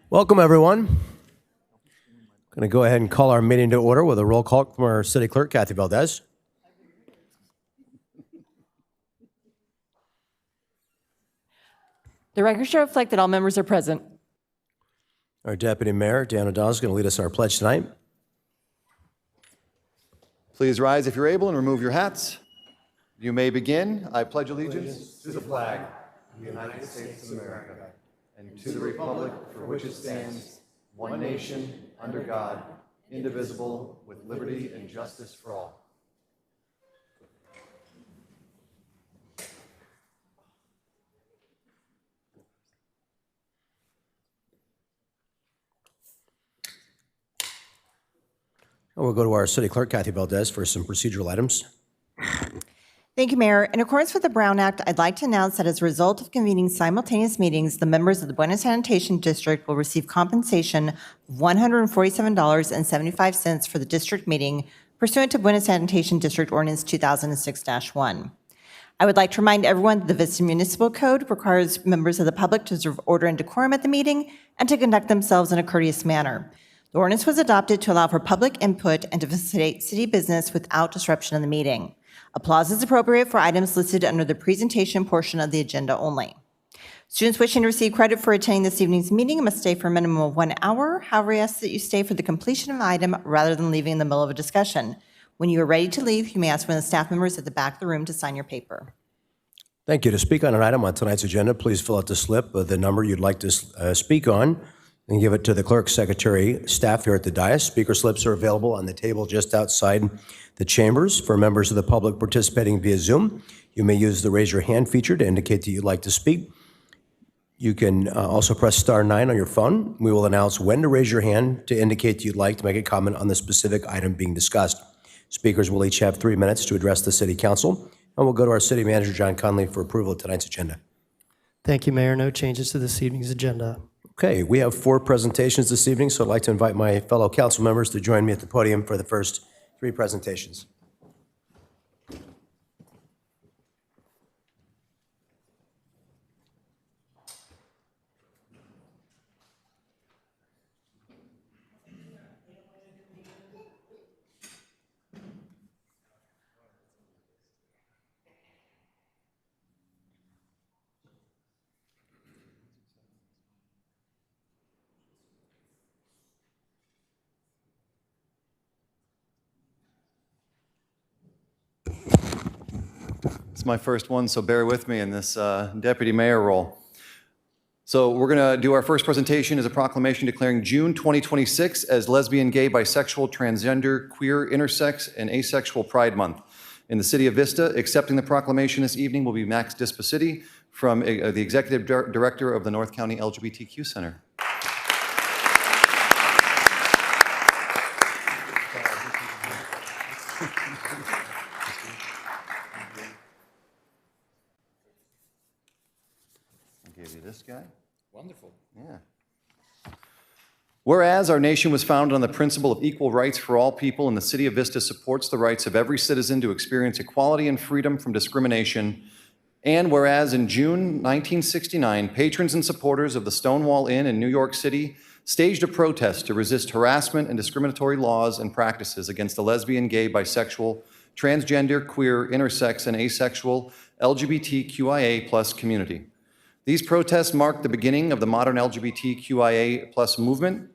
Welcome, everyone. I'm going to go ahead and call our meeting to order with a roll call from our city clerk, Kathy Valdez. The record show reflect that all members are present. Our deputy mayor, Dan O'Donnell, is going to lead us in our pledge tonight. Please rise if you're able and remove your hats. You may begin. I pledge allegiance to the flag of the United States of America and to the republic for which it stands, one nation, under God, indivisible, with liberty and justice for all. We'll go to our city clerk, Kathy Valdez, for some procedural items. Thank you, Mayor. In accordance with the Brown Act, I'd like to announce that as a result of convening simultaneous meetings, the members of the Buena Sanitation District will receive compensation of $147.75 for the district meeting pursuant to Buena Sanitation District Ordinance 2006-1. I would like to remind everyone that the Vista Municipal Code requires members of the public to observe order and decorum at the meeting and to conduct themselves in a courteous manner. The ordinance was adopted to allow for public input and to facilitate city business without disruption of the meeting. Applause is appropriate for items listed under the presentation portion of the agenda only. Students wishing to receive credit for attending this evening's meeting must stay for a minimum of 1 hour. However, we ask that you stay for the completion of an item rather than leaving in the middle of a discussion. When you are ready to leave, you may ask one of the staff members at the back of the room to sign your paper. Thank you. To speak on an item on tonight's agenda, please fill out the slip with the number you'd like to speak on and give it to the clerk, secretary, staff here at the dais. Speaker slips are available on the table just outside the chambers. For members of the public participating via Zoom, you may use the raise your hand feature to indicate that you'd like to speak. You can also press *9 on your phone. We will announce when to raise your hand to indicate that you'd like to make a comment on the specific item being discussed. Speakers will each have 3 minutes to address the City Council, and we'll go to our City Manager, John Conley, for approval of tonight's agenda. Thank you, Mayor. No changes to this evening's agenda. Okay, we have 4 presentations this evening, so I'd like to invite my fellow council members to join me at the podium for the first 3 presentations. It's my first one, so bear with me in this deputy mayor role. So we're going to do our first presentation as a proclamation declaring June 2026 as Lesbian, Gay, Bisexual, Transgender, Queer, Intersex, and Asexual Pride Month. In the city of Vista, accepting the proclamation this evening will be Max Dispaciti from the Executive Director of the North County LGBTQ Center. This guy? Wonderful. Yeah. Whereas our nation was founded on the principle of equal rights for all people, and the city of Vista supports the rights of every citizen to experience equality and freedom from discrimination. And whereas in June 1969, patrons and supporters of the Stonewall Inn in New York City staged a protest to resist harassment and discriminatory laws and practices against the lesbian, gay, bisexual, transgender, queer, intersex, and asexual LGBTQIA+ community. These protests marked the beginning of the modern LGBTQIA+ movement,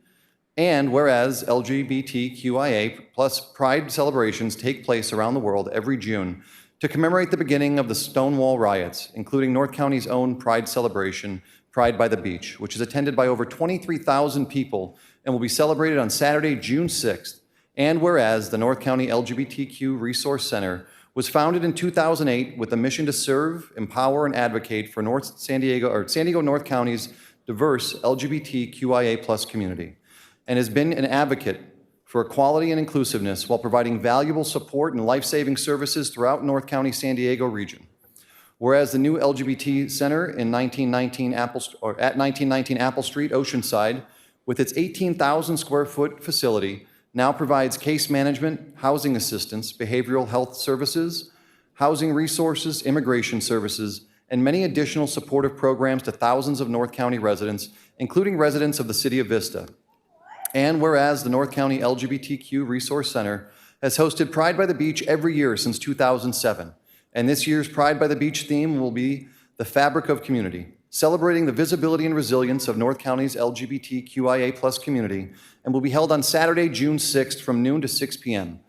and whereas LGBTQIA+ pride celebrations take place around the world every June to commemorate the beginning of the Stonewall riots, including North County's own pride celebration, Pride by the Beach, which is attended by over 23,000 people and will be celebrated on Saturday, June 6th, and whereas the North County LGBTQ Resource Center was founded in 2008 with a mission to serve, empower, and advocate for San Diego North County's diverse LGBTQIA+ community, and has been an advocate for equality and inclusiveness while providing valuable support and life-saving services throughout North County, San Diego region. Whereas the new LGBT Center in 1919 at 1919 Apple Street, Oceanside, with its 18,000 square foot facility, now provides case management, housing assistance, behavioral health services, housing resources, immigration services, and many additional supportive programs to thousands of North County residents, including residents of the City of Vista. And whereas the North County LGBTQ Resource Center has hosted Pride by the Beach every year since 2007, and this year's Pride by the Beach theme will be the fabric of community, celebrating the visibility and resilience of North County's LGBTQIA+ community, and will be held on Saturday, June 6th from noon to 6 p.m.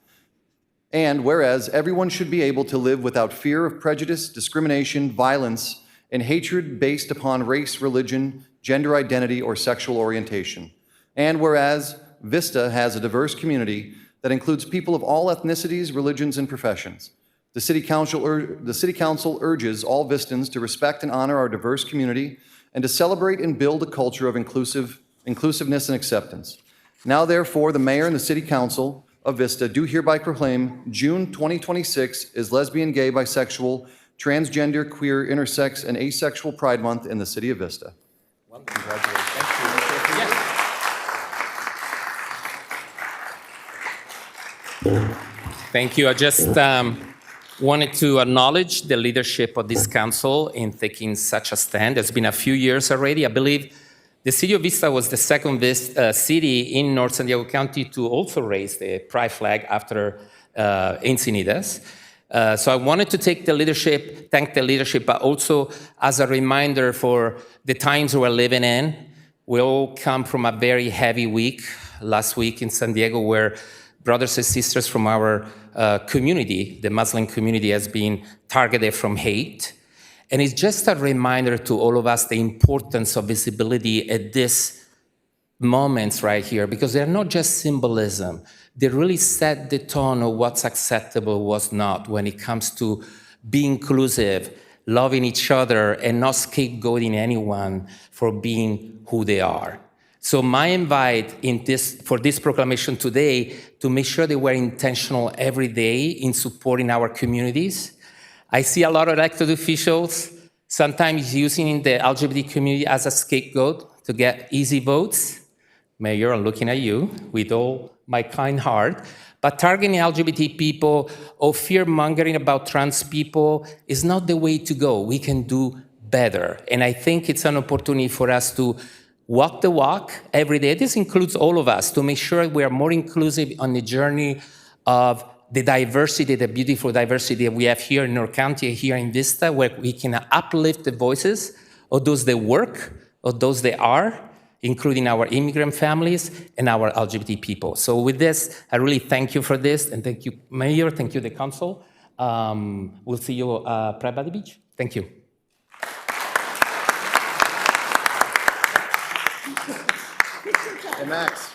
And whereas everyone should be able to live without fear of prejudice, discrimination, violence, and hatred based upon race, religion, gender identity, or sexual orientation. And whereas Vista has a diverse community that includes people of all ethnicities, religions, and professions. The City Council urges all Vistans to respect and honor our diverse community and to celebrate and build a culture of inclusiveness and acceptance. Now, therefore, the Mayor and the City Council of Vista do hereby proclaim June 2026 is Lesbian, Gay, Bisexual, Transgender, Queer, Intersex, and Asexual Pride Month in the City of Vista. Well, congratulations. Thank you. I just wanted to acknowledge the leadership of this council in taking such a stand. It's been a few years already. I believe the City of Vista was the second city in North San Diego County to also raise the pride flag after Encinitas. So I wanted to thank the leadership, but also as a reminder for the times we're living in. We all come from a very heavy week last week in San Diego, where brothers and sisters from our community, the Muslim community, has been targeted from hate. And it's just a reminder to all of us the importance of visibility at these moments right here, because they're not just symbolism. They really set the tone of what's acceptable, what's not, when it comes to being inclusive, loving each other, and not scapegoating anyone for being who they are. So my invite for this proclamation today, to make sure that we're intentional every day in supporting our communities. I see a lot of elected officials sometimes using the LGBT community as a scapegoat to get easy votes. Mayor, I'm looking at you with all my kind heart. But targeting LGBT people or fear-mongering about trans people is not the way to go. We can do better. And I think it's an opportunity for us to walk the walk every day. This includes all of us, to make sure we are more inclusive on the journey of the diversity, the beautiful diversity that we have here in North County, here in Vista, where we can uplift the voices of those that work, of those that are, including our immigrant families and our LGBT people. So with this, I really thank you for this, and thank you, Mayor, thank you, the council. We'll see you Pride by the Beach. Thank you. Hey, Max.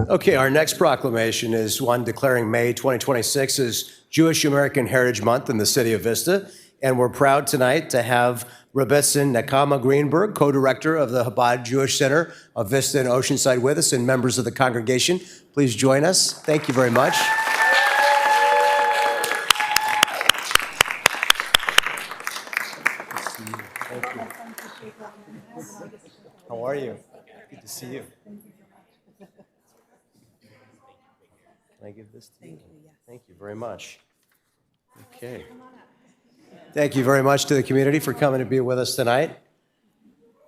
Okay, our next proclamation is one declaring May 2026 as Jewish American Heritage Month in the City of Vista. And we're proud tonight to have Rebbetzin Nakama Greenberg, co-director of the Chabad Jewish Center of Vista and Oceanside, with us, and members of the congregation. Please join us. Thank you very much. How are you? Good to see you. Can I give this to you? Thank you very much. Okay. Thank you very much to the community for coming to be with us tonight.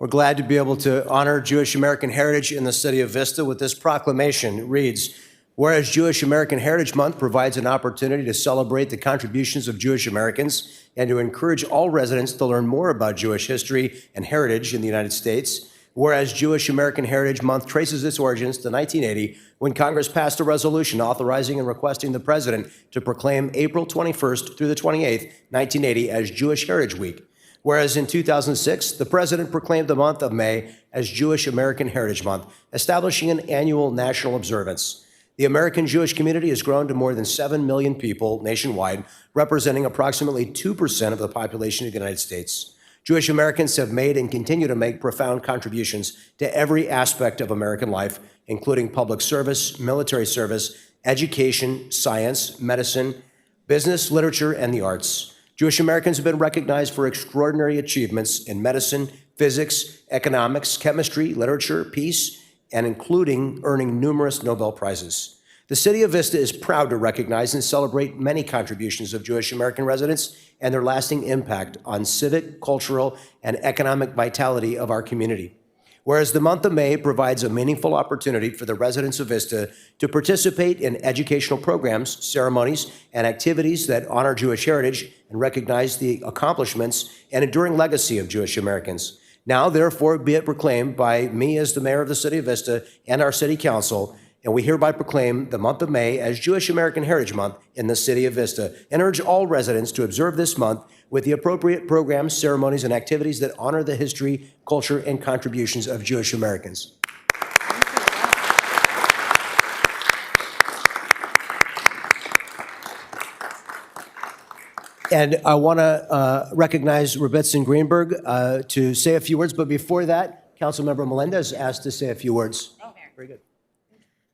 We're glad to be able to honor Jewish American heritage in the City of Vista with this proclamation. It reads, whereas Jewish American Heritage Month provides an opportunity to celebrate the contributions of Jewish Americans and to encourage all residents to learn more about Jewish history and heritage in the United States. Whereas Jewish American Heritage Month traces its origins to 1980, when Congress passed a resolution authorizing and requesting the president to proclaim April 21st through the 28th, 1980, as Jewish Heritage Week. Whereas in 2006, the President proclaimed the month of May as Jewish American Heritage Month, establishing an annual national observance. The American Jewish community has grown to more than 7 million people nationwide, representing approximately 2% of the population of the United States. Jewish Americans have made and continue to make profound contributions to every aspect of American life, including public service, military service, education, science, medicine, business, literature, and the arts. Jewish Americans have been recognized for extraordinary achievements in medicine, physics, economics, chemistry, literature, peace, and including earning numerous Nobel Prizes. The City of Vista is proud to recognize and celebrate many contributions of Jewish American residents and their lasting impact on civic, cultural, and economic vitality of our community. Whereas the month of May provides a meaningful opportunity for the residents of Vista to participate in educational programs, ceremonies, and activities that honor Jewish heritage and recognize the accomplishments and enduring legacy of Jewish Americans. Now, therefore, be it proclaimed by me as the mayor of the City of Vista and our City Council, and we hereby proclaim the month of May as Jewish American Heritage Month in the City of Vista, and urge all residents to observe this month with the appropriate programs, ceremonies, and activities that honor the history, culture, and contributions of Jewish Americans. And I want to recognize Rebbetzin Greenberg to say a few words, but before that, Councilmember Melendez asked to say a few words. Very good.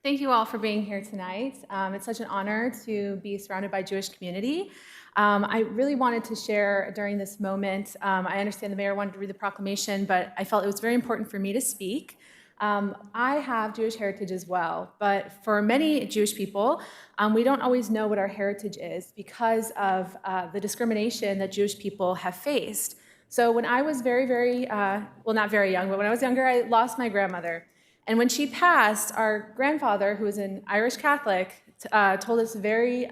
Thank you all for being here tonight. It's such an honor to be surrounded by Jewish community. I really wanted to share during this moment. I understand the mayor wanted to read the proclamation, but I felt it was very important for me to speak. I have Jewish heritage as well, but for many Jewish people, we don't always know what our heritage is because of the discrimination that Jewish people have faced. So when I was very, well, not very young, but when I was younger, I lost my grandmother. And when she passed, our grandfather, who was an Irish Catholic, told us a very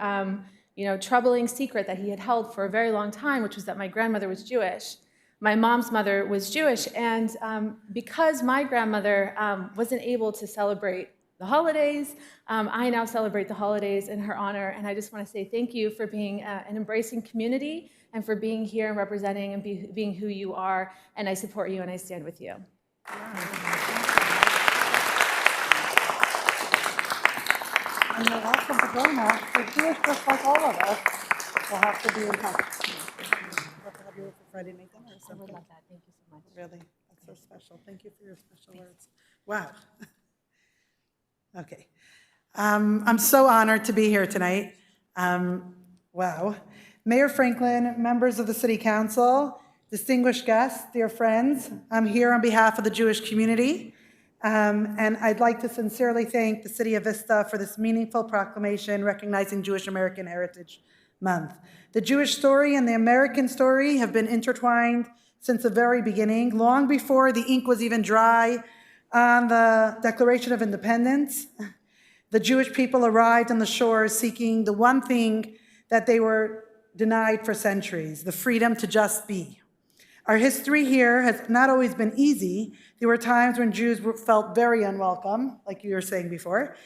troubling secret that he had held for a very long time, which was that my grandmother was Jewish. My mom's mother was Jewish, and because my grandmother wasn't able to celebrate the holidays, I now celebrate the holidays in her honor, and I just want to say thank you for being an embracing community and for being here and representing and being who you are, and I support you and I stand with you. And you're welcome to go now. They're Jewish just like all of us. We'll have to be in touch. Have you for Friday night dinner or something? I would love that. Thank you so much. Really? That's so special. Thank you for your special words. Wow. Okay. I'm so honored to be here tonight. Wow. Mayor Franklin, members of the City Council, distinguished guests, dear friends, I'm here on behalf of the Jewish community. And I'd like to sincerely thank the City of Vista for this meaningful proclamation recognizing Jewish American Heritage Month. The Jewish story and the American story have been intertwined since the very beginning, long before the ink was even dry on the Declaration of Independence. The Jewish people arrived on the shores seeking the one thing that they were denied for centuries, the freedom to just be. Our history here has not always been easy. There were times when Jews felt very unwelcome, like you were saying before,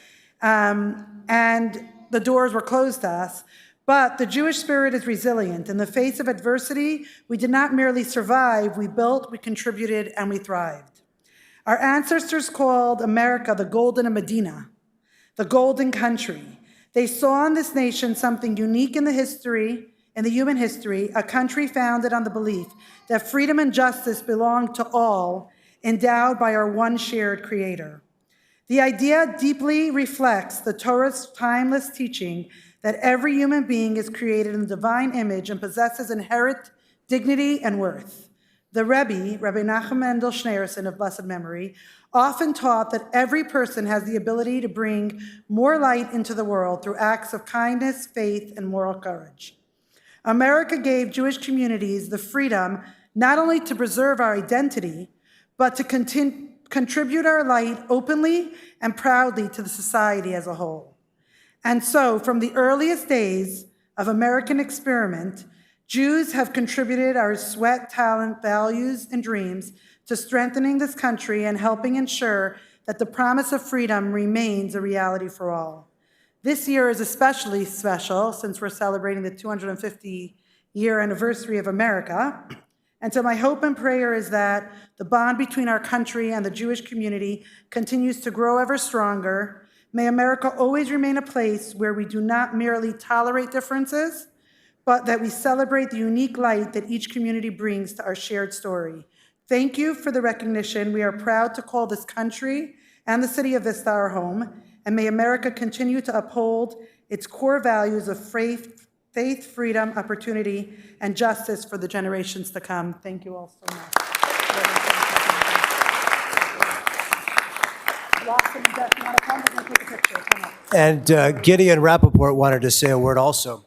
and the doors were closed to us. But the Jewish spirit is resilient. In the face of adversity, we did not merely survive, we built, we contributed, and we thrived. Our ancestors called America the Golden Medina, the Golden Country. They saw in this nation something unique in the human history, a country founded on the belief that freedom and justice belong to all, endowed by our one shared creator. The idea deeply reflects the Torah's timeless teaching that every human being is created in the divine image and possesses inherent dignity and worth. The Rebbe, Rabbi Nachum Mendel Schneerson of blessed memory, often taught that every person has the ability to bring more light into the world through acts of kindness, faith, and moral courage. America gave Jewish communities the freedom not only to preserve our identity, but to contribute our light openly and proudly to the society as a whole. And so, from the earliest days of American experiment, Jews have contributed our sweat, talent, values, and dreams to strengthening this country and helping ensure that the promise of freedom remains a reality for all. This year is especially special since we're celebrating the 250-year anniversary of America. And so my hope and prayer is that the bond between our country and the Jewish community continues to grow ever stronger. May America always remain a place where we do not merely tolerate differences, but that we celebrate the unique light that each community brings to our shared story. Thank you for the recognition. We are proud to call this country and the city of Vista our home, and may America continue to uphold its core values of faith, freedom, opportunity, and justice for the generations to come. Thank you all so much. And Gideon Rappaport wanted to say a word also.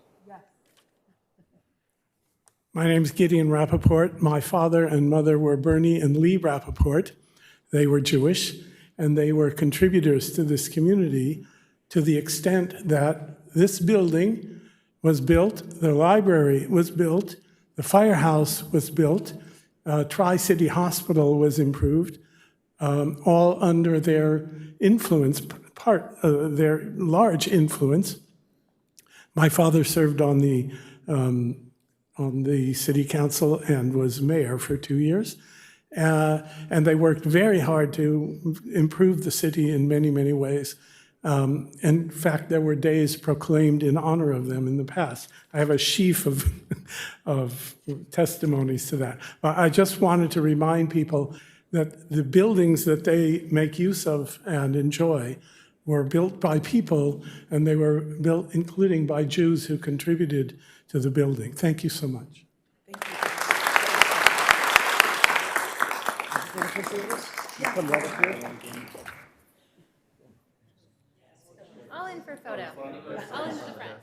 My name is Gideon Rappaport. My father and mother were Bernie and Lee Rappaport. They were Jewish, and they were contributors to this community to the extent that this building was built, the library was built, the firehouse was built, Tri-City Hospital was improved, all under their influence, their large influence. My father served on the city council and was mayor for 2 years. And they worked very hard to improve the city in many, many ways. In fact, there were days proclaimed in honor of them in the past. I have a sheaf of testimonies to that. I just wanted to remind people that the buildings that they make use of and enjoy were built by people, and they were built including by Jews who contributed to the building. Thank you so much. All in for a photo. All in to the front.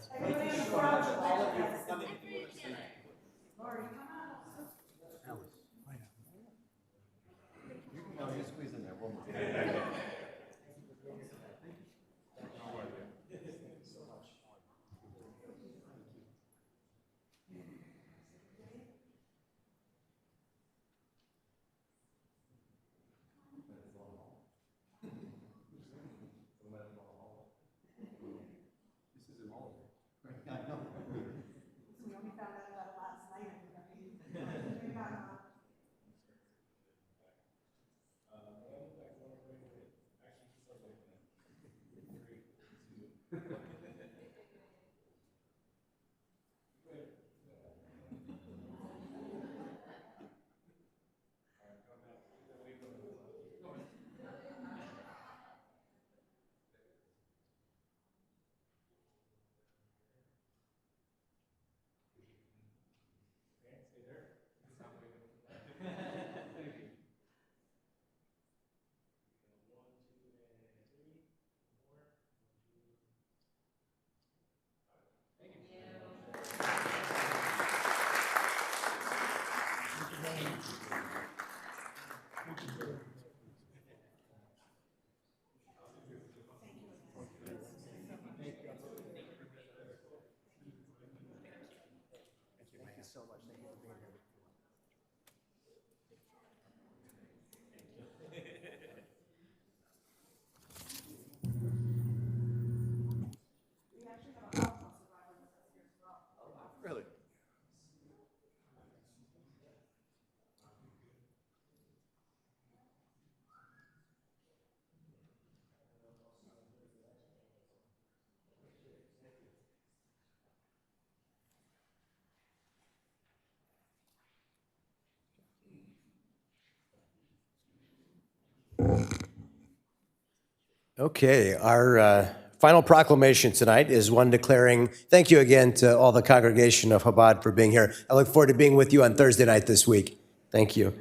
Okay, our final proclamation tonight is one declaring, thank you again to all the congregation of Chabad for being here. I look forward to being with you on Thursday night this week. Thank you.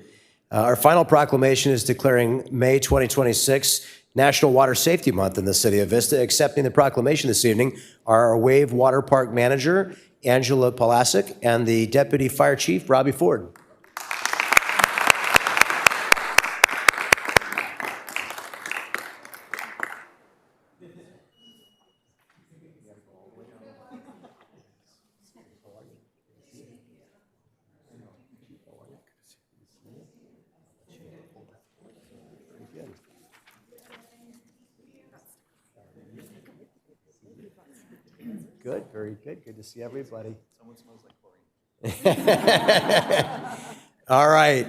Our final proclamation is declaring May 2026 National Water Safety Month in the city of Vista. Accepting the proclamation this evening are our Wave Water Park Manager, Angela Palasic, and the Deputy Fire Chief, Robbie Ford. Good, very good. Good to see everybody. Someone smells like chlorine. All right.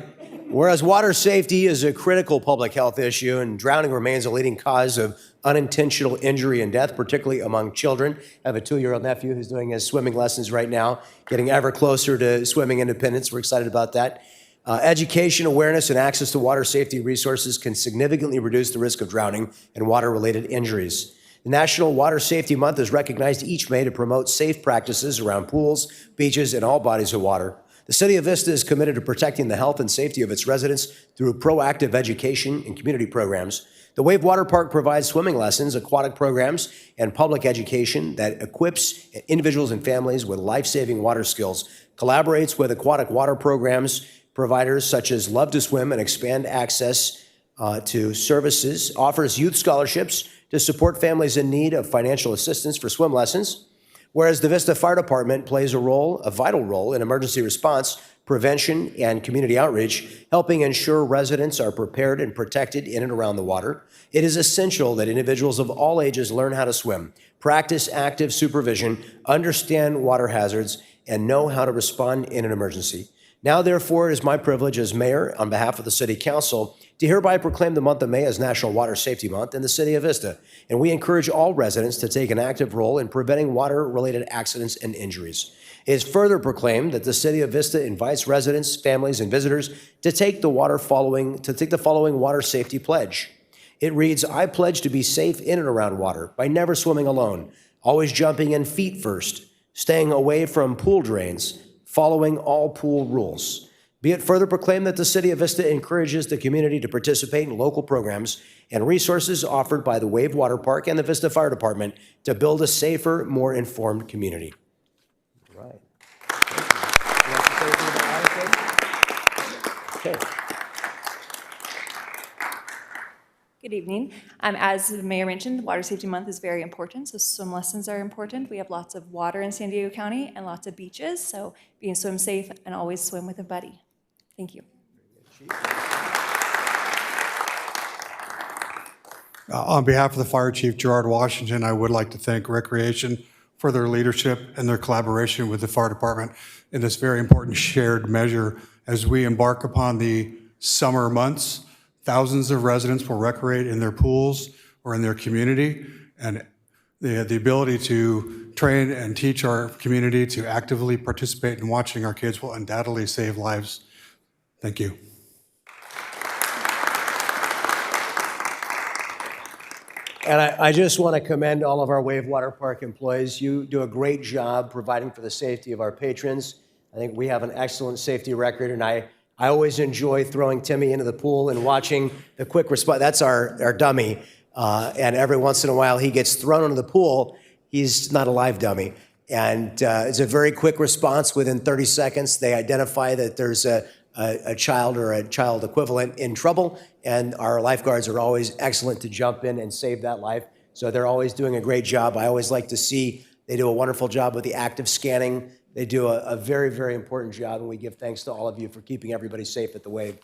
Whereas water safety is a critical public health issue and drowning remains a leading cause of unintentional injury and death, particularly among children. I have a 2-year-old nephew who's doing his swimming lessons right now, getting ever closer to swimming independence. We're excited about that. Education, awareness, and access to water safety resources can significantly reduce the risk of drowning and water-related injuries. The National Water Safety Month is recognized each May to promote safe practices around pools, beaches, and all bodies of water. The City of Vista is committed to protecting the health and safety of its residents through proactive education and community programs. The Wave Water Park provides swimming lessons, aquatic programs, and public education that equips individuals and families with life-saving water skills, collaborates with aquatic water programs providers such as Love to Swim and expand access to services, offers youth scholarships to support families in need of financial assistance for swim lessons, whereas the Vista Fire Department plays a vital role in emergency response, prevention, and community outreach, helping ensure residents are prepared and protected in and around the water. It is essential that individuals of all ages learn how to swim, practice active supervision, understand water hazards, and know how to respond in an emergency. Now, therefore, it is my privilege as mayor, on behalf of the City Council, to hereby proclaim the month of May as National Water Safety Month in the City of Vista. And we encourage all residents to take an active role in preventing water-related accidents and injuries. It is further proclaimed that the City of Vista invites residents, families, and visitors to take the following water safety pledge. It reads, I pledge to be safe in and around water by never swimming alone, always jumping in feet first, staying away from pool drains, following all pool rules. Be it further proclaimed that the City of Vista encourages the community to participate in local programs and resources offered by the Wave Water Park and the Vista Fire Department to build a safer, more informed community. All right. Okay. Good evening. As the mayor mentioned, Water Safety Month is very important, so swim lessons are important. We have lots of water in San Diego County and lots of beaches, so being swim safe and always swim with a buddy. Thank you. On behalf of the Fire Chief, Gerard Washington, I would like to thank Recreation for their leadership and their collaboration with the Fire Department in this very important shared measure as we embark upon the summer months. Thousands of residents will recreate in their pools or in their community, and the ability to train and teach our community to actively participate in watching our kids will undoubtedly save lives. Thank you. And I just want to commend all of our Wave Water Park employees. You do a great job providing for the safety of our patrons. I think we have an excellent safety record, and I always enjoy throwing Timmy into the pool and watching the quick response. That's our dummy. And every once in a while, he gets thrown into the pool. He's not a live dummy. And it's a very quick response. Within 30 seconds, they identify that there's a child or a child equivalent in trouble. And our lifeguards are always excellent to jump in and save that life. So they're always doing a great job. I always like to see they do a wonderful job with the active scanning. They do a very, very important job, and we give thanks to all of you for keeping everybody safe at the Wave.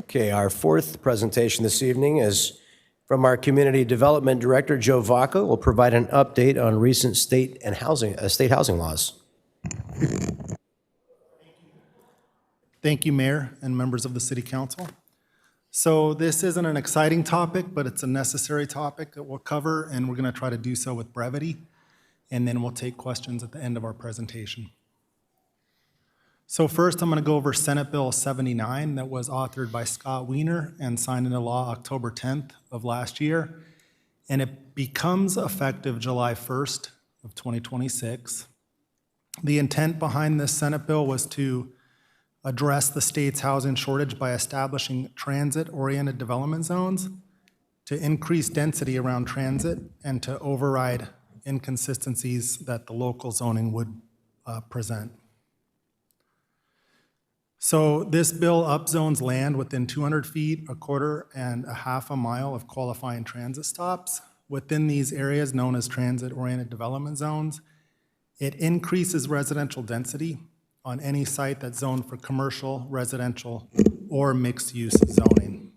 Okay, our fourth presentation this evening is from our Community Development Director, Joe Vaca, will provide an update on recent state housing laws. Thank you, Mayor and members of the City Council. So this isn't an exciting topic, but it's a necessary topic that we'll cover, and we're going to try to do so with brevity, and then we'll take questions at the end of our presentation. So first, I'm going to go over Senate Bill 79 that was authored by Scott Wiener and signed into law October 10th of last year, and it becomes effective July 1st of 2026. The intent behind this Senate bill was to address the state's housing shortage by establishing transit-oriented development zones, to increase density around transit, and to override inconsistencies that the local zoning would present. So this bill upzones land within 200 feet, a quarter, and a half a mile of qualifying transit stops within these areas known as transit-oriented development zones. It increases residential density on any site that's zoned for commercial, residential, or mixed-use zoning.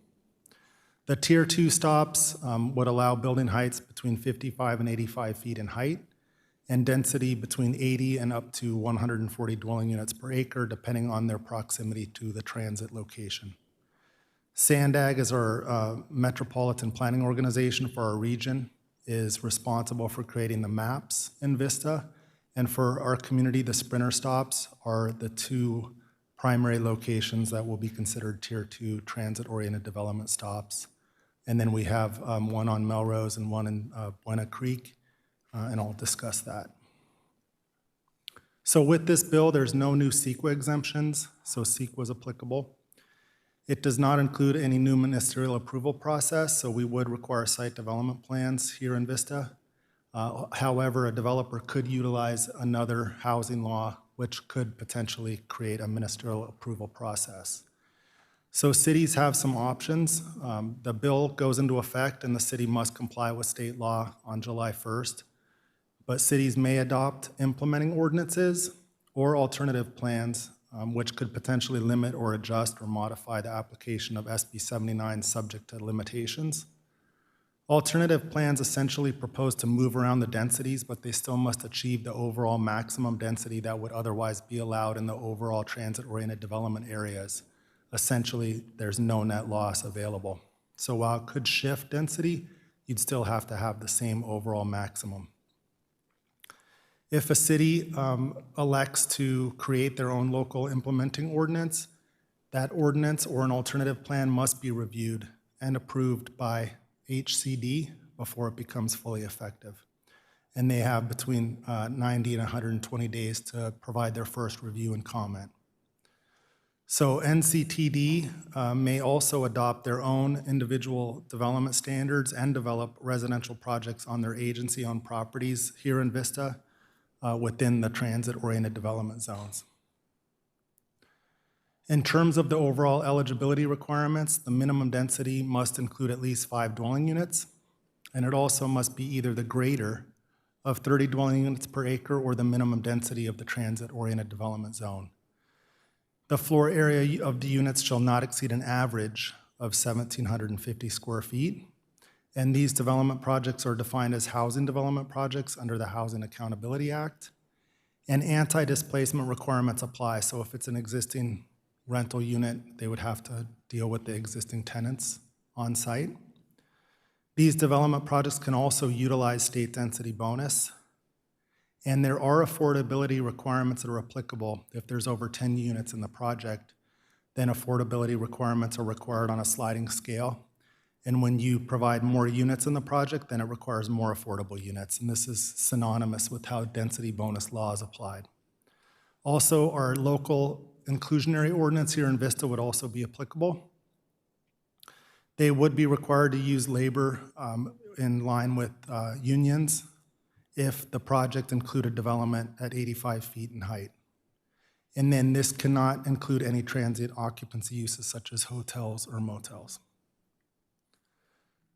The Tier 2 stops would allow building heights between 55 and 85 feet in height, and density between 80 and up to 140 dwelling units per acre, depending on their proximity to the transit location. SANDAG, is our metropolitan planning organization for our region, is responsible for creating the maps in Vista. And for our community, the Sprinter stops are the two primary locations that will be considered Tier 2 transit-oriented development stops. And then we have one on Melrose and one in Buena Creek, and I'll discuss that. So with this bill, there's no new CEQA exemptions, so CEQA was applicable. It does not include any new ministerial approval process, so we would require site development plans here in Vista. However, a developer could utilize another housing law, which could potentially create a ministerial approval process. So cities have some options. The bill goes into effect and the city must comply with state law on July 1st. But cities may adopt implementing ordinances or alternative plans, which could potentially limit or adjust or modify the application of SB 79 subject to limitations. Alternative plans essentially propose to move around the densities, but they still must achieve the overall maximum density that would otherwise be allowed in the overall transit-oriented development areas. Essentially, there's no net loss available. So while it could shift density, you'd still have to have the same overall maximum. If a city elects to create their own local implementing ordinance, that ordinance or an alternative plan must be reviewed and approved by HCD before it becomes fully effective. And they have between 90 and 120 days to provide their first review and comment. So NCTD may also adopt their own individual development standards and develop residential projects on their agency-owned properties here in Vista within the transit-oriented development zones. In terms of the overall eligibility requirements, the minimum density must include at least 5 dwelling units, and it also must be either the greater of 30 dwelling units per acre or the minimum density of the transit-oriented development zone. The floor area of the units shall not exceed an average of 1,750 square feet, and these development projects are defined as housing development projects under the Housing Accountability Act, and anti-displacement requirements apply. So if it's an existing rental unit, they would have to deal with the existing tenants on site. These development projects can also utilize state density bonus, and there are affordability requirements that are applicable. If there's over 10 units in the project, then affordability requirements are required on a sliding scale. And when you provide more units in the project, then it requires more affordable units. And this is synonymous with how density bonus law is applied. Also, our local inclusionary ordinance here in Vista would also be applicable. They would be required to use labor in line with unions if the project included development at 85 feet in height. And then this cannot include any transient occupancy uses such as hotels or motels.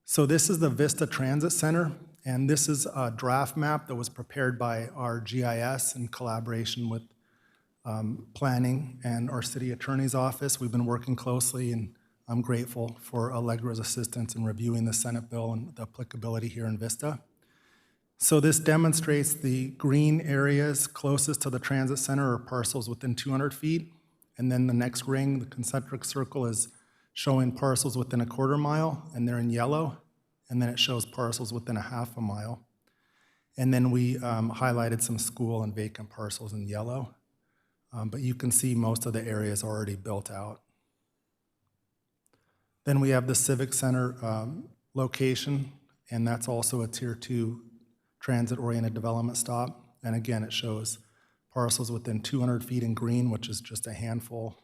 So this is the Vista Transit Center, and this is a draft map that was prepared by our GIS in collaboration with planning and our city attorney's office. We've been working closely and I'm grateful for Allegra's assistance in reviewing the Senate bill and the applicability here in Vista. So this demonstrates the green areas closest to the transit center are parcels within 200 feet. And then the next ring, the concentric circle, is showing parcels within a quarter mile, and they're in yellow. And then it shows parcels within a half a mile. And then we highlighted some school and vacant parcels in yellow. But you can see most of the area is already built out. Then we have the Civic Center location, and that's also a Tier 2 transit-oriented development stop. And again, it shows parcels within 200 feet in green, which is just a handful.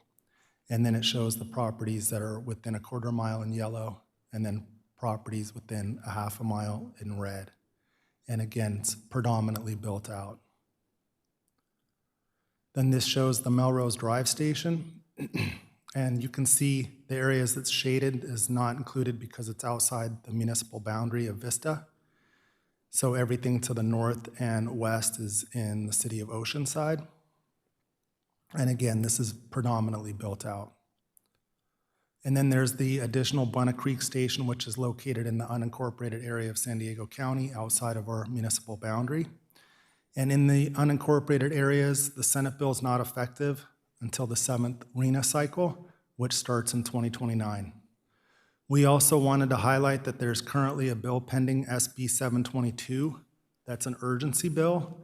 And then it shows the properties that are within a quarter mile in yellow, and then properties within a half a mile in red. And again, it's predominantly built out. Then this shows the Melrose Drive Station. And you can see the areas that's shaded is not included because it's outside the municipal boundary of Vista. So everything to the north and west is in the city of Oceanside. And again, this is predominantly built out. And then there's the additional Buena Creek Station, which is located in the unincorporated area of San Diego County outside of our municipal boundary. And in the unincorporated areas, the Senate bill is not effective until the 7th RENA cycle, which starts in 2029. We also wanted to highlight that there's currently a bill pending, SB 722. That's an urgency bill,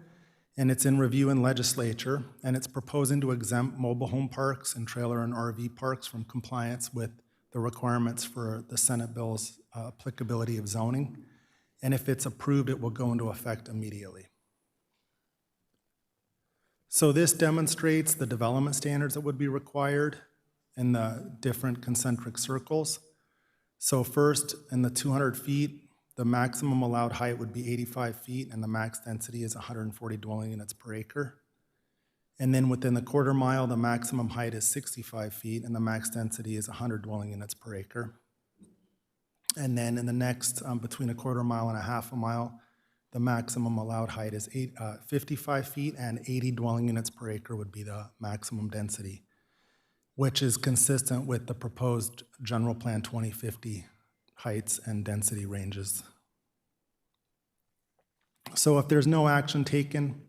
and it's in review in legislature, and it's proposing to exempt mobile home parks and trailer and RV parks from compliance with the requirements for the Senate bill's applicability of zoning. And if it's approved, it will go into effect immediately. So this demonstrates the development standards that would be required in the different concentric circles. So first, in the 200 feet, the maximum allowed height would be 85 feet, and the max density is 140 dwelling units per acre. And then within the quarter mile, the maximum height is 65 feet, and the max density is 100 dwelling units per acre. And then in the next, between a quarter mile and a half a mile, the maximum allowed height is 55 feet, and 80 dwelling units per acre would be the maximum density, which is consistent with the proposed General Plan 2050 heights and density ranges. So if there's no action taken,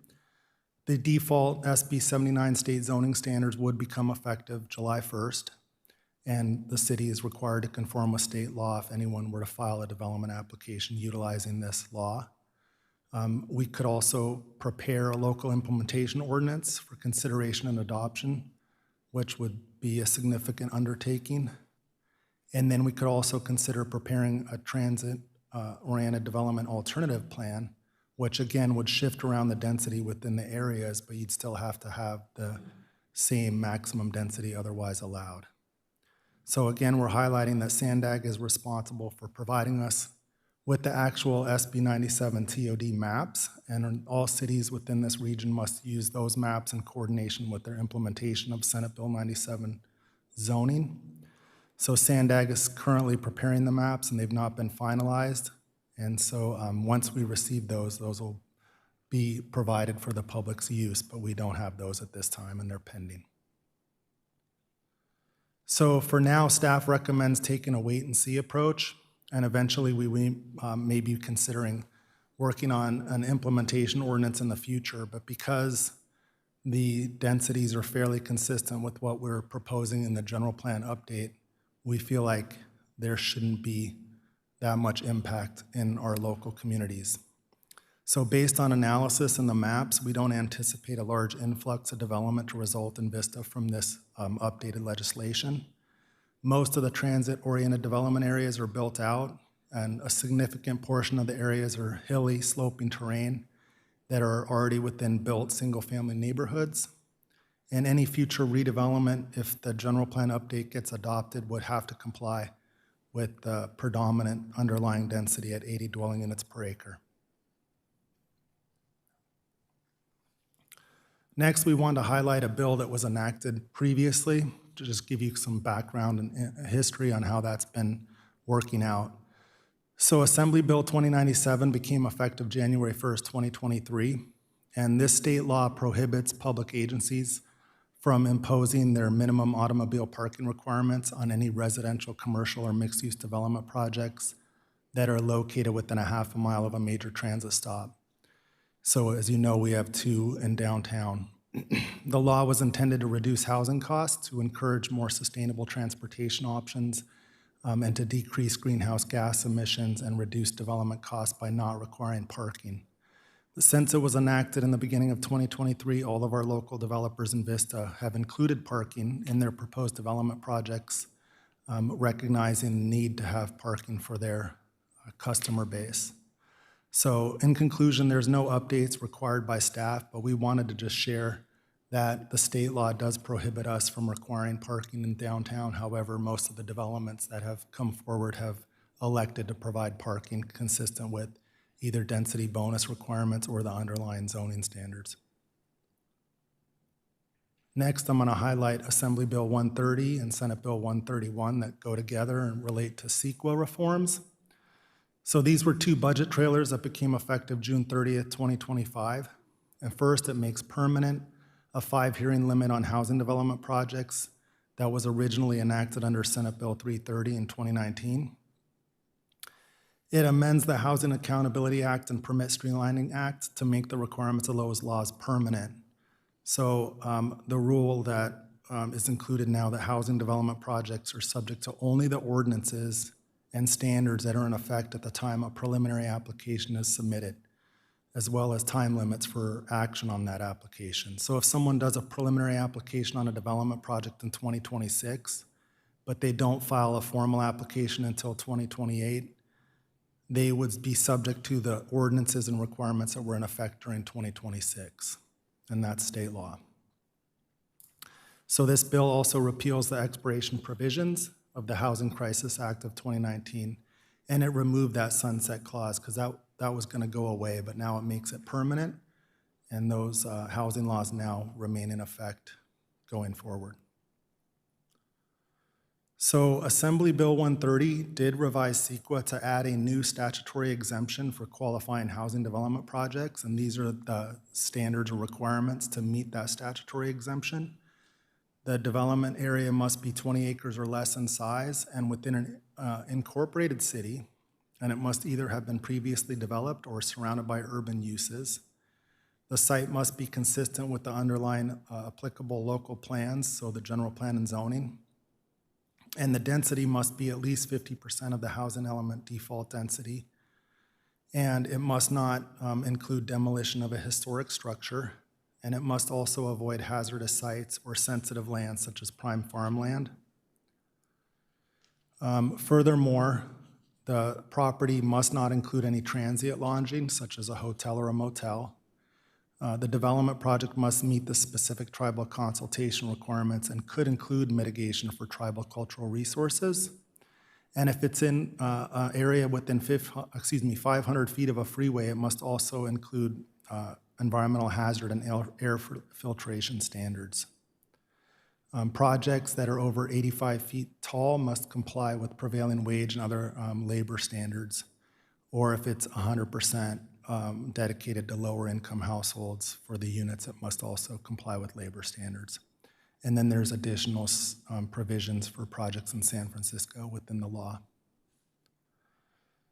the default SB 79 state zoning standards would become effective July 1st, and the city is required to conform with state law if anyone were to file a development application utilizing this law. We could also prepare a local implementation ordinance for consideration and adoption, which would be a significant undertaking. And then we could also consider preparing a transit-oriented development alternative plan, which again would shift around the density within the areas, but you'd still have to have the same maximum density otherwise allowed. So again, we're highlighting that Sandag is responsible for providing us with the actual SB 97 TOD maps, and all cities within this region must use those maps in coordination with their implementation of Senate Bill 97 zoning. So Sandag is currently preparing the maps, and they've not been finalized. And so once we receive those will be provided for the public's use, but we don't have those at this time, and they're pending. So for now, staff recommends taking a wait-and-see approach, and eventually we may be considering working on an implementation ordinance in the future, but because the densities are fairly consistent with what we're proposing in the general plan update, we feel like there shouldn't be that much impact in our local communities. So based on analysis in the maps, we don't anticipate a large influx of development to result in Vista from this updated legislation. Most of the transit-oriented development areas are built out, and a significant portion of the areas are hilly, sloping terrain that are already within built single-family neighborhoods. And any future redevelopment, if the general plan update gets adopted, would have to comply with the predominant underlying density at 80 dwelling units per acre. Next, we want to highlight a bill that was enacted previously to just give you some background and history on how that's been working out. So Assembly Bill 2097 became effective January 1st, 2023, and this state law prohibits public agencies from imposing their minimum automobile parking requirements on any residential, commercial, or mixed-use development projects that are located within a half a mile of a major transit stop. So as you know, we have 2 in downtown. The law was intended to reduce housing costs, to encourage more sustainable transportation options, and to decrease greenhouse gas emissions and reduce development costs by not requiring parking. Since it was enacted in the beginning of 2023, all of our local developers in Vista have included parking in their proposed development projects, recognizing the need to have parking for their customer base. So in conclusion, there's no updates required by staff, but we wanted to just share that the state law does prohibit us from requiring parking in downtown. However, most of the developments that have come forward have elected to provide parking consistent with either density bonus requirements or the underlying zoning standards. Next, I'm going to highlight Assembly Bill 130 and Senate Bill 131 that go together and relate to CEQA reforms. So these were 2 budget trailers that became effective June 30th, 2025. And first, it makes permanent a 5-hearing limit on housing development projects that was originally enacted under Senate Bill 330 in 2019. It amends the Housing Accountability Act and Permit Streamlining Act to make the requirements of those laws permanent. So the rule that is included now that housing development projects are subject to only the ordinances and standards that are in effect at the time a preliminary application is submitted, as well as time limits for action on that application. So if someone does a preliminary application on a development project in 2026, but they don't file a formal application until 2028, they would be subject to the ordinances and requirements that were in effect during 2026, and that's state law. So this bill also repeals the expiration provisions of the Housing Crisis Act of 2019, and it removed that sunset clause because that was going to go away, but now it makes it permanent, and those housing laws now remain in effect going forward. So Assembly Bill 130 did revise CEQA to add a new statutory exemption for qualifying housing development projects, and these are the standards or requirements to meet that statutory exemption. The development area must be 20 acres or less in size and within an incorporated city, and it must either have been previously developed or surrounded by urban uses. The site must be consistent with the underlying applicable local plans, so the general plan and zoning. And the density must be at least 50% of the housing element default density. And it must not include demolition of a historic structure. And it must also avoid hazardous sites or sensitive lands such as prime farmland. Furthermore, the property must not include any transient lodging such as a hotel or a motel. The development project must meet the specific tribal consultation requirements and could include mitigation for tribal cultural resources. And if it's in an area within 500 feet of a freeway, it must also include environmental hazard and air filtration standards. Projects that are over 85 feet tall must comply with prevailing wage and other labor standards, or if it's 100% dedicated to lower income households for the units, it must also comply with labor standards. And then there's additional provisions for projects in San Francisco within the law.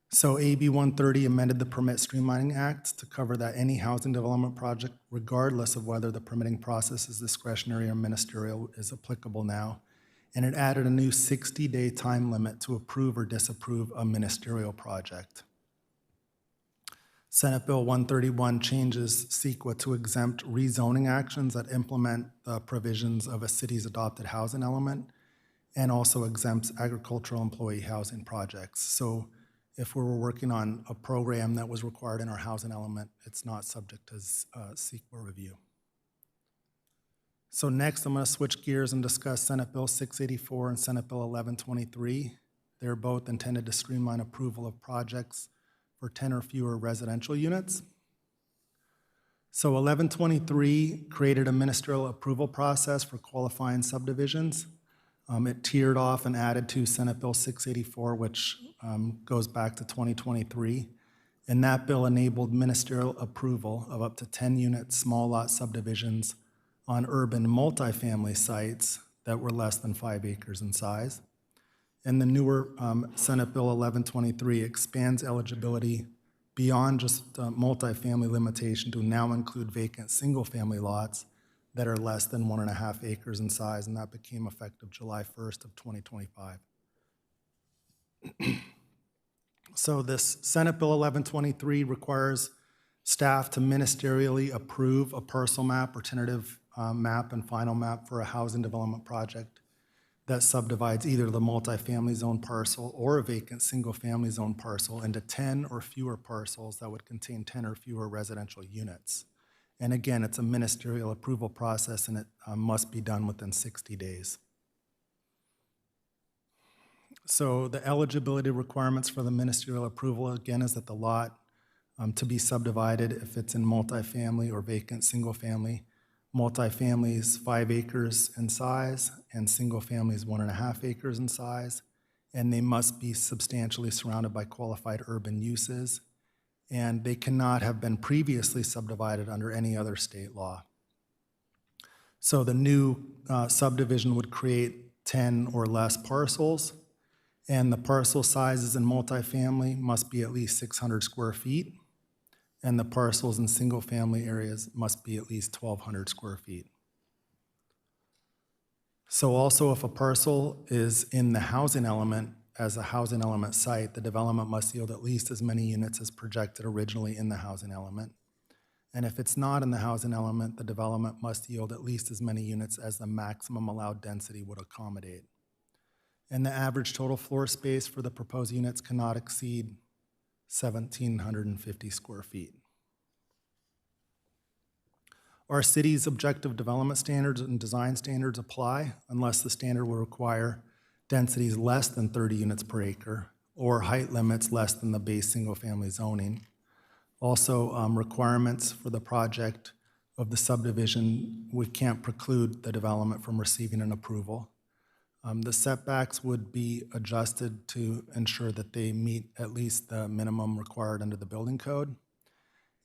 So AB 130 amended the Permit Streamlining Act to cover that any housing development project, regardless of whether the permitting process is discretionary or ministerial, is applicable now. And it added a new 60-day time limit to approve or disapprove a ministerial project. Senate Bill 131 changes CEQA to exempt rezoning actions that implement the provisions of a city's adopted housing element, and also exempts agricultural employee housing projects. So if we were working on a program that was required in our housing element, it's not subject to CEQA review. So next, I'm going to switch gears and discuss Senate Bill 684 and Senate Bill 1123. They're both intended to streamline approval of projects for 10 or fewer residential units. So 1123 created a ministerial approval process for qualifying subdivisions. It tiered off and added to Senate Bill 684, which goes back to 2023. And that bill enabled ministerial approval of up to 10-unit small lot subdivisions on urban multifamily sites that were less than 5 acres in size. And the newer Senate Bill 1123 expands eligibility beyond just multifamily limitation to now include vacant single-family lots that are less than 1.5 acres in size, and that became effective July 1st of 2025. So this Senate Bill 1123 requires staff to ministerially approve a parcel map or tentative map and final map for a housing development project that subdivides either the multifamily zone parcel or a vacant single-family zone parcel into 10 or fewer parcels that would contain 10 or fewer residential units. And again, it's a ministerial approval process, and it must be done within 60 days. So the eligibility requirements for the ministerial approval, again, is that the lot to be subdivided, if it's in multifamily or vacant single-family, multifamily is 5 acres in size, and single-family is 1.5 acres in size, and they must be substantially surrounded by qualified urban uses, and they cannot have been previously subdivided under any other state law. So the new subdivision would create 10 or less parcels, and the parcel sizes in multifamily must be at least 600 square feet, and the parcels in single-family areas must be at least 1,200 square feet. So also, if a parcel is in the housing element as a housing element site, the development must yield at least as many units as projected originally in the housing element. And if it's not in the housing element, the development must yield at least as many units as the maximum allowed density would accommodate. And the average total floor space for the proposed units cannot exceed 1,750 square feet. Our city's objective development standards and design standards apply unless the standard will require densities less than 30 units per acre or height limits less than the base single-family zoning. Also, requirements for the project of the subdivision, we can't preclude the development from receiving an approval. The setbacks would be adjusted to ensure that they meet at least the minimum required under the building code.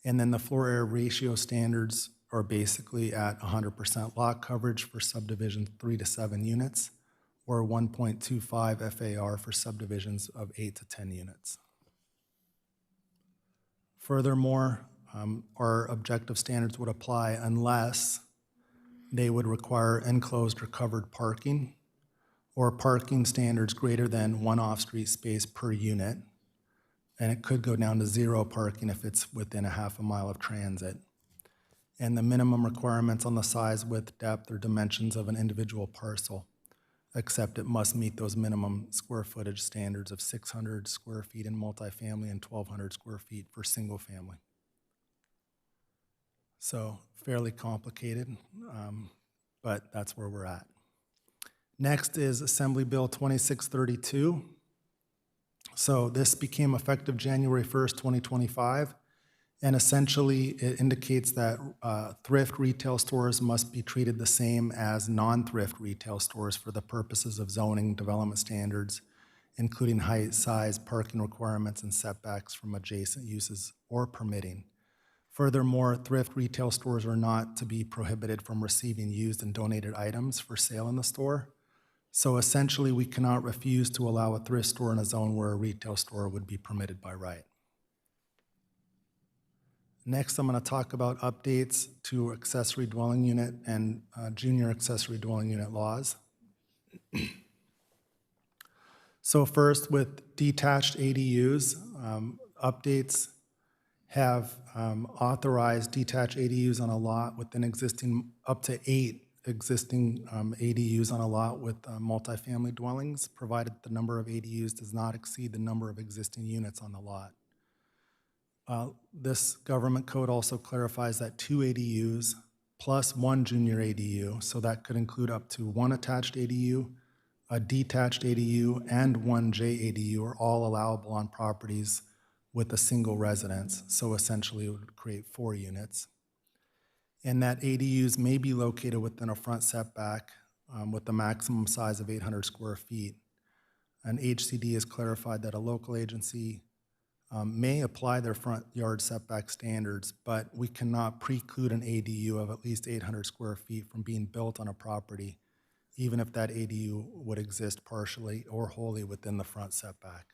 And then the floor area ratio standards are basically at 100% lot coverage for subdivisions 3 to 7 units, or 1.25 FAR for subdivisions of 8 to 10 units. Furthermore, our objective standards would apply unless they would require enclosed or covered parking, or parking standards greater than 1 off-street space per unit, and it could go down to 0 parking if it's within a half a mile of transit. And the minimum requirements on the size, width, depth, or dimensions of an individual parcel, except it must meet those minimum square footage standards of 600 square feet in multifamily and 1,200 square feet for single family. So fairly complicated, but that's where we're at. Next is Assembly Bill 2632. So this became effective January 1st, 2025, and essentially it indicates that thrift retail stores must be treated the same as non-thrift retail stores for the purposes of zoning development standards, including height, size, parking requirements, and setbacks from adjacent uses or permitting. Furthermore, thrift retail stores are not to be prohibited from receiving used and donated items for sale in the store. So essentially, we cannot refuse to allow a thrift store in a zone where a retail store would be permitted by right. Next, I'm going to talk about updates to accessory dwelling unit and junior accessory dwelling unit laws. So first, with detached ADUs, updates have authorized detached ADUs on a lot with an existing up to 8 existing ADUs on a lot with multifamily dwellings, provided the number of ADUs does not exceed the number of existing units on the lot. This government code also clarifies that 2 ADUs plus 1 junior ADU, so that could include up to 1 attached ADU, a detached ADU, and 1 JADU are all allowable on properties with a single residence, so essentially it would create 4 units. And that ADUs may be located within a front setback with the maximum size of 800 square feet. And HCD has clarified that a local agency may apply their front yard setback standards, but we cannot preclude an ADU of at least 800 square feet from being built on a property, even if that ADU would exist partially or wholly within the front setback.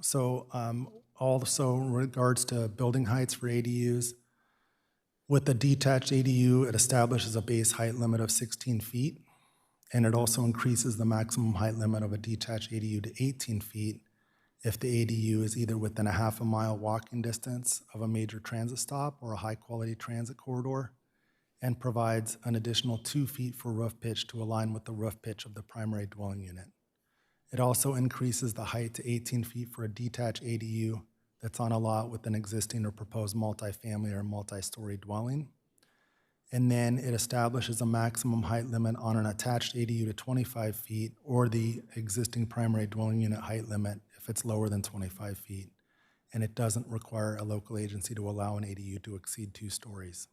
So also in regards to building heights for ADUs, with the detached ADU, it establishes a base height limit of 16 feet, and it also increases the maximum height limit of a detached ADU to 18 feet if the ADU is either within a half a mile walking distance of a major transit stop or a high-quality transit corridor, and provides an additional 2 feet for roof pitch to align with the roof pitch of the primary dwelling unit. It also increases the height to 18 feet for a detached ADU that's on a lot with an existing or proposed multifamily or multi-story dwelling. And then it establishes a maximum height limit on an attached ADU to 25 feet or the existing primary dwelling unit height limit if it's lower than 25 feet. And it doesn't require a local agency to allow an ADU to exceed 2 stories.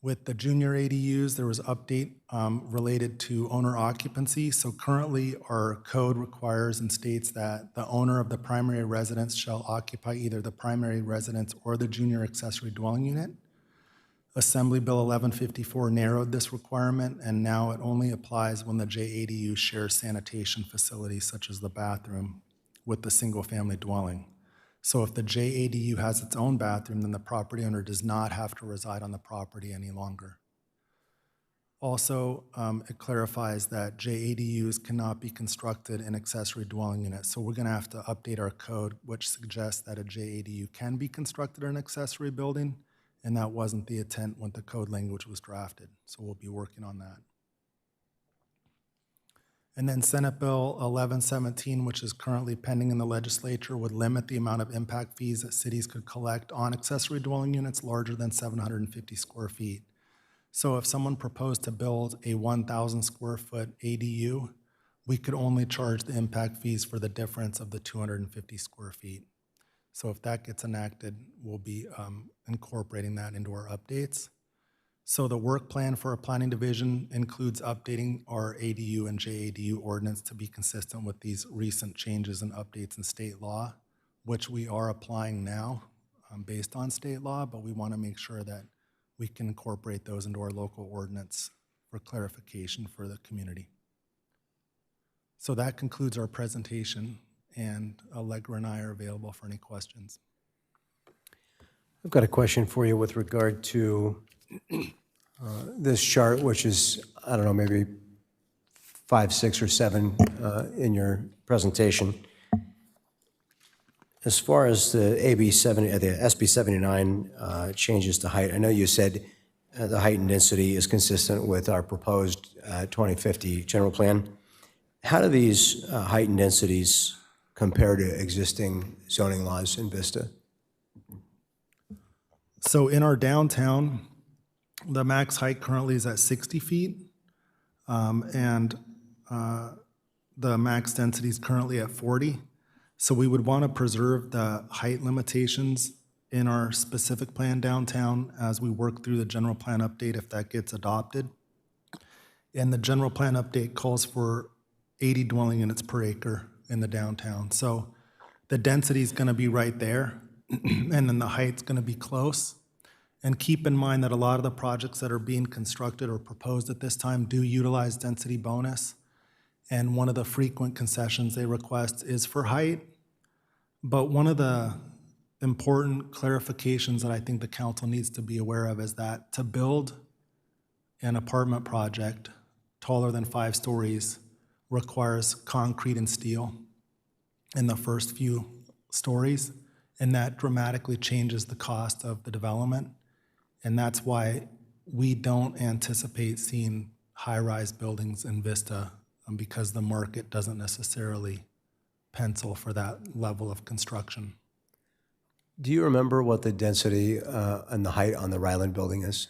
With the junior ADUs, there was update related to owner occupancy. So currently, our code requires and states that the owner of the primary residence shall occupy either the primary residence or the junior accessory dwelling unit. Assembly Bill 1154 narrowed this requirement, and now it only applies when the JADU shares sanitation facilities such as the bathroom with the single-family dwelling. So if the JADU has its own bathroom, then the property owner does not have to reside on the property any longer. Also, it clarifies that JADUs cannot be constructed in accessory dwelling units. So we're going to have to update our code, which suggests that a JADU can be constructed in an accessory building, and that wasn't the intent when the code language was drafted. So we'll be working on that. And then Senate Bill 1117, which is currently pending in the legislature, would limit the amount of impact fees that cities could collect on accessory dwelling units larger than 750 square feet. So if someone proposed to build a 1,000 square foot ADU, we could only charge the impact fees for the difference of the 250 square feet. So if that gets enacted, we'll be incorporating that into our updates. So the work plan for our planning division includes updating our ADU and JADU ordinance to be consistent with these recent changes and updates in state law, which we are applying now based on state law, but we want to make sure that we can incorporate those into our local ordinance for clarification for the community. So that concludes our presentation, and Allegra and I are available for any questions. I've got a question for you with regard to this chart, which is, I don't know, maybe 5, 6, or 7 in your presentation. As far as the SB 79 changes to height, I know you said the height and density is consistent with our proposed 2050 general plan. How do these height and densities compare to existing zoning laws in Vista? So in our downtown, the max height currently is at 60 feet, and the max density is currently at 40. So we would want to preserve the height limitations in our specific plan downtown as we work through the general plan update if that gets adopted. And the general plan update calls for 80 dwelling units per acre in the downtown. So the density is going to be right there, and then the height's going to be close. And keep in mind that a lot of the projects that are being constructed or proposed at this time do utilize density bonus. And one of the frequent concessions they request is for height. But one of the important clarifications that I think the council needs to be aware of is that to build an apartment project taller than 5 stories requires concrete and steel in the first few stories, and that dramatically changes the cost of the development. And that's why we don't anticipate seeing high-rise buildings in Vista, because the market doesn't necessarily pencil for that level of construction. Do you remember what the density and the height on the Ryland building is?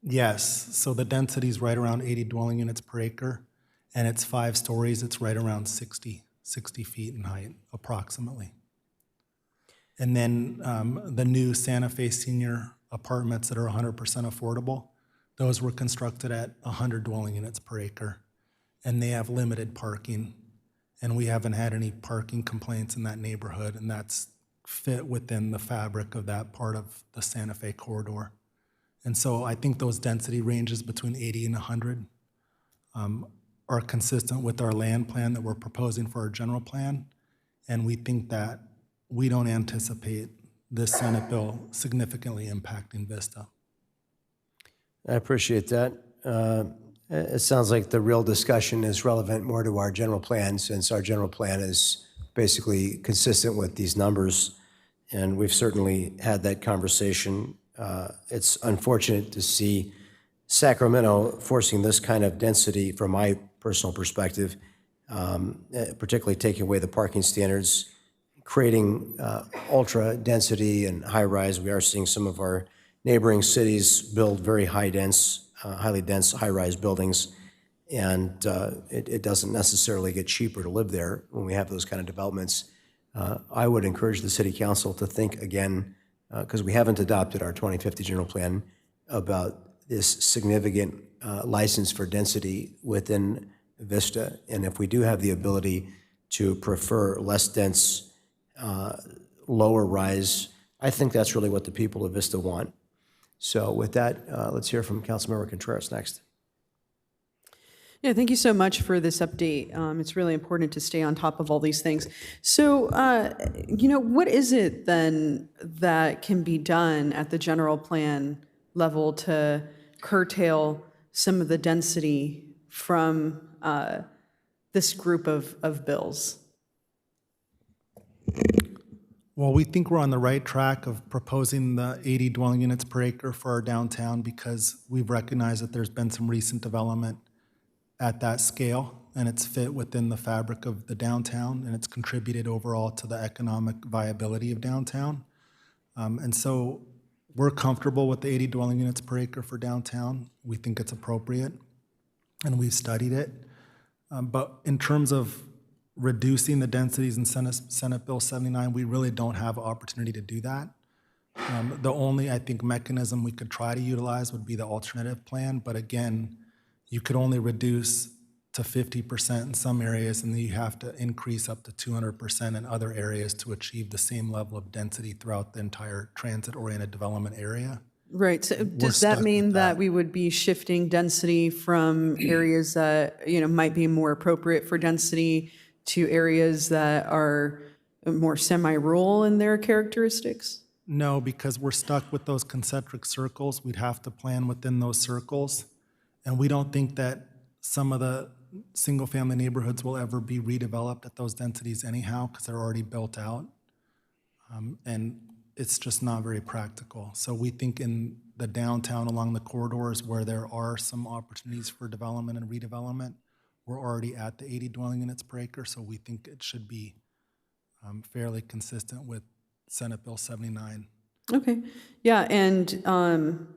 Yes, so the density is right around 80 dwelling units per acre, and it's 5 stories. It's right around 60 feet in height, approximately. And then the new Santa Fe senior apartments that are 100% affordable, those were constructed at 100 dwelling units per acre, and they have limited parking. and we haven't had any parking complaints in that neighborhood, and that's fit within the fabric of that part of the Santa Fe corridor. And so I think those density ranges between 80 and 100 are consistent with our land plan that we're proposing for our general plan, and we think that we don't anticipate this Senate bill significantly impacting Vista. I appreciate that. It sounds like the real discussion is relevant more to our general plan, since our general plan is basically consistent with these numbers, and we've certainly had that conversation. It's unfortunate to see Sacramento forcing this kind of density from my personal perspective, particularly taking away the parking standards, creating ultra density and high rise. We are seeing some of our neighboring cities build very highly dense, high rise buildings, and it doesn't necessarily get cheaper to live there when we have those kind of developments. I would encourage the city council to think again, because we haven't adopted our 2050 general plan, about this significant license for density within Vista. And if we do have the ability to prefer less dense, lower rise, I think that's really what the people of Vista want. So with that, let's hear from Councilmember Contreras next. Yeah, thank you so much for this update. It's really important to stay on top of all these things. So, what is it then that can be done at the general plan level to curtail some of the density from this group of bills? Well, we think we're on the right track of proposing the 80 dwelling units per acre for our downtown, because we've recognized that there's been some recent development at that scale, and it's fit within the fabric of the downtown, and it's contributed overall to the economic viability of downtown. And so we're comfortable with the 80 dwelling units per acre for downtown. We think it's appropriate, and we've studied it. But in terms of reducing the densities in Senate Bill 79, we really don't have an opportunity to do that. The only, I think, mechanism we could try to utilize would be the alternative plan, but again, you could only reduce to 50% in some areas, and then you have to increase up to 200% in other areas to achieve the same level of density throughout the entire transit-oriented development area. Right. So does that mean that we would be shifting density from areas that, might be more appropriate for density to areas that are more semi-rural in their characteristics? No, because we're stuck with those concentric circles. We'd have to plan within those circles. And we don't think that some of the single-family neighborhoods will ever be redeveloped at those densities anyhow, because they're already built out. And it's just not very practical. So we think in the downtown along the corridors where there are some opportunities for development and redevelopment, we're already at the 80 dwelling units per acre, so we think it should be fairly consistent with Senate Bill 79. Okay. Yeah, and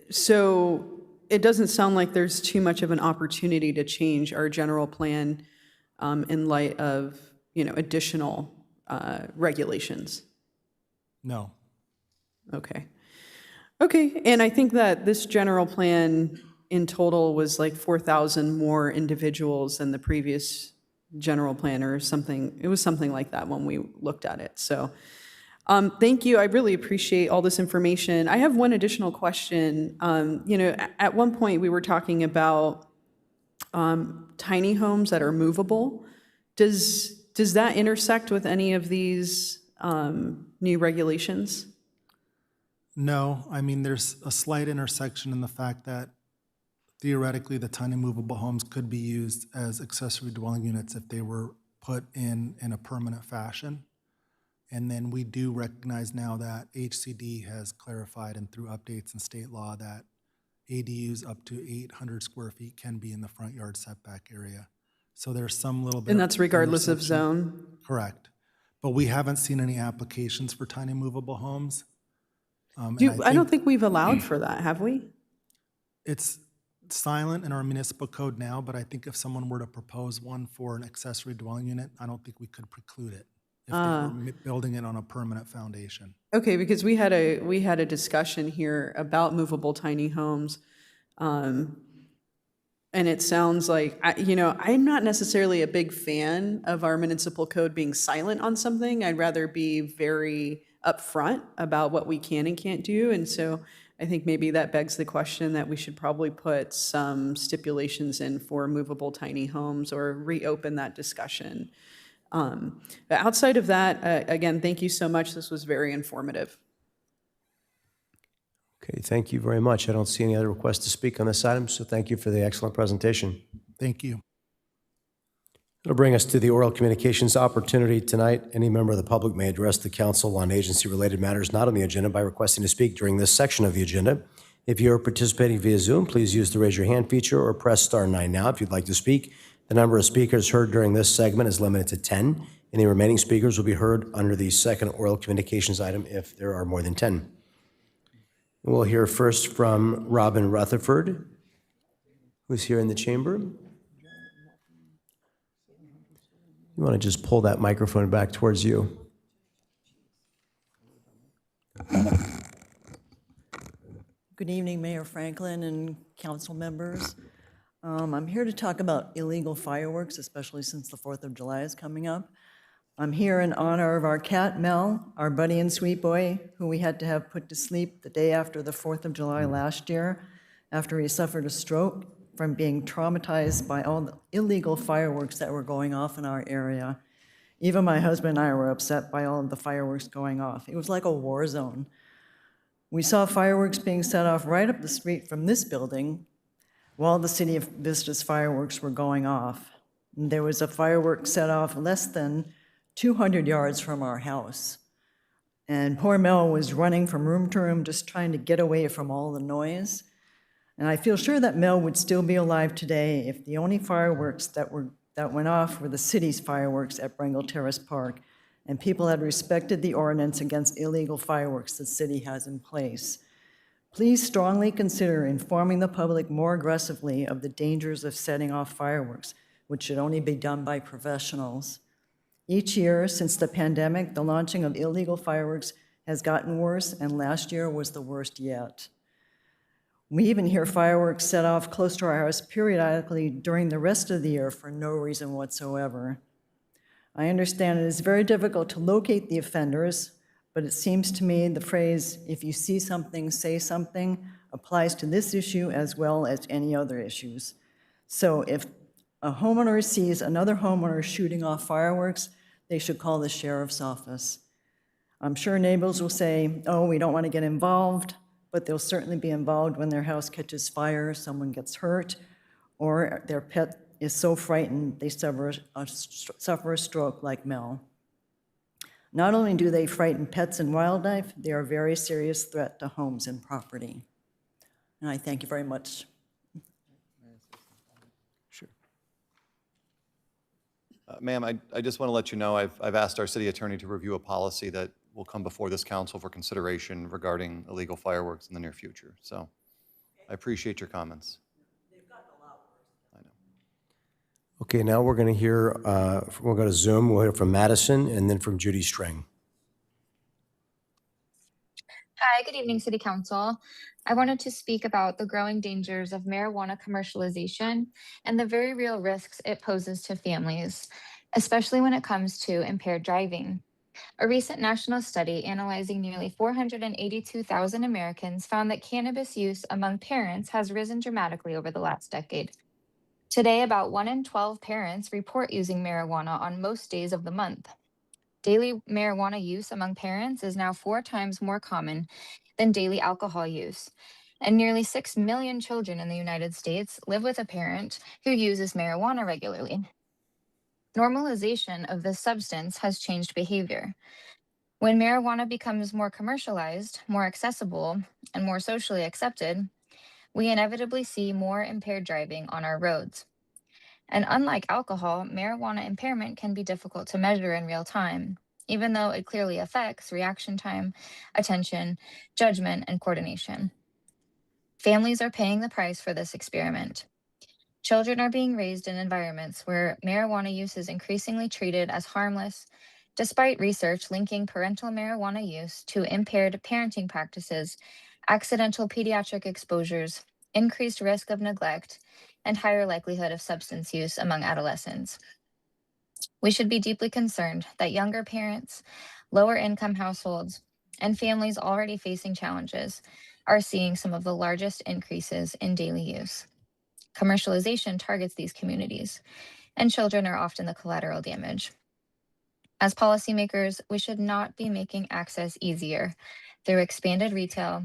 so it doesn't sound like there's too much of an opportunity to change our general plan in light of, additional regulations. No. Okay. Okay, and I think that this general plan in total was like 4,000 more individuals than the previous general plan or something. It was something like that when we looked at it. So thank you. I really appreciate all this information. I have one additional question. At one point we were talking about tiny homes that are movable. Does that intersect with any of these new regulations? No, I mean, there's a slight intersection in the fact that theoretically the tiny movable homes could be used as accessory dwelling units if they were put in a permanent fashion. And then we do recognize now that HCD has clarified and through updates in state law that ADUs up to 800 square feet can be in the front yard setback area. So there's some little bit. And that's regardless of intersection. zone? Correct. But we haven't seen any applications for tiny movable homes. I don't think we've allowed for that, have we? It's silent in our municipal code now, but I think if someone were to propose one for an accessory dwelling unit, I don't think we could preclude it if they were building it on a permanent foundation. Okay, because we had a discussion here about movable tiny homes, And it sounds like, I'm not necessarily a big fan of our municipal code being silent on something. I'd rather be very upfront about what we can and can't do. And so I think maybe that begs the question that we should probably put some stipulations in for movable tiny homes or reopen that discussion. But outside of that, again, thank you so much. This was very informative. Okay, thank you very much. I don't see any other requests to speak on this item, so thank you for the excellent presentation. Thank you. It'll bring us to the oral communications opportunity tonight. Any member of the public may address the council on agency-related matters not on the agenda by requesting to speak during this section of the agenda. If you're participating via Zoom, please use the raise your hand feature or press *9 now if you'd like to speak. The number of speakers heard during this segment is limited to 10. Any remaining speakers will be heard under the second oral communications item if there are more than 10. We'll hear first from Robin Rutherford, who's here in the chamber. You want to just pull that microphone back towards you. Good evening, Mayor Franklin and council members. I'm here to talk about illegal fireworks, especially since the 4th of July is coming up. I'm here in honor of our cat, Mel, our buddy and sweet boy, who we had to have put to sleep the day after the 4th of July last year, after he suffered a stroke from being traumatized by all the illegal fireworks that were going off in our area. Even my husband and I were upset by all of the fireworks going off. It was like a war zone. We saw fireworks being set off right up the street from this building while the City of Vista's fireworks were going off. And there was a firework set off less than 200 yards from our house. And poor Mel was running from room to room just trying to get away from all the noise. And I feel sure that Mel would still be alive today if the only fireworks that went off were the city's fireworks at Brengle Terrace Park, and people had respected the ordinance against illegal fireworks the city has in place. Please strongly consider informing the public more aggressively of the dangers of setting off fireworks, which should only be done by professionals. Each year since the pandemic, the launching of illegal fireworks has gotten worse, and last year was the worst yet. We even hear fireworks set off close to our house periodically during the rest of the year for no reason whatsoever. I understand it is very difficult to locate the offenders, but it seems to me the phrase, "if you see something, say something," applies to this issue as well as any other issues. So if a homeowner sees another homeowner shooting off fireworks, they should call the sheriff's office. I'm sure neighbors will say, "Oh, we don't want to get involved," but they'll certainly be involved when their house catches fire, someone gets hurt, or their pet is so frightened they suffer a stroke like Mel. Not only do they frighten pets and wildlife, they are a very serious threat to homes and property. And I thank you very much. Ma'am, I just want to let you know I've asked our city attorney to review a policy that will come before this council for consideration regarding illegal fireworks in the near future. So I appreciate your comments. Okay, now we're going to hear, we'll go to Zoom. We'll hear from Madison and then from Judy String. Hi, good evening, City Council. I wanted to speak about the growing dangers of marijuana commercialization and the very real risks it poses to families, especially when it comes to impaired driving. A recent national study analyzing nearly 482,000 Americans found that cannabis use among parents has risen dramatically over the last decade. Today, about 1 in 12 parents report using marijuana on most days of the month. Daily marijuana use among parents is now 4 times more common than daily alcohol use. And nearly 6 million children in the United States live with a parent who uses marijuana regularly. Normalization of this substance has changed behavior. When marijuana becomes more commercialized, more accessible, and more socially accepted, we inevitably see more impaired driving on our roads. And unlike alcohol, marijuana impairment can be difficult to measure in real time, even though it clearly affects reaction time, attention, judgment, and coordination. Families are paying the price for this experiment. Children are being raised in environments where marijuana use is increasingly treated as harmless, despite research linking parental marijuana use to impaired parenting practices, accidental pediatric exposures, increased risk of neglect, and higher likelihood of substance use among adolescents. We should be deeply concerned that younger parents, lower income households, and families already facing challenges are seeing some of the largest increases in daily use. Commercialization targets these communities, and children are often the collateral damage. As policymakers, we should not be making access easier through expanded retail,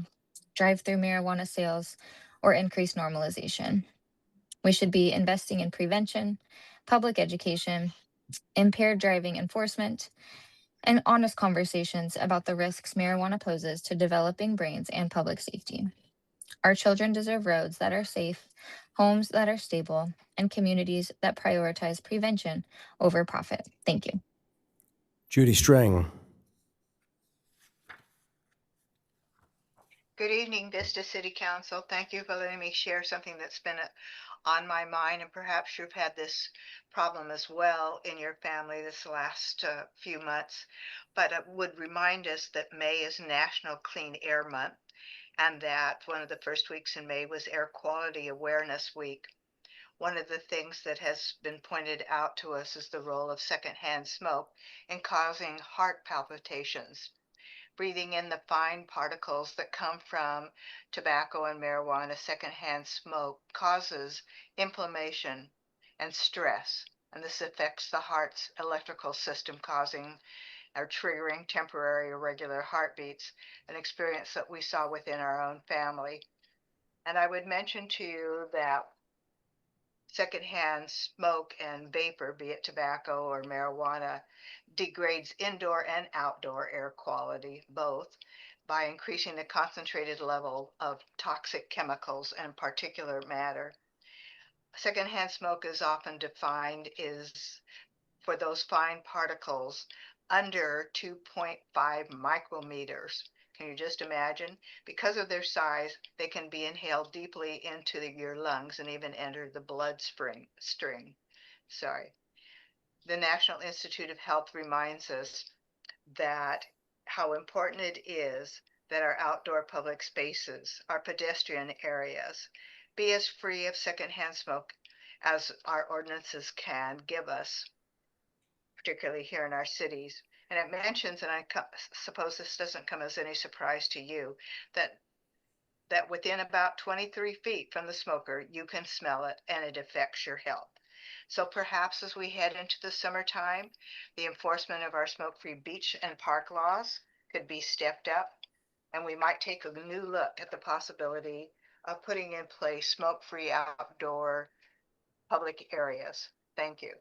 drive-through marijuana sales, or increased normalization. We should be investing in prevention, public education, impaired driving enforcement, and honest conversations about the risks marijuana poses to developing brains and public safety. Our children deserve roads that are safe, homes that are stable, and communities that prioritize prevention over profit. Thank you. Judy Strang. Good evening, Vista City Council. Thank you for letting me share something that's been on my mind, and perhaps you've had this problem as well in your family this last few months. But it would remind us that May is National Clean Air Month, and that one of the first weeks in May was Air Quality Awareness Week. One of the things that has been pointed out to us is the role of secondhand smoke in causing heart palpitations. Breathing in the fine particles that come from tobacco and marijuana, secondhand smoke causes inflammation and stress, and this affects the heart's electrical system, causing or triggering temporary irregular heartbeats, an experience that we saw within our own family. And I would mention to you that secondhand smoke and vapor, be it tobacco or marijuana, degrades indoor and outdoor air quality, both, by increasing the concentrated level of toxic chemicals and particulate matter. Secondhand smoke is often defined as for those fine particles under 2.5 micrometers. Can you just imagine? Because of their size, they can be inhaled deeply into your lungs and even enter the bloodstream. The National Institute of Health reminds us that how important it is that our outdoor public spaces, our pedestrian areas, be as free of secondhand smoke as our ordinances can give us, particularly here in our cities. And it mentions, and I suppose this doesn't come as any surprise to you, that within about 23 feet from the smoker, you can smell it and it affects your health. So perhaps as we head into the summertime, the enforcement of our smoke-free beach and park laws could be stepped up, and we might take a new look at the possibility of putting in place smoke-free outdoor public areas. Thank you.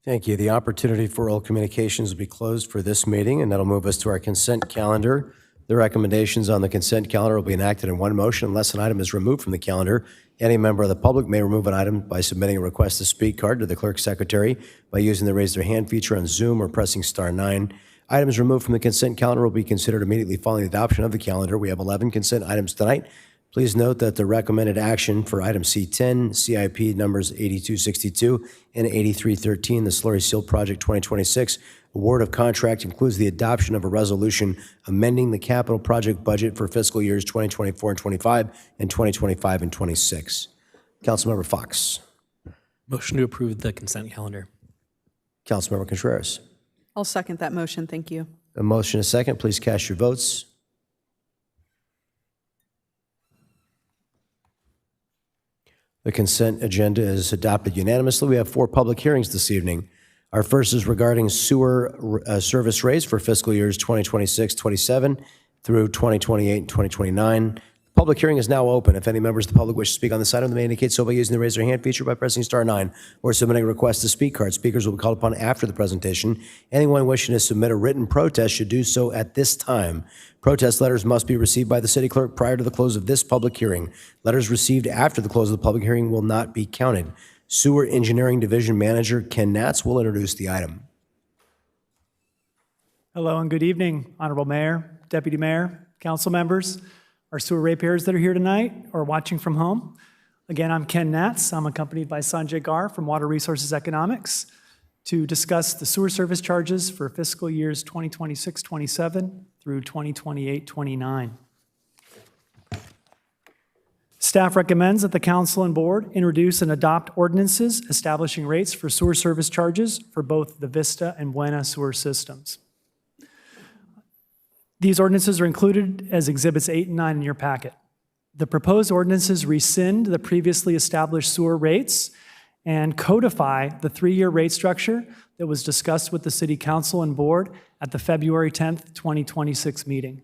Thank you. The opportunity for oral communications will be closed for this meeting, and that'll move us to our consent calendar. The recommendations on the consent calendar will be enacted in one motion unless an item is removed from the calendar. Any member of the public may remove an item by submitting a request to speak card to the clerk's secretary by using the raise their hand feature on Zoom or pressing *9. Items removed from the consent calendar will be considered immediately following the adoption of the calendar. We have 11 consent items tonight. Please note that the recommended action for item C10, CIP numbers 8262 and 8313, the Slurry Seal Project 2026 award of contract, includes the adoption of a resolution amending the capital project budget for fiscal years 2024 and 25 and 2025 and 26. Councilmember Fox. Motion to approve the consent calendar. Councilmember Contreras. I'll second that motion. Thank you. A motion and a second. Please cast your votes. The consent agenda is adopted unanimously. We have 4 public hearings this evening. Our first is regarding sewer service rates for fiscal years 2026-27 through 2028-2029. The public hearing is now open. If any members of the public wish to speak on this item, they may indicate so by using the raise their hand feature by pressing *9 or submitting a request to speak card. Speakers will be called upon after the presentation. Anyone wishing to submit a written protest should do so at this time. Protest letters must be received by the city clerk prior to the close of this public hearing. Letters received after the close of the public hearing will not be counted. Sewer Engineering Division Manager Ken Natz will introduce the item. Hello and good evening, Honorable Mayor, Deputy Mayor, council members, our sewer ratepayers that are here tonight or watching from home. Again, I'm Ken Natz. I'm accompanied by Sanjay Gar from Water Resources Economics to discuss the sewer service charges for fiscal years 2026-27 through 2028-29. Staff recommends that the council and board introduce and adopt ordinances establishing rates for sewer service charges for both the Vista and Buena sewer systems. These ordinances are included as Exhibits 8 and 9 in your packet. The proposed ordinances rescind the previously established sewer rates and codify the 3-year rate structure that was discussed with the City Council and Board at the February 10th, 2026 meeting.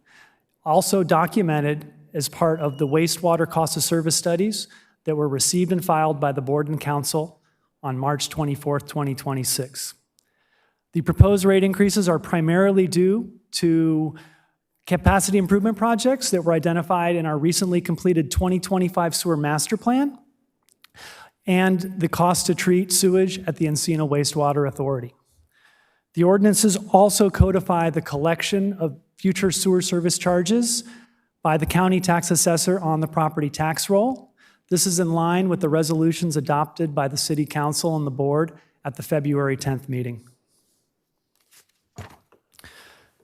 Also documented as part of the wastewater cost of service studies that were received and filed by the Board and Council on March 24th, 2026. The proposed rate increases are primarily due to capacity improvement projects that were identified in our recently completed 2025 sewer master plan and the cost to treat sewage at the Encino Wastewater Authority. The ordinances also codify the collection of future sewer service charges by the county tax assessor on the property tax roll. This is in line with the resolutions adopted by the City Council and the Board at the February 10th meeting.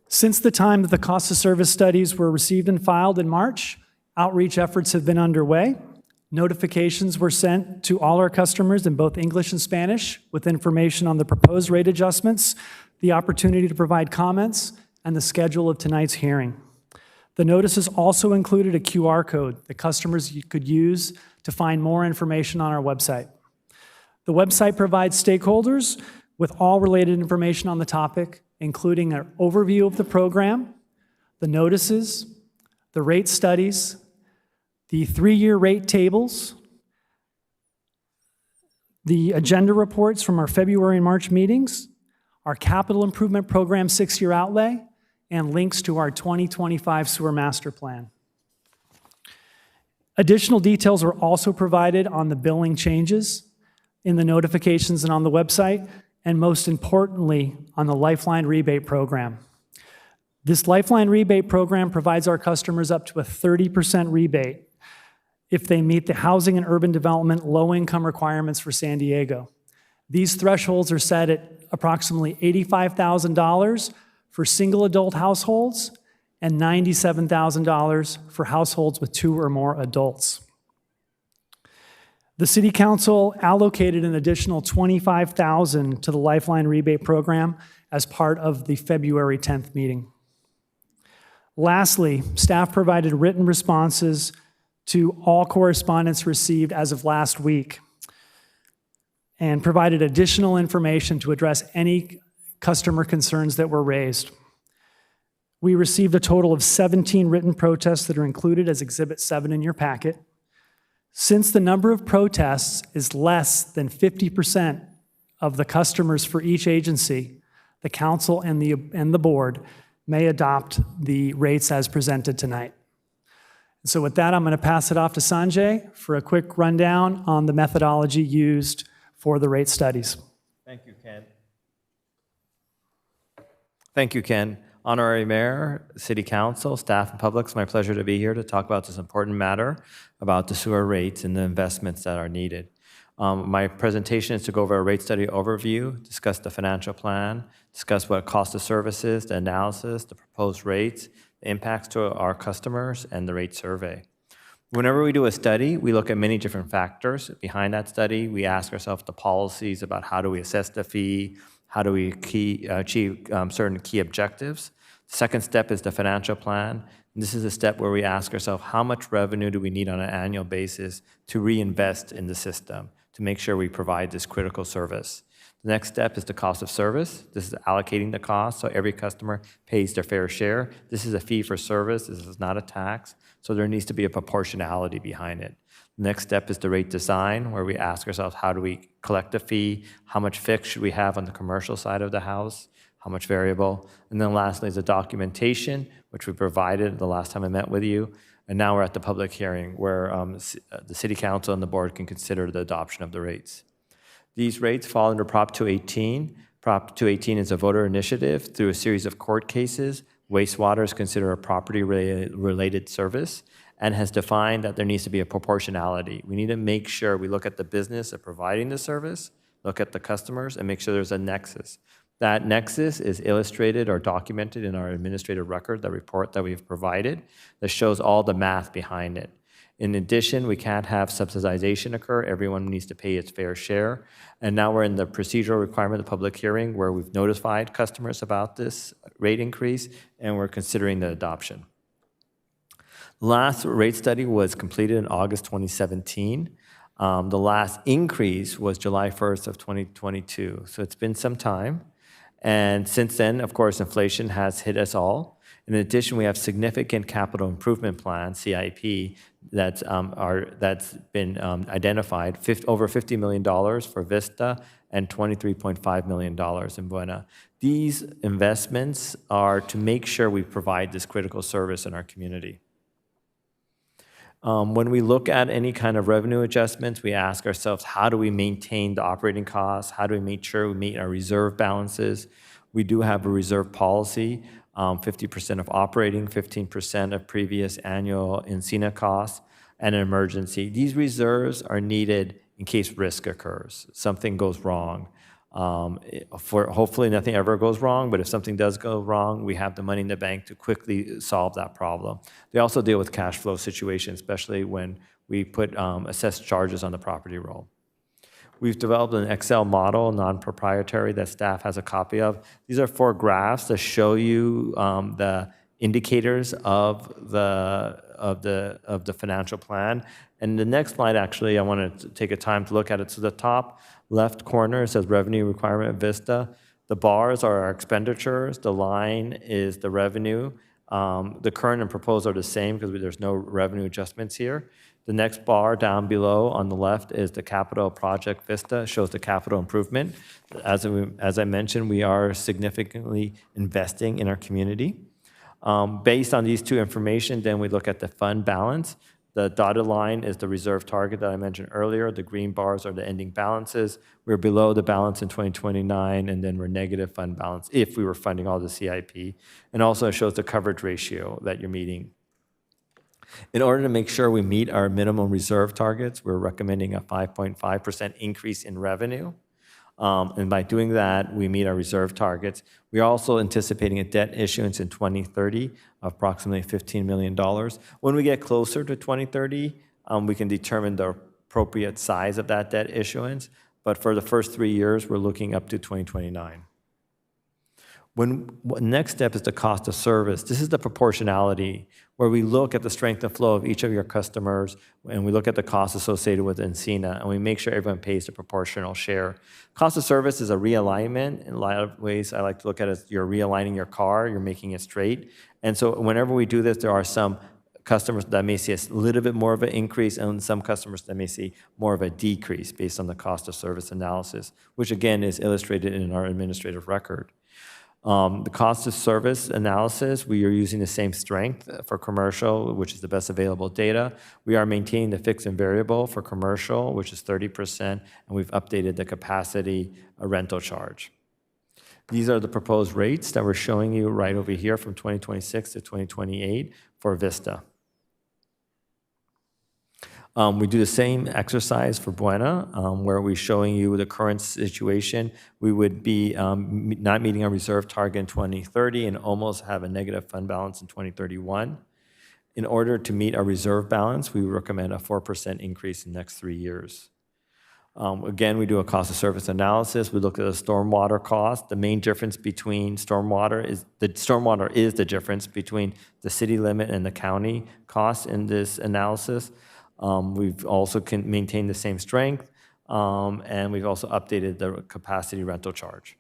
Since the time that the cost of service studies were received and filed in March, outreach efforts have been underway. Notifications were sent to all our customers in both English and Spanish with information on the proposed rate adjustments, the opportunity to provide comments, and the schedule of tonight's hearing. The notices also included a QR code that customers could use to find more information on our website. The website provides stakeholders with all related information on the topic, including an overview of the program, the notices, the rate studies, the 3-year rate tables, the agenda reports from our February and March meetings, our capital improvement program 6-year outlay, and links to our 2025 sewer master plan. Additional details are also provided on the billing changes in the notifications and on the website, and most importantly, on the Lifeline rebate program. This Lifeline rebate program provides our customers up to a 30% rebate if they meet the housing and urban development low-income requirements for San Diego. These thresholds are set at approximately $85,000 for single adult households and $97,000 for households with 2 or more adults. The City Council allocated an additional $25,000 to the Lifeline rebate program as part of the February 10th meeting. Lastly, staff provided written responses to all correspondence received as of last week and provided additional information to address any customer concerns that were raised. We received a total of 17 written protests that are included as Exhibit 7 in your packet. Since the number of protests is less than 50% of the customers for each agency, the council and the board may adopt the rates as presented tonight. So with that, I'm going to pass it off to Sanjay for a quick rundown on the methodology used for the rate studies. Thank you, Ken. Thank you, Ken. Honorary Mayor, City Council, staff, and public, it's my pleasure to be here to talk about this important matter about the sewer rates and the investments that are needed. My presentation is to go over a rate study overview, discuss the financial plan, discuss what cost of services, the analysis, the proposed rates, the impacts to our customers, and the rate survey. Whenever we do a study, we look at many different factors. Behind that study, we ask ourselves the policies about how do we assess the fee, how do we achieve certain key objectives. The second step is the financial plan. And this is a step where we ask ourselves how much revenue do we need on an annual basis to reinvest in the system to make sure we provide this critical service. The next step is the cost of service. This is allocating the cost so every customer pays their fair share. This is a fee for service. This is not a tax. So there needs to be a proportionality behind it. The next step is the rate design, where we ask ourselves, how do we collect a fee? How much fixed should we have on the commercial side of the house? How much variable? And then lastly is the documentation, which we provided the last time I met with you. And now we're at the public hearing where the City Council and the board can consider the adoption of the rates. These rates fall under Prop 218. Prop 218 is a voter initiative through a series of court cases. Wastewater is considered a property-related service and has defined that there needs to be a proportionality. We need to make sure we look at the business of providing the service, look at the customers, and make sure there's a nexus. That nexus is illustrated or documented in our administrative record, the report that we've provided, that shows all the math behind it. In addition, we can't have subsidization occur. Everyone needs to pay its fair share. And now we're in the procedural requirement of the public hearing where we've notified customers about this rate increase, and we're considering the adoption. The last rate study was completed in August 2017. The last increase was July 1st of 2022. So it's been some time. And since then, of course, inflation has hit us all. In addition, we have significant capital improvement plan, CIP, that's been identified, over $50 million for Vista and $23.5 million in Buena. These investments are to make sure we provide this critical service in our community. When we look at any kind of revenue adjustments, we ask ourselves, how do we maintain the operating costs? How do we make sure we meet our reserve balances? We do have a reserve policy, 50% of operating, 15% of previous annual Encina costs, and an emergency. These reserves are needed in case risk occurs, something goes wrong. Hopefully nothing ever goes wrong, but if something does go wrong, we have the money in the bank to quickly solve that problem. They also deal with cash flow situations, especially when we put assessed charges on the property roll. We've developed an Excel model, non-proprietary, that staff has a copy of. These are 4 graphs that show you the indicators of the financial plan. And the next slide, actually, I want to take a time to look at it. So the top left corner says revenue requirement of Vista. The bars are our expenditures. The line is the revenue. The current and proposed are the same because there's no revenue adjustments here. The next bar down below on the left is the capital project Vista. It shows the capital improvement. As I mentioned, we are significantly investing in our community. Based on these two information, then we look at the fund balance. The dotted line is the reserve target that I mentioned earlier. The green bars are the ending balances. We're below the balance in 2029, and then we're negative fund balance if we were funding all the CIP. And also it shows the coverage ratio that you're meeting. In order to make sure we meet our minimum reserve targets, we're recommending a 5.5% increase in revenue. And by doing that, we meet our reserve targets. We're also anticipating a debt issuance in 2030 of approximately $15 million. When we get closer to 2030, we can determine the appropriate size of that debt issuance. But for the first 3 years, we're looking up to 2029. Next step is the cost of service. This is the proportionality, where we look at the strength and flow of each of your customers, and we look at the costs associated with Encina, and we make sure everyone pays the proportional share. Cost of service is a realignment. In a lot of ways, I like to look at it as you're realigning your car, you're making it straight. And so whenever we do this, there are some customers that may see a little bit more of an increase, and some customers that may see more of a decrease based on the cost of service analysis, which again is illustrated in our administrative record. The cost of service analysis, we are using the same strength for commercial, which is the best available data. We are maintaining the fixed and variable for commercial, which is 30%, and we've updated the capacity rental charge. These are the proposed rates that we're showing you right over here from 2026 to 2028 for Vista. We do the same exercise for Buena, where we're showing you the current situation. We would be not meeting our reserve target in 2030 and almost have a negative fund balance in 2031. In order to meet our reserve balance, we recommend a 4% increase in the next 3 years. Again, we do a cost of service analysis. We look at the stormwater cost. The main difference between stormwater is the difference between the city limit and the county cost in this analysis. We've also maintained the same strength, and we've also updated the capacity rental charge.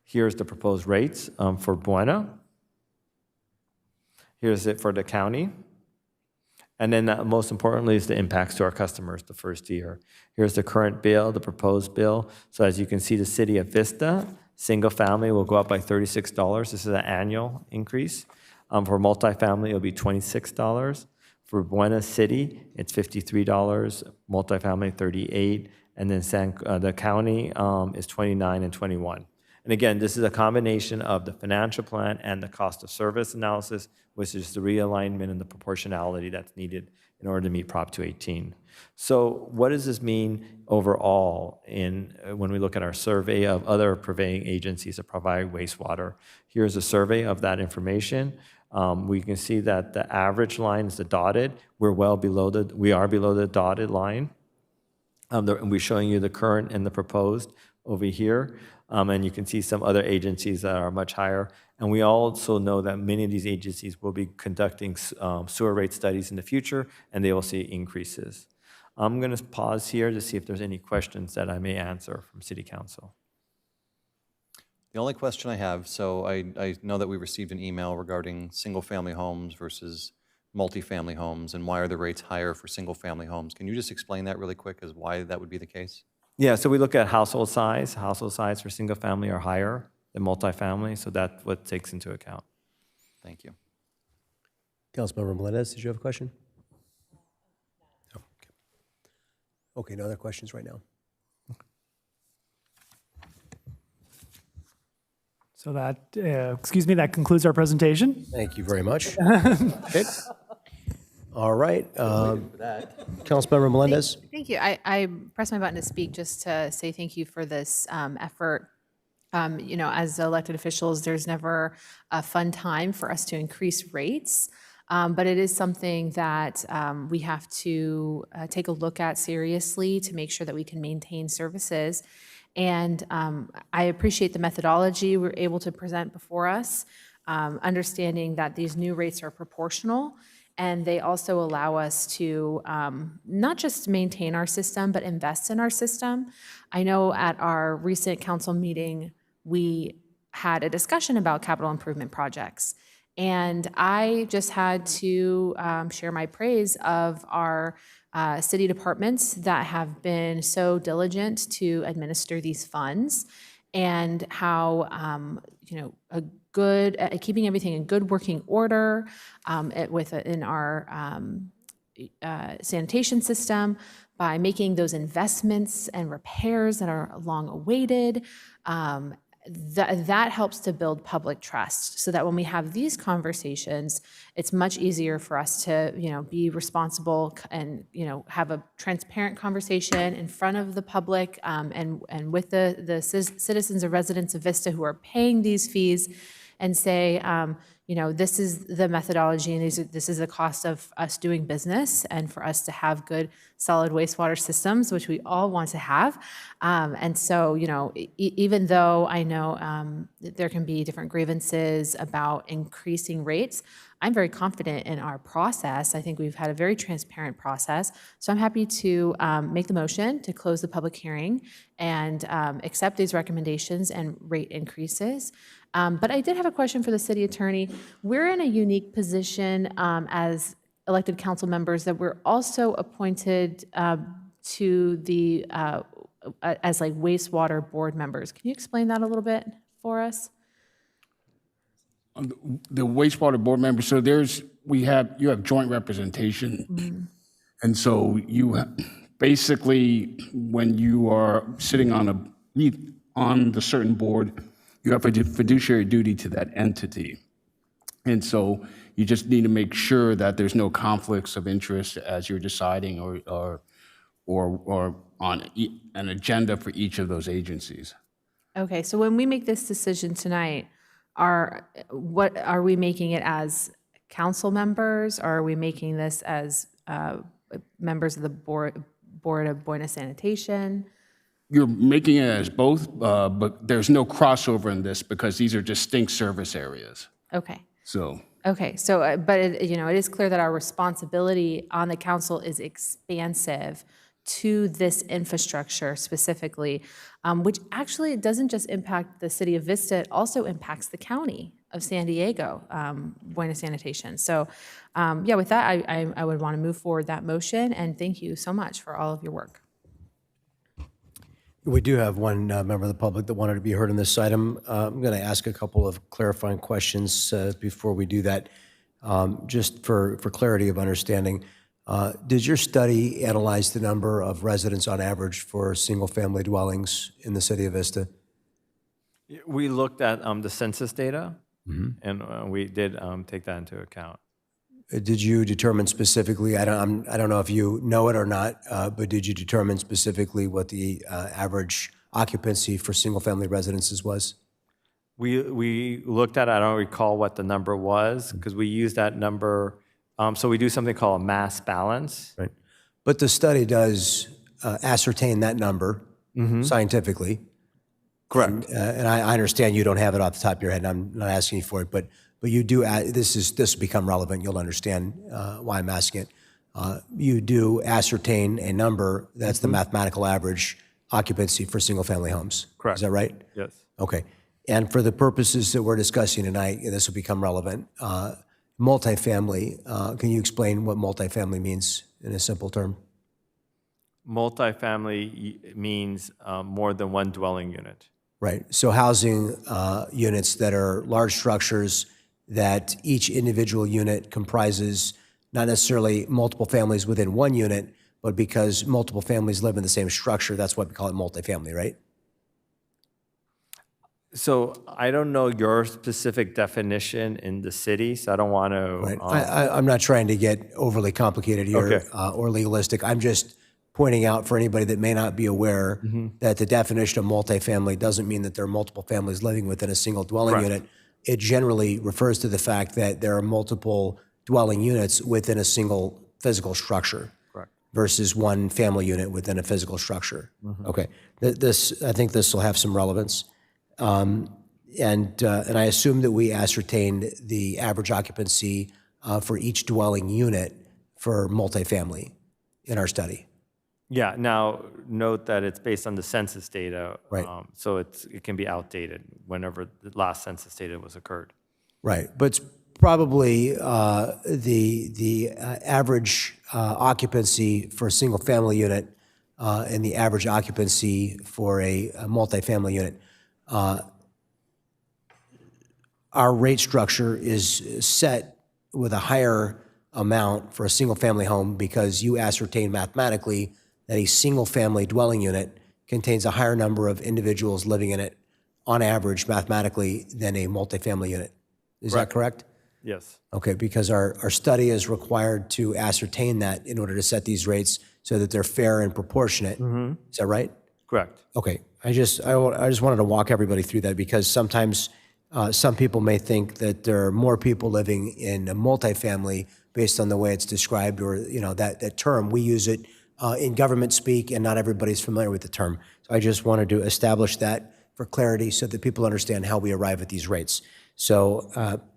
Here's the proposed rates for Buena. Here's it for the county. And then most importantly is the impacts to our customers the first year. Here's the current bill, the proposed bill. So as you can see, the city of Vista, single family will go up by $36. This is an annual increase. For multifamily, it'll be $26. For Buena City, it's $53, multifamily $38, and then the county is $29 and $21. And again, this is a combination of the financial plan and the cost of service analysis, which is the realignment and the proportionality that's needed in order to meet Prop 218. So what does this mean overall when we look at our survey of other purveying agencies that provide wastewater? Here's a survey of that information. We can see that the average line is the dotted. We are below the dotted line. We're showing you the current and the proposed over here. And you can see some other agencies that are much higher. And we also know that many of these agencies will be conducting sewer rate studies in the future, and they will see increases. I'm going to pause here to see if there's any questions that I may answer from City Council. The only question I have, so I know that we received an email regarding single-family homes versus multifamily homes, and why are the rates higher for single-family homes? Can you just explain that really quick as why that would be the case? Yeah, so we look at household size. Household size for single family are higher than multifamily, so that's what takes into account. Thank you. Councilmember Melendez, did you have a question? No. Okay, no other questions right now. So that, that concludes our presentation. Thank you very much. Okay. All right. Councilmember Melendez. Thank you. I pressed my button to speak just to say thank you for this effort. As elected officials, there's never a fun time for us to increase rates, but it is something that we have to take a look at seriously to make sure that we can maintain services. And I appreciate the methodology we're able to present before us, understanding that these new rates are proportional. And they also allow us to not just maintain our system, but invest in our system. I know at our recent council meeting, we had a discussion about capital improvement projects. And I just had to share my praise of our city departments that have been so diligent to administer these funds, and how, keeping everything in good working order within our sanitation system, by making those investments and repairs that are long awaited. That helps to build public trust, so that when we have these conversations, it's much easier for us to, be responsible and, have a transparent conversation in front of the public, and with the citizens or residents of Vista who are paying these fees, and say, this is the methodology, and this is the cost of us doing business, and for us to have good solid wastewater systems, which we all want to have. And so, even though I know there can be different grievances about increasing rates, I'm very confident in our process. I think we've had a very transparent process. So I'm happy to make the motion to close the public hearing and accept these recommendations and rate increases. But I did have a question for the city attorney. We're in a unique position as elected council members that we're also appointed to the as like wastewater board members. Can you explain that a little bit for us? The wastewater board members. So you have joint representation, and so basically when you are sitting on the certain board, you have a fiduciary duty to that entity. And so you just need to make sure that there's no conflicts of interest as you're deciding or on an agenda for each of those agencies. Okay, so when we make this decision tonight, are we making it as council members, or are we making this as members of the board of Buena Sanitation? You're making it as both, but there's no crossover in this because these are distinct service areas. Okay. Okay, but it is clear that our responsibility on the council is expansive to this infrastructure specifically, which actually doesn't just impact the city of Vista, it also impacts the county of San Diego, Buena Sanitation. So with that, I would want to move forward that motion, and thank you so much for all of your work. We do have one member of the public that wanted to be heard on this item. I'm going to ask a couple of clarifying questions before we do that. Just for clarity of understanding, did your study analyze the number of residents on average for single-family dwellings in the city of Vista? We looked at the census data, and we did take that into account. Did you determine specifically, I don't know if you know it or not, but did you determine specifically what the average occupancy for single-family residences was? We looked at it, I don't recall what the number was, because we use that number, so we do something called a mass balance. Right. But the study does ascertain that number scientifically. Correct. And I understand you don't have it off the top of your head, and I'm not asking you for it, but you do, this will become relevant, you'll understand why I'm asking it. You do ascertain a number that's the mathematical average occupancy for single-family homes. Correct. Is that right? Yes. Okay. And for the purposes that we're discussing tonight, and this will become relevant, multifamily, can you explain what multifamily means in a simple term? Multifamily means more than one dwelling unit. Right. So housing units that are large structures that each individual unit comprises not necessarily multiple families within one unit, but because multiple families live in the same structure, that's why we call it multifamily, right? So I don't know your specific definition in the city, so I don't want to. Right. I'm not trying to get overly complicated here Okay. Or legalistic. I'm just pointing out for anybody that may not be aware that the definition of multifamily doesn't mean that there are multiple families living within a single dwelling Correct. unit. It generally refers to the fact that there are multiple dwelling units within a single physical structure. Correct. Versus one family unit within a physical structure. Okay, I think this will have some relevance. And I assume that we ascertained the average occupancy for each dwelling unit for multifamily in our study. Yeah, now note that it's based on the census data. Right. So it can be outdated whenever the last census data was occurred. Right, but it's probably the average occupancy for a single-family unit and the average occupancy for a multifamily unit. Our rate structure is set with a higher amount for a single-family home because you ascertain mathematically that a single-family dwelling unit contains a higher number of individuals living in it on average mathematically than a multifamily unit. Is that correct? Yes. Okay, because our study is required to ascertain that in order to set these rates so that they're fair and proportionate. Is that right? Correct. Okay, I just wanted to walk everybody through that because sometimes some people may think that there are more people living in a multifamily based on the way it's described or that term. We use it in government speak and not everybody's familiar with the term. So I just wanted to establish that for clarity so that people understand how we arrive at these rates. So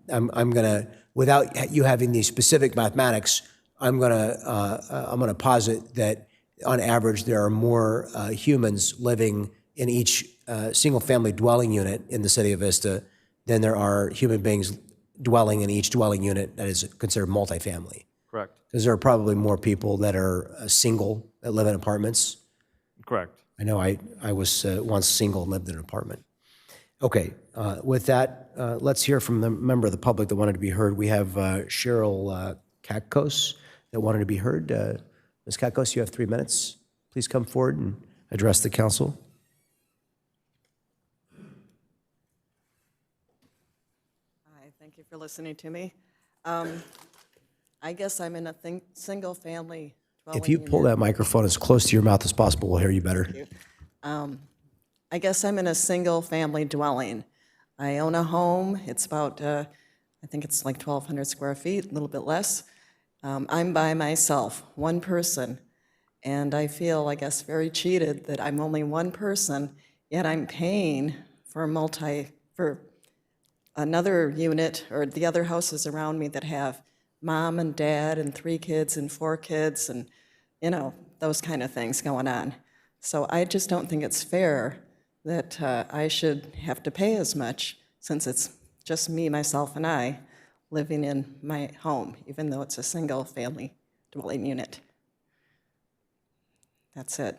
I'm gonna, without you having the specific mathematics, I'm gonna posit that on average there are more humans living in each single-family dwelling unit in the city of Vista than there are human beings dwelling in each dwelling unit that is considered multifamily. Correct. Because there are probably more people that are single that live in apartments. Correct. I know I was once single and lived in an apartment. Okay, with that, let's hear from the member of the public that wanted to be heard. We have Cheryl Katkos that wanted to be heard. Ms. Katkos, you have 3 minutes. Please come forward and address the council. Hi, thank you for listening to me. I guess I'm in a single-family dwelling If you pull unit. that microphone as close to your mouth as possible, we'll hear you better. I guess I'm in a single-family dwelling. I own a home. It's about, I think it's like 1,200 square feet, a little bit less. I'm by myself, one person, and I feel, I guess, very cheated that I'm only one person, yet I'm paying for another unit or the other houses around me that have mom and dad and 3 kids and 4 kids and, those kind of things going on. So I just don't think it's fair that I should have to pay as much since it's just me, myself, and I living in my home, even though it's a single-family dwelling unit. That's it.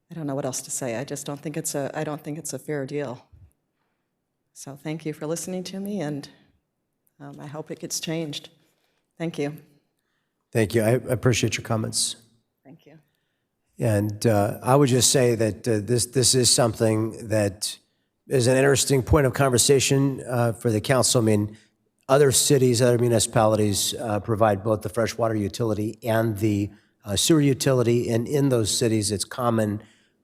I don't know what else to say. I just don't think it's a fair deal. So thank you for listening to me, and I hope it gets changed. Thank you. Thank you. I appreciate your comments. Thank you. And I would just say that this is something that is an interesting point of conversation for the council. I mean, other cities, other municipalities provide both the freshwater utility and the sewer utility, and in those cities, it's common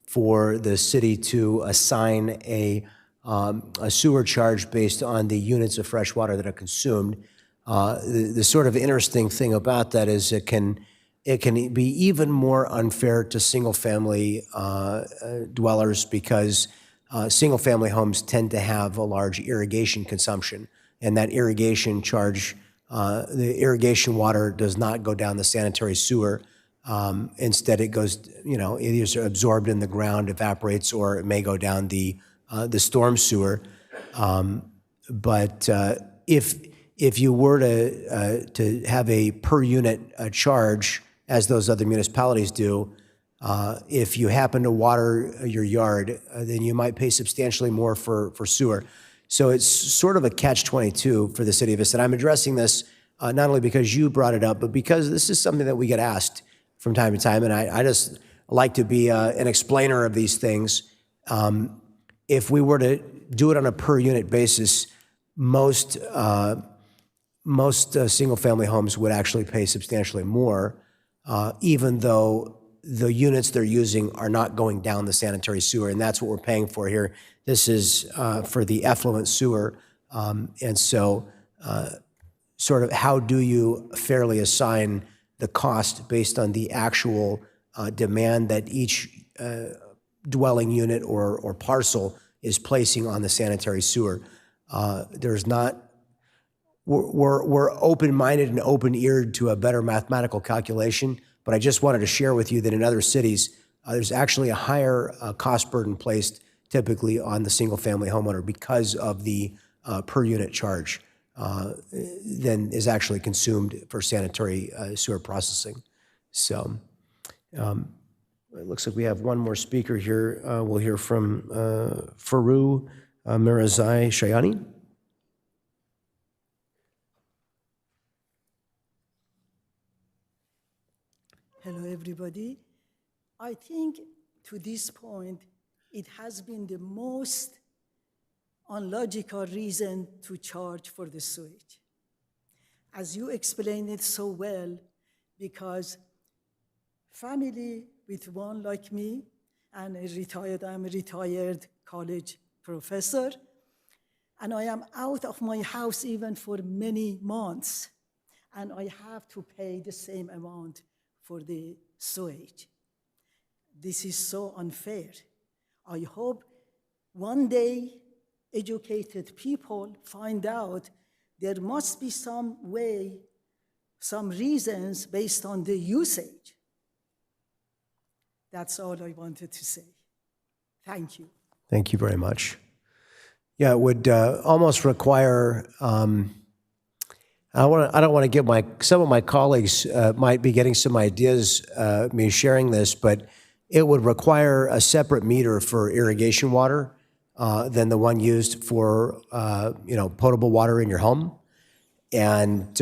for the city to assign a a sewer charge based on the units of fresh water that are consumed. The sort of interesting thing about that is it can be even more unfair to single-family dwellers because single-family homes tend to have a large irrigation consumption, and that irrigation charge, the irrigation water does not go down the sanitary sewer. Instead, it goes, it is absorbed in the ground, evaporates, or it may go down the storm sewer. But if you were to have a per unit charge, as those other municipalities do, if you happen to water your yard, then you might pay substantially more for sewer. So it's sort of a catch-22 for the city of Vista. And I'm addressing this not only because you brought it up, but because this is something that we get asked from time to time, and I just like to be an explainer of these things. If we were to do it on a per unit basis, most single-family homes would actually pay substantially more, even though the units they're using are not going down the sanitary sewer, and that's what we're paying for here. This is for the effluent sewer, and so sort of how do you fairly assign the cost based on the actual demand that each dwelling unit or parcel is placing on the sanitary sewer? There's not. We're open-minded and open-eared to a better mathematical calculation, but I just wanted to share with you that in other cities, there's actually a higher cost burden placed typically on the single-family homeowner because of the per unit charge than is actually consumed for sanitary sewer processing. So it looks like we have one more speaker here. We'll hear from Faru Mirazai Shayani. Hello, everybody. I think to this point, it has been the most unlogical reason to charge for the sewage. As you explained it so well, because family with one like me, and I'm a retired college professor, and I am out of my house even for many months, and I have to pay the same amount for the sewage. This is so unfair. I hope one day educated people find out there must be some way, some reasons based on the usage. That's all I wanted to say. Thank you. Thank you very much. Yeah, it would almost require, I don't want to give some of my colleagues might be getting some ideas, me sharing this, but it would require a separate meter for irrigation water than the one used for, potable water in your home. And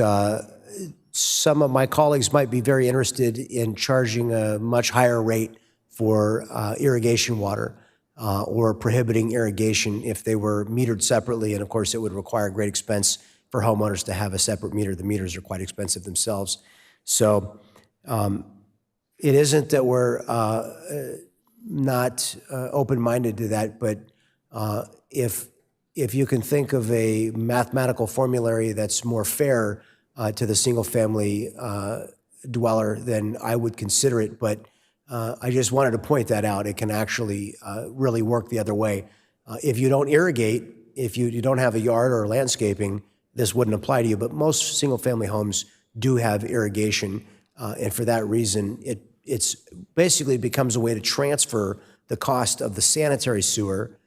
some of my colleagues might be very interested in charging a much higher rate for irrigation water or prohibiting irrigation if they were metered separately. And of course, it would require great expense for homeowners to have a separate meter. The meters are quite expensive themselves. So it isn't that we're not open-minded to that, but if you can think of a mathematical formulary that's more fair to the single-family dweller, then I would consider it. But I just wanted to point that out. It can actually really work the other way. If you don't irrigate, if you don't have a yard or landscaping, this wouldn't apply to you. But most single-family homes do have irrigation, and for that reason, it's basically becomes a way to transfer the cost of the sanitary sewer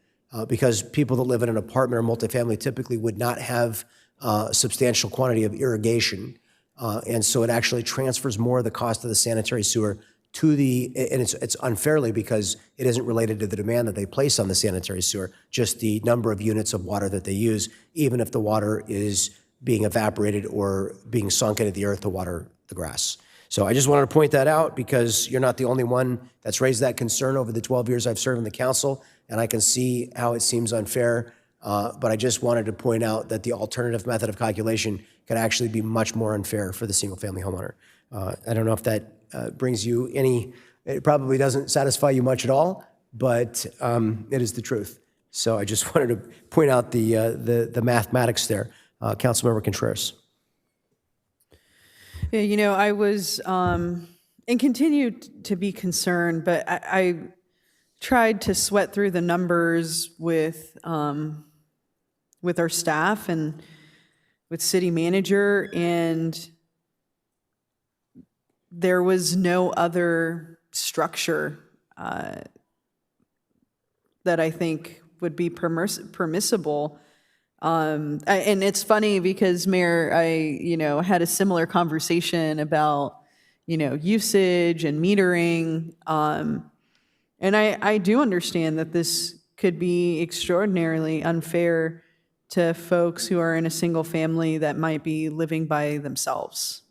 because people that live in an apartment or multifamily typically would not have a substantial quantity of irrigation. And so it actually transfers more of the cost of the sanitary sewer to and it's unfairly because it isn't related to the demand that they place on the sanitary sewer, just the number of units of water that they use, even if the water is being evaporated or being sunk into the earth to water the grass. So I just wanted to point that out because you're not the only one that's raised that concern over the 12 years I've served in the council, and I can see how it seems unfair, but I just wanted to point out that the alternative method of calculation could actually be much more unfair for the single-family homeowner. I don't know if that brings you any, it probably doesn't satisfy you much at all, but it is the truth. So I just wanted to point out the mathematics there. Councilmember Contreras. Yeah, you know, I was, and continue to be concerned, but I tried to sweat through the numbers with our staff and with city manager, and there was no other structure that I think would be permissible. And it's funny because, Mayor, I had a similar conversation about, usage and metering. And I do understand that this could be extraordinarily unfair to folks who are in a single family that might be living by themselves.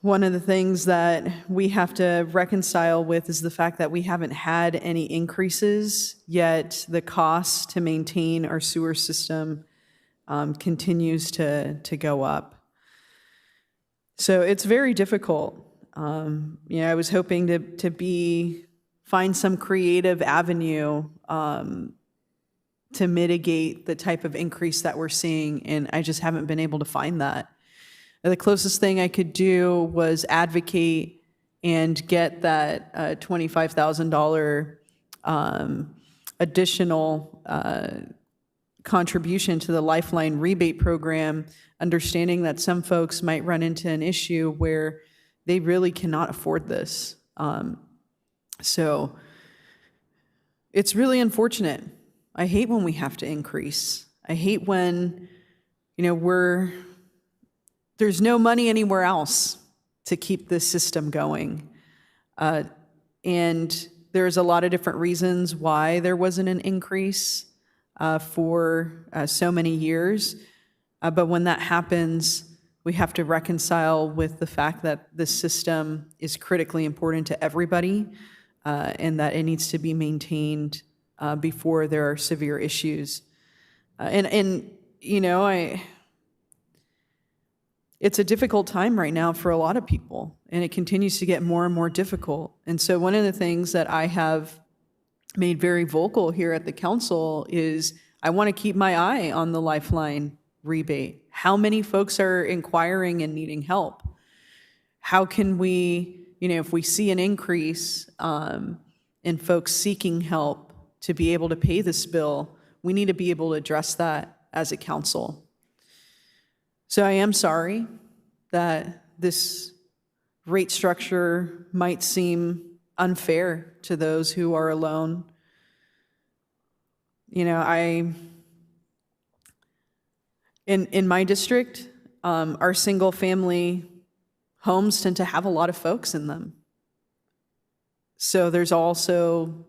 One of the things that we have to reconcile with is the fact that we haven't had any increases, yet the cost to maintain our sewer system continues to go up. So it's very difficult. I was hoping to find some creative avenue to mitigate the type of increase that we're seeing, and I just haven't been able to find that. The closest thing I could do was advocate and get that $25,000 additional contribution to the Lifeline rebate program, understanding that some folks might run into an issue where they really cannot afford this. So it's really unfortunate. I hate when we have to increase. I hate when, there's no money anywhere else to keep this system going. And there's a lot of different reasons why there wasn't an increase for so many years. But when that happens, we have to reconcile with the fact that this system is critically important to everybody and that it needs to be maintained before there are severe issues. It's a difficult time right now for a lot of people, and it continues to get more and more difficult. And so one of the things that I have made very vocal here at the council is I want to keep my eye on the Lifeline rebate. How many folks are inquiring and needing help? How can we, if we see an increase in folks seeking help to be able to pay this bill, we need to be able to address that as a council. So I am sorry that this rate structure might seem unfair to those who are alone. In my district, our single family homes tend to have a lot of folks in them. So there's also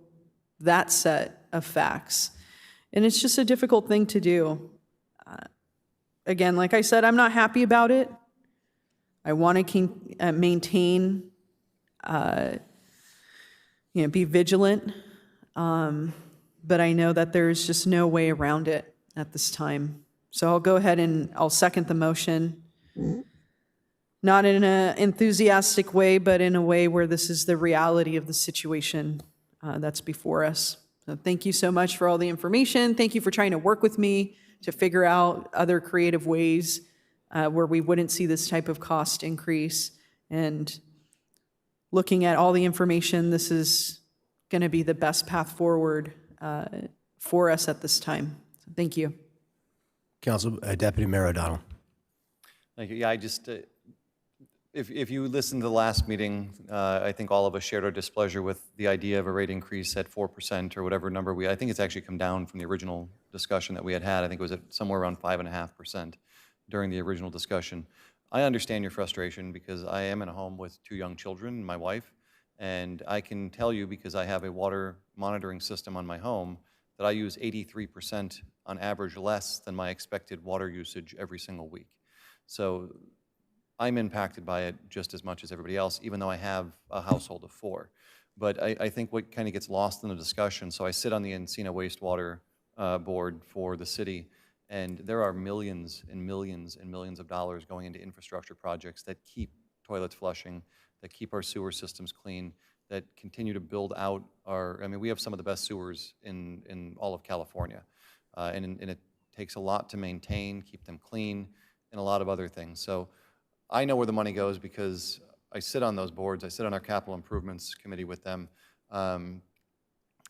that set of facts. And it's just a difficult thing to do. Again, like I said, I'm not happy about it. I want to maintain, be vigilant, but I know that there's just no way around it at this time. So I'll go ahead and I'll second the motion. Not in an enthusiastic way, but in a way where this is the reality of the situation that's before us. So thank you so much for all the information. Thank you for trying to work with me to figure out other creative ways where we wouldn't see this type of cost increase. And looking at all the information, this is going to be the best path forward for us at this time. So thank you. Council Deputy Mayor O'Donnell. Thank you. Yeah, I just, if you listened to the last meeting, I think all of us shared our displeasure with the idea of a rate increase at 4% or whatever number I think it's actually come down from the original discussion that we had. I think it was at somewhere around 5.5% during the original discussion. I understand your frustration because I am in a home with 2 young children and my wife, and I can tell you because I have a water monitoring system on my home that I use 83% on average less than my expected water usage every single week. So I'm impacted by it just as much as everybody else, even though I have a household of 4. But I think what kind of gets lost in the discussion, so I sit on the Encina Wastewater Board for the city, and there are millions and millions and millions of dollars going into infrastructure projects that keep toilets flushing, that keep our sewer systems clean, that continue to build out I mean, we have some of the best sewers in all of California. And it takes a lot to maintain, keep them clean, and a lot of other things. So I know where the money goes because I sit on those boards. I sit on our capital improvements committee with them.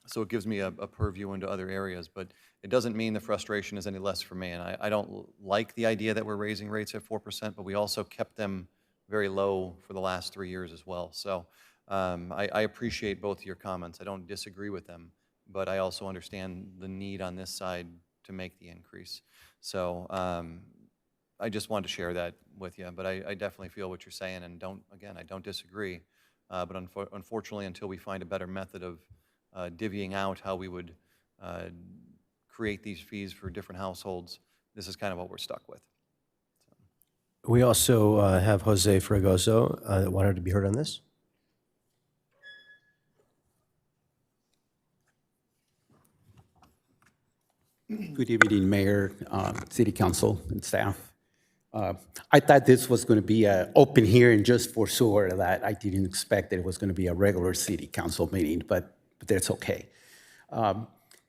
So it gives me a purview into other areas, but it doesn't mean the frustration is any less for me. And I don't like the idea that we're raising rates at 4%, but we also kept them very low for the last 3 years as well. So I appreciate both your comments. I don't disagree with them, but I also understand the need on this side to make the increase. So I just wanted to share that with you, but I definitely feel what you're saying, and I don't disagree. But unfortunately, until we find a better method of divvying out how we would create these fees for different households, this is kind of what we're stuck with. We also have Jose Fregoso that wanted to be heard on this. Good evening, Mayor, City Council, and staff. I thought this was going to be an open hearing just for sewer. That I didn't expect that it was going to be a regular City Council meeting, but that's okay.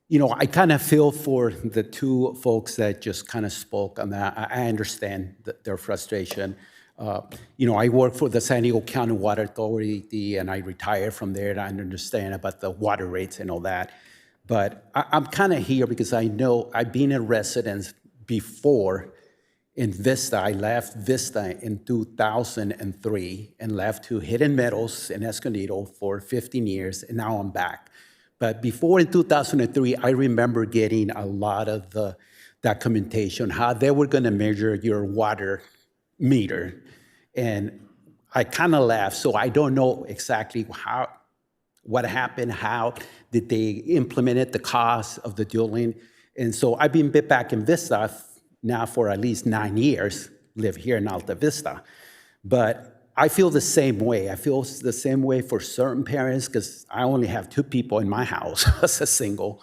You know, I kind of feel for the two folks that just kind of spoke on that. I understand their frustration. You know, I work for the San Diego County Water Authority, and I retired from there, and I understand about the water rates and all that. But I'm kind of here because I know I've been a resident before in Vista. I left Vista in 2003 and left to Hidden Meadows in Escondido for 15 years, and now I'm back. But before in 2003, I remember getting a lot of the documentation, how they were going to measure your water meter. And I kind of laughed, so I don't know exactly what happened, how did they implement the cost of the dueling. And so I've been back in Vista now for at least 9 years, live here in Alta Vista. But I feel the same way. I feel the same way for certain parents because I only have 2 people in my house as a single.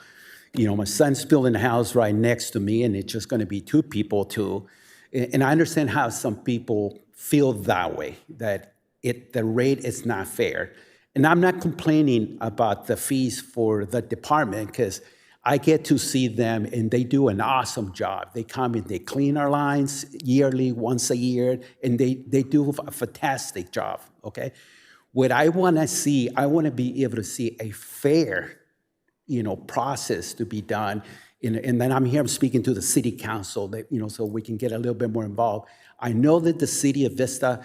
You know, my son's building a house right next to me, and it's just going to be 2 people too. And I understand how some people feel that way, that the rate is not fair. And I'm not complaining about the fees for the department because I get to see them and they do an awesome job. They come and they clean our lines yearly, once a year, and they do a fantastic job, okay? What I want to see, I want to be able to see a fair, you know, process to be done. And then I'm speaking to the City Council, that, you know, so we can get a little bit more involved. I know that the City of Vista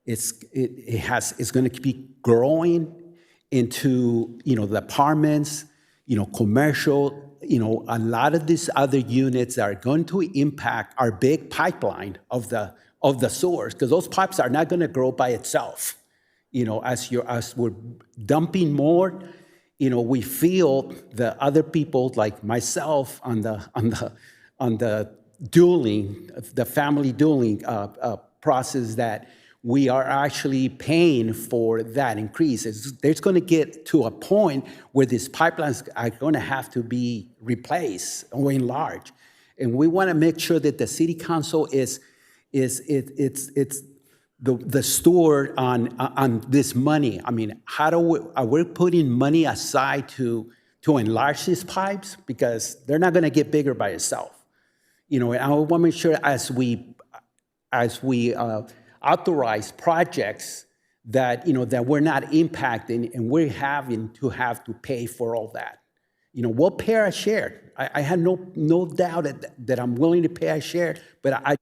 is going to be growing into, you know, the apartments, you know, commercial, you know, a lot of these other units are going to impact our big pipeline of the sewers, because those pipes are not going to grow by itself. You know, as we're dumping more, you know, we feel the other people like myself on the dueling, the family dueling process, that we are actually paying for that increase. There's going to get to a point where these pipelines are going to have to be replaced or enlarged, and we want to make sure that the City Council is the steward on this money. I mean, are we putting money aside to enlarge these pipes, because they're not going to get bigger by itself. You know, and I want to make sure as we authorize projects that, you know, that we're not impacting and we're having to pay for all that. You know, we'll pay our share. I have no doubt that I'm willing to pay our share, but I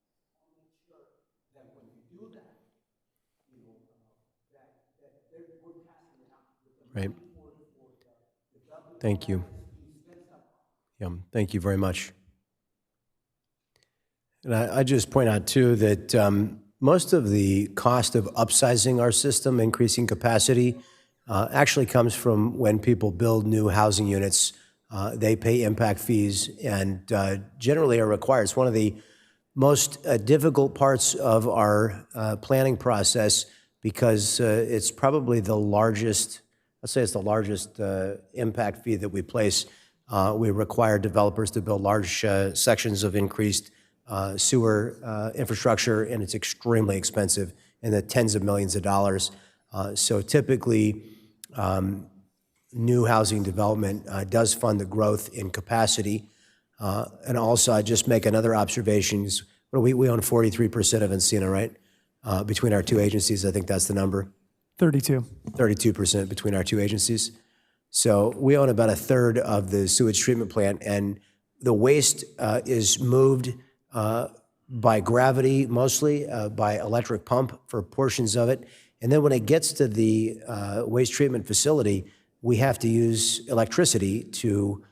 Right. Thank you. Yeah, thank you very much. And I just point out, too, that most of the cost of upsizing our system, increasing capacity, actually comes from when people build new housing units. They pay impact fees and generally are required. It's one of the most difficult parts of our planning process, because it's probably the largest, let's say it's the largest impact fee that we place. We require developers to build large sections of increased sewer infrastructure, and it's extremely expensive, in the tens of millions of dollars. So typically, new housing development does fund the growth in capacity. And also, I just make another observation. We own 43% of Encina, right? Between our two agencies, I think that's the number. 32% between our two agencies. So we own about a third of the sewage treatment plant, and the waste is moved by gravity, mostly by electric pump for portions of it. And then when it gets to the waste treatment facility, we have to use electricity to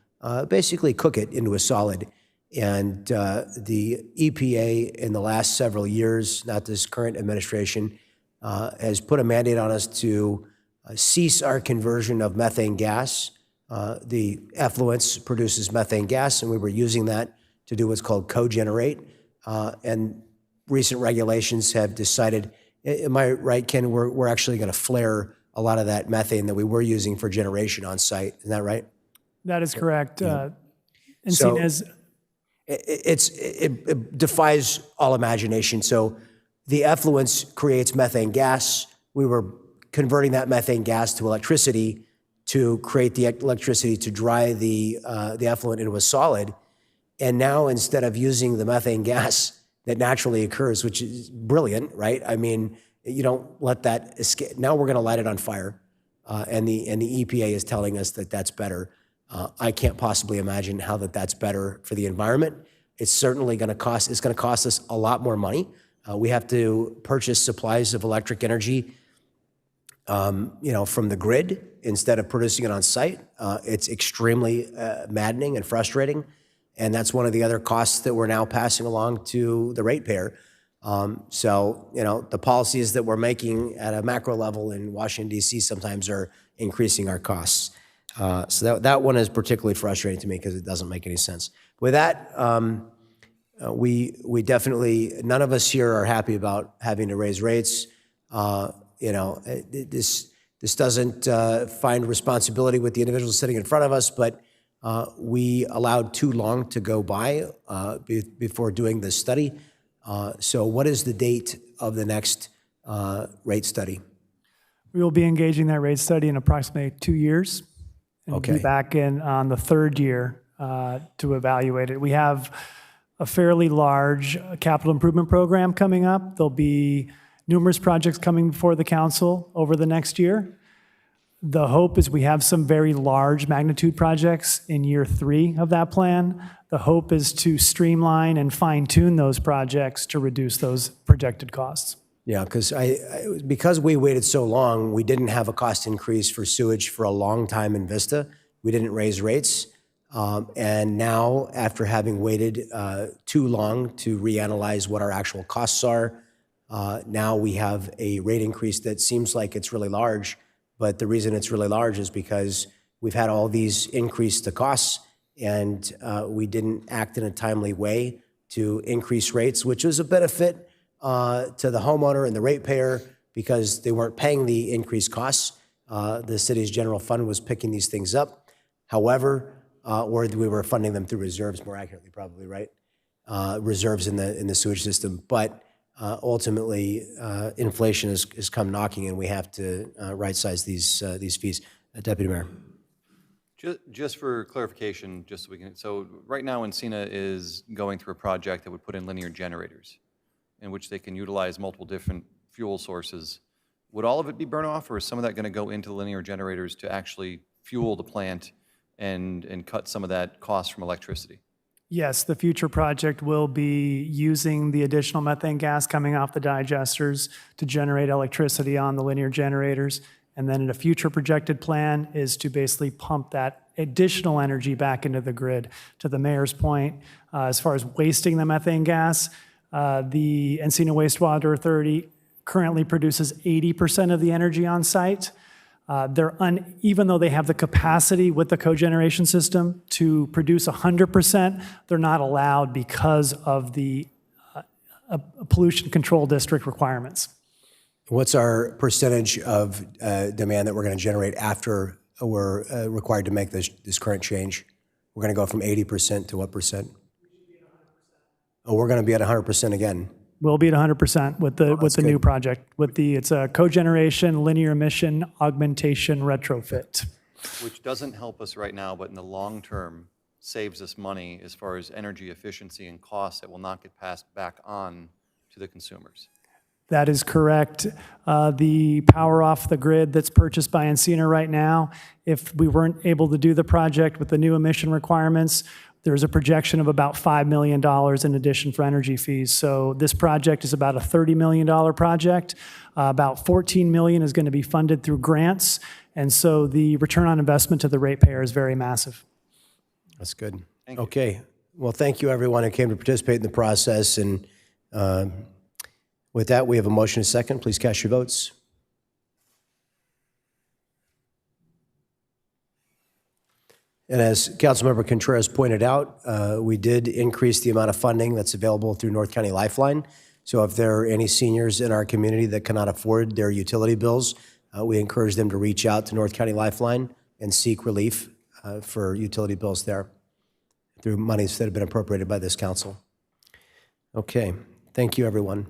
basically cook it into a solid. And the EPA in the last several years, not this current administration, has put a mandate on us to cease our conversion of methane gas. The effluence produces methane gas, and we were using that to do what's called cogenerate. And recent regulations have decided, am I right, Ken, we're actually going to flare a lot of that methane that we were using for generation on site. Isn't that right? That is correct. So Encina's it defies all imagination. So the effluence creates methane gas. We were converting that methane gas to electricity to create the electricity to dry the effluent into a solid. And now, instead of using the methane gas that naturally occurs, which is brilliant, right? I mean, you don't let that escape. Now we're going to light it on fire, and the EPA is telling us that that's better. I can't possibly imagine how that's better for the environment. It's certainly going to cost. It's going to cost us a lot more money. We have to purchase supplies of electric energy, from the grid instead of producing it on site. It's extremely maddening and frustrating. And that's one of the other costs that we're now passing along to the ratepayer. So, the policies that we're making at a macro level in Washington, D.C. sometimes are increasing our costs. So that one is particularly frustrating to me because it doesn't make any sense. With that, we definitely, none of us here are happy about having to raise rates. This doesn't find responsibility with the individuals sitting in front of us, but we allowed too long to go by before doing this study. So what is the date of the next rate study? We will be engaging that rate study in approximately 2 years. And Okay. be back in on the third year to evaluate it. We have a fairly large capital improvement program coming up. There'll be numerous projects coming before the council over the next year. The hope is we have some very large magnitude projects in year 3 of that plan. The hope is to streamline and fine-tune those projects to reduce those projected costs. Yeah, because we waited so long, we didn't have a cost increase for sewage for a long time in Vista. We didn't raise rates. And now, after having waited too long to reanalyze what our actual costs are, now we have a rate increase that seems like it's really large. But the reason it's really large is because we've had all these increase to costs, and we didn't act in a timely way to increase rates, which was a benefit to the homeowner and the ratepayer because they weren't paying the increased costs. The city's general fund was picking these things up. However, or we were funding them through reserves, more accurately, probably, right? Reserves in the sewage system. But ultimately, inflation has come knocking, and we have to right-size these fees. Deputy Mayor. Just for clarification, just so we can, so right now Encina is going through a project that would put in linear generators in which they can utilize multiple different fuel sources. Would all of it be burn off, or is some of that going to go into linear generators to actually fuel the plant and cut some of that cost from electricity? Yes, the future project will be using the additional methane gas coming off the digesters to generate electricity on the linear generators. And then in a future projected plan is to basically pump that additional energy back into the grid. To the mayor's point, as far as wasting the methane gas, the Encina Wastewater Authority currently produces 80% of the energy on site. Even though they have the capacity with the cogeneration system to produce 100%, they're not allowed because of the pollution control district requirements. What's our percentage of demand that we're going to generate after we're required to make this current change? We're going to go from 80% to what percent? Oh, we're going to be at 100% again. We'll be at 100% with the new project. It's a cogeneration, linear emission, augmentation, retrofit. Which doesn't help us right now, but in the long term saves us money as far as energy efficiency and costs that will not get passed back on to the consumers. That is correct. The power off the grid that's purchased by Encina right now, if we weren't able to do the project with the new emission requirements, there's a projection of about $5 million in addition for energy fees. So this project is about a $30 million project. About $14 million is going to be funded through grants. And so the return on investment to the ratepayer is very massive. That's good. Okay. Well, thank you, everyone who came to participate in the process. And with that, we have a motion and a second. Please cast your votes. And as Councilmember Contreras pointed out, we did increase the amount of funding that's available through North County Lifeline. So if there are any seniors in our community that cannot afford their utility bills, we encourage them to reach out to North County Lifeline and seek relief for utility bills there through monies that have been appropriated by this council. Okay, thank you, everyone.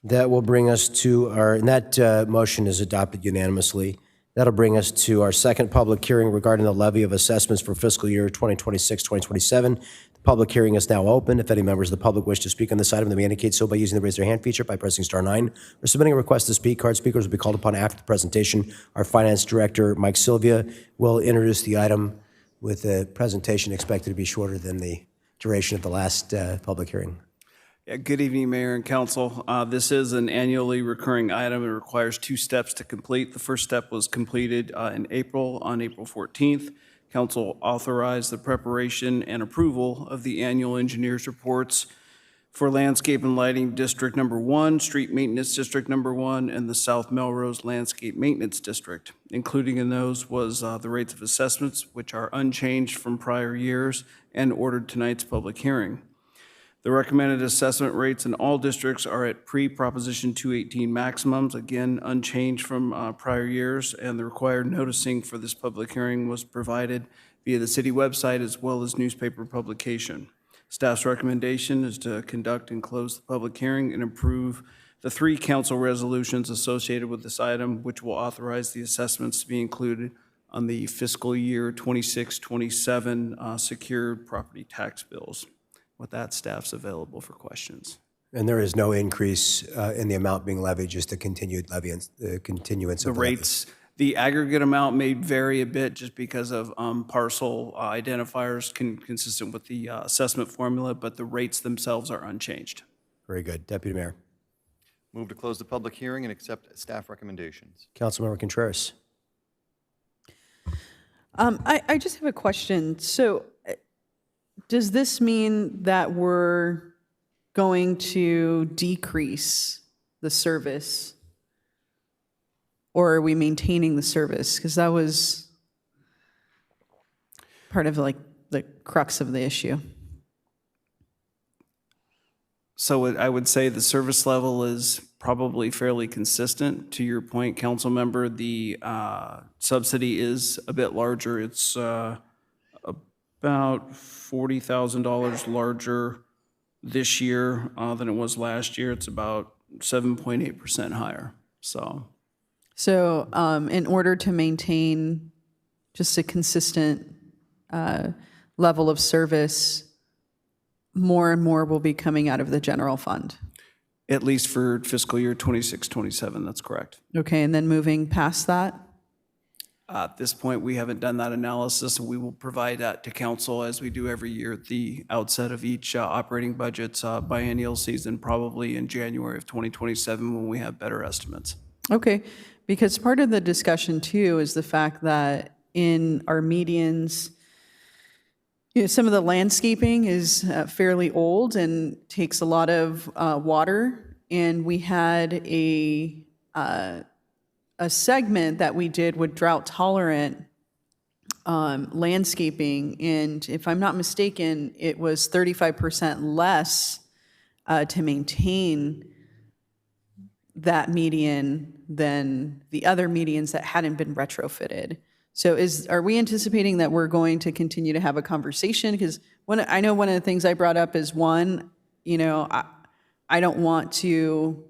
That will bring us to and that motion is adopted unanimously. That'll bring us to our second public hearing regarding the levy of assessments for fiscal year 2026-2027. The public hearing is now open. If any members of the public wish to speak on this item, they may indicate so by using the raise their hand feature by pressing *9 or submitting a request to speak card. Speakers will be called upon after the presentation. Our Finance Director, Mike Sylvia, will introduce the item with a presentation expected to be shorter than the duration of the last public hearing. Yeah, good evening, Mayor and Council. This is an annually recurring item. It requires 2 steps to complete. The first step was completed on April 14th. Council authorized the preparation and approval of the annual engineers reports for Landscape and Lighting District Number 1, Street Maintenance District Number 1, and the South Melrose Landscape Maintenance District. Including in those was the rates of assessments, which are unchanged from prior years and ordered tonight's public hearing. The recommended assessment rates in all districts are at pre-Proposition 218 maximums, again, unchanged from prior years, and the required noticing for this public hearing was provided via the city website as well as newspaper publication. Staff's recommendation is to conduct and close the public hearing and approve the 3 council resolutions associated with this item, which will authorize the assessments to be included on the fiscal year 26-27 secured property tax bills. With that, staff's available for questions. And there is no increase in the amount being levied, just a continued levy, continuance of the rates. The aggregate amount may vary a bit just because of parcel identifiers consistent with the assessment formula, but the rates themselves are unchanged. Very good. Deputy Mayor. Move to close the public hearing and accept staff recommendations. Councilmember Contreras. I just have a question. So does this mean that we're going to decrease the service, or are we maintaining the service? Because that was part of like the crux of the issue. So I would say the service level is probably fairly consistent. To your point, council member, the subsidy is a bit larger. It's about $40,000 larger this year than it was last year. It's about 7.8% higher. So in order to maintain just a consistent level of service, more and more will be coming out of the general fund. At least for fiscal year 26-27, that's correct. Okay, and then moving past that? At this point, we haven't done that analysis, and we will provide that to council as we do every year at the outset of each operating budget's biennial season, probably in January of 2027 when we have better estimates. Okay, because part of the discussion too is the fact that in our medians, some of the landscaping is fairly old and takes a lot of water, and we had a segment that we did with drought-tolerant landscaping, and if I'm not mistaken, it was 35% less to maintain that median than the other medians that hadn't been retrofitted. So are we anticipating that we're going to continue to have a conversation? Because I know one of the things I brought up is I don't want to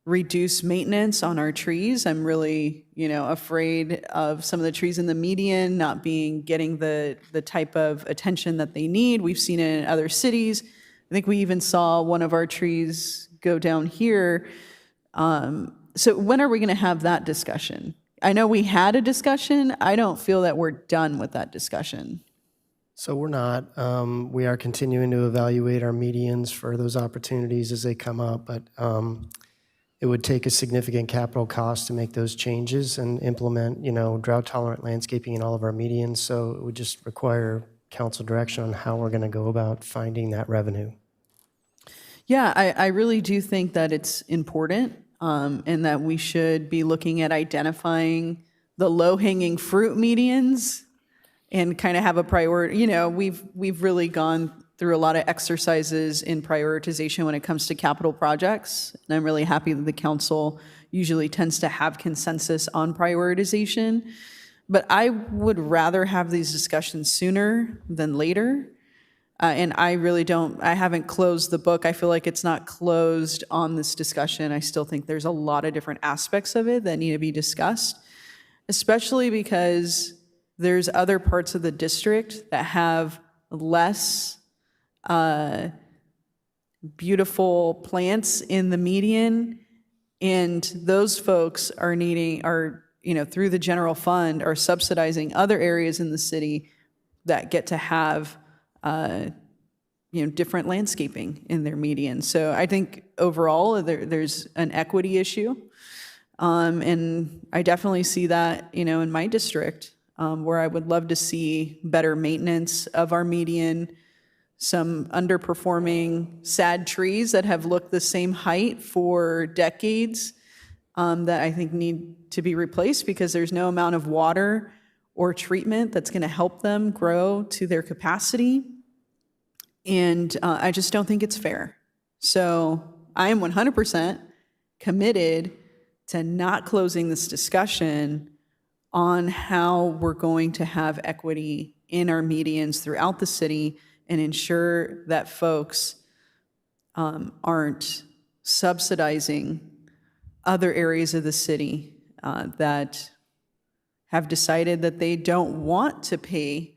reduce maintenance on our trees. I'm really, afraid of some of the trees in the median not getting the type of attention that they need. We've seen it in other cities. I think we even saw one of our trees go down here. So when are we going to have that discussion? I know we had a discussion. I don't feel that we're done with that discussion. So we're not. We are continuing to evaluate our medians for those opportunities as they come up, but it would take a significant capital cost to make those changes and implement, drought-tolerant landscaping in all of our medians. So it would just require council direction on how we're going to go about finding that revenue. Yeah, I really do think that it's important, and that we should be looking at identifying the low-hanging fruit medians and kind of have a priority. We've really gone through a lot of exercises in prioritization when it comes to capital projects, and I'm really happy that the council usually tends to have consensus on prioritization. But I would rather have these discussions sooner than later. And I haven't closed the book. I feel like it's not closed on this discussion. I still think there's a lot of different aspects of it that need to be discussed, especially because there's other parts of the district that have less beautiful plants in the median, and those folks are through the general fund, are subsidizing other areas in the city that get to have different landscaping in their median. So I think overall there's an equity issue, and I definitely see that in my district, where I would love to see better maintenance of our median, some underperforming sad trees that have looked the same height for decades, that I think need to be replaced because there's no amount of water or treatment that's going to help them grow to their capacity. And I just don't think it's fair. So I am 100% committed to not closing this discussion on how we're going to have equity in our medians throughout the city and ensure that folks aren't subsidizing other areas of the city that have decided that they don't want to pay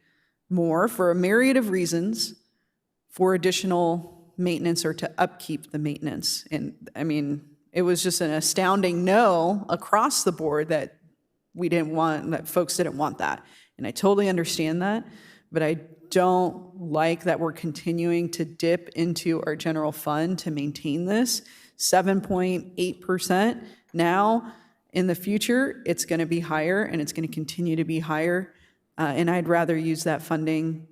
more for a myriad of reasons for additional maintenance or to upkeep the maintenance. And I mean, it was just an astounding no across the board that folks didn't want that. And I totally understand that, but I don't like that we're continuing to dip into our general fund to maintain this. 7.8% now. In the future, it's going to be higher, and it's going to continue to be higher. And I'd rather use that funding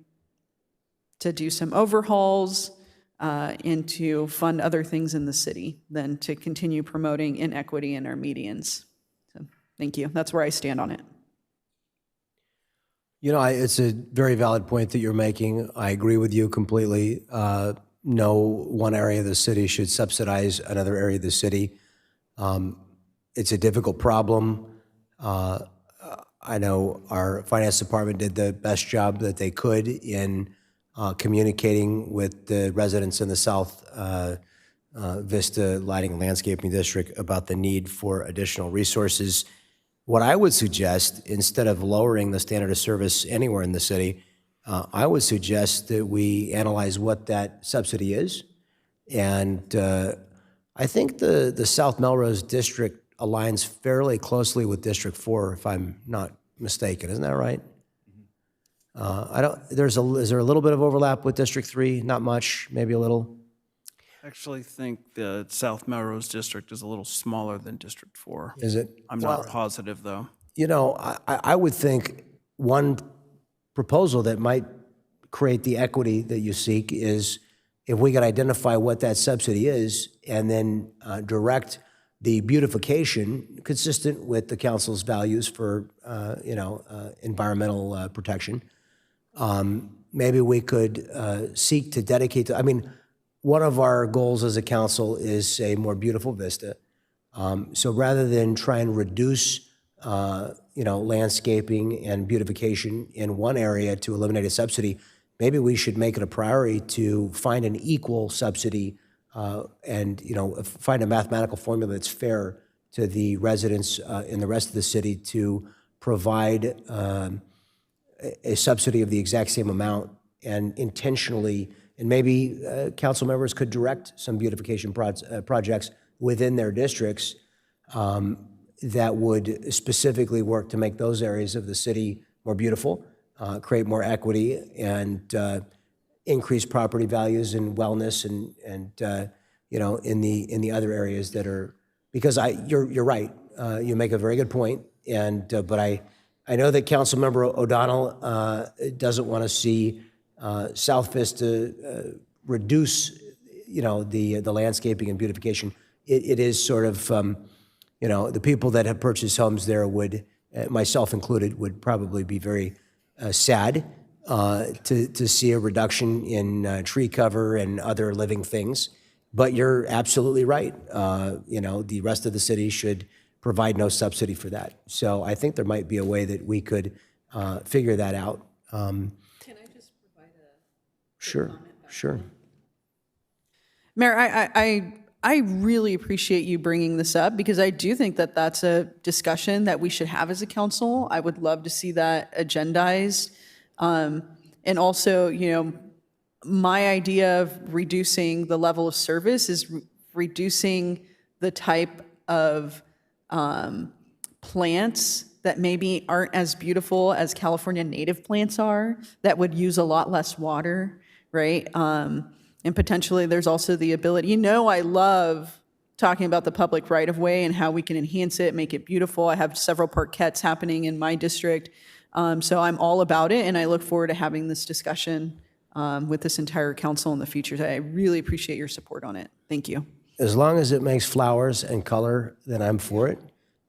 to do some overhauls and to fund other things in the city than to continue promoting inequity in our medians. So, thank you. That's where I stand on it. It's a very valid point that you're making. I agree with you completely. No one area of the city should subsidize another area of the city. It's a difficult problem. I know our finance department did the best job that they could in communicating with the residents in the South Vista Lighting and Landscaping District about the need for additional resources. What I would suggest, instead of lowering the standard of service anywhere in the city, I would suggest that we analyze what that subsidy is. And I think the South Melrose District aligns fairly closely with District 4, if I'm not mistaken. Isn't that right? Is there a little bit of overlap with District 3? Not much, maybe a little? I actually think the South Melrose District is a little smaller than District 4. Is it? I'm not positive, though. I would think one proposal that might create the equity that you seek is if we could identify what that subsidy is and then direct the beautification consistent with the council's values for, environmental protection. Maybe we could seek to dedicate one of our goals as a council is a more beautiful vista. So rather than try and reduce, landscaping and beautification in one area to eliminate a subsidy, maybe we should make it a priority to find an equal subsidy and, find a mathematical formula that's fair to the residents in the rest of the city to provide a subsidy of the exact same amount and intentionally, and maybe council members could direct some beautification projects within their districts that would specifically work to make those areas of the city more beautiful, create more equity, and increase property values and wellness, and in the other areas that are, because you're right, you make a very good point, and but I know that Councilmember O'Donnell doesn't want to see South Vista reduce, the landscaping and beautification. It is sort of, the people that have purchased homes there would, myself included, would probably be very sad to see a reduction in tree cover and other living things. But you're absolutely right. The rest of the city should provide no subsidy for that. So I think there might be a way that we could figure that out. Can I just provide a Sure, sure. Mayor, I really appreciate you bringing this up because I do think that that's a discussion that we should have as a council. I would love to see that agendized. And also, my idea of reducing the level of service is reducing the type of plants that maybe aren't as beautiful as California native plants are, that would use a lot less water, right? And potentially there's also the ability, I love talking about the public right-of-way and how we can enhance it, make it beautiful. I have several parkettes happening in my district. So I'm all about it, and I look forward to having this discussion with this entire council in the future. I really appreciate your support on it. Thank you. As long as it makes flowers and color, then I'm for it.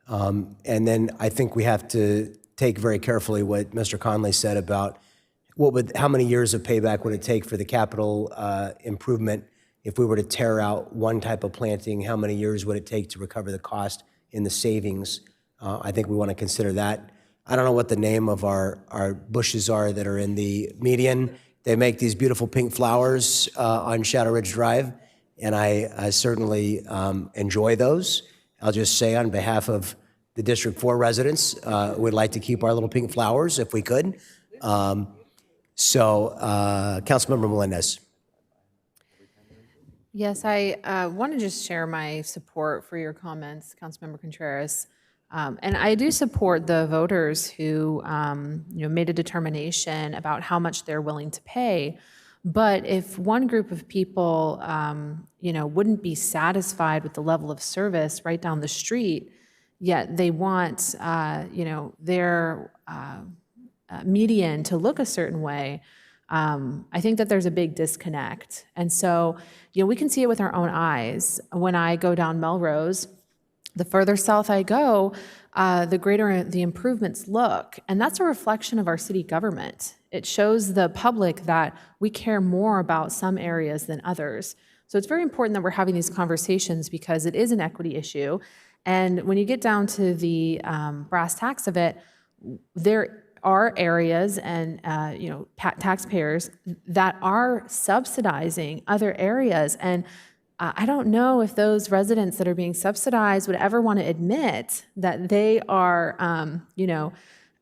And then I think we have to take very carefully what Mr. Conley said about how many years of payback would it take for the capital improvement if we were to tear out one type of planting? How many years would it take to recover the cost in the savings? I think we want to consider that. I don't know what the name of our bushes are that are in the median. They make these beautiful pink flowers on Shadow Ridge Drive, and I certainly enjoy those. I'll just say on behalf of the District 4 residents, we'd like to keep our little pink flowers if we could. Councilmember Melendez. Yes, I want to just share my support for your comments, Councilmember Contreras. And I do support the voters who made a determination about how much they're willing to pay. But if one group of people wouldn't be satisfied with the level of service right down the street, yet they want their median to look a certain way, I think that there's a big disconnect. And so we can see it with our own eyes. When I go down Melrose, the further south I go, the greater the improvements look. And that's a reflection of our city government. It shows the public that we care more about some areas than others. So it's very important that we're having these conversations because it is an equity issue. And when you get down to the brass tacks of it, there are areas and taxpayers that are subsidizing other areas. And I don't know if those residents that are being subsidized would ever want to admit that they are,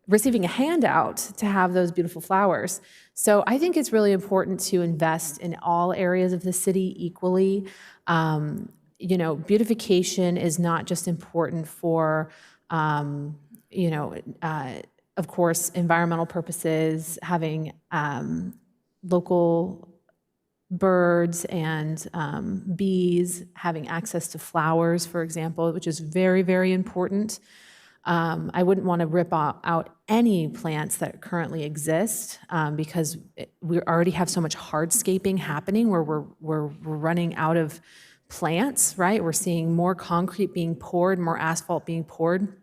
receiving a handout to have those beautiful flowers. So I think it's really important to invest in all areas of the city equally. Beautification is not just important for, of course, environmental purposes, having local birds and bees, having access to flowers, for example, which is very, very important. I wouldn't want to rip out any plants that currently exist because we already have so much hardscaping happening where we're running out of plants, right? We're seeing more concrete being poured, more asphalt being poured.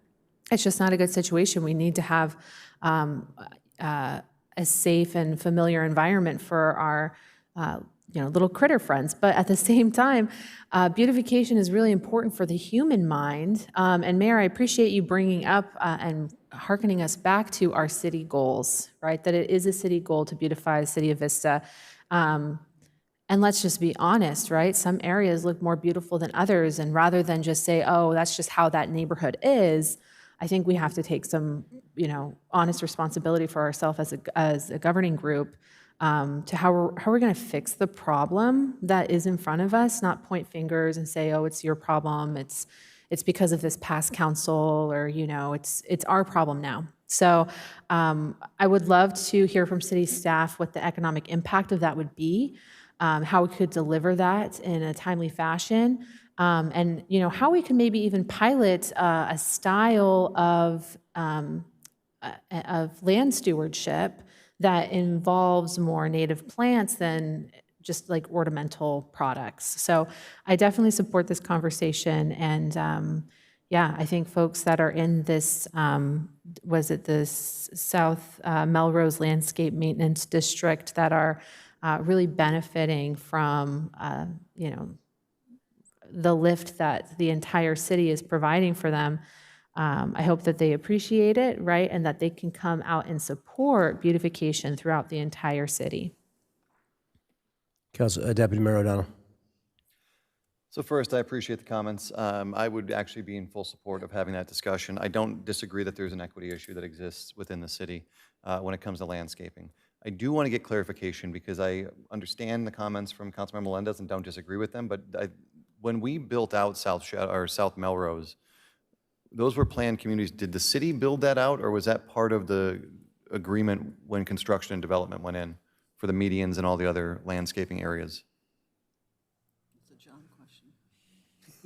It's just not a good situation. We need to have a safe and familiar environment for our little critter friends. But at the same time, beautification is really important for the human mind. And Mayor, I appreciate you bringing up and hearkening us back to our city goals, right? That it is a city goal to beautify the city of Vista. And let's just be honest, right? Some areas look more beautiful than others. And rather than just say, oh, that's just how that neighborhood is, I think we have to take some, honest responsibility for ourselves as a governing group to how we're going to fix the problem that is in front of us, not point fingers and say, oh, it's your problem. It's because of this past council, or, it's our problem now. So I would love to hear from city staff what the economic impact of that would be, how we could deliver that in a timely fashion, and how we can maybe even pilot a style of land stewardship that involves more native plants than just like ornamental products. So I definitely support this conversation, and I think folks that are in this, was it this South Melrose Landscape Maintenance District that are really benefiting from, the lift that the entire city is providing for them. I hope that they appreciate it, right? And that they can come out and support beautification throughout the entire city. Deputy Mayor O'Donnell. So first, I appreciate the comments. I would actually be in full support of having that discussion. I don't disagree that there's an equity issue that exists within the city when it comes to landscaping. I do want to get clarification because I understand the comments from Councilmember Melendez and don't disagree with them, but when we built out South Melrose, those were planned communities. Did the city build that out, or was that part of the agreement when construction and development went in for the medians and all the other landscaping areas?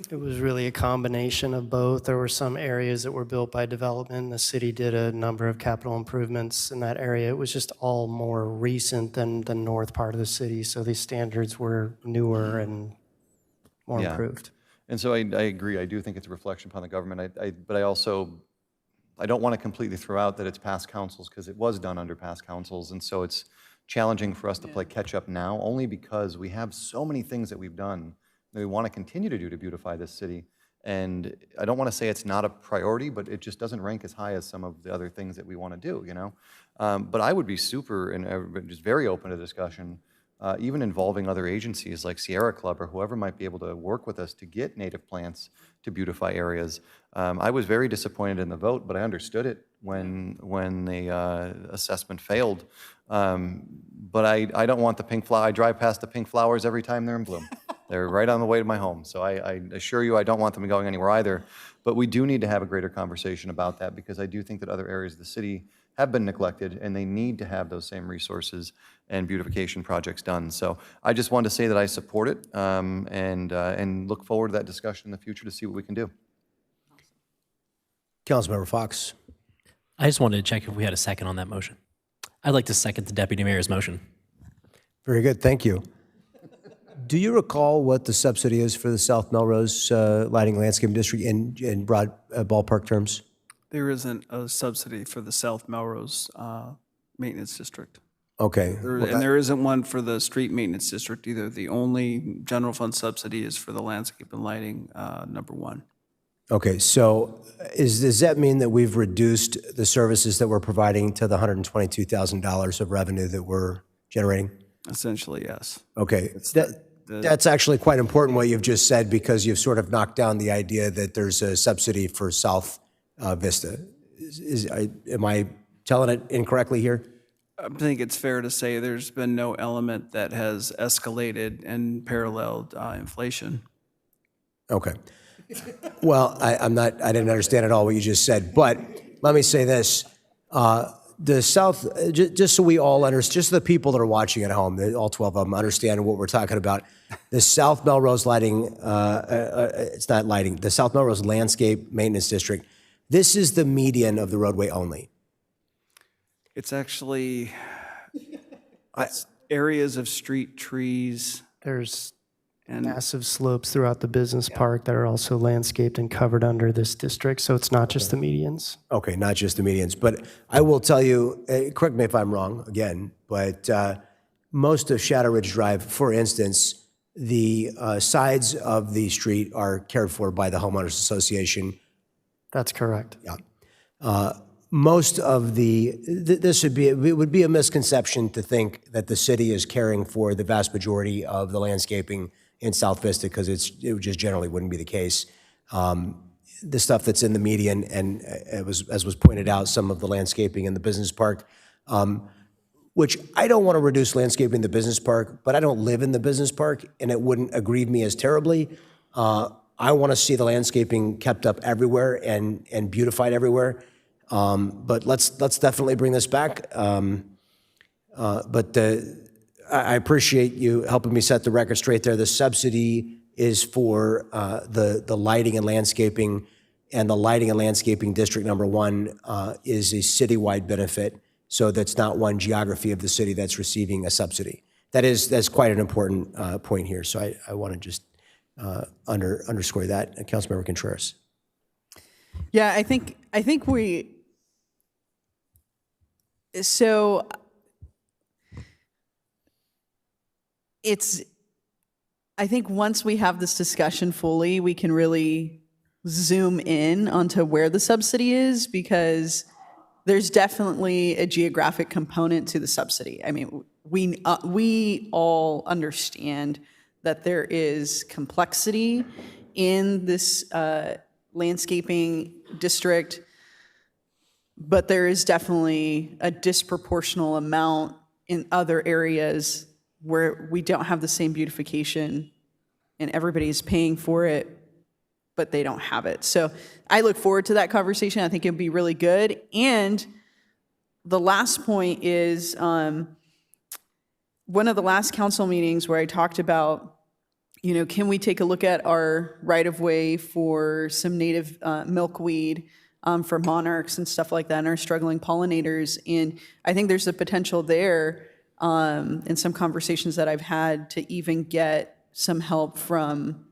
It was really a combination of both. There were some areas that were built by development. The city did a number of capital improvements in that area. It was just all more recent than the north part of the city, so these standards were newer and more improved. And so I agree. I do think it's a reflection upon the government. But I don't want to completely throw out that it's past councils, because it was done under past councils. And so it's challenging for us to play catch up now, only because we have so many things that we've done that we want to continue to do to beautify this city. And I don't want to say it's not a priority, but it just doesn't rank as high as some of the other things that we want to do, But I would be super and just very open to discussion, even involving other agencies like Sierra Club or whoever might be able to work with us to get native plants to beautify areas. I was very disappointed in the vote, but I understood it when the assessment failed. But I don't want the pink flower. I drive past the pink flowers every time they're in bloom. They're right on the way to my home. So I assure you I don't want them going anywhere either. But we do need to have a greater conversation about that, because I do think that other areas of the city have been neglected, and they need to have those same resources and beautification projects done. So I just wanted to say that I support it, and look forward to that discussion in the future to see what we can do. Councilmember Fox. I just wanted to check if we had a second on that motion. I'd like to second the Deputy Mayor's motion. Very good, thank you. Do you recall what the subsidy is for the South Melrose Lighting Landscape District in broad ballpark terms? There isn't a subsidy for the South Melrose Maintenance District. Okay. There isn't one for the Street Maintenance District either. The only general fund subsidy is for the landscape and lighting, number one. Okay, so does that mean that we've reduced the services that we're providing to the $122,000 of revenue that we're generating? Essentially, yes. Okay, that's actually quite important what you've just said, because you've sort of knocked down the idea that there's a subsidy for South Vista. Am I telling it incorrectly here? I think it's fair to say there's been no element that has escalated and paralleled inflation. Okay. Well, I didn't understand at all what you just said, but let me say this. The South, just so we all understand, just so the people that are watching at home, all 12 of them, understand what we're talking about. The South Melrose Lighting, it's not lighting, the South Melrose Landscape Maintenance District, this is the median of the roadway only. It's actually areas of street trees. There's massive slopes throughout the business park that are also landscaped and covered under this district, so it's not just the medians. Okay, not just the medians, but I will tell you, correct me if I'm wrong again, but most of Shadow Ridge Drive, for instance, the sides of the street are cared for by the Homeowners Association. That's correct. Yeah. most of this would be a misconception to think that the city is caring for the vast majority of the landscaping in South Vista, because it just generally wouldn't be the case. The stuff that's in the median, and as was pointed out, some of the landscaping in the business park, which I don't want to reduce landscaping in the business park, but I don't live in the business park, and it wouldn't aggrieve me as terribly. I want to see the landscaping kept up everywhere and beautified everywhere. But let's definitely bring this back. But I appreciate you helping me set the record straight there. The subsidy is for the lighting and landscaping, and the lighting and landscaping district number 1 is a citywide benefit. So that's not one geography of the city that's receiving a subsidy. That's quite an important point here. So I want to just underscore that. Councilmember Contreras. Yeah, I think so I think once we have this discussion fully, we can really zoom in onto where the subsidy is, because there's definitely a geographic component to the subsidy. I mean, we all understand that there is complexity in this landscaping district, but there is definitely a disproportional amount in other areas where we don't have the same beautification and everybody's paying for it, but they don't have it. So I look forward to that conversation. I think it'd be really good. And the last point is one of the last council meetings where I talked about, can we take a look at our right-of-way for some native milkweed for monarchs and stuff like that, and our struggling pollinators. And I think there's a potential there in some conversations that I've had to even get some help from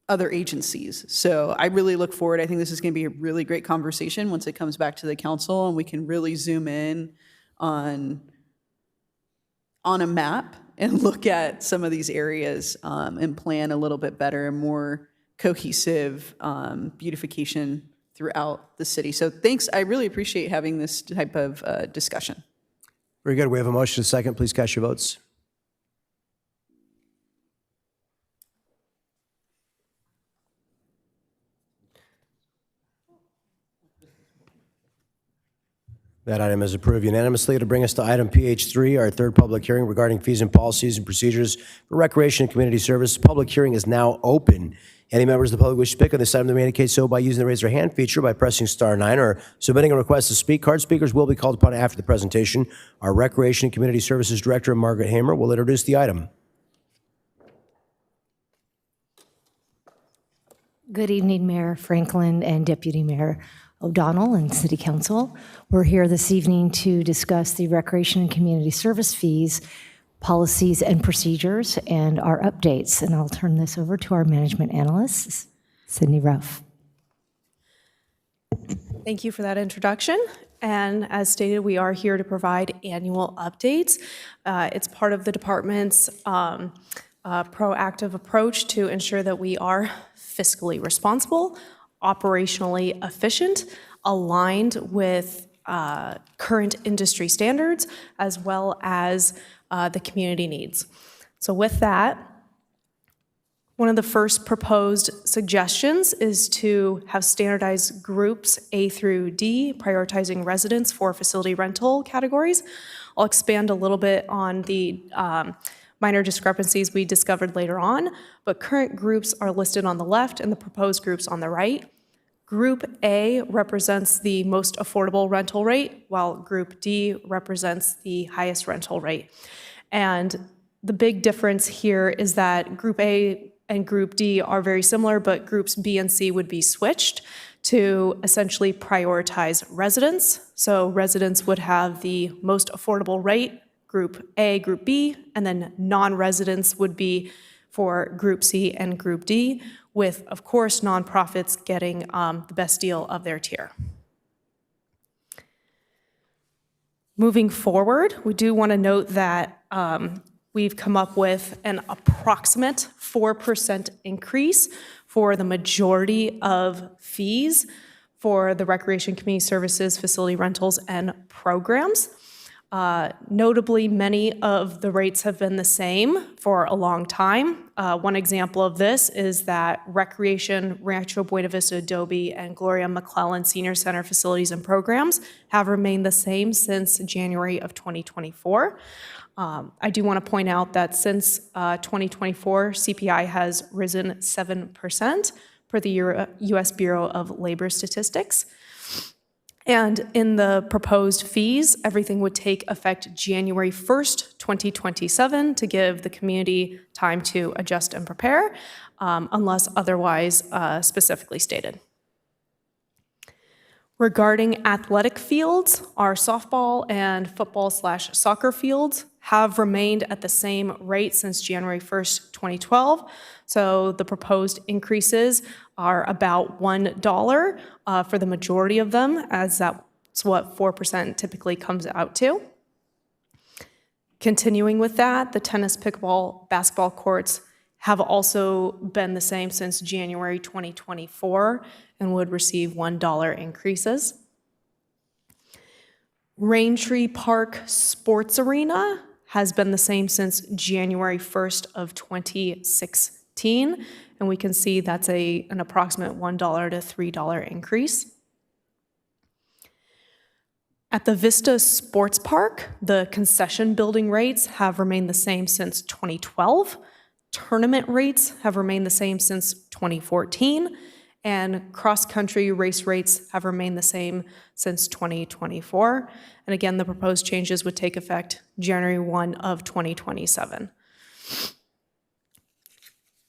other agencies. So I really look forward. I think this is going to be a really great conversation once it comes back to the council, and we can really zoom in on a map and look at some of these areas and plan a little bit better and more cohesive beautification throughout the city. So thanks. I really appreciate having this type of discussion. Very good. We have a motion, a second. Please cast your votes. That item is approved unanimously. To bring us to item PH3, our third public hearing regarding fees and policies and procedures for recreation and community service. The public hearing is now open. Any members of the public wish to speak on this item, they may indicate so by using the raise their hand feature by pressing *9 or submitting a request to speak. Card speakers will be called upon after the presentation. Our Recreation and Community Services Director, Margaret Hamer, will introduce the item. Good evening, Mayor Franklin and Deputy Mayor O'Donnell and City Council. We're here this evening to discuss the recreation and community service fees, policies and procedures, and our updates. And I'll turn this over to our management analyst, Sydney Ruff. Thank you for that introduction. And as stated, we are here to provide annual updates. It's part of the department's proactive approach to ensure that we are fiscally responsible, operationally efficient, aligned with current industry standards, as well as the community needs. So with that, one of the first proposed suggestions is to have standardized groups A through D, prioritizing residents for facility rental categories. I'll expand a little bit on the minor discrepancies we discovered later on, but current groups are listed on the left and the proposed groups on the right. Group A represents the most affordable rental rate, while Group D represents the highest rental rate. And the big difference here is that Group A and Group D are very similar, but Groups B and C would be switched to essentially prioritize residents. So residents would have the most affordable rate, Group A, Group B, and then non-residents would be for Group C and Group D, with, of course, nonprofits getting the best deal of their tier. Moving forward, we do want to note that we've come up with an approximate 4% increase for the majority of fees for the Recreation Community Services facility rentals and programs. Notably, many of the rates have been the same for a long time. One example of this is that Recreation, Rancho Buena Vista Adobe, and Gloria McClellan Senior Center facilities and programs have remained the same since January of 2024. I do want to point out that since 2024, CPI has risen 7% per the U.S. Bureau of Labor Statistics. And in the proposed fees, everything would take effect January 1st, 2027 to give the community time to adjust and prepare, unless otherwise specifically stated. Regarding athletic fields, our softball and football/soccer fields have remained at the same rate since January 1st, 2012. So the proposed increases are about $1 for the majority of them, as that's what 4% typically comes out to. Continuing with that, the tennis, pickleball, basketball courts have also been the same since January 2024 and would receive $1 increases. Raintree Park Sports Arena has been the same since January 1st of 2016, and we can see that's an approximate $1 to $3 increase. At the Vista Sports Park, the concession building rates have remained the same since 2012. Tournament rates have remained the same since 2014, and cross-country race rates have remained the same since 2024. And again, the proposed changes would take effect January 1 of 2027.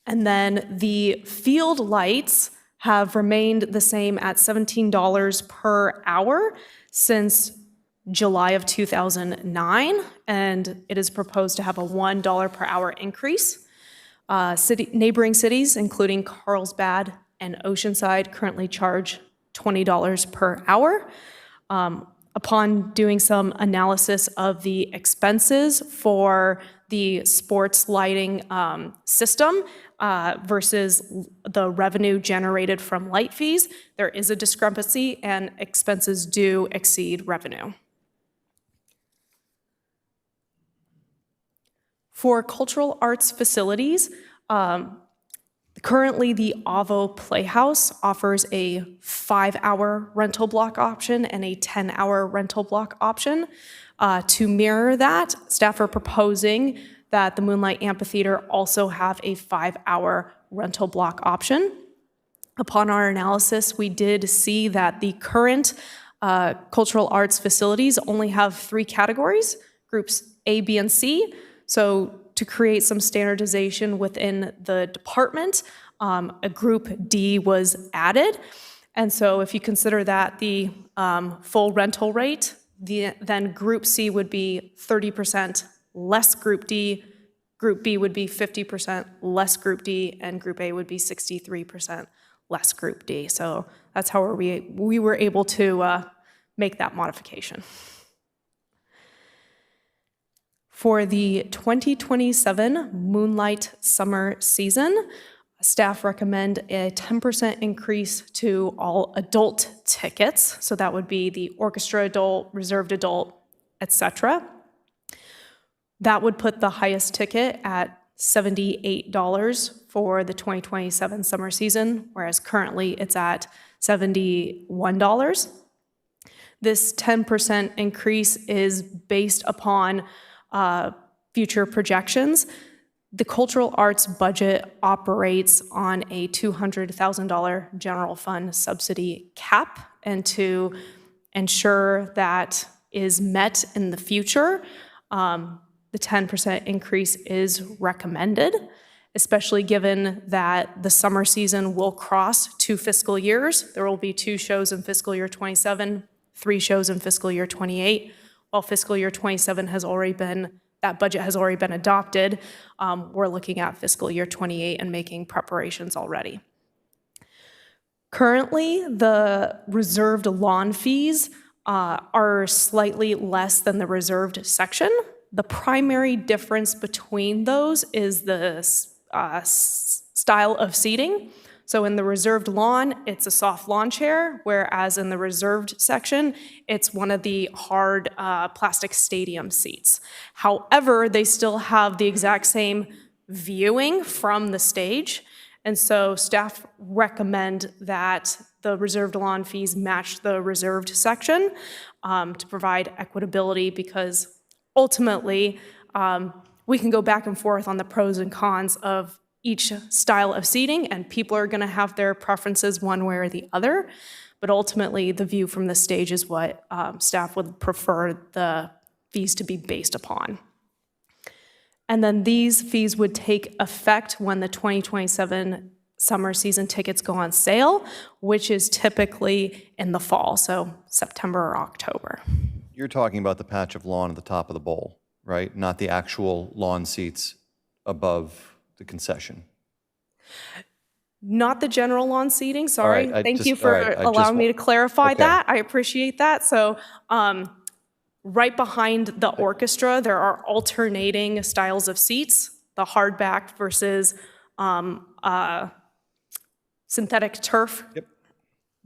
And then the field lights have remained the same at $17 per hour since July of 2009, and it is proposed to have a $1 per hour increase. Neighboring cities, including Carlsbad and Oceanside, currently charge $20 per hour. Upon doing some analysis of the expenses for the sports lighting system versus the revenue generated from light fees, there is a discrepancy and expenses do exceed revenue. For cultural arts facilities, currently the Avo Playhouse offers a 5-hour rental block option and a 10-hour rental block option. To mirror that, staff are proposing that the Moonlight Amphitheater also have a 5-hour rental block option. Upon our analysis, we did see that the current cultural arts facilities only have 3 categories, groups A, B, and C. So to create some standardization within the department, a group D was added. And so if you consider that the full rental rate, then group C would be 30% less group D, group B would be 50% less group D, and group A would be 63% less group D. So that's how we were able to make that modification. For the 2027 Moonlight Summer season, staff recommend a 10% increase to all adult tickets. So that would be the orchestra adult, reserved adult, etc. That would put the highest ticket at $78 for the 2027 summer season, whereas currently it's at $71. This 10% increase is based upon future projections. The cultural arts budget operates on a $200,000 general fund subsidy cap, and to ensure that is met in the future, the 10% increase is recommended, especially given that the summer season will cross 2 fiscal years. There will be 2 shows in fiscal year 27, 3 shows in fiscal year 28. While fiscal year 27 has already been, that budget has already been adopted, we're looking at fiscal year 28 and making preparations already. Currently, the reserved lawn fees are slightly less than the reserved section. The primary difference between those is the style of seating. So in the reserved lawn, it's a soft lawn chair, whereas in the reserved section, it's one of the hard plastic stadium seats. However, they still have the exact same viewing from the stage. And so staff recommend that the reserved lawn fees match the reserved section to provide equitability, because ultimately we can go back and forth on the pros and cons of each style of seating, and people are going to have their preferences one way or the other. But ultimately, the view from the stage is what staff would prefer the fees to be based upon. And then these fees would take effect when the 2027 summer season tickets go on sale, which is typically in the fall, so September or October. You're talking about the patch of lawn at the top of the bowl, right? Not the actual lawn seats above the concession. Not the general lawn seating, sorry. All right, Thank you for allowing me to clarify that. I appreciate that. So right behind the orchestra, there are alternating styles of seats, the hardback versus synthetic turf. Yep.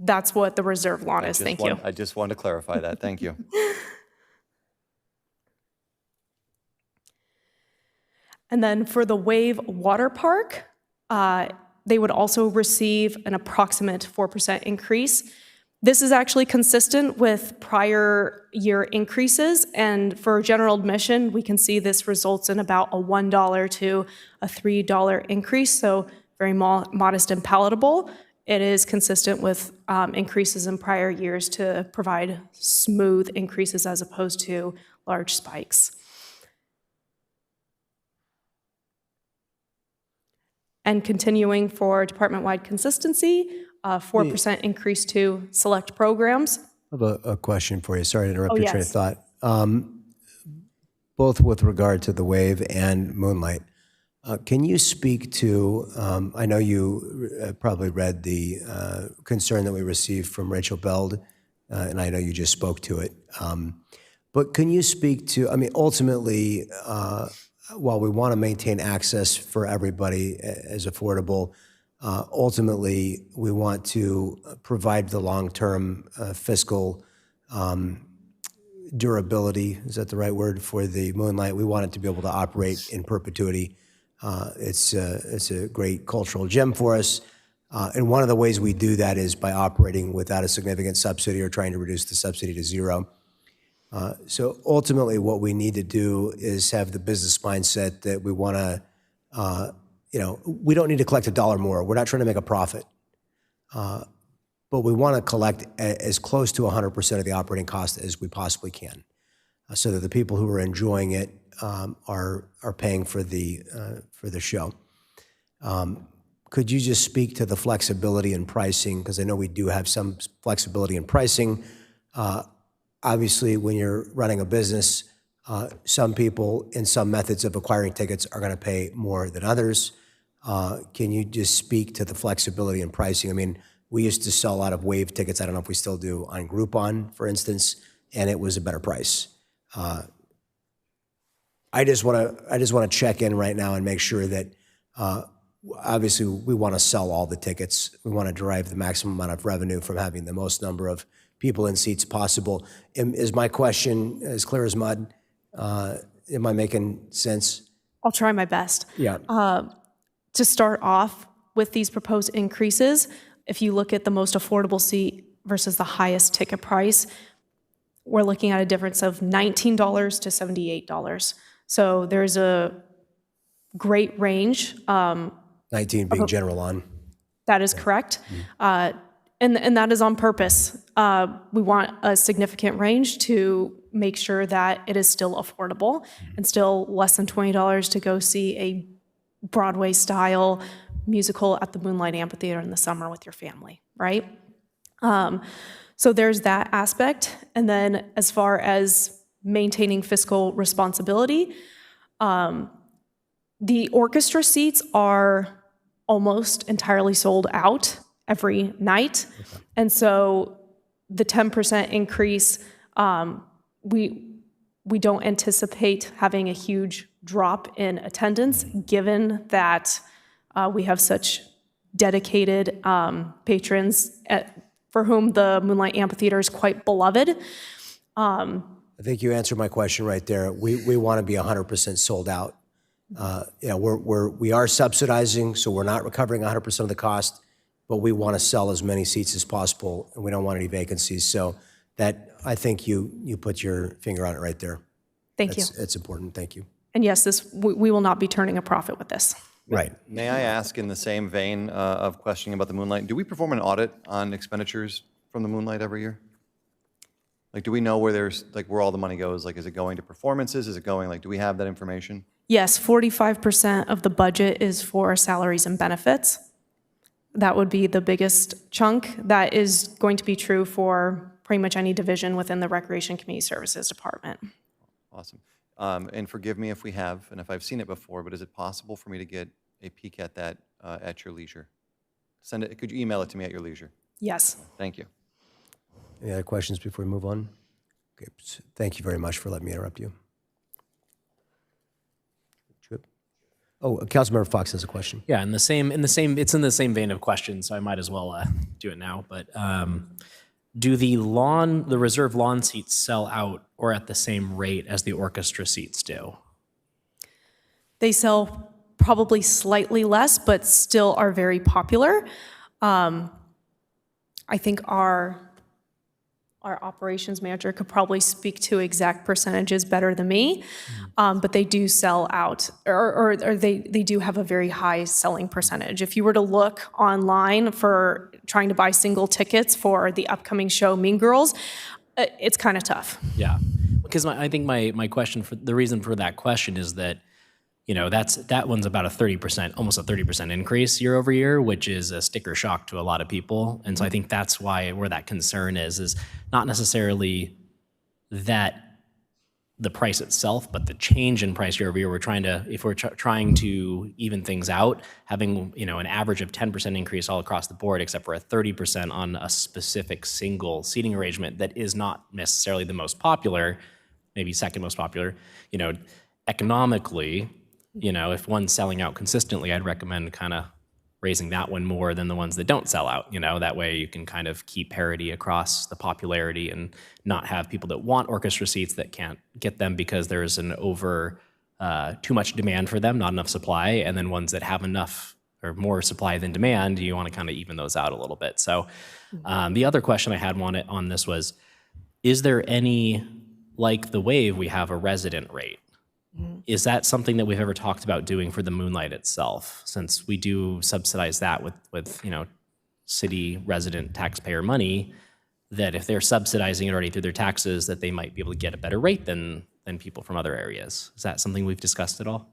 That's what the reserve lawn is. Thank you. I just wanted to clarify that. Thank you. And then for the Wave Water Park, they would also receive an approximate 4% increase. This is actually consistent with prior year increases, and for general admission, we can see this results in about a $1 to a $3 increase, so very modest and palatable. It is consistent with increases in prior years to provide smooth increases as opposed to large spikes. And continuing for department-wide consistency, 4% increase to select programs. I have a question for you. Sorry to interrupt your train of yes. thought. Both with regard to the Wave and Moonlight, can you speak to, I know you probably read the concern that we received from Rachel Beld, and I know you just spoke to it. But can you speak to, I mean, ultimately, while we want to maintain access for everybody as affordable, ultimately we want to provide the long-term fiscal durability, is that the right word, for the Moonlight? We want it to be able to operate in perpetuity. It's a great cultural gem for us. And one of the ways we do that is by operating without a significant subsidy or trying to reduce the subsidy to zero. So ultimately, what we need to do is have the business mindset that we want to, we don't need to collect $1 more. We're not trying to make a profit. But we want to collect as close to 100% of the operating cost as we possibly can, so that the people who are enjoying it are paying for the show. Could you just speak to the flexibility in pricing? Because I know we do have some flexibility in pricing. Obviously, when you're running a business, some people in some methods of acquiring tickets are going to pay more than others. Can you just speak to the flexibility in pricing? I mean, we used to sell a lot of Wave tickets, I don't know if we still do, on Groupon, for instance, and it was a better price. I just want to check in right now and make sure that obviously we want to sell all the tickets. We want to derive the maximum amount of revenue from having the most number of people in seats possible. Is my question as clear as mud? Am I making sense? I'll try my best. Yeah. To start off with these proposed increases, if you look at the most affordable seat versus the highest ticket price, we're looking at a difference of $19 to $78. So there's a great range. 19 being general on. That is correct. And that is on purpose. We want a significant range to make sure that it is still affordable and still less than $20 to go see a Broadway-style musical at the Moonlight Amphitheater in the summer with your family, right? So there's that aspect. And then as far as maintaining fiscal responsibility, the orchestra seats are almost entirely sold out every night. Okay. And so the 10% increase, we don't anticipate having a huge drop in attendance, given that we have such dedicated patrons for whom the Moonlight Amphitheater is quite beloved. I think you answered my question right there. We want to be 100% sold out. We are subsidizing, so we're not recovering 100% of the cost, but we want to sell as many seats as possible, and we don't want any vacancies. So that, I think you put your finger on it right there. Thank you. It's important. Thank you. And yes, we will not be turning a profit with this. Right. May I ask, in the same vein of questioning about the Moonlight, do we perform an audit on expenditures from the Moonlight every year? Like, do we know where all the money goes? Like, is it going to performances? Is it going, do we have that information? Yes, 45% of the budget is for salaries and benefits. That would be the biggest chunk. That is going to be true for pretty much any division within the Recreation and Community Services Department. Awesome. And forgive me if we have, and if I've seen it before, but is it possible for me to get a peek at that at your leisure? Could you email it to me at your leisure? Yes. Thank you. Any other questions before we move on? Okay. Thank you very much for letting me interrupt you. Oh, Councilmember Fox has a question. Yeah, it's in the same vein of questions, so I might as well do it now. But do the reserve lawn seats sell out or at the same rate as the orchestra seats do? They sell probably slightly less, but still are very popular. I think our operations manager could probably speak to exact percentages better than me, but they do sell out, or they do have a very high selling percentage. If you were to look online for trying to buy single tickets for the upcoming show Mean Girls, it's kind of tough. Yeah, because I think my question, the reason for that question is that, that one's about almost a 30% increase year over year, which is a sticker shock to a lot of people. And so I think that's where that concern is not necessarily that the price itself, but the change in price year over year. If we're trying to even things out, having, an average of 10% increase all across the board, except for a 30% on a specific single seating arrangement that is not necessarily the most popular, maybe second most popular, economically, if one's selling out consistently, I'd recommend kind of raising that one more than the ones that don't sell out. That way you can kind of keep parity across the popularity and not have people that want orchestra seats that can't get them because there's too much demand for them, not enough supply, and then ones that have enough or more supply than demand, you want to kind of even those out a little bit. So the other question I had on this was, is there any, like the Wave, we have a resident rate? Is that something that we've ever talked about doing for the Moonlight itself, since we do subsidize that with city resident taxpayer money, that if they're subsidizing it already through their taxes, that they might be able to get a better rate than people from other areas? Is that something we've discussed at all?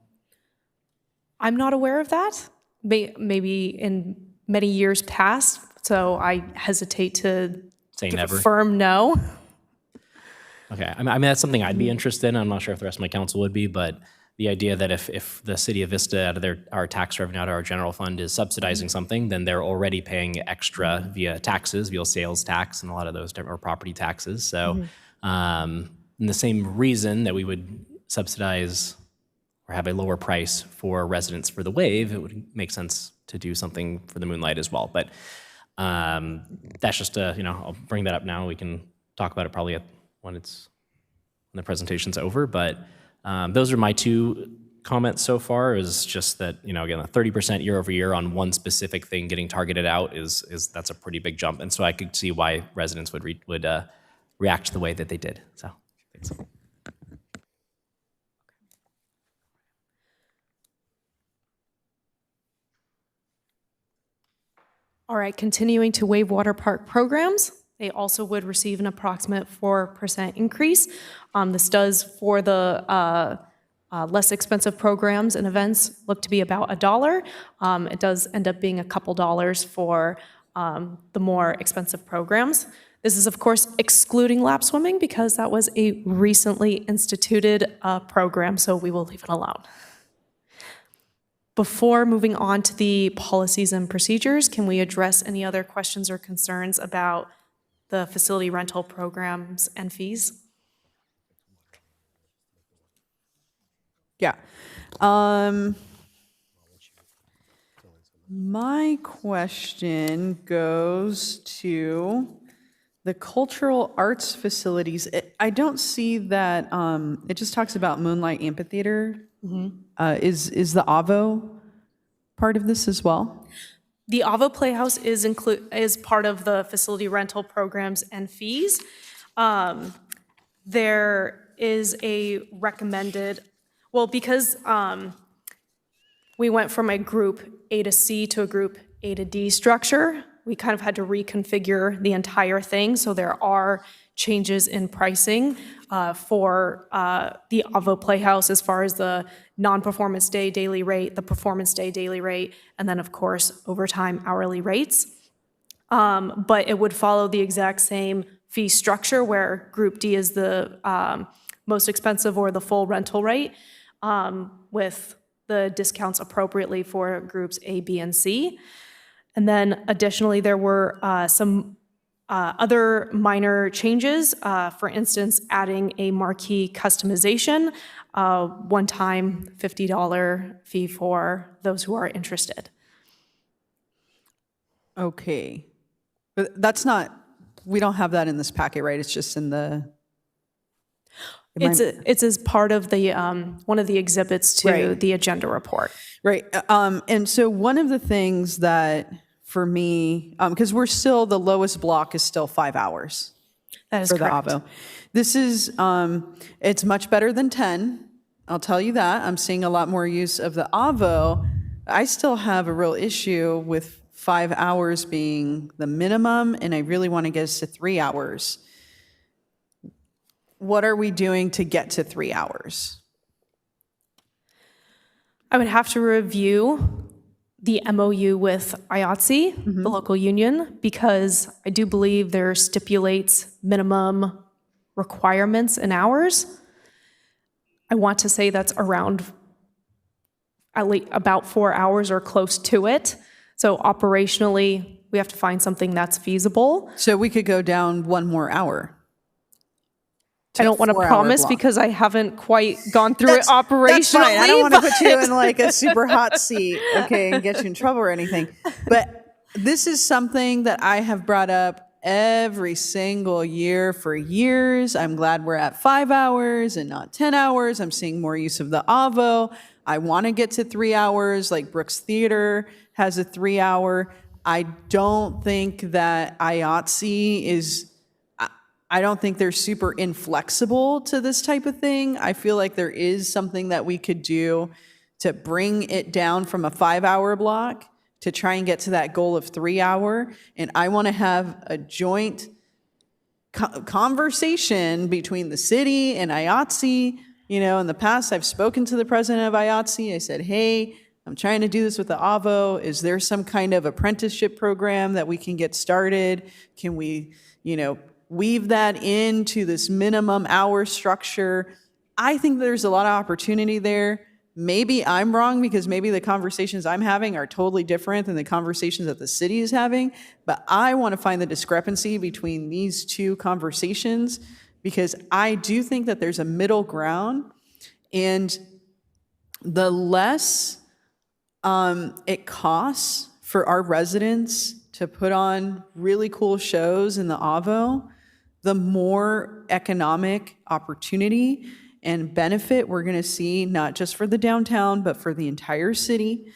I'm not aware of that. Maybe in many years past, so I hesitate to Say never? confirm no. Okay, I mean, that's something I'd be interested in. I'm not sure if the rest of my council would be, but the idea that if the city of Vista, out of our tax revenue, out of our general fund, is subsidizing something, then they're already paying extra via taxes, via sales tax and a lot of those different property taxes. So in the same reason that we would subsidize or have a lower price for residents for the Wave, it would make sense to do something for the Moonlight as well. But that's just I'll bring that up now. We can talk about it probably when the presentation's over, but those are my two comments so far. Is just that, again, a 30% year over year on one specific thing getting targeted out that's a pretty big jump, and so I could see why residents would react the way that they did. So thanks. All right, continuing to Wave Water Park programs. They also would receive an approximate 4% increase. This does, for the less expensive programs and events, look to be about $1. It does end up being a couple dollars for the more expensive programs. This is, of course, excluding lap swimming because that was a recently instituted program, so we will leave it alone. Before moving on to the policies and procedures, can we address any other questions or concerns about the facility rental programs and fees? Yeah. My question goes to the cultural arts facilities. I don't see that, it just talks about Moonlight Amphitheater. Is the AVO part of this as well? The AVO Playhouse is part of the facility rental programs and fees. There is a recommended, well, because we went from a group A to C to a group A to D structure, we kind of had to reconfigure the entire thing. So there are changes in pricing for the AVO Playhouse as far as the non-performance day daily rate, the performance day daily rate, and then of course overtime hourly rates. But it would follow the exact same fee structure where Group D is the most expensive or the full rental rate, with the discounts appropriately for groups A, B, and C. And then additionally, there were some other minor changes. For instance, adding a marquee customization, one-time $50 fee for those who are interested. Okay. But that's not, we don't have that in this packet, right? It's just in the... It's as part of the one of the exhibits to the agenda report. Right. And so one of the things that for me, because we're still, the lowest block is still 5 hours. That is for correct. the AVO. This is, it's much better than 10. I'll tell you that. I'm seeing a lot more use of the AVO. I still have a real issue with 5 hours being the minimum, and I really want to get us to 3 hours. What are we doing to get to 3 hours? I would have to review the MOU with IATSE, the local union, because I do believe there stipulates minimum requirements in hours. I want to say that's around at least about 4 hours or close to it. So operationally, we have to find something that's feasible. So we could go down 1 more hour. I don't want to promise because I haven't quite gone through it operationally. That's fine. I don't want to put you in like a super hot seat, okay, and get you in trouble or anything. But this is something that I have brought up every single year for years. I'm glad we're at 5 hours and not 10 hours. I'm seeing more use of the AVO. I want to get to 3 hours, like Brooks Theater has a 3 hour. I don't think that IATSE is... I don't think they're super inflexible to this type of thing. I feel like there is something that we could do to bring it down from a 5 hour block to try and get to that goal of 3 hour. And I want to have a joint conversation between the city and IATSE. You know, in the past, I've spoken to the president of IATSE. I said, hey, I'm trying to do this with the AVO. Is there some kind of apprenticeship program that we can get started? Can we, you know, weave that into this minimum hour structure? I think there's a lot of opportunity there. Maybe I'm wrong because maybe the conversations I'm having are totally different than the conversations that the city is having, but I want to find the discrepancy between these two conversations because I do think that there's a middle ground, and the less it costs for our residents to put on really cool shows in the AVO, the more economic opportunity and benefit we're going to see, not just for the downtown, but for the entire city.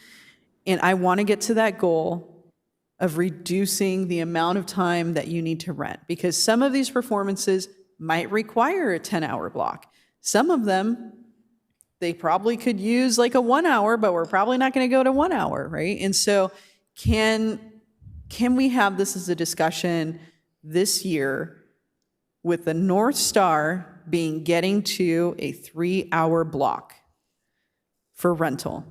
And I want to get to that goal of reducing the amount of time that you need to rent, because some of these performances might require a 10-hour block. Some of them, they probably could use like a 1 hour, but we're probably not going to go to 1 hour, right? And so can we have this as a discussion this year with the North Star being getting to a 3 hour block for rental?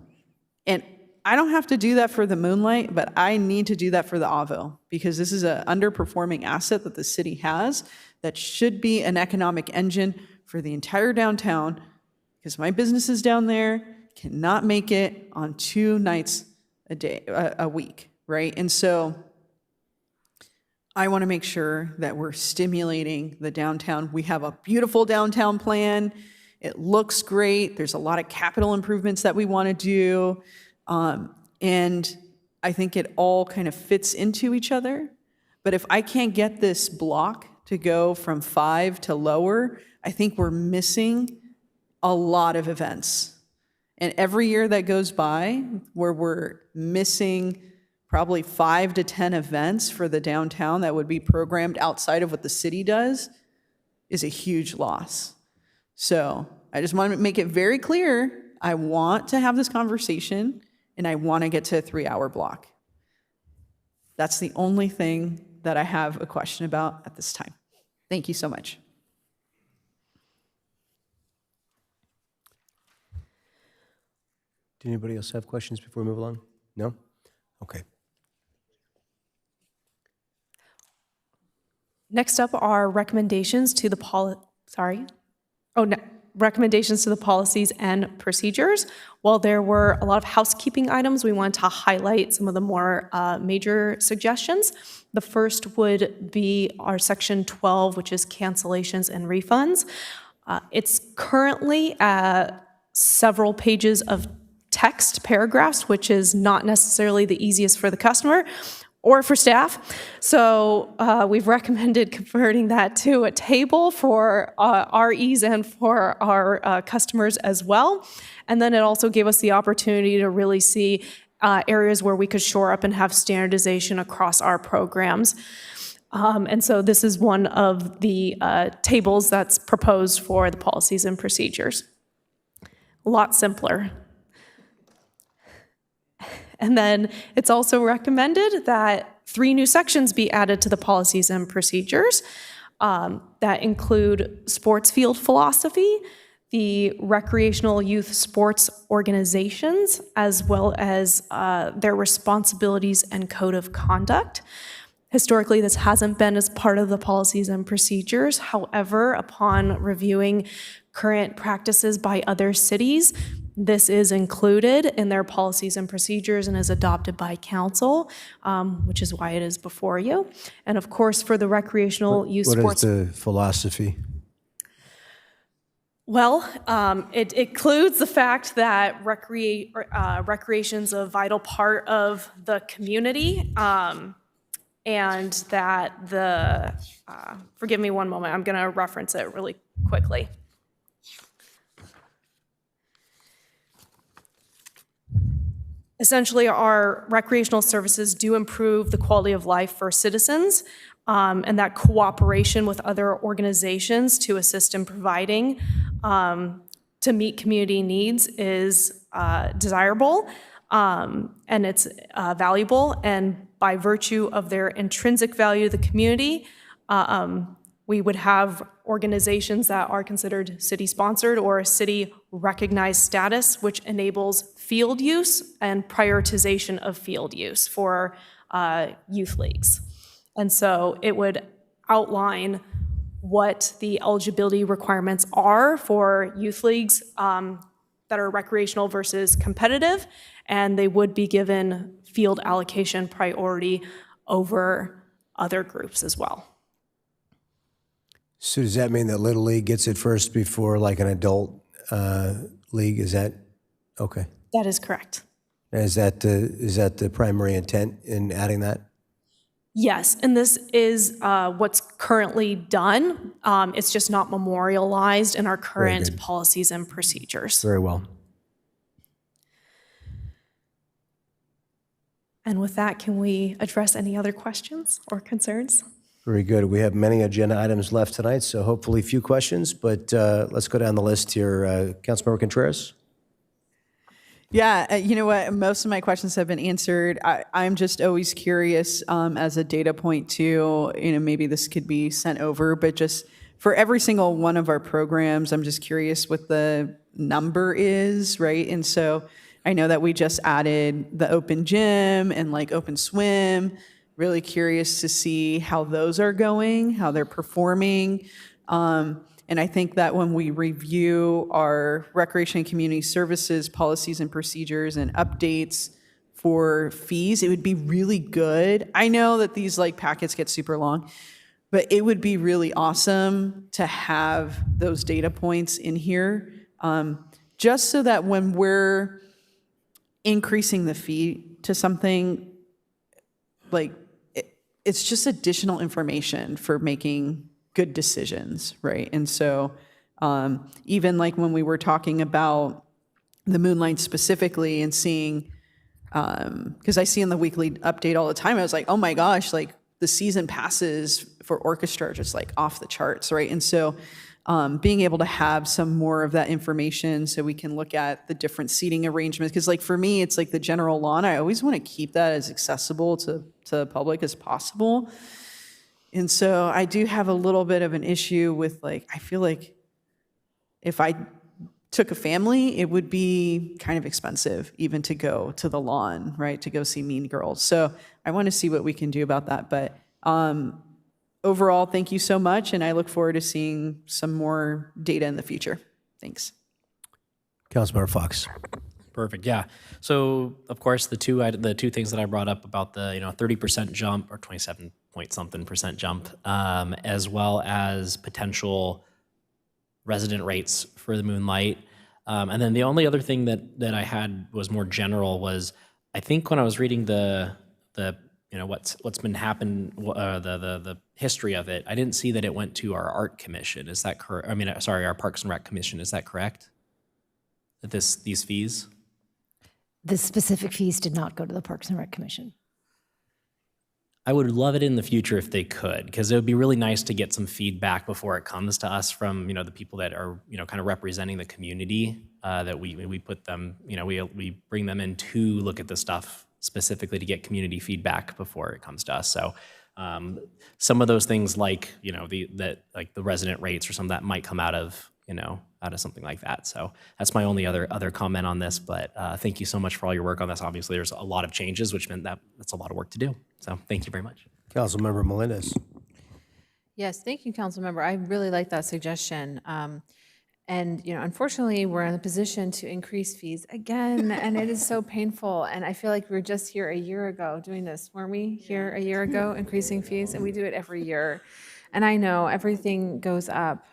And I don't have to do that for the Moonlight, but I need to do that for the AVO because this is an underperforming asset that the city has that should be an economic engine for the entire downtown, because my businesses down there cannot make it on 2 nights a week, right? And so I want to make sure that we're stimulating the downtown. We have a beautiful downtown plan. It looks great. There's a lot of capital improvements that we want to do. And I think it all kind of fits into each other. But if I can't get this block to go from 5 to lower, I think we're missing a lot of events. And every year that goes by where we're missing probably 5 to 10 events for the downtown that would be programmed outside of what the city does is a huge loss. So I just want to make it very clear, I want to have this conversation and I want to get to a 3-hour block. That's the only thing that I have a question about at this time. Thank you so much. Do anybody else have questions before we move along? No? Okay. Next up are recommendations to the recommendations to the policies and procedures. While there were a lot of housekeeping items, we wanted to highlight some of the more major suggestions. The first would be our section 12, which is cancellations and refunds. It's currently several pages of text paragraphs, which is not necessarily the easiest for the customer or for staff. So we've recommended converting that to a table for our ease and for our customers as well. And then it also gave us the opportunity to really see areas where we could shore up and have standardization across our programs. And so this is one of the tables that's proposed for the policies and procedures. A lot simpler. And then it's also recommended that 3 new sections be added to the policies and procedures that include sports field philosophy, the recreational youth sports organizations, as well as their responsibilities and code of conduct. Historically, this hasn't been as part of the policies and procedures. However, upon reviewing current practices by other cities, this is included in their policies and procedures and is adopted by council, which is why it is before you. And of course, for the recreational youth sports. What is the philosophy? Well, it includes the fact that recreation's a vital part of the community, and that the, forgive me one moment, I'm gonna reference it really quickly. Essentially, our recreational services do improve the quality of life for citizens, and that cooperation with other organizations to assist in providing to meet community needs is desirable, and it's valuable. And by virtue of their intrinsic value to the community, we would have organizations that are considered city-sponsored or city-recognized status, which enables field use and prioritization of field use for youth leagues. And so it would outline what the eligibility requirements are for youth leagues that are recreational versus competitive, and they would be given field allocation priority over other groups as well. So does that mean that Little League gets it first before like an adult league? Is that okay? That is correct. Is that the primary intent in adding that? Yes, and this is what's currently done. It's just not memorialized in our current policies and procedures. Very well. And with that, can we address any other questions or concerns? Very good. We have many agenda items left tonight, so hopefully few questions, but let's go down the list here. Councilmember Contreras? Yeah, you know what? Most of my questions have been answered. I'm just always curious as a data point too, maybe this could be sent over, but just for every single one of our programs, I'm just curious what the number is, right? And so I know that we just added the open gym and like open swim. Really curious to see how those are going, how they're performing. And I think that when we review our recreation and community services policies and procedures and updates for fees, it would be really good. I know that these like packets get super long, but it would be really awesome to have those data points in here, just so that when we're increasing the fee to something, like, it's just additional information for making good decisions, right? And so even like when we were talking about the Moonlight specifically and seeing, because I see in the weekly update all the time, I was like, oh my gosh, like the season passes for orchestra are just like off the charts, right? And so being able to have some more of that information so we can look at the different seating arrangements, because like for me, it's like the general lawn, I always want to keep that as accessible to the public as possible. And so I do have a little bit of an issue with like, I feel like if I took a family, it would be kind of expensive even to go to the lawn, right? To go see Mean Girls. So I want to see what we can do about that. But overall, thank you so much. And I look forward to seeing some more data in the future. Thanks. Councilmember Fox. Perfect. Yeah. So of course, the two things that I brought up about the 30% jump or 27 point something percent jump, as well as potential resident rates for the Moonlight. And then the only other thing that I had was more general was, I think when I was reading the what's been happened, the history of it, I didn't see that it went to our art commission. Is that correct? I mean, sorry, our Parks and Rec commission. Is that correct? That these fees? The specific fees did not go to the Parks and Rec Commission. I would love it in the future if they could, because it would be really nice to get some feedback before it comes to us from the people that are kind of representing the community, that we put them, we bring them in to look at the stuff specifically to get community feedback before it comes to us. So some of those things like the resident rates or some of that might come out of something like that. So that's my only other comment on this. But thank you so much for all your work on this. Obviously, there's a lot of changes, which meant that's a lot of work to do. So thank you very much. Councilmember Melendez. Yes, thank you, Councilmember. I really like that suggestion. And unfortunately, we're in a position to increase fees again, and it is so painful. And I feel like we were just here a year ago doing this, weren't we? Here a year ago, increasing fees, and we do it every year. And I know everything goes up.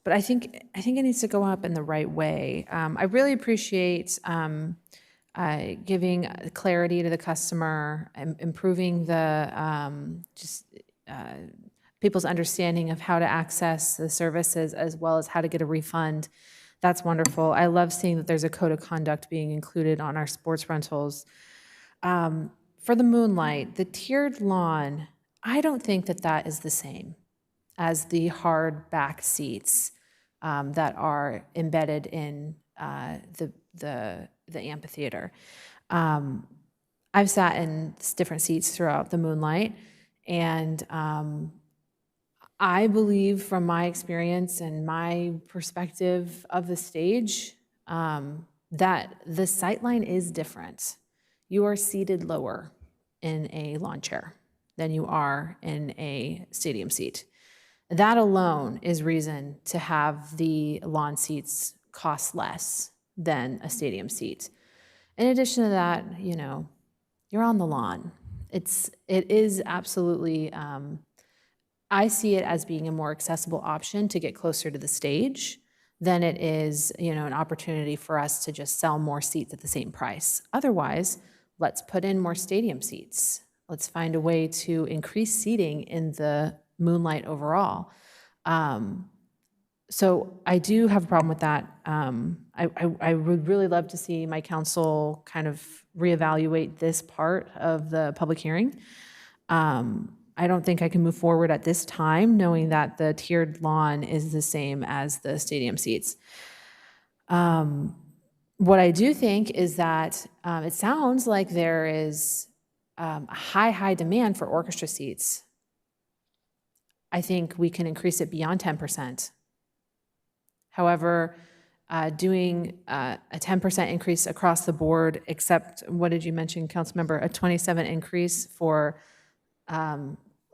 But I think it needs to go up in the right way. I really appreciate giving clarity to the customer, improving the people's understanding of how to access the services as well as how to get a refund. That's wonderful. I love seeing that there's a code of conduct being included on our sports rentals. For the Moonlight, the tiered lawn, I don't think that is the same as the hard back seats that are embedded in the amphitheater. I've sat in different seats throughout the Moonlight, and I believe from my experience and my perspective of the stage that the sightline is different. You are seated lower in a lawn chair than you are in a stadium seat. That alone is reason to have the lawn seats cost less than a stadium seat. In addition to that, you're on the lawn. It is absolutely, I see it as being a more accessible option to get closer to the stage than it is, an opportunity for us to just sell more seats at the same price. Otherwise, let's put in more stadium seats. Let's find a way to increase seating in the Moonlight overall. So I do have a problem with that. I would really love to see my council kind of reevaluate this part of the public hearing. I don't think I can move forward at this time, knowing that the tiered lawn is the same as the stadium seats. What I do think is that it sounds like there is a high demand for orchestra seats. I think we can increase it beyond 10%. However, doing a 10% increase across the board, except, what did you mention, Councilmember, a 27 increase for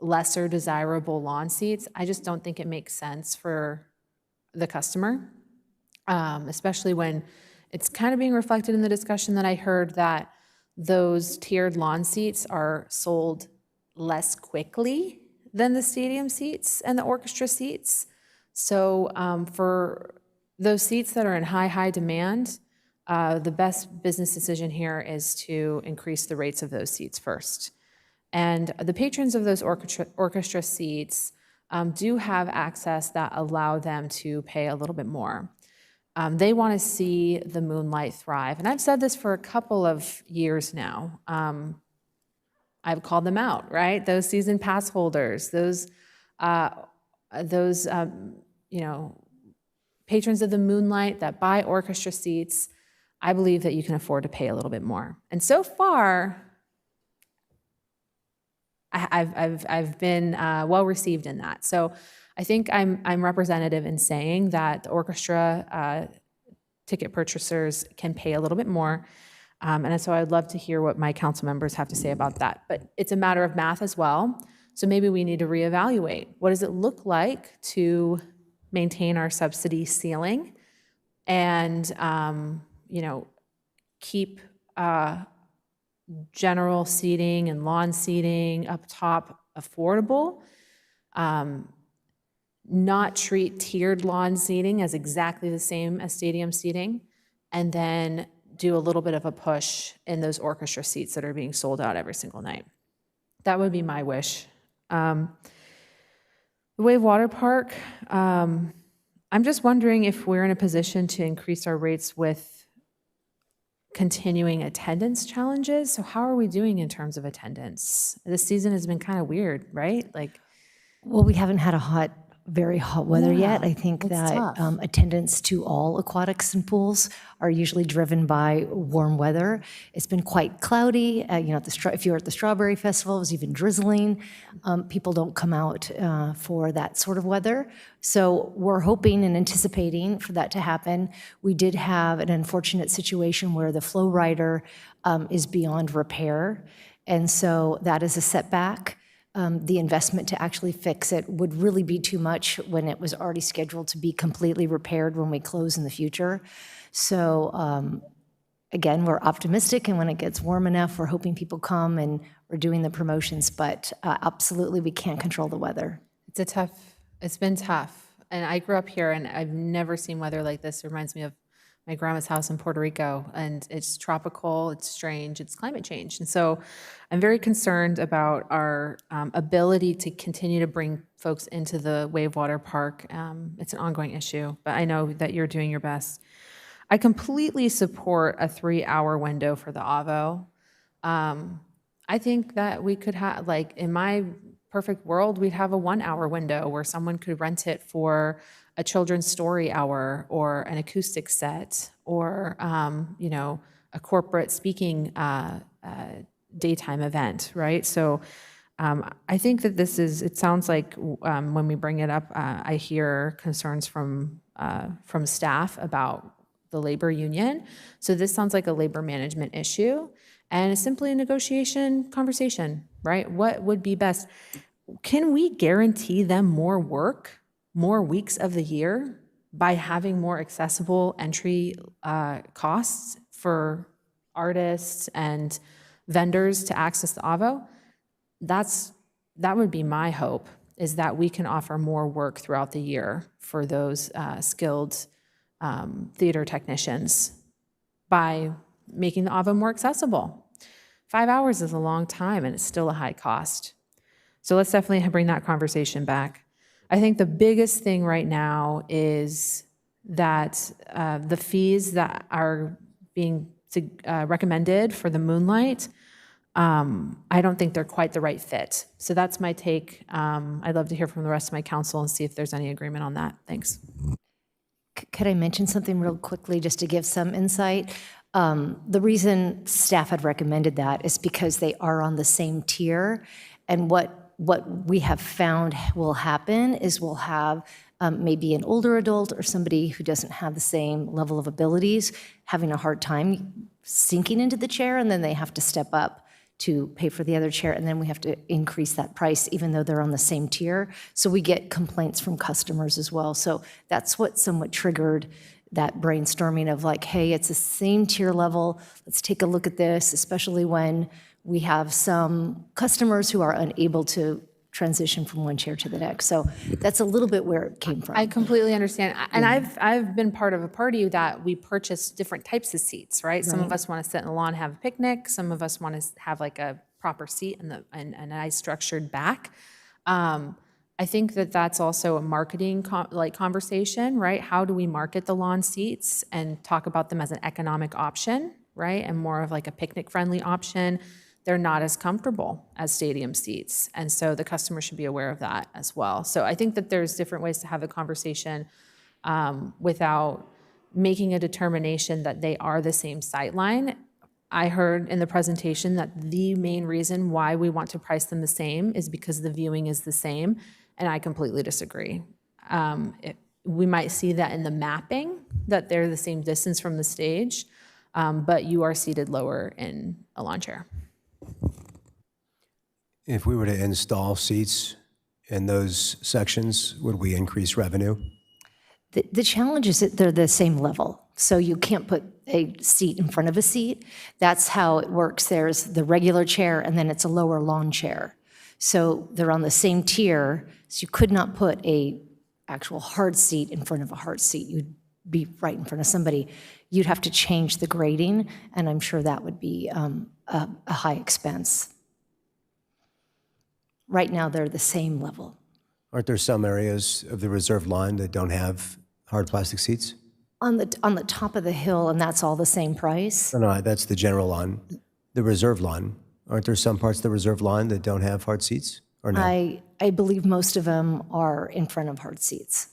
lesser desirable lawn seats, I just don't think it makes sense for the customer, especially when it's kind of being reflected in the discussion that I heard that those tiered lawn seats are sold less quickly than the stadium seats and the orchestra seats. So for those seats that are in high demand, the best business decision here is to increase the rates of those seats first. And the patrons of those orchestra seats do have access that allow them to pay a little bit more. They want to see the Moonlight thrive. And I've said this for a couple of years now. I've called them out, right? Those season pass holders, those patrons of the Moonlight that buy orchestra seats, I believe that you can afford to pay a little bit more. And so far, I've been well received in that. So I think I'm representative in saying that the orchestra ticket purchasers can pay a little bit more. And so I'd love to hear what my council members have to say about that. But it's a matter of math as well. So maybe we need to reevaluate. What does it look like to maintain our subsidy ceiling and, keep general seating and lawn seating up top affordable, not treat tiered lawn seating as exactly the same as stadium seating, and then do a little bit of a push in those orchestra seats that are being sold out every single night. That would be my wish. The Wave Water Park, I'm just wondering if we're in a position to increase our rates with continuing attendance challenges. So how are we doing in terms of attendance? This season has been kind of weird, right? Well, we haven't had very hot weather yet. I think that attendance to all aquatics and pools are usually driven by warm weather. It's been quite cloudy. If you were at the Strawberry Festival, it was even drizzling. People don't come out for that sort of weather. So we're hoping and anticipating for that to happen. We did have an unfortunate situation where the flow rider is beyond repair. And so that is a setback. The investment to actually fix it would really be too much when it was already scheduled to be completely repaired when we close in the future. So again, we're optimistic, and when it gets warm enough, we're hoping people come and we're doing the promotions, but absolutely we can't control the weather. It's been tough. And I grew up here and I've never seen weather like this. It reminds me of my grandma's house in Puerto Rico, and it's tropical, it's strange, it's climate change. And so I'm very concerned about our ability to continue to bring folks into the Wave Water Park. It's an ongoing issue, but I know that you're doing your best. I completely support a 3-hour window for the AVO. I think that we could have, in my perfect world, we'd have a 1-hour window where someone could rent it for a children's story hour or an acoustic set or, a corporate speaking daytime event, right? So I think that it sounds like when we bring it up, I hear concerns from staff about the labor union. So this sounds like a labor management issue, and it's simply a negotiation conversation, right? What would be best? Can we guarantee them more work, more weeks of the year by having more accessible entry costs for artists and vendors to access the AVO? That would be my hope, is that we can offer more work throughout the year for those skilled theater technicians by making the AVO more accessible. 5 hours is a long time and it's still a high cost. So let's definitely bring that conversation back. I think the biggest thing right now is that the fees that are being recommended for the Moonlight, I don't think they're quite the right fit. So that's my take. I'd love to hear from the rest of my council and see if there's any agreement on that. Thanks. Could I mention something real quickly just to give some insight? The reason staff had recommended that is because they are on the same tier, and what we have found will happen is we'll have maybe an older adult or somebody who doesn't have the same level of abilities having a hard time sinking into the chair, and then they have to step up to pay for the other chair, and then we have to increase that price even though they're on the same tier. So we get complaints from customers as well. So that's what somewhat triggered that brainstorming of hey, it's the same tier level, let's take a look at this, especially when we have some customers who are unable to transition from one chair to the next. So that's a little bit where it came from. I completely understand. And I've been part of a party that we purchased different types of seats, right? Some of us want to sit in the lawn, have a picnic. Some of us want to have a proper seat and a nice structured back. I think that that's also a marketing conversation, right? How do we market the lawn seats and talk about them as an economic option, right? And more of like a picnic-friendly option. They're not as comfortable as stadium seats. And so the customer should be aware of that as well. So I think that there's different ways to have the conversation without making a determination that they are the same sightline. I heard in the presentation that the main reason why we want to price them the same is because the viewing is the same, and I completely disagree. We might see that in the mapping, that they're the same distance from the stage, but you are seated lower in a lawn chair. If we were to install seats in those sections, would we increase revenue? The challenge is that they're the same level. So you can't put a seat in front of a seat. That's how it works. There's the regular chair, and then it's a lower lawn chair. So they're on the same tier, so you could not put a actual hard seat in front of a hard seat. You'd be right in front of somebody. You'd have to change the grading, and I'm sure that would be a high expense. Right now, they're the same level. Aren't there some areas of the reserved lawn that don't have hard plastic seats? On the top of the hill, and that's all the same price? No, that's the general lawn. The reserved lawn, aren't there some parts of the reserved lawn that don't have hard seats, or no? I believe most of them are in front of hard seats.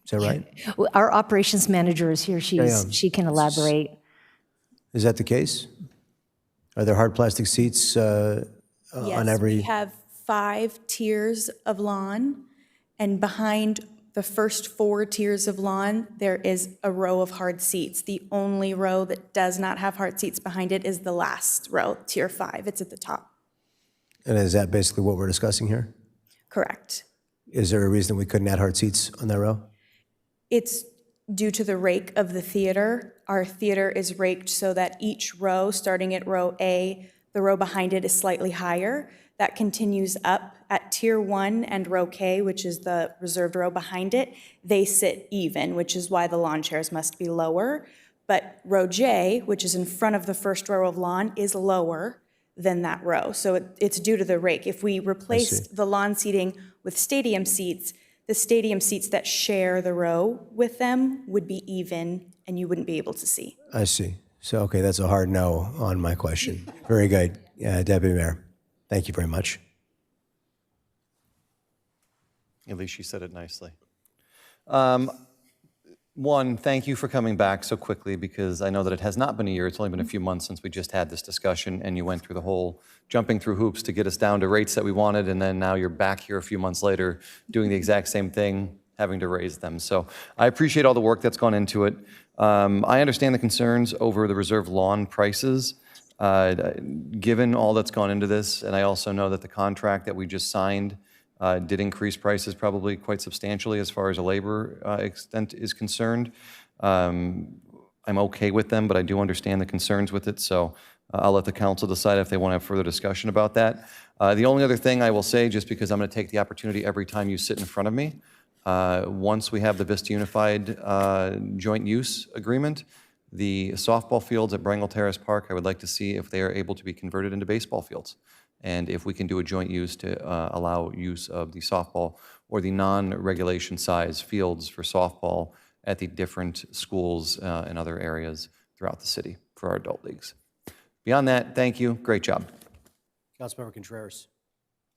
Is that right? Well, our operations manager is here. She can elaborate. Is that the case? Are there hard plastic seats on every? Yes, we have 5 tiers of lawn, and behind the first 4 tiers of lawn, there is a row of hard seats. The only row that does not have hard seats behind it is the last row, tier 5. It's at the top. And is that basically what we're discussing here? Correct. Is there a reason we couldn't add hard seats on that row? It's due to the rake of the theater. Our theater is raked so that each row, starting at row A, the row behind it is slightly higher. That continues up at tier 1 and row K, which is the reserved row behind it. They sit even, which is why the lawn chairs must be lower. But row J, which is in front of the first row of lawn, is lower than that row. So it's due to the rake. If we replaced the lawn seating with stadium seats, the stadium seats that share the row with them would be even, and you wouldn't be able to see. I see. So, okay, that's a hard no on my question. Very good, Deputy Mayor. Thank you very much. At least she said it nicely. One, thank you for coming back so quickly, because I know that it has not been a year. It's only been a few months since we just had this discussion, and you went through the whole jumping through hoops to get us down to rates that we wanted, and then now you're back here a few months later doing the exact same thing, having to raise them. So I appreciate all the work that's gone into it. I understand the concerns over the reserved lawn prices, given all that's gone into this, and I also know that the contract that we just signed did increase prices probably quite substantially as far as a labor extent is concerned. I'm okay with them, but I do understand the concerns with it, so I'll let the council decide if they want to have further discussion about that. The only other thing I will say, just because I'm going to take the opportunity every time you sit in front of me, once we have the Vista Unified joint use agreement, the softball fields at Brangle Terrace Park, I would like to see if they are able to be converted into baseball fields. And if we can do a joint use to allow use of the softball or the non-regulation size fields for softball at the different schools and other areas throughout the city for our adult leagues. Beyond that, thank you. Great job. Councilmember Contreras.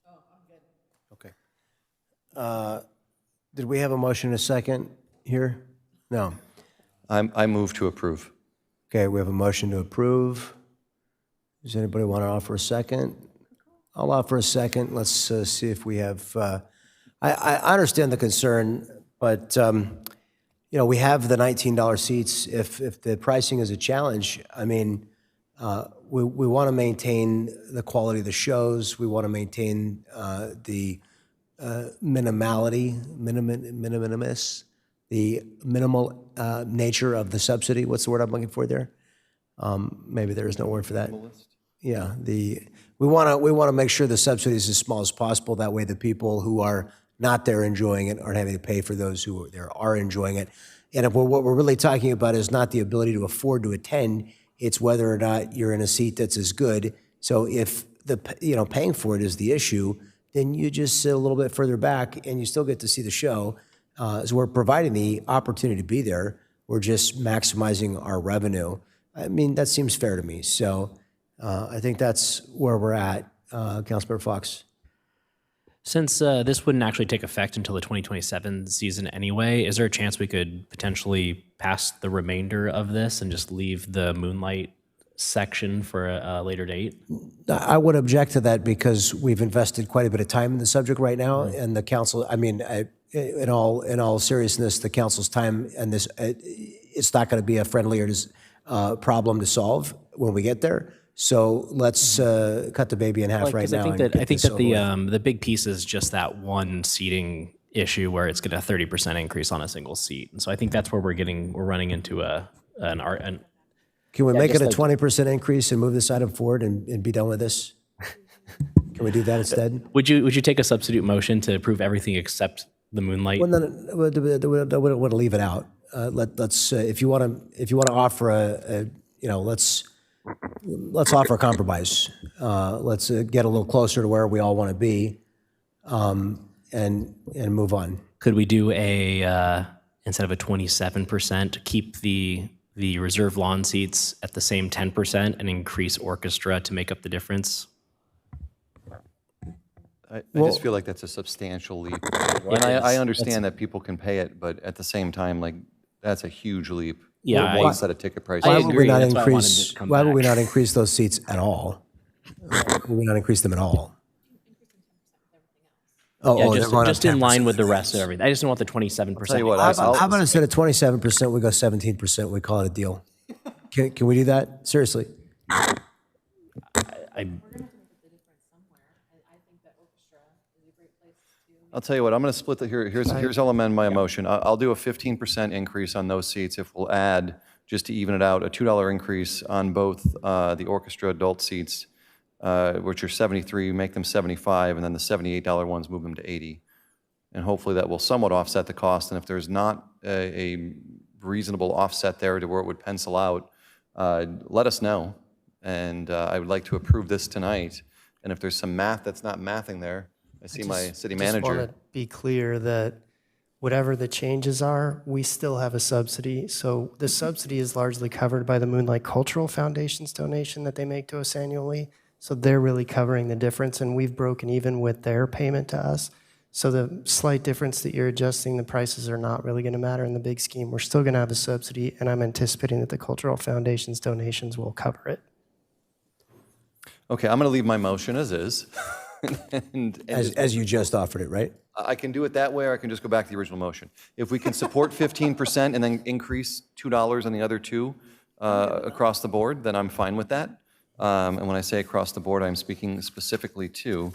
Oh, I'm good. Okay. Did we have a motion and a second here? No. I move to approve. Okay, we have a motion to approve. Does anybody want to offer a second? I'll offer a second. Let's see if we have, I understand the concern, but we have the $19 seats. If the pricing is a challenge, I mean, we want to maintain the quality of the shows. We want to maintain the minimus, the minimal nature of the subsidy. What's the word I'm looking for there? Maybe there is no word for that. Yeah, we want to make sure the subsidy is as small as possible. That way, the people who are not there enjoying it aren't having to pay for those who there are enjoying it. And if what we're really talking about is not the ability to afford to attend, It's whether or not you're in a seat that's as good. So if paying for it is the issue, then you just sit a little bit further back and you still get to see the show. So we're providing the opportunity to be there. We're just maximizing our revenue. I mean, that seems fair to me. So I think that's where we're at. Councilmember Fox. Since this wouldn't actually take effect until the 2027 season anyway, is there a chance we could potentially pass the remainder of this and just leave the Moonlight section for a later date? I would object to that because we've invested quite a bit of time in the subject right now, and the council, I mean, in all seriousness, the council's time and this, it's not going to be a friendlier problem to solve when we get there. So let's cut the baby in half right now. I think that the big piece is just that one seating issue where it's going to 30% increase on a single seat, and so I think that's where we're running into an. Can we make it a 20% increase and move this item forward and be done with this? Can we do that instead? Would you take a substitute motion to approve everything except the Moonlight? Well, then we'll leave it out. Let's if you want to offer let's offer a compromise. Let's get a little closer to where we all want to be, and move on. Could we do instead of a 27%, keep the reserve lawn seats at the same 10% and increase orchestra to make up the difference? I just feel like that's a substantial leap. And I understand that people can pay it, but at the same time, like, that's a huge leap. Yeah, One set of ticket prices. Why would we not increase those seats at all? Why would we not increase them at all? Just in line with the rest of everything. I just don't want the 27%. Tell you what, How about instead of 27%, we go 17%, we call it a deal? Can we do that? Seriously? I'll tell you what, I'm going to split here's how I'll amend my motion. I'll do a 15% increase on those seats if we'll add, just to even it out, a $2 increase on both the orchestra adult seats, which are 73, make them 75, and then the $78 ones, move them to 80. And hopefully that will somewhat offset the cost. And if there's not a reasonable offset there to where it would pencil out, let us know. And I would like to approve this tonight. And if there's some math that's not mathing there, I see my city manager. I just want to be clear that whatever the changes are, we still have a subsidy. So the subsidy is largely covered by the Moonlight Cultural Foundation's donation that they make to us annually. So they're really covering the difference, and we've broken even with their payment to us. So the slight difference that you're adjusting, the prices are not really going to matter in the big scheme. We're still going to have a subsidy, and I'm anticipating that the Cultural Foundation's donations will cover it. Okay, I'm going to leave my motion as is. As you just offered it, right? I can do it that way, or I can just go back to the original motion. If we can support 15% and then increase $2 on the other two across the board, then I'm fine with that. And when I say across the board, I'm speaking specifically to,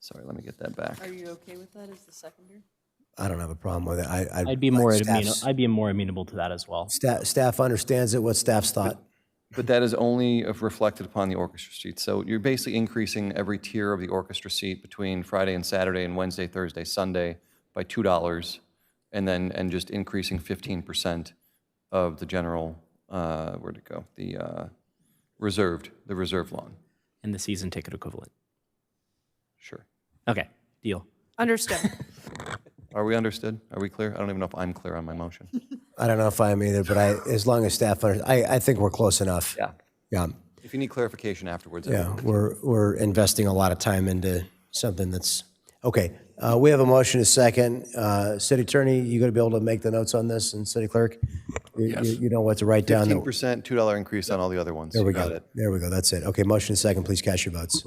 sorry, let me get that back. Are you okay with that as the seconder? I don't have a problem with it. I'd be more amenable to that as well. Staff understands it. What's staff's thought? But that is only reflected upon the orchestra seat. So you're basically increasing every tier of the orchestra seat between Friday and Saturday and Wednesday, Thursday, Sunday by $2, and just increasing 15% of the general, where'd it go? The reserve lawn. And the season ticket equivalent. Sure. Okay, deal. Understood. Are we understood? Are we clear? I don't even know if I'm clear on my motion. I don't know if I am either, but as long as staff I think we're close enough. Yeah. Yeah. If you need clarification afterwards. Yeah, we're investing a lot of time into something that's, okay. We have a motion, a second. City Attorney, you going to be able to make the notes on this, and City Clerk? You know what to write down. 15%, $2 increase on all the other ones. There we You got go. it. There we go. That's it. Okay, motion, a second. Please cast your votes.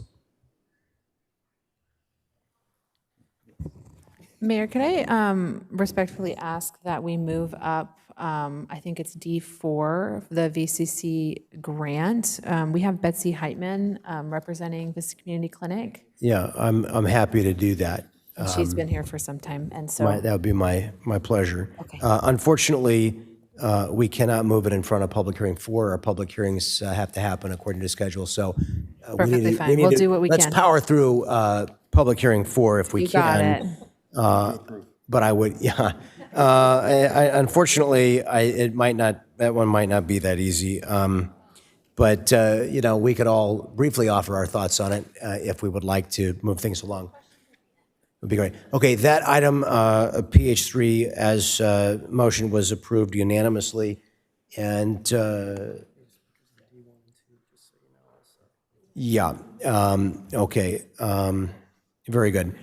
Mayor, could I respectfully ask that we move up, I think it's D4, the VCC grant. We have Betsy Heitman representing Vista Community Clinic. Yeah, I'm happy to do that. She's been here for some time, and so. That would be my pleasure. Okay. Unfortunately, we cannot move it in front of public hearing 4. Our public hearings have to happen according to schedule, so. Perfectly fine. We'll do what we Let's can. power through public hearing 4 if we You can. got it. But I would, yeah. Unfortunately, that one might not be that easy. But, we could all briefly offer our thoughts on it if we would like to move things along. Would be great. Okay, that item, PH3, as motion was approved unanimously. And okay, very good.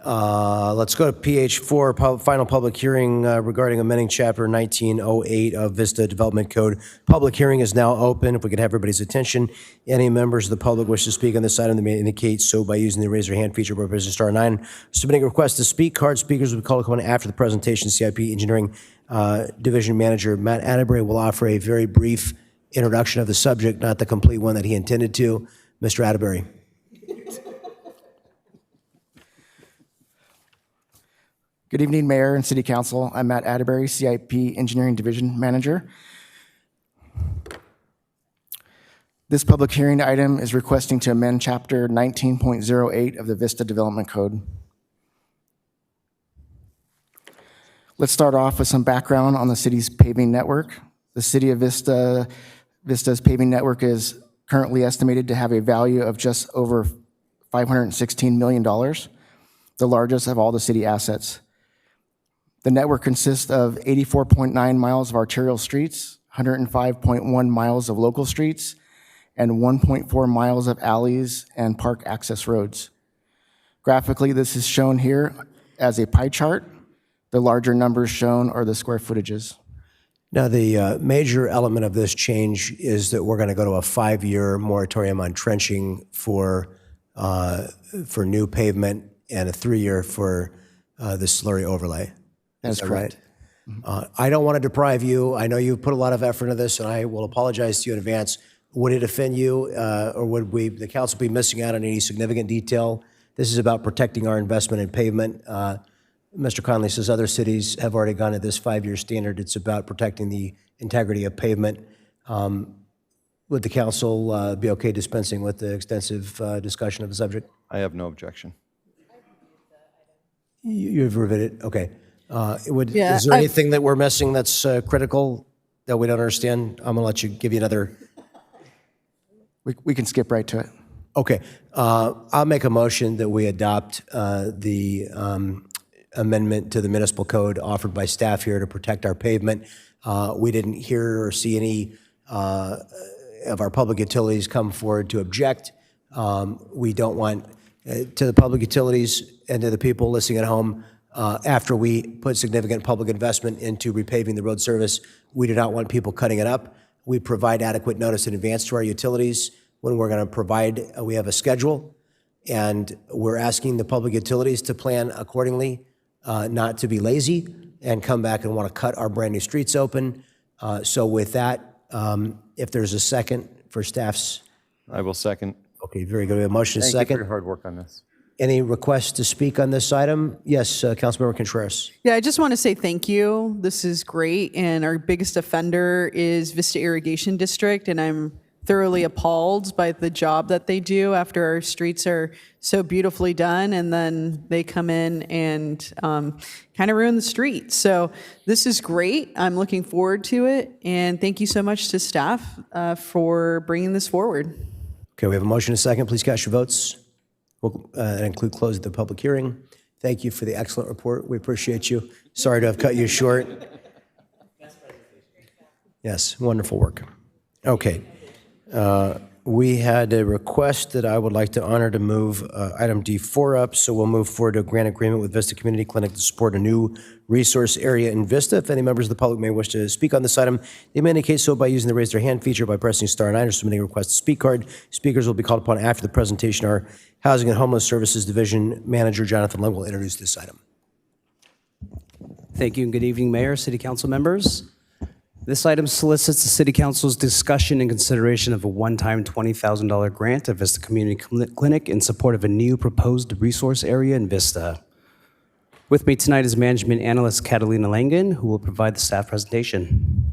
Let's go to PH4, final public hearing regarding amending Chapter 1908 of Vista Development Code. Public hearing is now open. If we could have everybody's attention. Any members of the public wish to speak on this item, they may indicate so by using the raise your hand feature by pressing star 9. Submitting a request to speak. Card speakers will be called upon after the presentation. CIP Engineering Division Manager Matt Atterbury will offer a very brief introduction of the subject, not the complete one that he intended to. Mr. Atterbury. Good evening, Mayor and City Council. I'm Matt Atterbury, CIP Engineering Division Manager. This public hearing item is requesting to amend Chapter 19.08 of the Vista Development Code. Let's start off with some background on the city's paving network. The City of Vista's paving network is currently estimated to have a value of just over $516 million, the largest of all the city assets. The network consists of 84.9 miles of arterial streets, 105.1 miles of local streets, and 1.4 miles of alleys and park access roads. Graphically, this is shown here as a pie chart. The larger numbers shown are the square footages. Now, the major element of this change is that we're going to go to a 5-year moratorium on trenching for for new pavement and a 3-year for the slurry overlay. That's correct. Right? I don't want to deprive you. I know you've put a lot of effort into this, and I will apologize to you in advance. Would it offend you, or would the council be missing out on any significant detail? This is about protecting our investment in pavement. Mr. Conley says other cities have already gone to this 5-year standard. It's about protecting the integrity of pavement. Would the council be okay dispensing with the extensive discussion of the subject? I have no objection. You've reviewed it? Okay. Yeah, is there anything that we're missing that's critical that we don't understand? I'm going to give you another. We can skip right to it. Okay. I'll make a motion that we adopt the amendment to the municipal code offered by staff here to protect our pavement. We didn't hear or see any of our public utilities come forward to object. We don't want, to the public utilities and to the people listening at home, after we put significant public investment into repaving the road service, we do not want people cutting it up. We provide adequate notice in advance to our utilities when we're going to provide, we have a schedule, and we're asking the public utilities to plan accordingly, not to be lazy and come back and want to cut our brand new streets open. So with that, if there's a second for staff's. I will second. Okay, very good. We have a motion and a Thank you second. for your hard work on this. Any requests to speak on this item? Yes, Councilmember Contreras. Yeah, I just want to say thank you. This is great. And our biggest offender is Vista Irrigation District. And I'm thoroughly appalled by the job that they do after our streets are so beautifully done. And then they come in and kind of ruin the street. So this is great. I'm looking forward to it. And thank you so much to staff for bringing this forward. Okay, we have a motion and a second. Please cast your votes. We'll include close the public hearing. Thank you for the excellent report. We appreciate you. Sorry to have cut you short. Yes, wonderful work. Okay. We had a request that I would like to honor to move item D4 up, so we'll move forward to a grant agreement with Vista Community Clinic to support a new resource area in Vista. If any members of the public may wish to speak on this item, they may indicate so by using the raise their hand feature by pressing star 9 or submitting a request to speak card. Speakers will be called upon after the presentation. Our Housing and Homeless Services Division Manager Jonathan Lung will introduce this item. Thank you and good evening, Mayor, City Council members. This item solicits the City Council's discussion and consideration of a one-time $20,000 grant to Vista Community Clinic in support of a new proposed resource area in Vista. With me tonight is Management Analyst Catalina Langen, who will provide the staff presentation.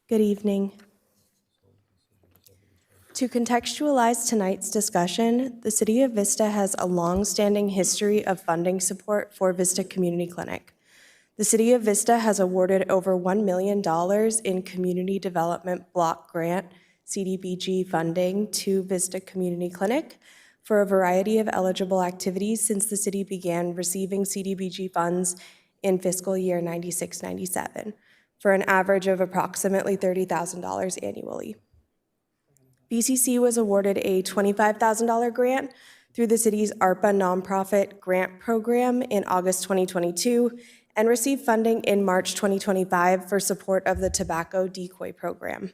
Good evening. To contextualize tonight's discussion, the City of Vista has a long-standing history of funding support for Vista Community Clinic. The City of Vista has awarded over $1 million in Community Development Block Grant, CDBG funding to Vista Community Clinic for a variety of eligible activities since the city began receiving CDBG funds in fiscal year 96-97, for an average of approximately $30,000 annually. BCC was awarded a $25,000 grant through the city's ARPA nonprofit grant program in August 2022 and received funding in March 2025 for support of the tobacco decoy program.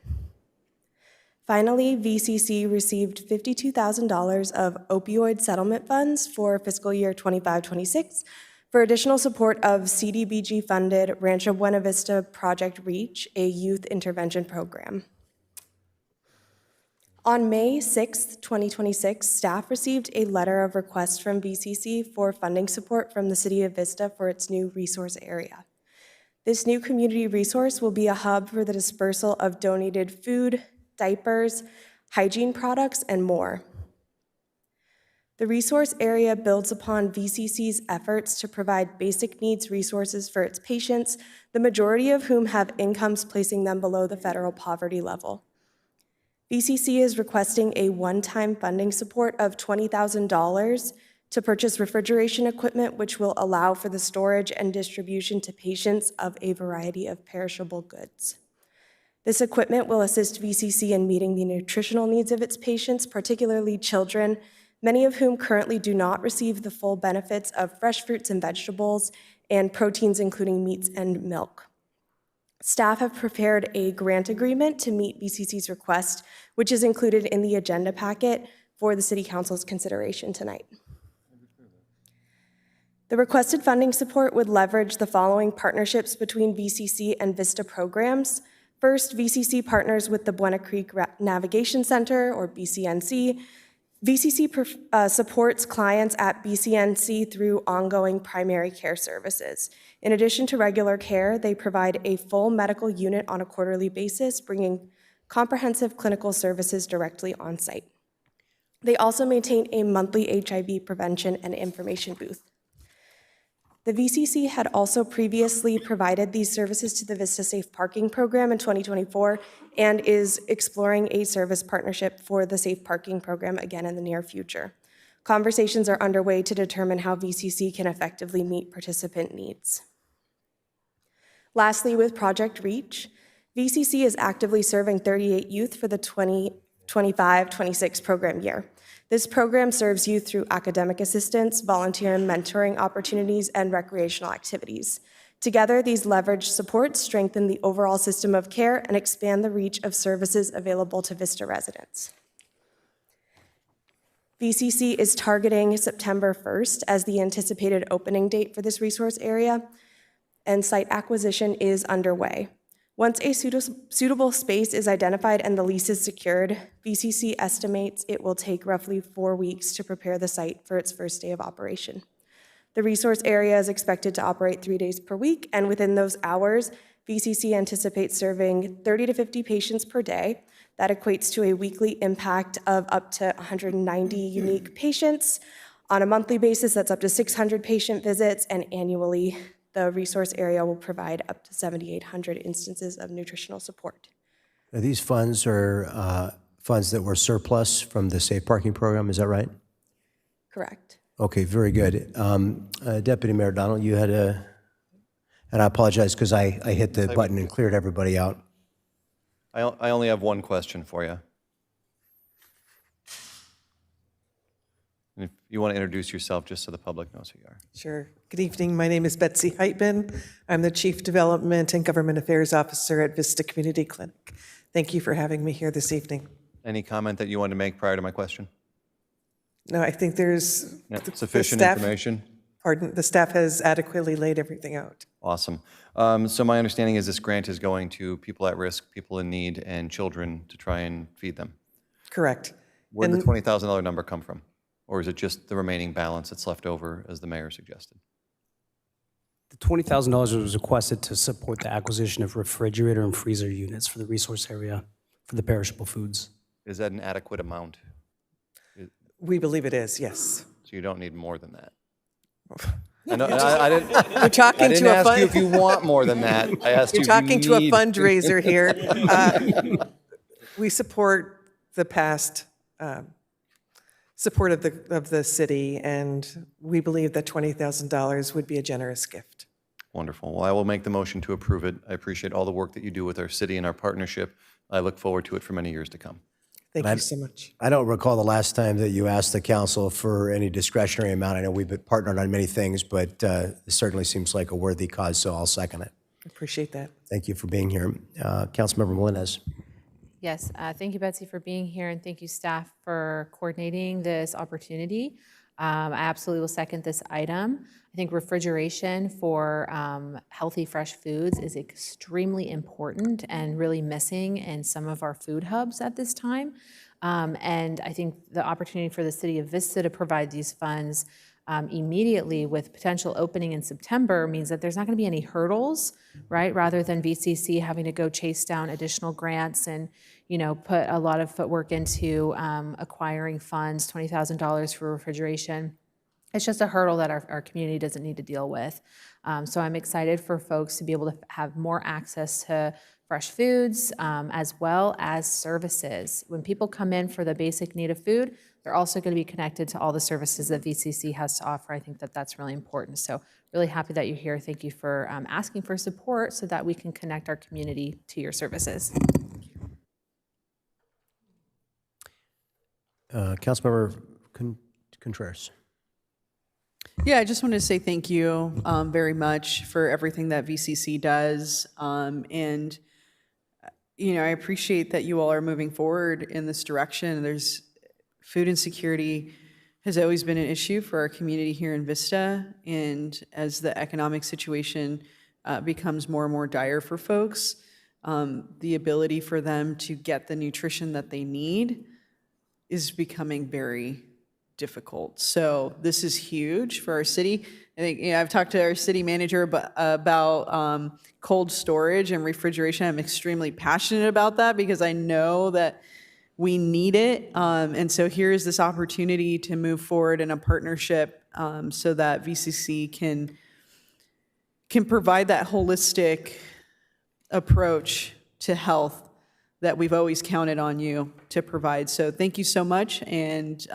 Finally, VCC received $52,000 of opioid settlement funds for fiscal year 25-26 for additional support of CDBG-funded Rancho Buena Vista Project REACH, a youth intervention program. On May 6, 2026, staff received a letter of request from VCC for funding support from the City of Vista for its new resource area. This new community resource will be a hub for the dispersal of donated food, diapers, hygiene products, and more. The resource area builds upon VCC's efforts to provide basic needs resources for its patients, the majority of whom have incomes placing them below the federal poverty level. VCC is requesting a one-time funding support of $20,000 to purchase refrigeration equipment, which will allow for the storage and distribution to patients of a variety of perishable goods. This equipment will assist VCC in meeting the nutritional needs of its patients, particularly children, many of whom currently do not receive the full benefits of fresh fruits and vegetables and proteins, including meats and milk. Staff have prepared a grant agreement to meet VCC's request, which is included in the agenda packet for the City Council's consideration tonight. The requested funding support would leverage the following partnerships between VCC and Vista programs. First, VCC partners with the Buena Creek Navigation Center, or BCNC. VCC supports clients at BCNC through ongoing primary care services. In addition to regular care, they provide a full medical unit on a quarterly basis, bringing comprehensive clinical services directly on site. They also maintain a monthly HIV prevention and information booth. The VCC had also previously provided these services to the Vista Safe Parking Program in 2024 and is exploring a service partnership for the Safe Parking Program again in the near future. Conversations are underway to determine how VCC can effectively meet participant needs. Lastly, with Project REACH, VCC is actively serving 38 youth for the 2025-26 program year. This program serves youth through academic assistance, volunteer and mentoring opportunities, and recreational activities. Together, these leveraged supports strengthen the overall system of care and expand the reach of services available to Vista residents. VCC is targeting September 1st as the anticipated opening date for this resource area, and site acquisition is underway. Once a suitable space is identified and the lease is secured, VCC estimates it will take roughly 4 weeks to prepare the site for its first day of operation. The resource area is expected to operate 3 days per week, and within those hours, VCC anticipates serving 30 to 50 patients per day. That equates to a weekly impact of up to 190 unique patients. On a monthly basis, that's up to 600 patient visits, and annually, the resource area will provide up to 7,800 instances of nutritional support. Now, these funds are funds that were surplus from the Safe Parking Program, is that right? Correct. Okay, very good. Deputy Mayor Donald, you had a, and I apologize because I hit the button and cleared everybody out. I only have one question for you. And if you want to introduce yourself just so the public knows who you are. Sure. Good evening. My name is Betsy Heitman. I'm the Chief Development and Government Affairs Officer at Vista Community Clinic. Thank you for having me here this evening. Any comment that you want to make prior to my question? No, I think there's Sufficient information? Pardon, the staff has adequately laid everything out. Awesome. So my understanding is this grant is going to people at risk, people in need, and children to try and feed them. Correct. Where did the $20,000 number come from? Or is it just the remaining balance that's left over, as the mayor suggested? The $20,000 was requested to support the acquisition of refrigerator and freezer units for the resource area for the perishable foods. Is that an adequate amount? We believe it is, yes. So you don't need more than that? I know, I didn't. You're talking I didn't to a ask you fund- if you want more than that. I asked you You're if you talking to a need. fundraiser here. We support the past support of the city, and we believe that $20,000 would be a generous gift. Wonderful. Well, I will make the motion to approve it. I appreciate all the work that you do with our city and our partnership. I look forward to it for many years to come. Thank you so much. I don't recall the last time that you asked the council for any discretionary amount. I know we've been partnered on many things, but it certainly seems like a worthy cause, so I'll second it. Appreciate that. Thank you for being here. Councilmember Melendez. Yes, thank you, Betsy, for being here, and thank you, staff, for coordinating this opportunity. I absolutely will second this item. I think refrigeration for healthy, fresh foods is extremely important and really missing in some of our food hubs at this time. And I think the opportunity for the City of Vista to provide these funds immediately with potential opening in September means that there's not going to be any hurdles, right? Rather than VCC having to go chase down additional grants and, you know, put a lot of footwork into acquiring funds, $20,000 for refrigeration. It's just a hurdle that our community doesn't need to deal with. So I'm excited for folks to be able to have more access to fresh foods as well as services. When people come in for the basic need of food, they're also going to be connected to all the services that VCC has to offer. I think that that's really important. So really happy that you're here. Thank you for asking for support so that we can connect our community to your services. Councilmember Contreras. Yeah, I just wanted to say thank you very much for everything that VCC does. And, you know, I appreciate that you all are moving forward in this direction. There's food insecurity has always been an issue for our community here in Vista. And as the economic situation becomes more and more dire for folks, the ability for them to get the nutrition that they need is becoming very difficult. So this is huge for our city. I think, you know, I've talked to our city manager about cold storage and refrigeration. I'm extremely passionate about that because I know that we need it. And so here's this opportunity to move forward in a partnership so that VCC can provide that holistic approach to health that we've always counted on you to provide. So thank you so much, and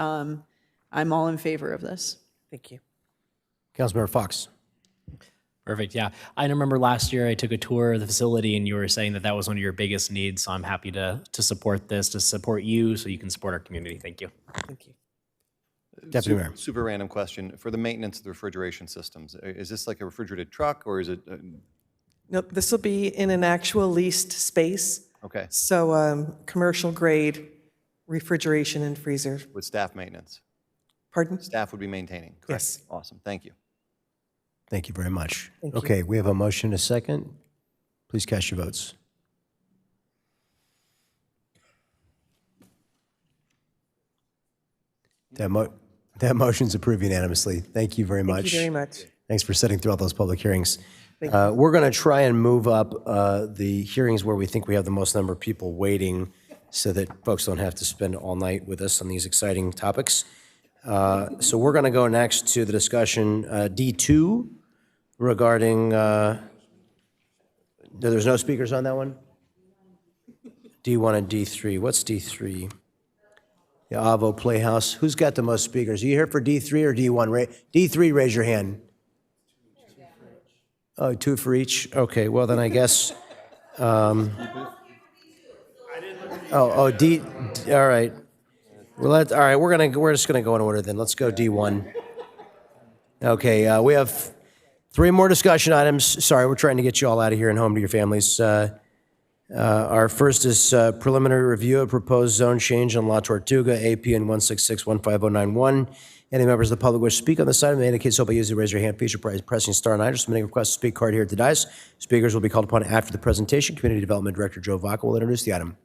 I'm all in favor of this. Thank you. Councilmember Fox. Perfect. Yeah. I remember last year I took a tour of the facility and you were saying that that was one of your biggest needs. So I'm happy to support this, to support you so you can support our community. Thank you. Thank you. Deputy Mayor. Super random question. For the maintenance of the refrigeration systems, is this like a refrigerated truck or is it? No, this will be in an actual leased space. Okay. So commercial grade refrigeration and freezer. With staff maintenance? Pardon? Staff would be maintaining, correct? Yes. Awesome. Thank you. Thank you very much. Thank you. Okay, we have a motion, a second. Please cast your votes. That motion's approved unanimously. Thank you very much. Thank you very much. Thanks for sitting through all those public hearings. Thank We're going to try and move up the hearings where we think we have the most number of people waiting so that folks don't have to spend all night with us on these exciting topics. So we're going to go next to the discussion D2 regarding, there's no speakers on that one? D1 and D3. What's D3? The Avo Playhouse. Who's got the most speakers? Are you here for D3 or D1? D3, raise your hand. Oh, two for each? Okay, well then I guess, D, all right. Well, all right, we're just gonna go in order then. Let's go D1. Okay, we have 3 more discussion items. Sorry, we're trying to get you all out of here and home to your families. Our first is preliminary review of proposed zone change on La Tortuga, APN 166-15091. Any members of the public wish to speak on this item may indicate so by using the raise your hand feature, pressing star 9 or submitting a request to speak card here at the dais. Speakers will be called upon after the presentation. Community Development Director Joe Vaca will introduce the item.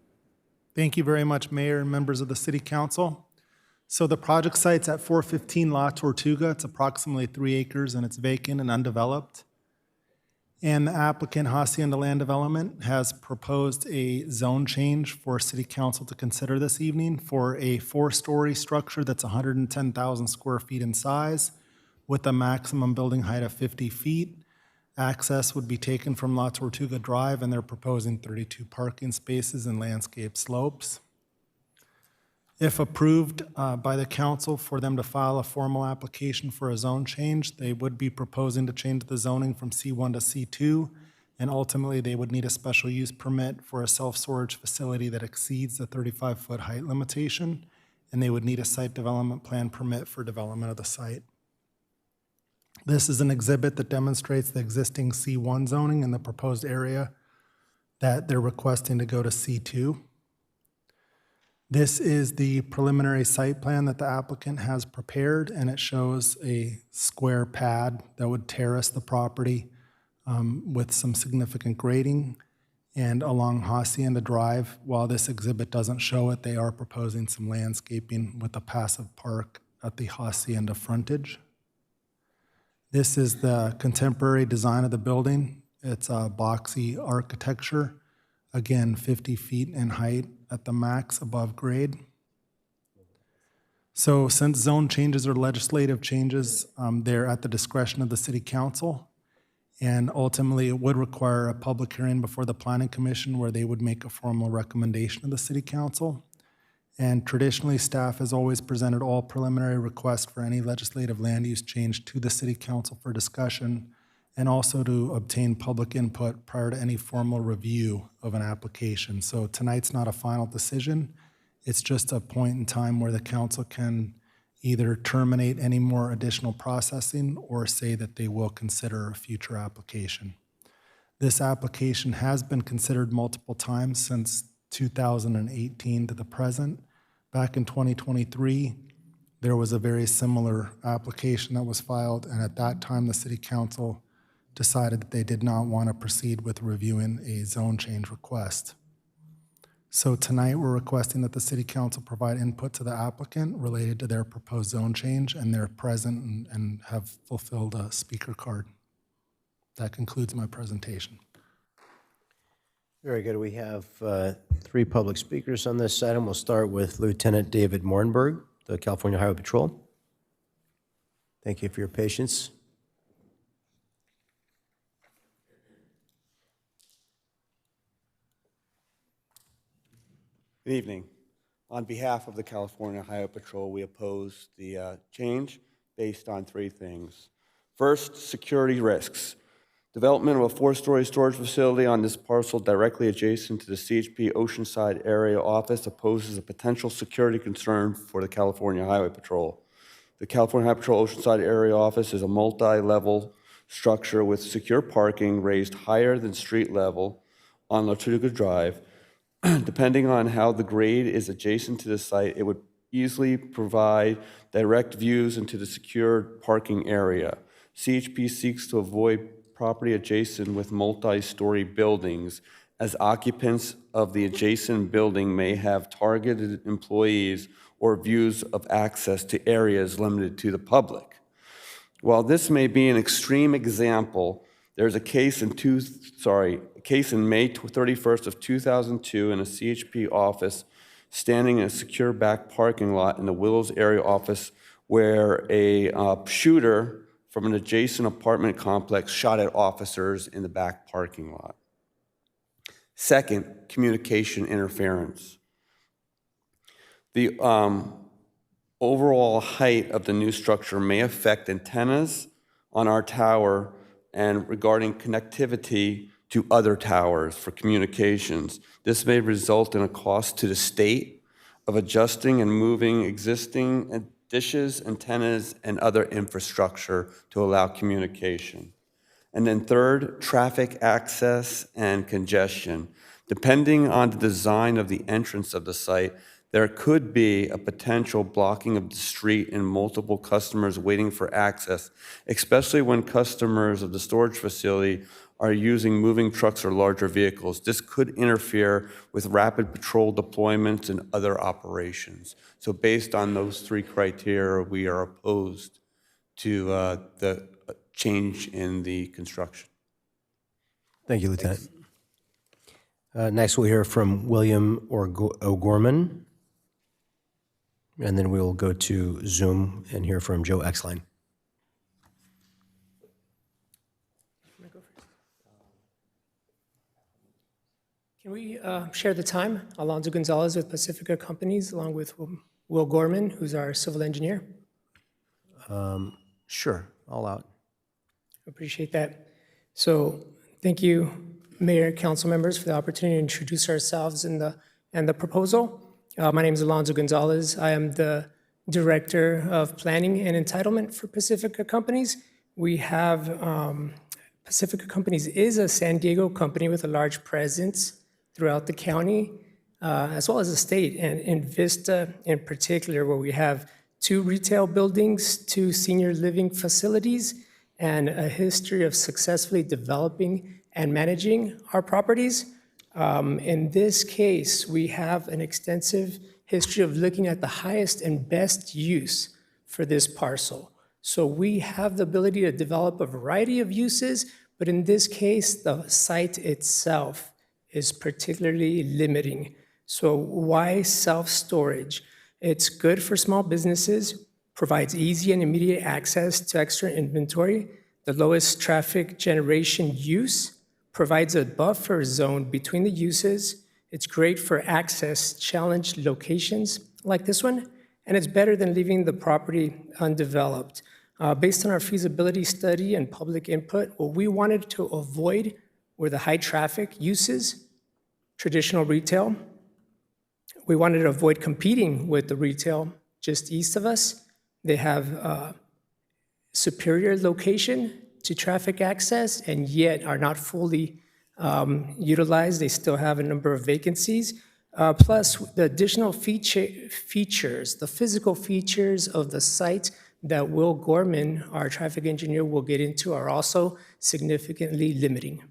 Thank you very much, Mayor and members of the City Council. So the project site's at 415 La Tortuga. It's approximately 3 acres and it's vacant and undeveloped. And the applicant, Hacienda Land Development, has proposed a zone change for City Council to consider this evening for a 4-story structure that's 110,000 square feet in size with a maximum building height of 50 feet. Access would be taken from La Tortuga Drive, and they're proposing 32 parking spaces and landscape slopes. If approved by the council for them to file a formal application for a zone change, they would be proposing to change the zoning from C1 to C2, and ultimately they would need a special use permit for a self-storage facility that exceeds the 35-foot height limitation, and they would need a site development plan permit for development of the site. This is an exhibit that demonstrates the existing C1 zoning in the proposed area that they're requesting to go to C2. This is the preliminary site plan that the applicant has prepared, and it shows a square pad that would terrace the property with some significant grading. And along Hacienda Drive, while this exhibit doesn't show it, they are proposing some landscaping with a passive park at the Hacienda frontage. This is the contemporary design of the building. It's a boxy architecture, again, 50 feet in height at the max above grade. So since zone changes are legislative changes, they're at the discretion of the city council. And ultimately, it would require a public hearing before the planning commission where they would make a formal recommendation of the city council. And traditionally, staff has always presented all preliminary requests for any legislative land use change to the city council for discussion, and also to obtain public input prior to any formal review of an application. So tonight's not a final decision. It's just a point in time where the council can either terminate any more additional processing or say that they will consider a future application. This application has been considered multiple times since 2018 to the present. Back in 2023, there was a very similar application that was filed, and at that time, the city council decided that they did not want to proceed with reviewing a zone change request. So tonight, we're requesting that the city council provide input to the applicant related to their proposed zone change, and they're present and have fulfilled a speaker card. That concludes my presentation. Very good. We have three public speakers on this item. We'll start with Lieutenant David Morenberg, the California Highway Patrol. Thank you for your patience. Good evening. On behalf of the California Highway Patrol, we oppose the change based on three things. First, security risks. Development of a 4-story storage facility on this parcel directly adjacent to the CHP Oceanside Area Office opposes a potential security concern for the California Highway Patrol. The California Highway Patrol Oceanside Area Office is a multi-level structure with secure parking raised higher than street level on La Tortuga Drive. Depending on how the grade is adjacent to the site, it would easily provide direct views into the secured parking area. CHP seeks to avoid property adjacent with multi-story buildings, as occupants of the adjacent building may have targeted employees or views of access to areas limited to the public. While this may be an extreme example, there's a case in May 31st of 2002 in a CHP office standing in a secure back parking lot in the Willows area office where a shooter from an adjacent apartment complex shot at officers in the back parking lot. Second, communication interference. The overall height of the new structure may affect antennas on our tower and regarding connectivity to other towers for communications. This may result in a cost to the state of adjusting and moving existing dishes, antennas, and other infrastructure to allow communication. And then third, traffic access and congestion. Depending on the design of the entrance of the site, there could be a potential blocking of the street and multiple customers waiting for access, especially when customers of the storage facility are using moving trucks or larger vehicles. This could interfere with rapid patrol deployments and other operations. So based on those three criteria, we are opposed to the change in the construction. Thank you, Lieutenant. Next, we'll hear from William O'Gorman, and then we'll go to Zoom and hear from Joe Exline. Can we share the time? Alonzo Gonzalez with Pacifica Companies, along with Will Gorman, who's our civil engineer. Sure, all out. Appreciate that. So thank you, Mayor, council members, for the opportunity to introduce ourselves and the proposal. My name is Alonzo Gonzalez. I am the Director of Planning and Entitlement for Pacifica Companies. We have, Pacifica Companies is a San Diego company with a large presence throughout the county, as well as the state, and in Vista in particular, where we have 2 retail buildings, 2 senior living facilities, and a history of successfully developing and managing our properties. In this case, we have an extensive history of looking at the highest and best use for this parcel. So we have the ability to develop a variety of uses, but in this case, the site itself is particularly limiting. So why self-storage? It's good for small businesses, provides easy and immediate access to extra inventory, the lowest traffic generation use, provides a buffer zone between the uses. It's great for access challenged locations like this one, and it's better than leaving the property undeveloped. Based on our feasibility study and public input, what we wanted to avoid were the high traffic uses, traditional retail. We wanted to avoid competing with the retail just east of us. They have superior location to traffic access and yet are not fully utilized. They still have a number of vacancies. Plus, the additional features, the physical features of the site that Will Gorman, our traffic engineer, will get into are also significantly limiting.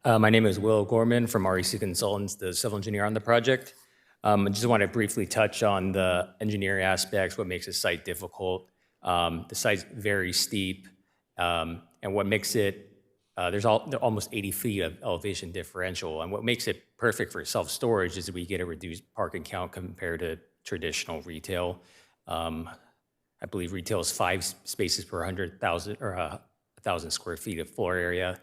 My name is Will Gorman from REC Consultants, the civil engineer on the project. I just want to briefly touch on the engineering aspects, what makes the site difficult. The site's very steep, and what makes it, there's almost 80 feet of elevation differential, and what makes it perfect for self-storage is we get a reduced parking count compared to traditional retail. I believe retail is 5 spaces per 100,000 or 1,000 square feet of floor area.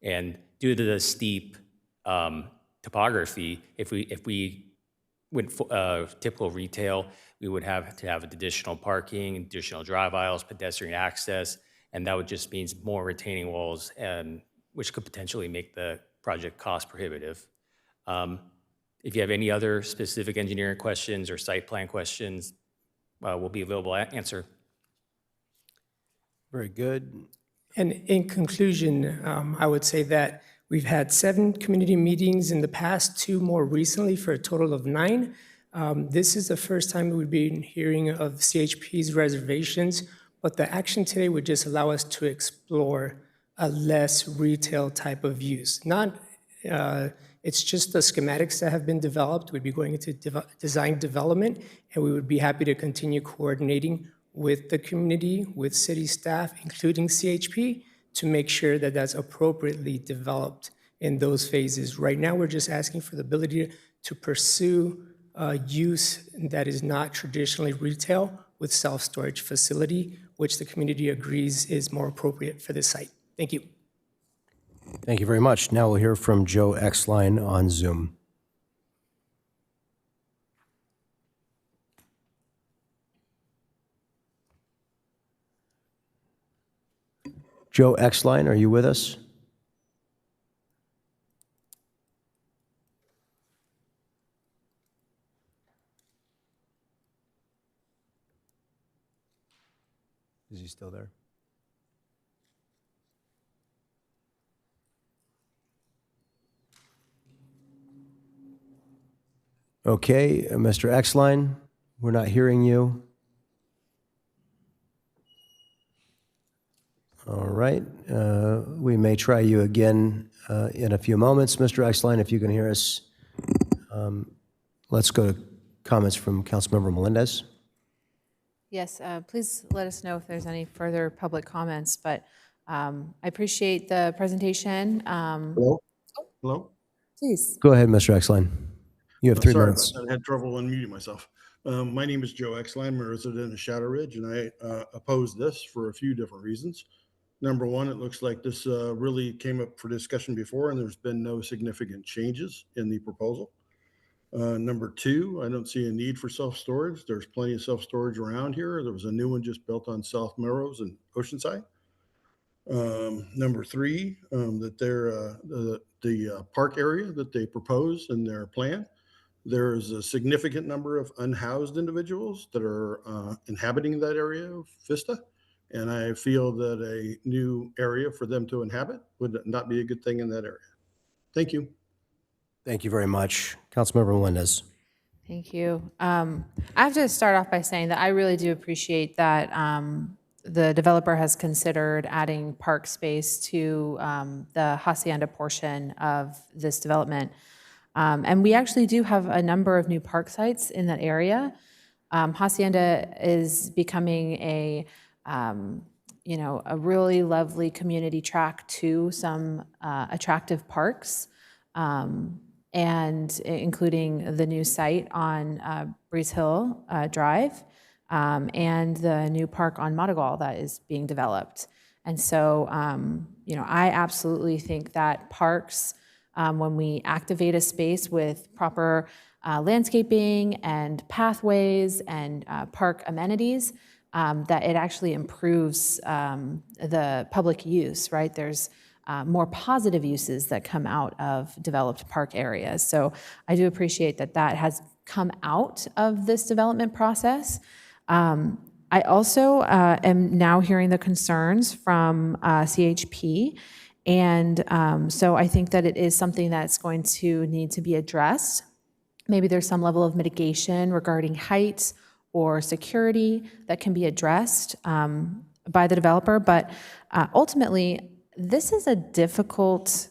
And due to the steep topography, if we went typical retail, we would have to have additional parking, additional drive aisles, pedestrian access, and that would just mean more retaining walls, and which could potentially make the project cost prohibitive. If you have any other specific engineering questions or site plan questions, we'll be available to answer. Very good. And in conclusion, I would say that we've had 7 community meetings in the past, 2 more recently, for a total of 9. This is the first time we've been hearing of CHP's reservations, but the action today would just allow us to explore a less retail type of use. It's just the schematics that have been developed. We'd be going into design development, and we would be happy to continue coordinating with the community, with city staff, including CHP, to make sure that that's appropriately developed in those phases. Right now, we're just asking for the ability to pursue use that is not traditionally retail with self-storage facility, which the community agrees is more appropriate for this site. Thank you. Thank you very much. Now we'll hear from Joe Exline on Zoom. Joe Exline, are you with us? Is he still there? Okay, Mr. Exline, we're not hearing you. All right, we may try you again in a few moments. Mr. Exline, if you can hear us. Let's go to comments from Councilmember Melendez. Yes, please let us know if there's any further public comments, but I appreciate the presentation. Hello? Hello? Please. Go ahead, Mr. Exline. You have 3 Sorry, minutes. I had trouble unmuting myself. My name is Joe Exline. I'm a resident of Shadow Ridge, and I oppose this for a few different reasons. Number one, it looks like this really came up for discussion before, and there's been no significant changes in the proposal. Number two, I don't see a need for self-storage. There's plenty of self-storage around here. There was a new one just built on South Melrose and Oceanside. Number three, that the park area that they propose in their plan, there's a significant number of unhoused individuals that are inhabiting that area of Vista. And I feel that a new area for them to inhabit would not be a good thing in that area. Thank you. Thank you very much. Councilmember Melendez. Thank you. I have to start off by saying that I really do appreciate that the developer has considered adding park space to the Hacienda portion of this development. And we actually do have a number of new park sites in that area. Hacienda is becoming a really lovely community track to some attractive parks, and including the new site on Breeze Hill Drive, and the new park on Madrigal that is being developed. And so, I absolutely think that parks, when we activate a space with proper landscaping and pathways and park amenities, that it actually improves the public use, right? There's more positive uses that come out of developed park areas. So I do appreciate that that has come out of this development process. I also am now hearing the concerns from CHP. And so I think that it is something that's going to need to be addressed. Maybe there's some level of mitigation regarding height or security that can be addressed by the developer. But ultimately, this is a difficult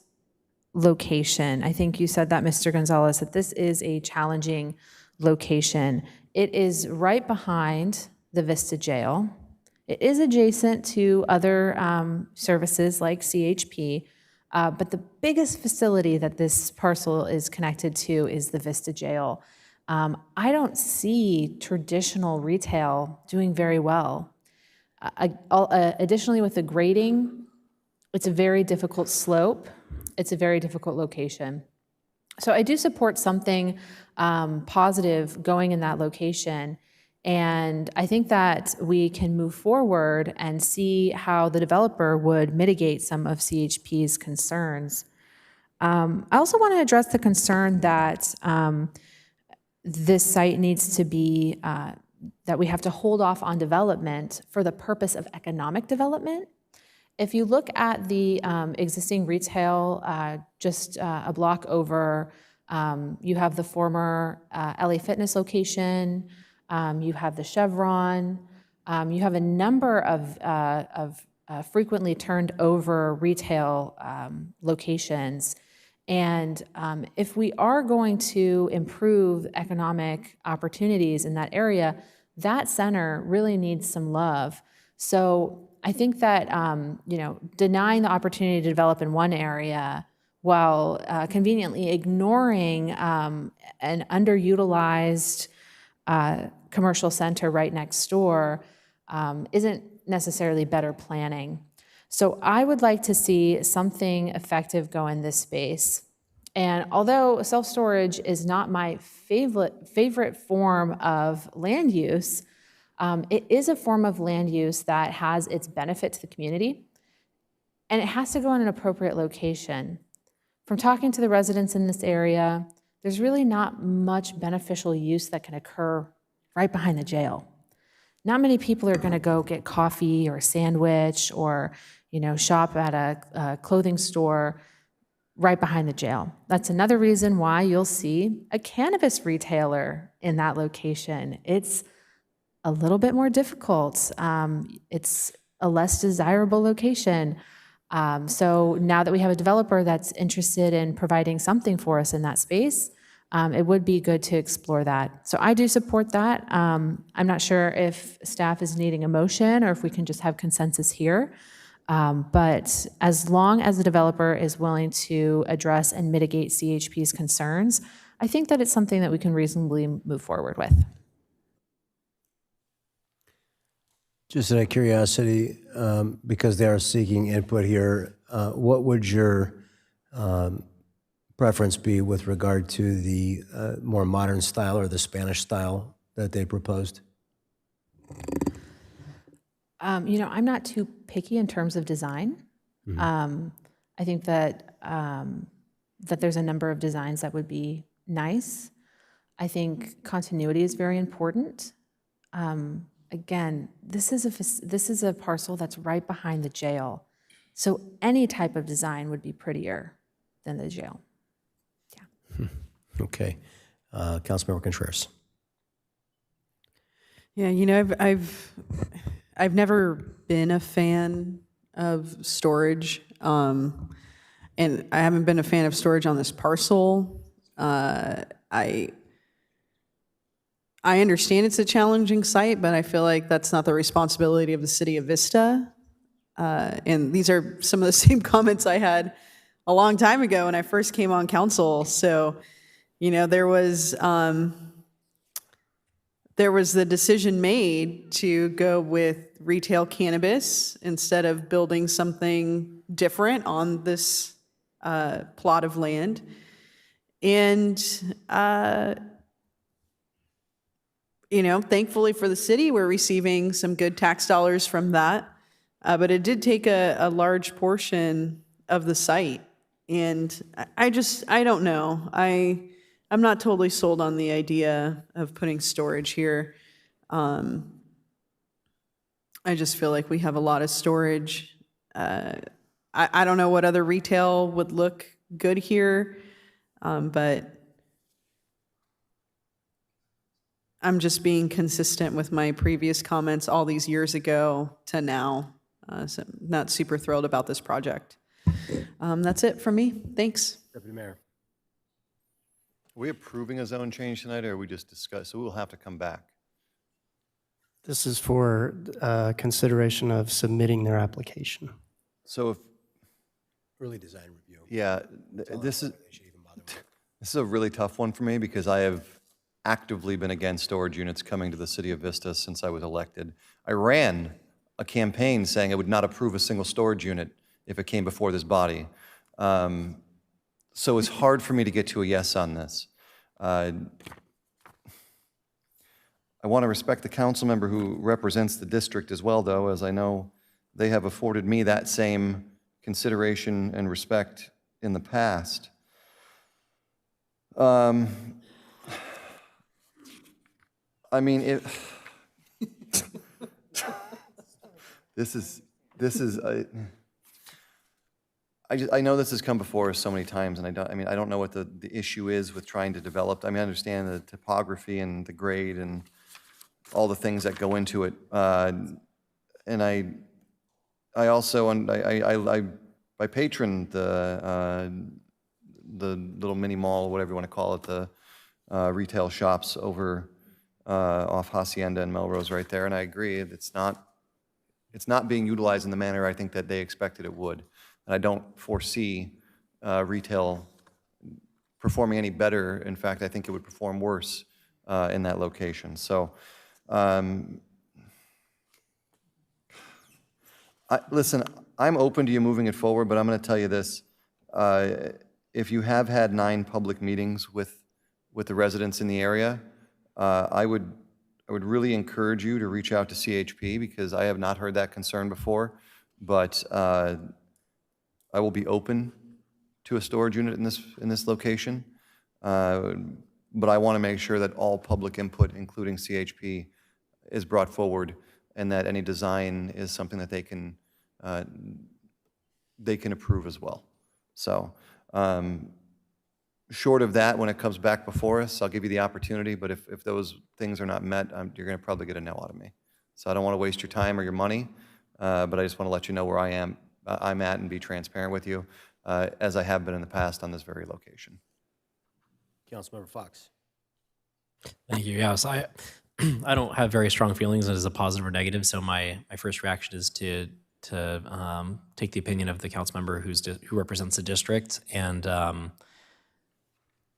location. I think you said that, Mr. Gonzalez, that this is a challenging location. It is right behind the Vista Jail. It is adjacent to other services like CHP, but the biggest facility that this parcel is connected to is the Vista Jail. I don't see traditional retail doing very well. Additionally, with the grading, it's a very difficult slope. It's a very difficult location. So I do support something positive going in that location. And I think that we can move forward and see how the developer would mitigate some of CHP's concerns. I also want to address the concern that this site needs to be, that we have to hold off on development for the purpose of economic development. If you look at the existing retail just a block over, you have the former LA Fitness location, you have the Chevron, you have a number of frequently turned over retail locations. And if we are going to improve economic opportunities in that area, that center really needs some love. So I think that denying the opportunity to develop in one area while conveniently ignoring an underutilized commercial center right next door isn't necessarily better planning. So I would like to see something effective go in this space. And although self-storage is not my favorite form of land use, it is a form of land use that has its benefit to the community, and it has to go in an appropriate location. From talking to the residents in this area, there's really not much beneficial use that can occur right behind the jail. Not many people are going to go get coffee or a sandwich or shop at a clothing store right behind the jail. That's another reason why you'll see a cannabis retailer in that location. It's a little bit more difficult. It's a less desirable location. So now that we have a developer that's interested in providing something for us in that space, it would be good to explore that. So I do support that. I'm not sure if staff is needing a motion or if we can just have consensus here. But as long as the developer is willing to address and mitigate CHP's concerns, I think that it's something that we can reasonably move forward with. Just out of curiosity, because they are seeking input here, what would your preference be with regard to the more modern style or the Spanish style that they proposed? You know, I'm not too picky in terms of design. I think that that there's a number of designs that would be nice. I think continuity is very important. Again, this is a parcel that's right behind the jail, so any type of design would be prettier than the jail. Okay. Councilmember Contreras. Yeah, you know, I've never been a fan of storage, and I haven't been a fan of storage on this parcel. I understand it's a challenging site, but I feel like that's not the responsibility of the city of Vista. And these are some of the same comments I had a long time ago when I first came on council. So, you know, there was the decision made to go with retail cannabis instead of building something different on this plot of land. And you know, thankfully for the city, we're receiving some good tax dollars from that. But it did take a large portion of the site. And I don't know. I'm not totally sold on the idea of putting storage here. I just feel like we have a lot of storage. I don't know what other retail would look good here, but I'm just being consistent with my previous comments all these years ago to now. So I'm not super thrilled about this project. That's it for me. Thanks. Deputy Mayor. Are we approving a zone change tonight, or are we just discussing? So we'll have to come back. This is for consideration of submitting their application. So if, Early design review. yeah, this is a really tough one for me because I have actively been against storage units coming to the city of Vista since I was elected. I ran a campaign saying I would not approve a single storage unit if it came before this body. So it's hard for me to get to a yes on this. I want to respect the council member who represents the district as well, though, as I know they have afforded me that same consideration and respect in the past. I mean, I know this has come before us so many times, and I don't know what the issue is with trying to develop. I mean, I understand the topography and the grade and all the things that go into it. And I also, I patron the little mini mall, whatever you want to call it, the retail shops over off Hacienda and Melrose right there, and I agree, it's not being utilized in the manner I think that they expected it would. And I don't foresee retail performing any better. In fact, I think it would perform worse in that location. So, listen, I'm open to you moving it forward, but I'm going to tell you this. If you have had 9 public meetings with the residents in the area, I would really encourage you to reach out to CHP because I have not heard that concern before, but I will be open to a storage unit in this location, but I want to make sure that all public input, including CHP, is brought forward, and that any design is something that they can approve as well. So, short of that, when it comes back before us, I'll give you the opportunity, but if those things are not met, you're going to probably get a no out of me. So I don't want to waste your time or your money, but I just want to let you know where I'm at and be transparent with you, as I have been in the past on this very location. Councilmember Fox. Thank you. Yes, I don't have very strong feelings as a positive or negative, so my first reaction is to take the opinion of the council member who represents the district, and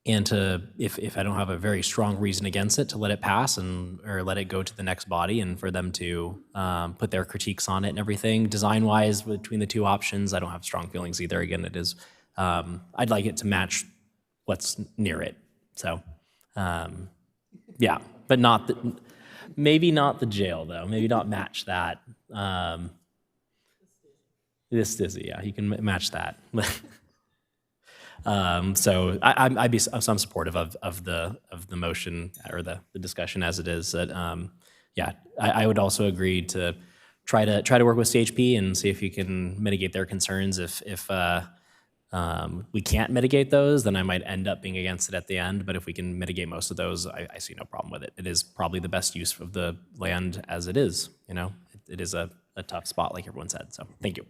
and to, if I don't have a very strong reason against it, to let it pass or let it go to the next body and for them to put their critiques on it and everything. Design-wise, between the two options, I don't have strong feelings either. Again, it is, I'd like it to match what's near it. So, yeah, but maybe not the jail though. Maybe not match that. This is, yeah, you can match that. So I'm supportive of the motion or the discussion as it is. That yeah, I would also agree to try to work with CHP and see if you can mitigate their concerns. If we can't mitigate those, then I might end up being against it at the end. But if we can mitigate most of those, I see no problem with it. It is probably the best use of the land as it is. You know, it is a tough spot, like everyone said. So thank you.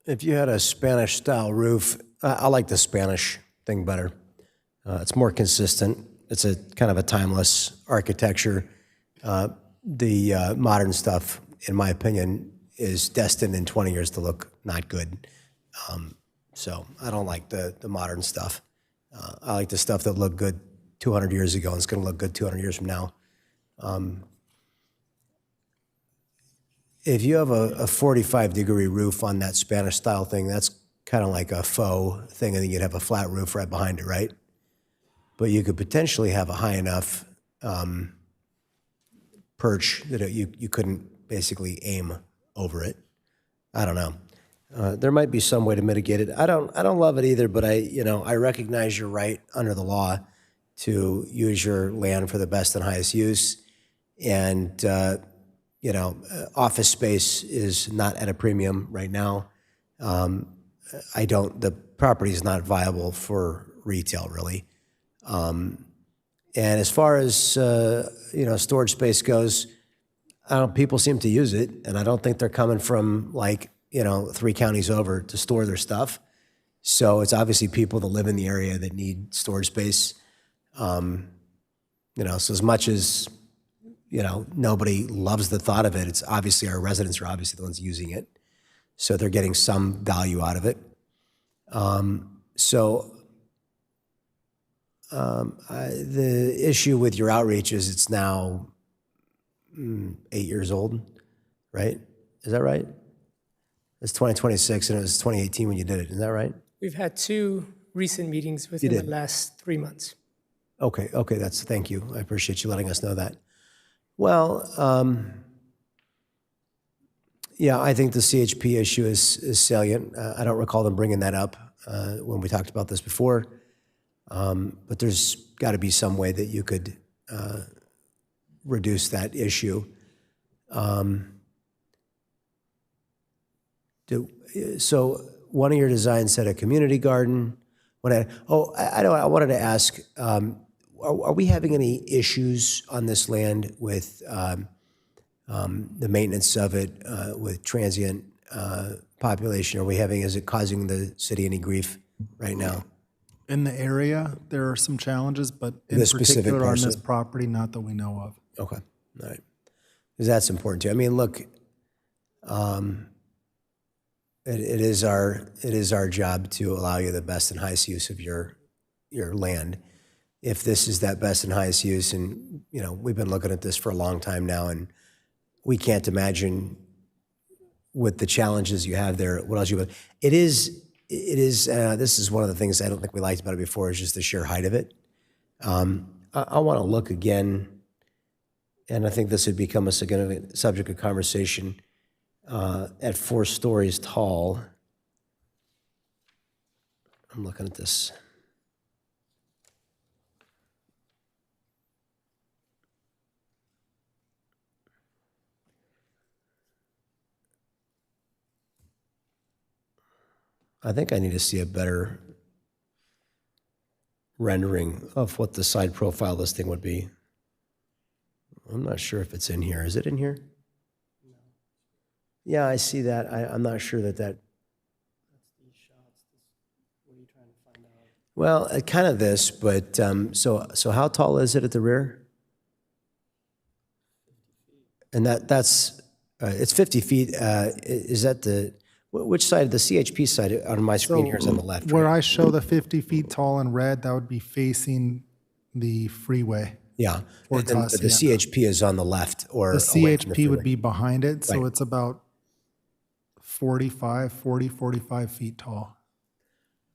If you had a Spanish-style roof, I like the Spanish thing better. It's more consistent. It's a kind of a timeless architecture. The modern stuff, in my opinion, is destined in 20 years to look not good. So I don't like the modern stuff. I like the stuff that looked good 200 years ago and it's going to look good 200 years from now. If you have a 45-degree roof on that Spanish-style thing, that's kind of like a faux thing, and then you'd have a flat roof right behind it, right? But you could potentially have a high enough perch that you couldn't basically aim over it. I don't know. There might be some way to mitigate it. I don't love it either, but I recognize your right under the law to use your land for the best and highest use, and office space is not at a premium right now. The property is not viable for retail, really. And as far as, storage space goes, people seem to use it, and I don't think they're coming from 3 counties over to store their stuff. So it's obviously people that live in the area that need storage space. So as much as nobody loves the thought of it, it's obviously our residents are obviously the ones using it. So they're getting some value out of it. The issue with your outreach is it's now 8 years old, right? Is that right? It's 2026 and it was 2018 when you did it. Is that right? We've had 2 recent meetings within the last 3 months. Okay, thank you. I appreciate you letting us know that. Well, yeah, I think the CHP issue is salient. I don't recall them bringing that up when we talked about this before, but there's got to be some way that you could reduce that issue. So one of your designs said a community garden. I wanted to ask, are we having any issues on this land with the maintenance of it, with transient population? Is it causing the city any grief right now? In the area, there are some challenges, but in This specific particular on parcel? this property, not that we know of. Okay, all right. Because that's important too. I mean, look, it is our job to allow you the best and highest use of your land. If this is that best and highest use, and we've been looking at this for a long time now, and we can't imagine with the challenges you have there, what else you would. It is. This is one of the things I don't think we liked about it before, is just the sheer height of it. I want to look again, and I think this would become a significant subject of conversation. At 4 stories tall, I'm looking at this. I think I need to see a better rendering of what the side profile of this thing would be. I'm not sure if it's in here. Is it in here? No. Yeah, I see that. I'm not sure that. That's these shots. What are you trying to find out? Well, kind of this, but so how tall is it at the rear? 50 feet. And that's it's 50 feet. Is that Which side? The CHP side on my screen here is on the left, Where right? I show the 50 feet tall in red, that would be facing the freeway. Yeah, Or and then Tass, the CHP is on the left or The away from the CHP would freeway. be behind it, so Right. it's about 45 feet tall.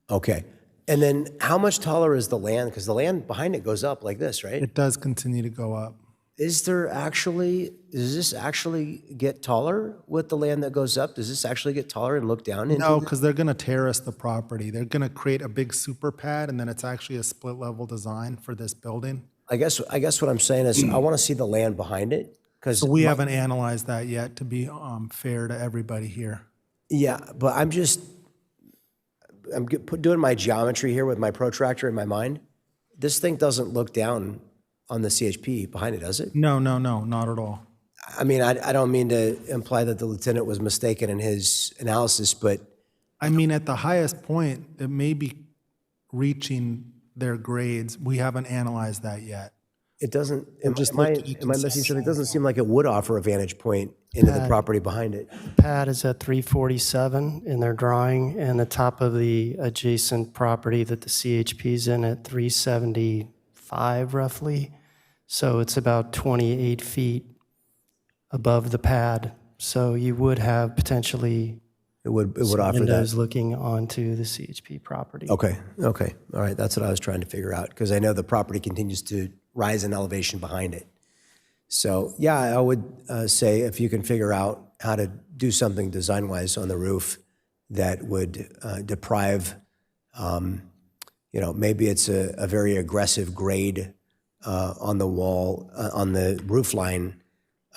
Okay. And then how much taller is the land? Because the land behind it goes up like this, right? It does continue to go up. Does this actually get taller with the land that goes up? Does this actually get taller and look down into No, the- because they're going to terrace the property. They're going to create a big super pad, and then it's actually a split level design for this building. I guess what I'm saying is I want to see the land behind it because So we haven't analyzed that yet to be fair to everybody here. Yeah, but doing my geometry here with my protractor in my mind. This thing doesn't look down on the CHP behind it, does it? No, not at all. I mean, I don't mean to imply that the lieutenant was mistaken in his analysis, but I mean, at the highest point, it may be reaching their grades. We haven't analyzed that yet. it doesn't, We're am just am I looking at am I missing something? It consistency. doesn't seem like it would offer a vantage point into the Pad. property behind it. Pad is at 347 in their drawing, and the top of the adjacent property that the CHP is in at 375 roughly. So it's about 28 feet above the pad. So you would have potentially It would some offer windows that. looking onto the CHP property. Okay, all right, that's what I was trying to figure out, because I know the property continues to rise in elevation behind it. So, yeah, I would say if you can figure out how to do something design-wise on the roof that would deprive, maybe it's a very aggressive grade on the wall, on the roof line,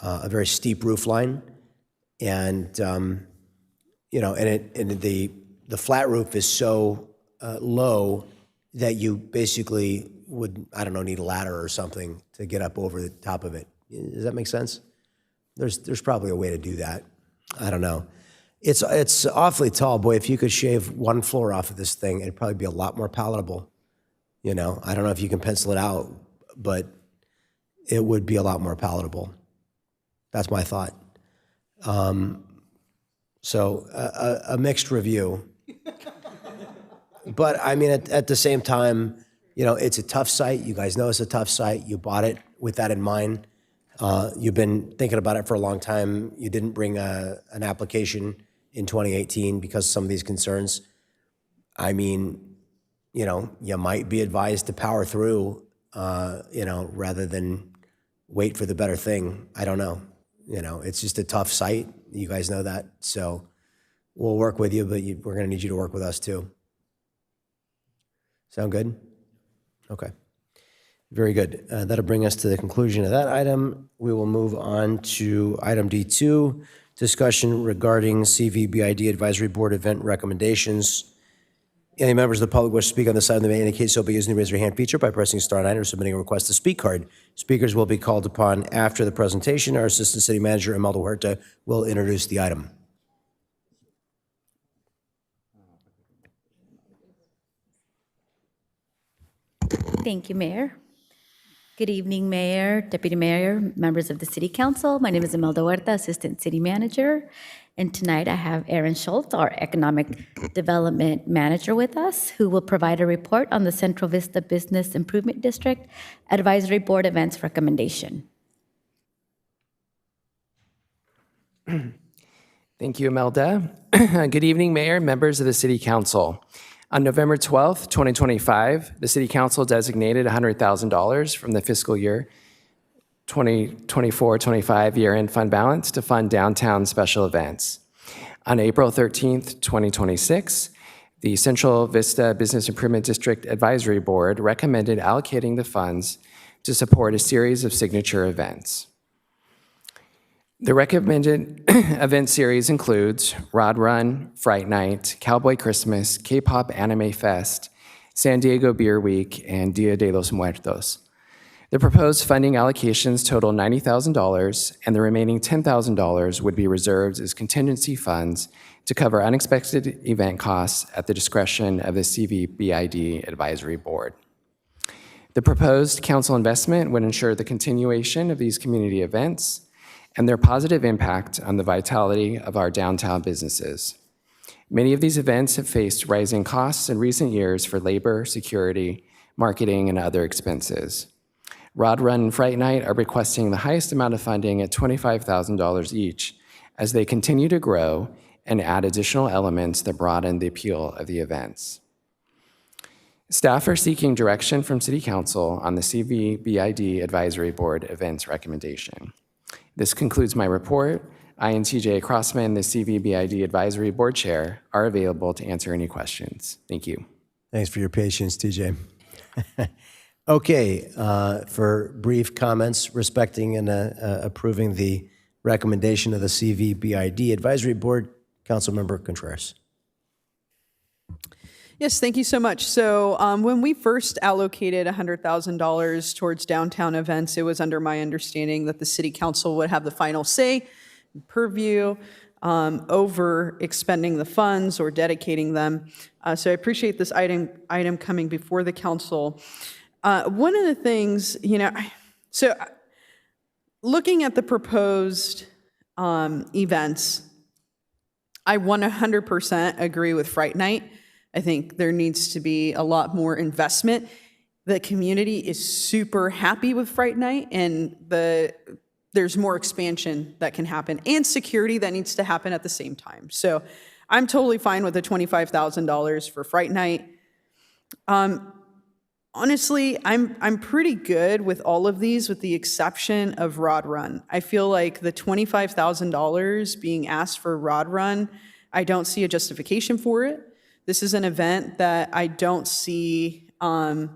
a very steep roof line, and the flat roof is so low that you basically would, I don't know, need a ladder or something to get up over the top of it. Does that make sense? There's probably a way to do that. I don't know. It's awfully tall. Boy, if you could shave one floor off of this thing, it'd probably be a lot more palatable. I don't know if you can pencil it out, but it would be a lot more palatable. That's my thought. So a mixed review. But I mean, at the same time, it's a tough site. You guys know it's a tough site. You bought it with that in mind. You've been thinking about it for a long time. You didn't bring an application in 2018 because of some of these concerns. I mean, you might be advised to power through, rather than wait for the better thing. I don't know. It's just a tough site. You guys know that. So we'll work with you, but we're going to need you to work with us too. Sound good? Okay. Very good. That'll bring us to the conclusion of that item. We will move on to item D2, discussion regarding CVBID Advisory Board event recommendations. Any members of the public wish to speak on this item, they may indicate so by using the raise your hand feature by pressing star 9 or submitting a request to speak card. Speakers will be called upon after the presentation. Our Assistant City Manager, Imelda Huerta, will introduce the item. Thank you, Mayor. Good evening, Mayor, Deputy Mayor, members of the City Council. My name is Imelda Huerta, Assistant City Manager. And tonight I have Aaron Schultz, our Economic Development Manager with us, who will provide a report on the Central Vista Business Improvement District Advisory Board events recommendation. Thank you, Imelda. Good evening, Mayor, members of the City Council. On November 12th, 2025, the City Council designated $100,000 from the fiscal year 2024-25 year-end fund balance to fund downtown special events. On April 13th, 2026, the Central Vista Business Improvement District Advisory Board recommended allocating the funds to support a series of signature events. The recommended event series includes Rod Run, Fright Night, Cowboy Christmas, K-Pop Anime Fest, San Diego Beer Week, and Dia de los Muertos. The proposed funding allocations total $90,000, and the remaining $10,000 would be reserved as contingency funds to cover unexpected event costs at the discretion of the CVBID Advisory Board. The proposed council investment would ensure the continuation of these community events and their positive impact on the vitality of our downtown businesses. Many of these events have faced rising costs in recent years for labor, security, marketing, and other expenses. Rod Run and Fright Night are requesting the highest amount of funding at $25,000 each as they continue to grow and add additional elements that broaden the appeal of the events. Staff are seeking direction from City Council on the CVBID Advisory Board events recommendation. This concludes my report. I and TJ Crossman, the CVBID Advisory Board Chair, are available to answer any questions. Thank you. Thanks for your patience, TJ. Okay, for brief comments respecting and approving the recommendation of the CVBID Advisory Board, Councilmember Contreras. Yes, thank you so much. So when we first allocated $100,000 towards downtown events, it was under my understanding that the City Council would have the final say, purview over expending the funds or dedicating them. So I appreciate this item coming before the council. One of the things, so looking at the proposed events, I 100% agree with Fright Night. I think there needs to be a lot more investment. The community is super happy with Fright Night, and there's more expansion that can happen and security that needs to happen at the same time. So I'm totally fine with the $25,000 for Fright Night. Honestly, I'm pretty good with all of these with the exception of Rod Run. I feel like the $25,000 being asked for Rod Run, I don't see a justification for it. This is an event that I don't see a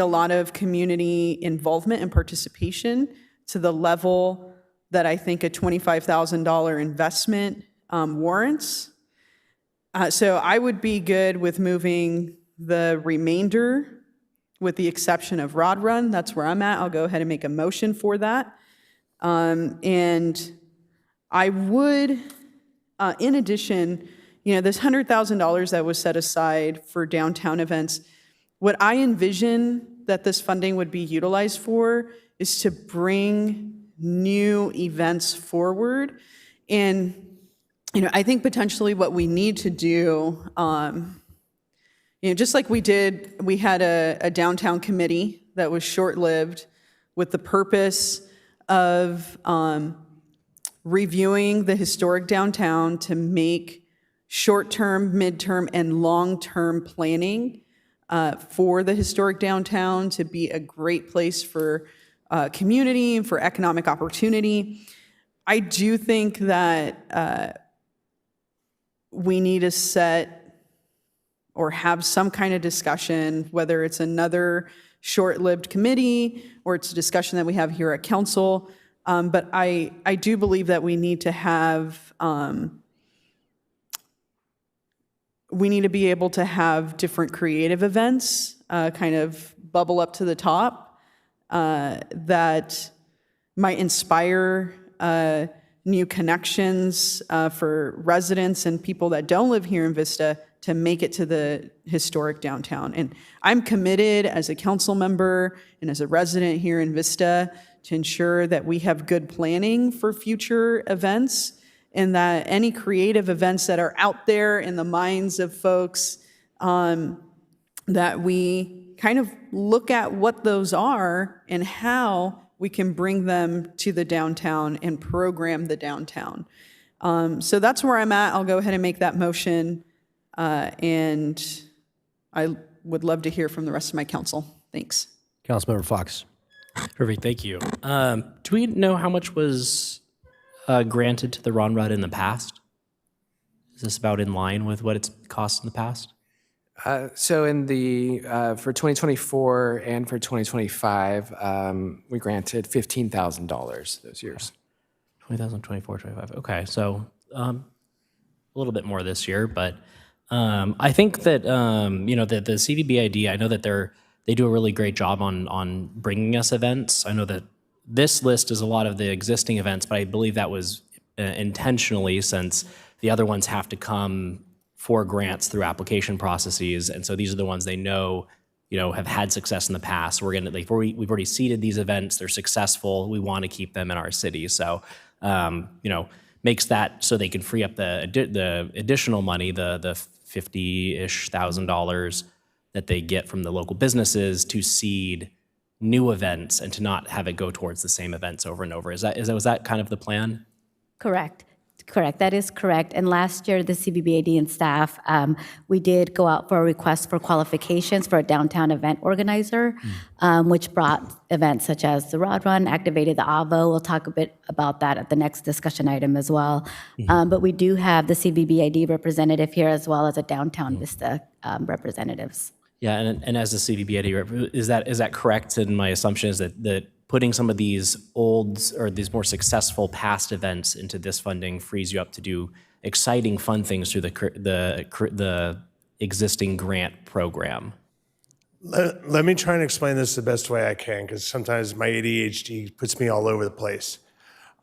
lot of community involvement and participation to the level that I think a $25,000 investment warrants. So I would be good with moving the remainder with the exception of Rod Run. That's where I'm at. I'll go ahead and make a motion for that. And I would, in addition, this $100,000 that was set aside for downtown events, what I envision that this funding would be utilized for is to bring new events forward. And, I think potentially what we need to do, just like we did, we had a downtown committee that was short-lived with the purpose of reviewing the historic downtown to make short-term, midterm, and long-term planning for the historic downtown to be a great place for community and for economic opportunity. I do think that we need to set or have some kind of discussion, whether it's another short-lived committee or it's a discussion that we have here at council. But I do believe that we need to have we need to be able to have different creative events kind of bubble up to the top that might inspire new connections for residents and people that don't live here in Vista to make it to the historic downtown. And I'm committed as a council member and as a resident here in Vista to ensure that we have good planning for future events and that any creative events that are out there in the minds of folks, that we kind of look at what those are and how we can bring them to the downtown and program the downtown. So that's where I'm at. I'll go ahead and make that motion. And I would love to hear from the rest of my council. Thanks. Councilmember Fox. Perfect, thank you. Do we know how much was granted to the Ron Rudd in the past? Is this about in line with what it's cost in the past? So in the for 2024 and for 2025, we granted $15,000 those years. 2024, 25. Okay, so a little bit more this year, but I think that the CVBID, I know that they do a really great job on bringing us events. I know that this list is a lot of the existing events, but I believe that was intentionally, since the other ones have to come for grants through application processes, and so these are the ones they know have had success in the past. We're gonna we've already seeded these events. They're successful. We want to keep them in our city. So makes that so they can free up the additional money, the $50-ish thousand that they get from the local businesses to seed new events and to not have it go towards the same events over and over. Was that kind of the plan? Correct. Correct. That is correct. And last year, the CBBAD and staff, we did go out for a request for qualifications for a downtown event organizer, which brought events such as the Rod Run, activated the AVO. We'll talk a bit about that at the next discussion item as well. But we do have the CBBAD representative here as well as a Downtown Vista representatives. Yeah, and as the CVBAD rep, is that correct? And my assumption is that putting some of these old or these more successful past events into this funding frees you up to do exciting, fun things through the existing grant program. Let me try and explain this the best way I can, because sometimes my ADHD puts me all over the place.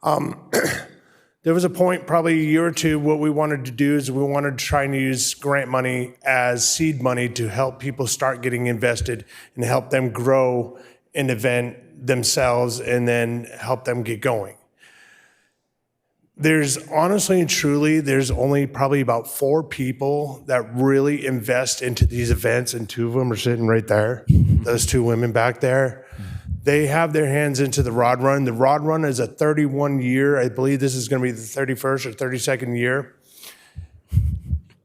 There was a point probably a year or two, what we wanted to do is we wanted to try and use grant money as seed money to help people start getting invested and help them grow an event themselves and then help them get going. There's honestly and truly, there's only probably about 4 people that really invest into these events, and 2 of them are sitting right there. Those 2 women back there. They have their hands into the Rod Run. The Rod Run is a 31-year, I believe this is going to be the 31st or 32nd year.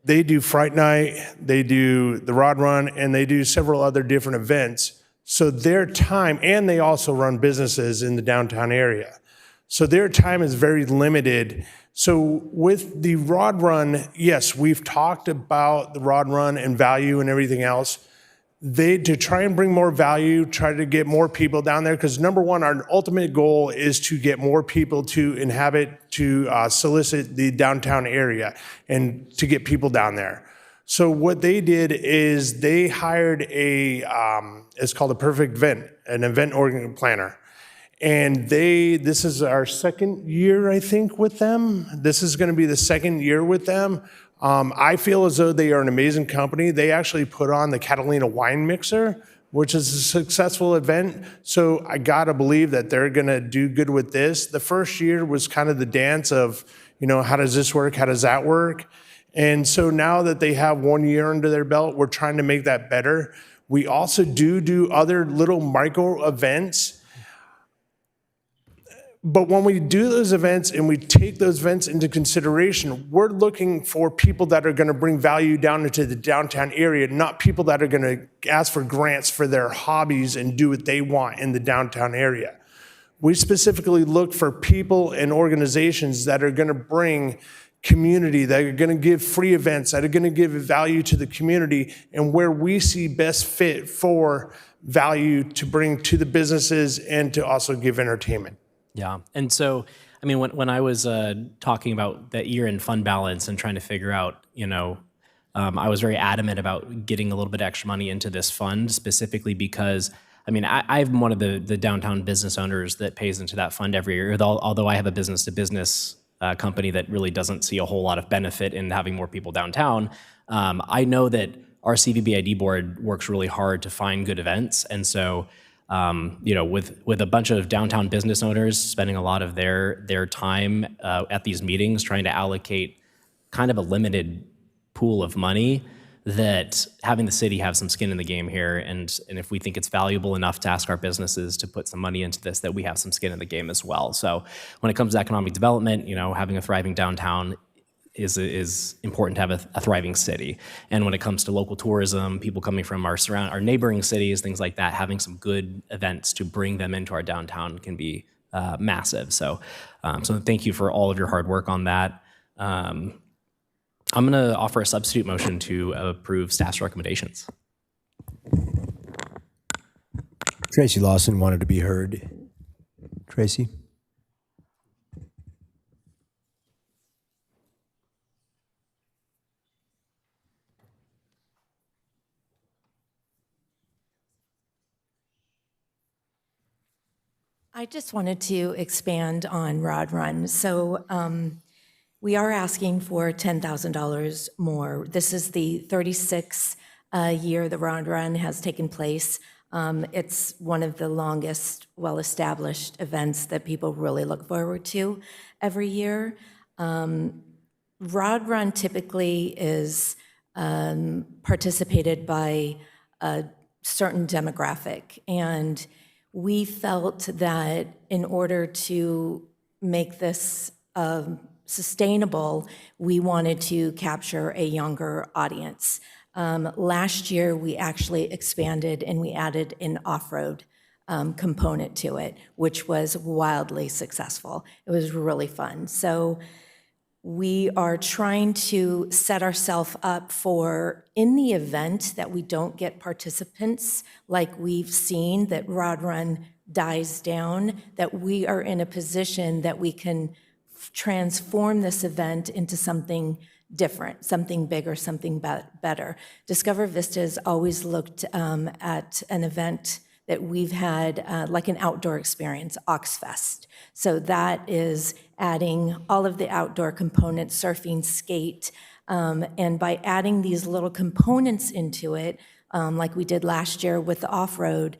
They do Fright Night, they do the Rod Run, and they do several other different events. So their time, and they also run businesses in the downtown area. So their time is very limited. So with the Rod Run, yes, we've talked about the Rod Run and value and everything else. To try and bring more value, try to get more people down there, because number one, our ultimate goal is to get more people to inhabit, to solicit the downtown area and to get people down there. So what they did is they hired it's called a Perfect Event, an event planner. And this is our 2nd year, I think, with them. This is gonna be the 2nd year with them. I feel as though they are an amazing company. They actually put on the Catalina Wine Mixer, which is a successful event. So I gotta believe that they're gonna do good with this. The first year was kind of the dance of, how does this work? How does that work? And so now that they have 1 year under their belt, we're trying to make that better. We also do other little micro events. But when we do those events and we take those events into consideration, we're looking for people that are going to bring value down into the downtown area, not people that are going to ask for grants for their hobbies and do what they want in the downtown area. We specifically look for people and organizations that are going to bring community, that are going to give free events, that are going to give value to the community, and where we see best fit for value to bring to the businesses and to also give entertainment. Yeah, and so, I mean, when I was talking about that year-end fund balance and trying to figure out, I was very adamant about getting a little bit extra money into this fund, specifically because, I mean, I'm one of the downtown business owners that pays into that fund every year, although I have a business-to-business company that really doesn't see a whole lot of benefit in having more people downtown. I know that our CVBID board works really hard to find good events, and so with a bunch of downtown business owners spending a lot of their time at these meetings trying to allocate kind of a limited pool of money, that having the city have some skin in the game here, and if we think it's valuable enough to ask our businesses to put some money into this, that we have some skin in the game as well. So when it comes to economic development, having a thriving downtown is important to have a thriving city. And when it comes to local tourism, people coming from our neighboring cities, things like that, having some good events to bring them into our downtown can be massive. So thank you for all of your hard work on that. I'm going to offer a substitute motion to approve staff's recommendations. Tracy Lawson wanted to be heard. Tracy? I just wanted to expand on Rod Run. So we are asking for $10,000 more. This is the 36th year the Rod Run has taken place. It's one of the longest, well-established events that people really look forward to every year. Rod Run typically is participated by a certain demographic, and we felt that in order to make this sustainable, we wanted to capture a younger audience. Last year, we actually expanded and we added an off-road component to it, which was wildly successful. It was really fun. So we are trying to set ourselves up for, in the event that we don't get participants like we've seen, that Rod Run dies down, that we are in a position that we can transform this event into something different, something bigger, something better. Discover Vista has always looked at an event that we've had, like an outdoor experience, Oxfest. So that is adding all of the outdoor components, surfing, skate, and by adding these little components into it, like we did last year with the off-road,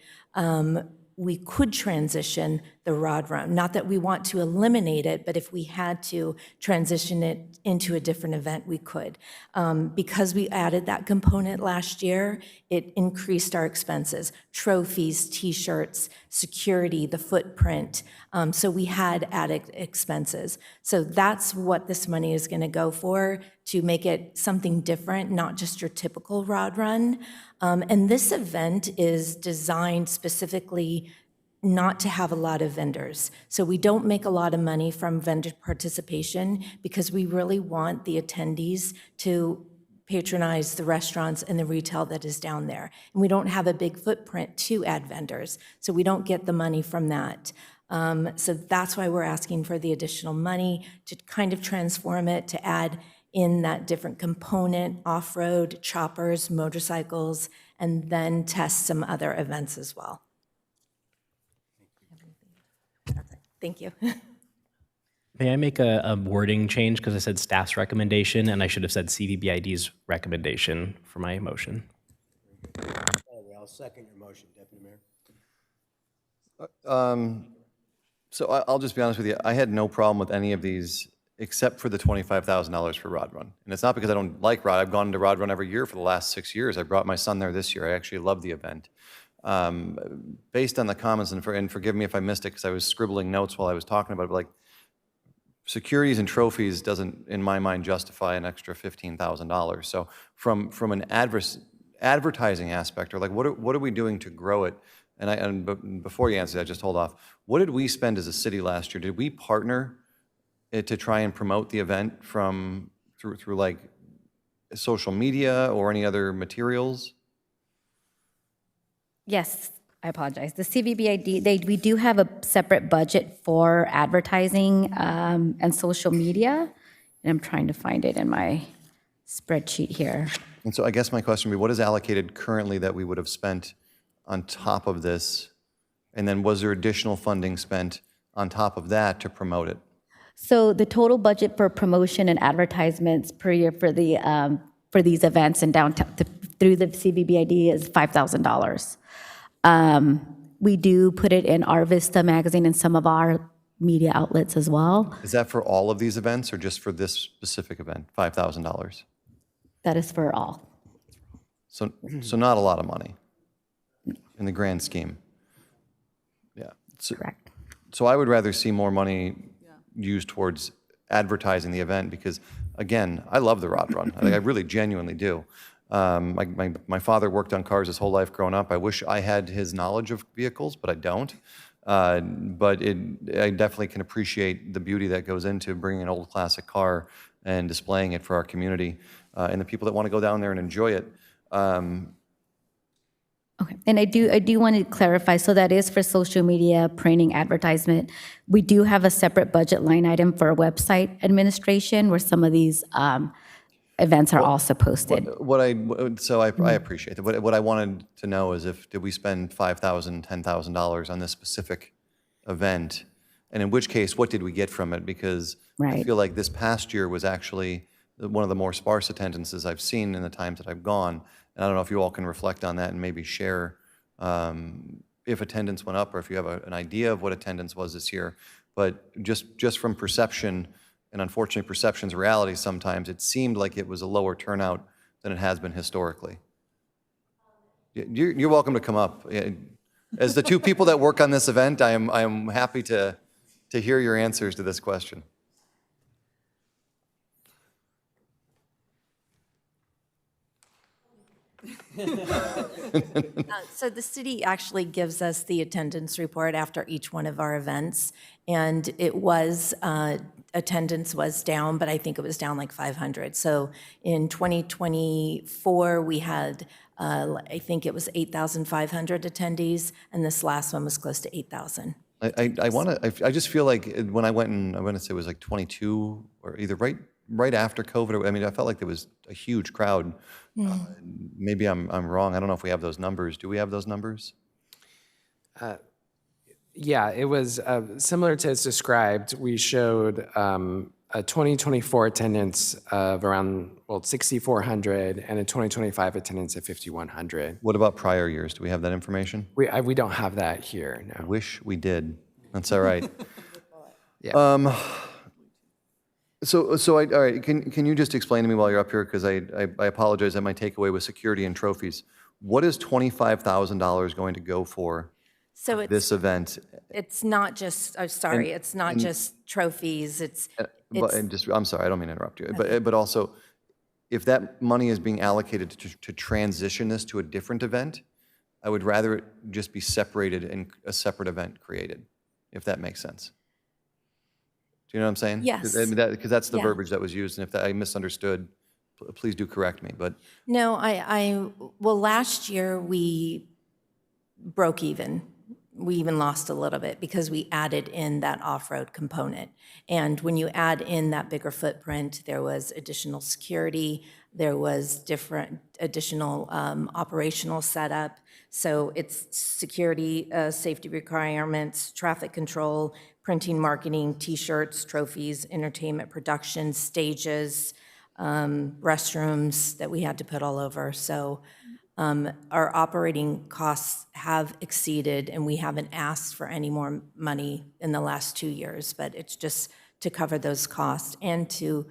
we could transition the Rod Run. Not that we want to eliminate it, but if we had to transition it into a different event, we could. Because we added that component last year, it increased our expenses, trophies, T-shirts, security, the footprint. So we had added expenses. So that's what this money is going to go for, to make it something different, not just your typical Rod Run. And this event is designed specifically not to have a lot of vendors. So we don't make a lot of money from vendor participation because we really want the attendees to patronize the restaurants and the retail that is down there. And we don't have a big footprint to add vendors, so we don't get the money from that. So that's why we're asking for the additional money to kind of transform it, to add in that different component, off-road, choppers, motorcycles, and then test some other events as well. Thank you. May I make a wording change because I said staff's recommendation and I should have said CVBID's recommendation for my motion? I'll second your motion, Deputy Mayor. So I'll just be honest with you. I had no problem with any of these except for the $25,000 for Rod Run. And it's not because I don't like Rod. I've gone to Rod Run every year for the last 6 years. I brought my son there this year. I actually love the event. Based on the comments, and forgive me if I missed it because I was scribbling notes while I was talking about it, but like securities and trophies doesn't, in my mind, justify an extra $15,000. So from an advertising aspect, or like what are we doing to grow it? And before you answer that, just hold off. What did we spend as a city last year? Did we partner to try and promote the event through like social media or any other materials? Yes, I apologize. The CVBID, we do have a separate budget for advertising and social media, and I'm trying to find it in my spreadsheet here. And so I guess my question would be, what is allocated currently that we would have spent on top of this? And then was there additional funding spent on top of that to promote it? So the total budget for promotion and advertisements per year for these events in downtown through the CVBID is $5,000. We do put it in our Vista magazine and some of our media outlets as well. Is that for all of these events or just for this specific event, $5,000? That is for all. So not a lot of money in the grand scheme. Yeah. Correct. So I would rather see more money used towards advertising the event because, again, I love the Rod Run. I really genuinely do. My father worked on cars his whole life growing up. I wish I had his knowledge of vehicles, but I don't. But I definitely can appreciate the beauty that goes into bringing an old classic car and displaying it for our community and the people that want to go down there and enjoy it. Okay, and I do want to clarify, so that is for social media, printing, advertisement. We do have a separate budget line item for website administration where some of these events are also posted. I appreciate it. What I wanted to know is did we spend $5,000, $10,000 on this specific event? And in which case, what did we get from it? Because I feel like this past year was actually one of the more sparse attendances I've seen in the times that I've gone. And I don't know if you all can reflect on that and maybe share if attendance went up or if you have an idea of what attendance was this year. But just from perception, and unfortunately perception's reality sometimes, it seemed like it was a lower turnout than it has been historically. You're welcome to come up. As the two people that work on this event, I am happy to hear your answers to this question. So the city actually gives us the attendance report after each one of our events, and it was, attendance was down, but I think it was down like 500. So in 2024, we had, I think it was 8,500 attendees, and this last one was close to 8,000. I just feel like when I went and I want to say it was like 22 or either right after COVID. I mean, I felt like there was a huge crowd. Maybe I'm wrong. I don't know if we have those numbers. Do we have those numbers? Yeah, it was similar to as described. We showed a 2024 attendance of around, 6,400 and a 2025 attendance of 5,100. What about prior years? Do we have that information? We don't have that here, no. Wish we did. That's all right. Yeah. So all right, can you just explain to me while you're up here, because I apologize that my takeaway was security and trophies. What is $25,000 going to go for So this event? It's not just, it's not just trophies, I'm sorry, I don't mean to interrupt you, but also, if that money is being allocated to transition this to a different event, I would rather it just be separated and a separate event created, if that makes sense. Do you know what I'm saying? Yes. Because that's the Yeah. verbiage that was used, and if I misunderstood, please do correct me, but. No, well, last year we broke even. We even lost a little bit because we added in that off-road component. And when you add in that bigger footprint, there was additional security, there was different additional operational setup. So it's security, safety requirements, traffic control, printing, marketing, T-shirts, trophies, entertainment production, stages, restrooms that we had to put all over. So our operating costs have exceeded, and we haven't asked for any more money in the last 2 years, but it's just to cover those costs and to,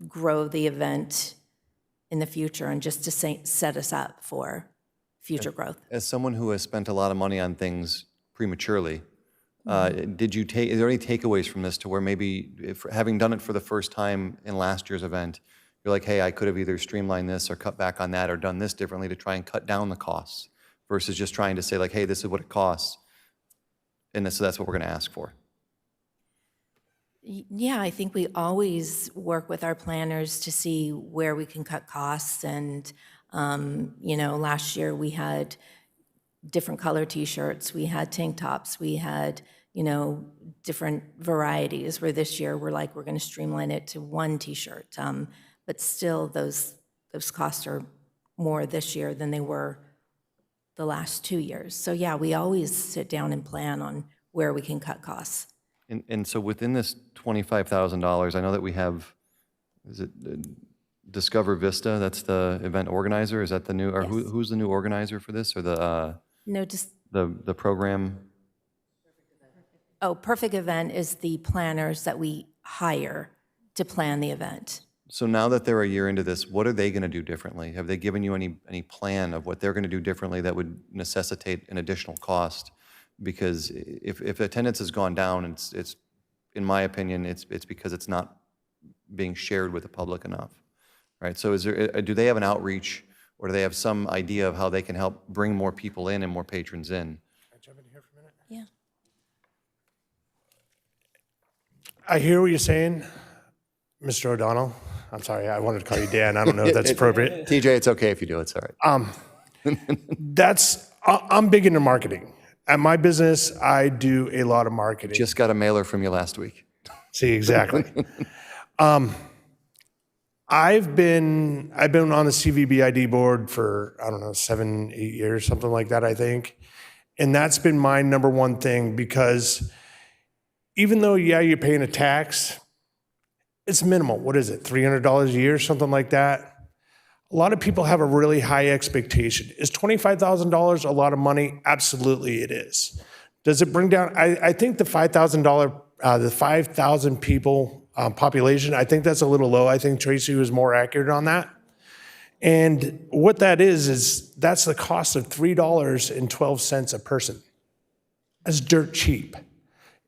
grow the event in the future and just to set us up for future growth. As someone who has spent a lot of money on things prematurely, are there any takeaways from this to where maybe, if, having done it for the first time in last year's event, you're like, hey, I could have either streamlined this or cut back on that or done this differently to try and cut down the costs versus just trying to say like, hey, this is what it costs, and so that's what we're going to ask for? Yeah, I think we always work with our planners to see where we can cut costs. And, last year we had different color T-shirts, we had tank tops, we had, different varieties, where this year we're going to streamline it to one T-shirt. But still, those costs are more this year than they were the last 2 years. So yeah, we always sit down and plan on where we can cut costs. And so within this $25,000, I know that we have, is it Discover Vista? That's the event organizer. Is that the new, or Yes. who's the new organizer for this, or No, just, the program? Perfect Event is the planners that we hire to plan the event. So now that they're a year into this, what are they going to do differently? Have they given you any plan of what they're going to do differently that would necessitate an additional cost? Because if attendance has gone down, it's in my opinion, it's because it's not being shared with the public enough, right? So do they have an outreach, or do they have some idea of how they can help bring more people in and more patrons in? Can I jump in here for a minute? Yeah. I hear what you're saying, Mr. O'Donnell. I'm sorry, I wanted to call you Dan. I don't know if that's appropriate. TJ, it's okay if you do, it's all right. I'm big into marketing. At my business, I do a lot of marketing. Just got a mailer from you last week. See, exactly. I've been on the CVBID board for, 7, 8 years, something like that, I think. And that's been my number one thing, because even though, you're paying a tax, it's minimal. What is it, $300 a year, something like that? A lot of people have a really high expectation. Is $25,000 a lot of money? Absolutely it is. Does it bring down, I think the $5,000 the 5,000 people population, I think that's a little low. I think Tracy was more accurate on that. And what that is that's the cost of $3.12 a person. That's dirt cheap.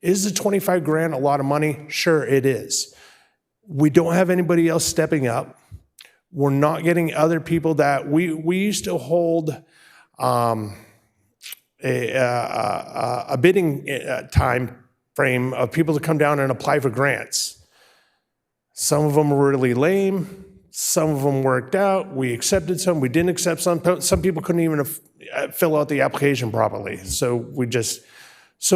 Is the 25 grand a lot of money? Sure, it is. We don't have anybody else stepping up. We're not getting other people that we used to hold a bidding time frame of people to come down and apply for grants. Some of them were really lame. Some of them worked out. We accepted some. We didn't accept some. Some people couldn't even fill out the application properly. So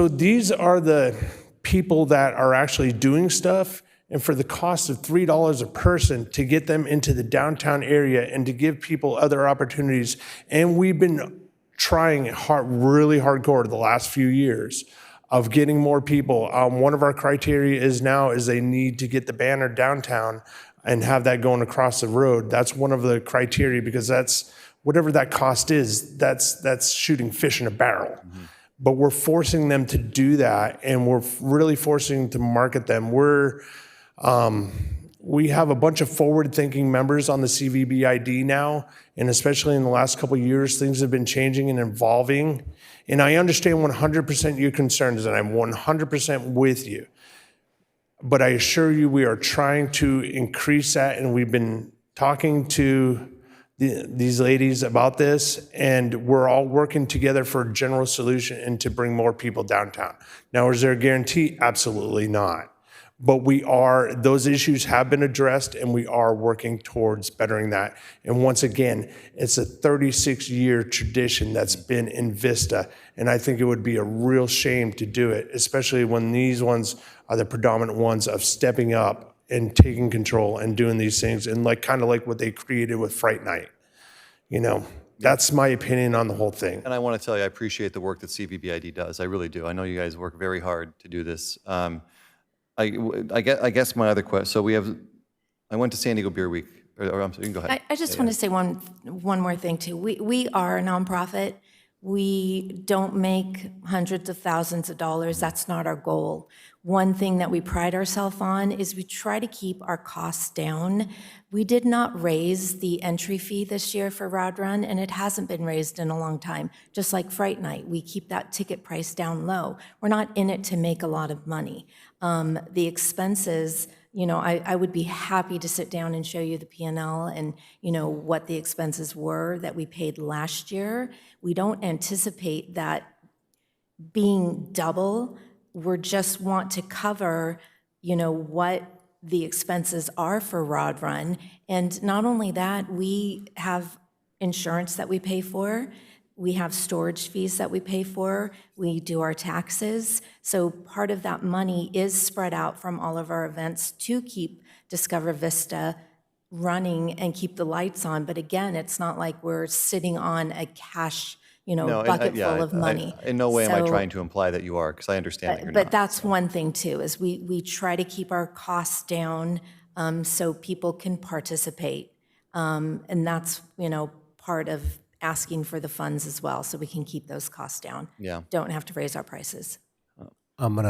these are the people that are actually doing stuff. And for the cost of $3 a person to get them into the downtown area and to give people other opportunities. And we've been trying really hardcore the last few years of getting more people. One of our criteria is they need to get the banner downtown and have that going across the road. That's one of the criteria, because that's whatever that cost is, that's shooting fish in a barrel. But we're forcing them to do that, and we're really forcing to market them. We have a bunch of forward-thinking members on the CVBID now, and especially in the last couple of years, things have been changing and evolving. And I understand 100% your concerns, and I'm 100% with you. But I assure you, we are trying to increase that, and we've been talking to these ladies about this, and we're all working together for a general solution and to bring more people downtown. Now, is there a guarantee? Absolutely not. But those issues have been addressed, and we are working towards bettering that. And once again, it's a 36-year tradition that's been in Vista, and I think it would be a real shame to do it, especially when these ones are the predominant ones of stepping up and taking control and doing these things, and kind of like what they created with Fright Night. That's my opinion on the whole thing. And I want to tell you, I appreciate the work that CVBID does. I really do. I know you guys work very hard to do this. I guess my other question, so I went to San Diego Beer Week, or I'm sorry, you can go ahead. I just want to say one more thing too. We are a nonprofit. We don't make hundreds of thousands of dollars. That's not our goal. One thing that we pride ourselves on is we try to keep our costs down. We did not raise the entry fee this year for Rod Run, and it hasn't been raised in a long time. Just like Fright Night, we keep that ticket price down low. We're not in it to make a lot of money. The expenses, I would be happy to sit down and show you the P&L and, what the expenses were that we paid last year. We don't anticipate that being double. We just want to cover, what the expenses are for Rod Run. And not only that, we have insurance that we pay for. We have storage fees that we pay for. We do our taxes. So part of that money is spread out from all of our events to keep Discover Vista running and keep the lights on. But again, it's not like we're sitting on a cash, bucket full of money. In no way am I trying to imply that you are, because I understand that you're not. But that's one thing too, is we try to keep our costs down so people can participate. And that's, part of asking for the funds as well, so we can keep those costs down. Yeah. Don't have to raise our prices. I'm going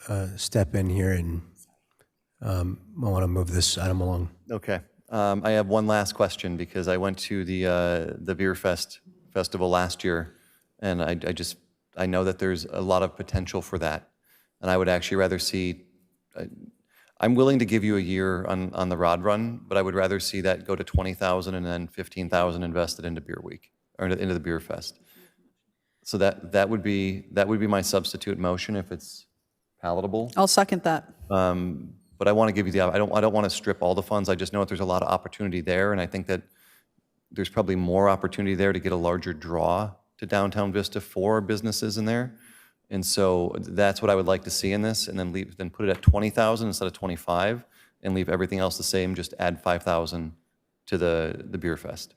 to step in here, and I want to move this item along. Okay. I have one last question, because I went to the Beer Festival last year, and I know that there's a lot of potential for that. And I would actually rather see, I'm willing to give you a year on the Rod Run, but I would rather see that go to 20,000 and then 15,000 invested into Beer Week, or into the Beer Fest. So that would be my substitute motion if it's palatable. I'll second that. But I want to give you I don't want to strip all the funds. I just know that there's a lot of opportunity there, and I think that there's probably more opportunity there to get a larger draw to downtown Vista for businesses in there. And so that's what I would like to see in this, and then put it at 20,000 instead of 25, and leave everything else the same. Just add 5,000 to the Beer Fest.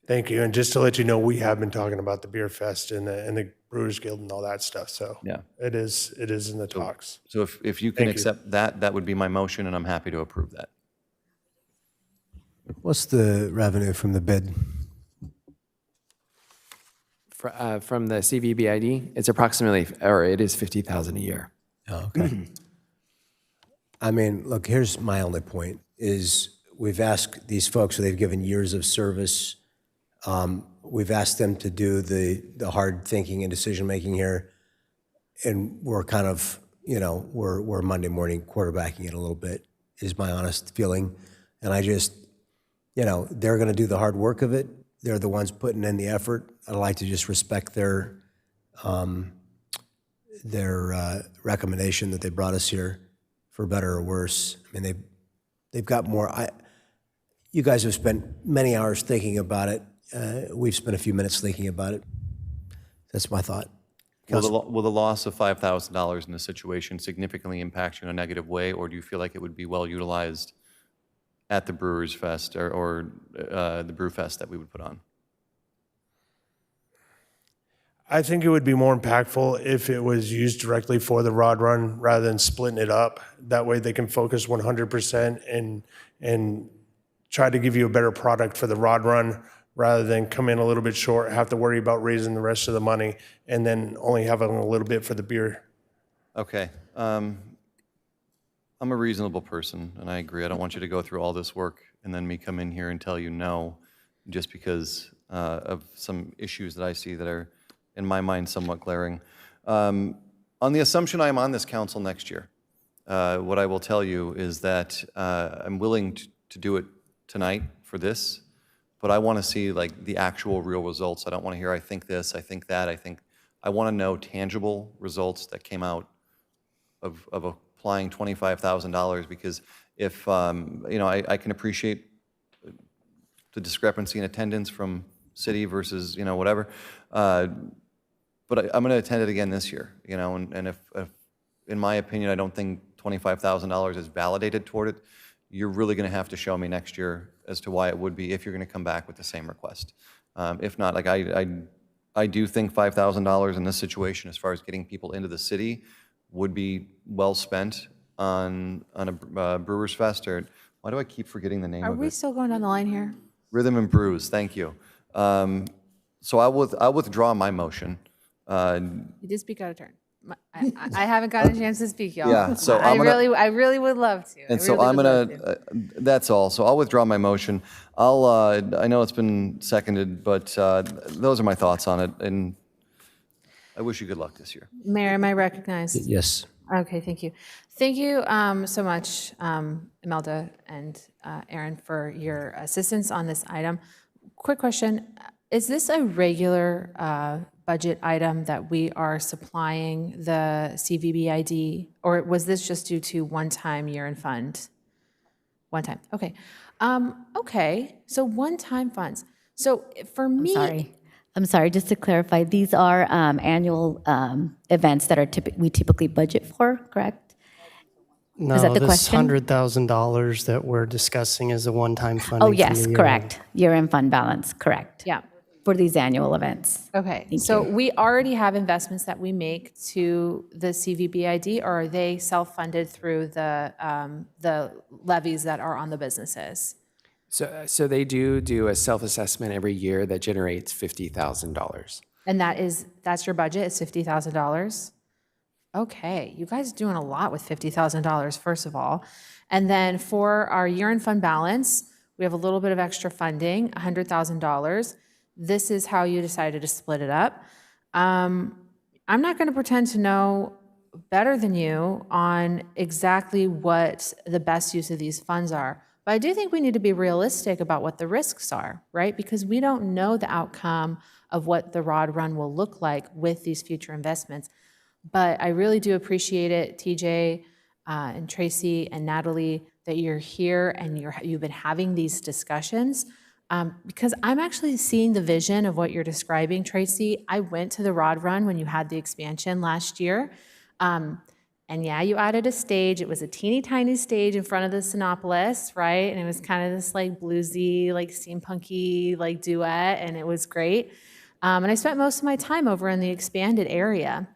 Thank you. And just to let you know, we have been talking about the Beer Fest and the Brewers Guild and all that stuff. So yeah, it is in the talks. So if you can accept that, that would be my motion, and I'm happy to approve that. What's the revenue from the bid? From the CVBID, it's approximately, or it is $50,000 a year. Oh, okay. I mean, look, here's my only point, is we've asked these folks, they've given years of service. We've asked them to do the hard thinking and decision-making here, and we're kind of, we're Monday morning quarterbacking it a little bit, is my honest feeling. And I just, they're going to do the hard work of it. They're the ones putting in the effort. I'd like to just respect their recommendation that they brought us here, for better or worse. I mean, they've got more. You guys have spent many hours thinking about it. We've spent a few minutes thinking about it. That's my thought. Will the loss of $5,000 in this situation significantly impact you in a negative way, or do you feel like it would be well utilized at the Brewers Fest or the Brew Fest that we would put on? I think it would be more impactful if it was used directly for the Rod Run rather than splitting it up. That way they can focus 100% and try to give you a better product for the Rod Run, rather than come in a little bit short, have to worry about raising the rest of the money, and then only having a little bit for the beer. Okay. I'm a reasonable person, and I agree. I don't want you to go through all this work and then me come in here and tell you no, just because of some issues that I see that are, in my mind, somewhat glaring. On the assumption I am on this council next year, what I will tell you is that I'm willing to do it tonight for this, but I want to see like the actual real results. I don't want to hear I think this, I think that, I want to know tangible results that came out of applying $25,000, because if, I can appreciate the discrepancy in attendance from city versus, whatever, but I'm going to attend it again this year, and if, in my opinion, I don't think $25,000 is validated toward it, you're really going to have to show me next year as to why it would be, if you're going to come back with the same request. If not, like I do think $5,000 in this situation, as far as getting people into the city, would be well spent on a Brewers Fest, or why do I keep forgetting the name Are of we it? still going down the line here? Rhythm and Brews, thank you. So I'll withdraw my motion. You did speak out of turn. I haven't gotten a chance to speak, y'all. Yeah, so I I'm gonna- I really would love to. And so I'm gonna, that's all. So I'll withdraw my motion. I know it's been seconded, but those are my thoughts on it, and I wish you good luck this year. Mayor, am I recognized? Yes. Okay, thank you. Thank you so much, Imelda and Aaron, for your assistance on this item. Quick question, is this a regular budget item that we are supplying the CVBID, or was this just due to one-time year-end fund? One time, okay. Okay, so one-time funds. So for me— I'm sorry, just to clarify, these are annual events that we typically budget for, correct? No, Is that the this question? $100,000 that we're discussing is a one-time funding. Oh, from yes, the year. correct. Year-end fund balance, correct. Yeah. For these annual events. Okay, Thank so you. we already have investments that we make to the CVBID, or are they self-funded through the levies that are on the businesses? So they do a self-assessment every year that generates $50,000. And that's your budget, is $50,000? Okay, you guys are doing a lot with $50,000, first of all. And then for our year-end fund balance, we have a little bit of extra funding, $100,000. This is how you decided to split it up. I'm not going to pretend to know better than you on exactly what the best use of these funds are. But I do think we need to be realistic about what the risks are, right? Because we don't know the outcome of what the Rod Run will look like with these future investments. But I really do appreciate it, TJ and Tracy and Natalie, that you're here and you've been having these discussions. Because I'm actually seeing the vision of what you're describing, Tracy. I went to the Rod Run when you had the expansion last year. And yeah, you added a stage. It was a teeny tiny stage in front of the Sinopolis, right? And it was kind of this like bluesy, like steampunky, like duet, and it was great. And I spent most of my time over in the expanded area.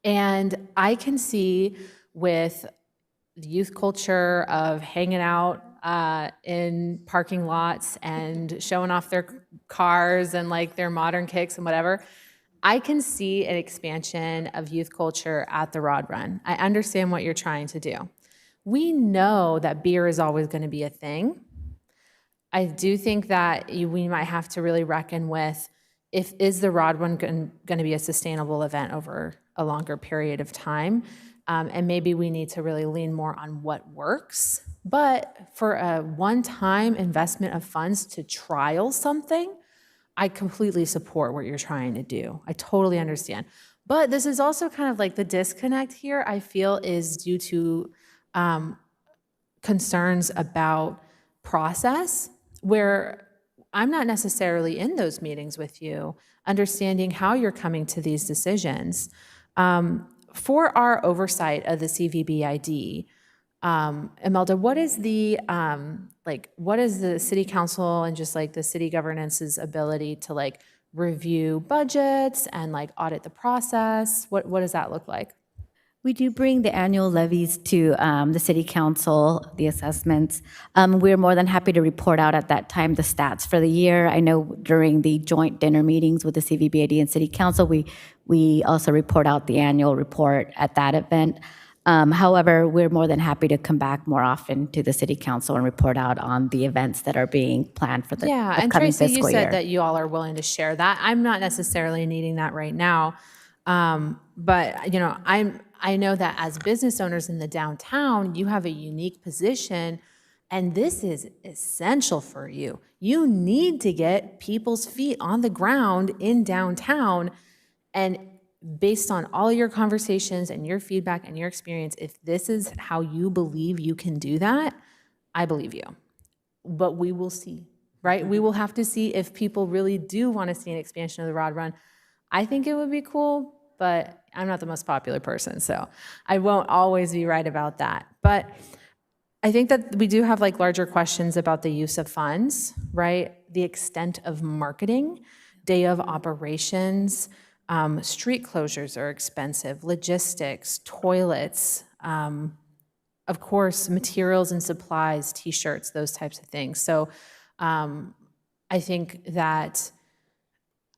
And I can see with the youth culture of hanging out in parking lots and showing off their cars and like their modern kicks and whatever, I can see an expansion of youth culture at the Rod Run. I understand what you're trying to do. We know that beer is always going to be a thing. I do think that we might have to really reckon with is the Rod Run going to be a sustainable event over a longer period of time? And maybe we need to really lean more on what works. But for a one-time investment of funds to trial something, I completely support what you're trying to do. I totally understand. But this is also kind of like the disconnect here, I feel, is due to concerns about process, where I'm not necessarily in those meetings with you, understanding how you're coming to these decisions. For our oversight of the CVBID, Imelda, what is the city council and just like the city governance's ability to like review budgets and like audit the process? What does that look like? We do bring the annual levies to the city council, the assessments. We're more than happy to report out at that time the stats for the year. I know during the joint dinner meetings with the CVBID and city council, we also report out the annual report at that event. However, we're more than happy to come back more often to the city council and report out on the events that are being planned for the and upcoming Tracy, fiscal you said year. that you all are willing to share that. I'm not necessarily needing that right now. But you know, I know that as business owners in the downtown, you have a unique position, and this is essential for you. You need to get people's feet on the ground in downtown, and based on all your conversations and your feedback and your experience, if this is how you believe you can do that, I believe you. But we will see, right? We will have to see if people really do want to see an expansion of the Rod Run. I think it would be cool, but I'm not the most popular person, so I won't always be right about that. But I think that we do have like larger questions about the use of funds, right? The extent of marketing, day of operations, street closures are expensive, logistics, toilets, of course, materials and supplies, t-shirts, those types of things. So I think that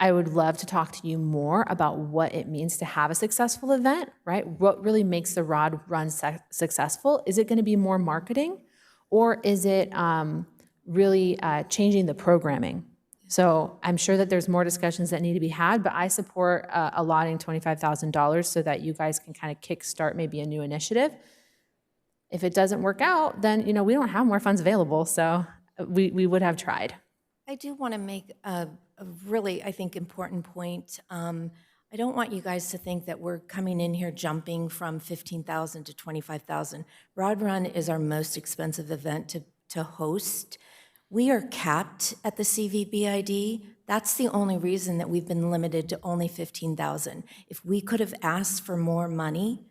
I would love to talk to you more about what it means to have a successful event, right? What really makes the Rod Run successful? Is it going to be more marketing, or is it really changing the programming? So I'm sure that there's more discussions that need to be had, but I support allotting $25,000 so that you guys can kind of kickstart maybe a new initiative. If it doesn't work out, then we don't have more funds available, so we would have tried. I do want to make a really, I think, important point. I don't want you guys to think that we're coming in here jumping from $15,000 to $25,000. Rod Run is our most expensive event to host. We are capped at the CVBID. That's the only reason that we've been limited to only $15,000. If we could have asked for more money,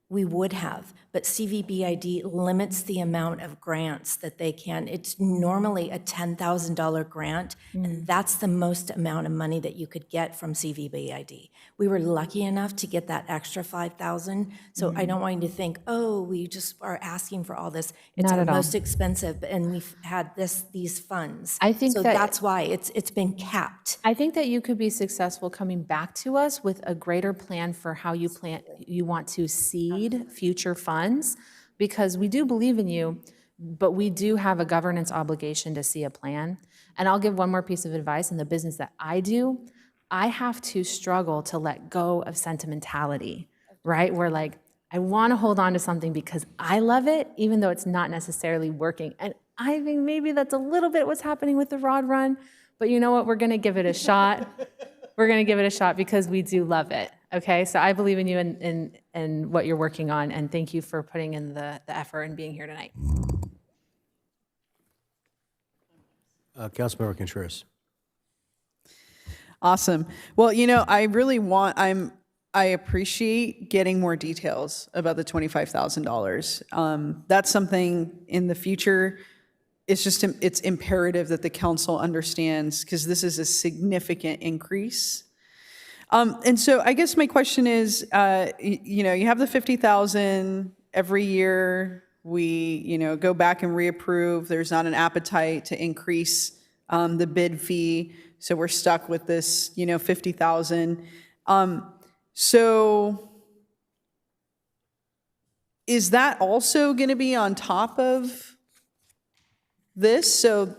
we would have, but CVBID limits the amount of grants that they can. It's normally a $10,000 grant, and that's the most amount of money that you could get from CVBID. We were lucky enough to get that extra $5,000, so I don't want you to think, oh, we just are asking for all this. It's Not our at all. most expensive, and we've had these funds. I think so that- that's why it's been capped. I think that you could be successful coming back to us with a greater plan for how you want to seed future funds, because we do believe in you, but we do have a governance obligation to see a plan. And I'll give one more piece of advice. In the business that I do, I have to struggle to let go of sentimentality, right? Where like, I want to hold on to something because I love it, even though it's not necessarily working. And I think maybe that's a little bit what's happening with the Rod Run, but you know what? We're going to give it a shot. We're going to give it a shot because we do love it. Okay, so I believe in you and what you're working on, and thank you for putting in the effort and being here tonight. Councilmember Contreras. Awesome. Well, I appreciate getting more details about the $25,000. That's something in the future. It's imperative that the council understands, because this is a significant increase. And so I guess my question is, you have the 50,000 every year. We, go back and reapprove. There's not an appetite to increase the bid fee, so we're stuck with this, 50,000. So is that also going to be on top of this? So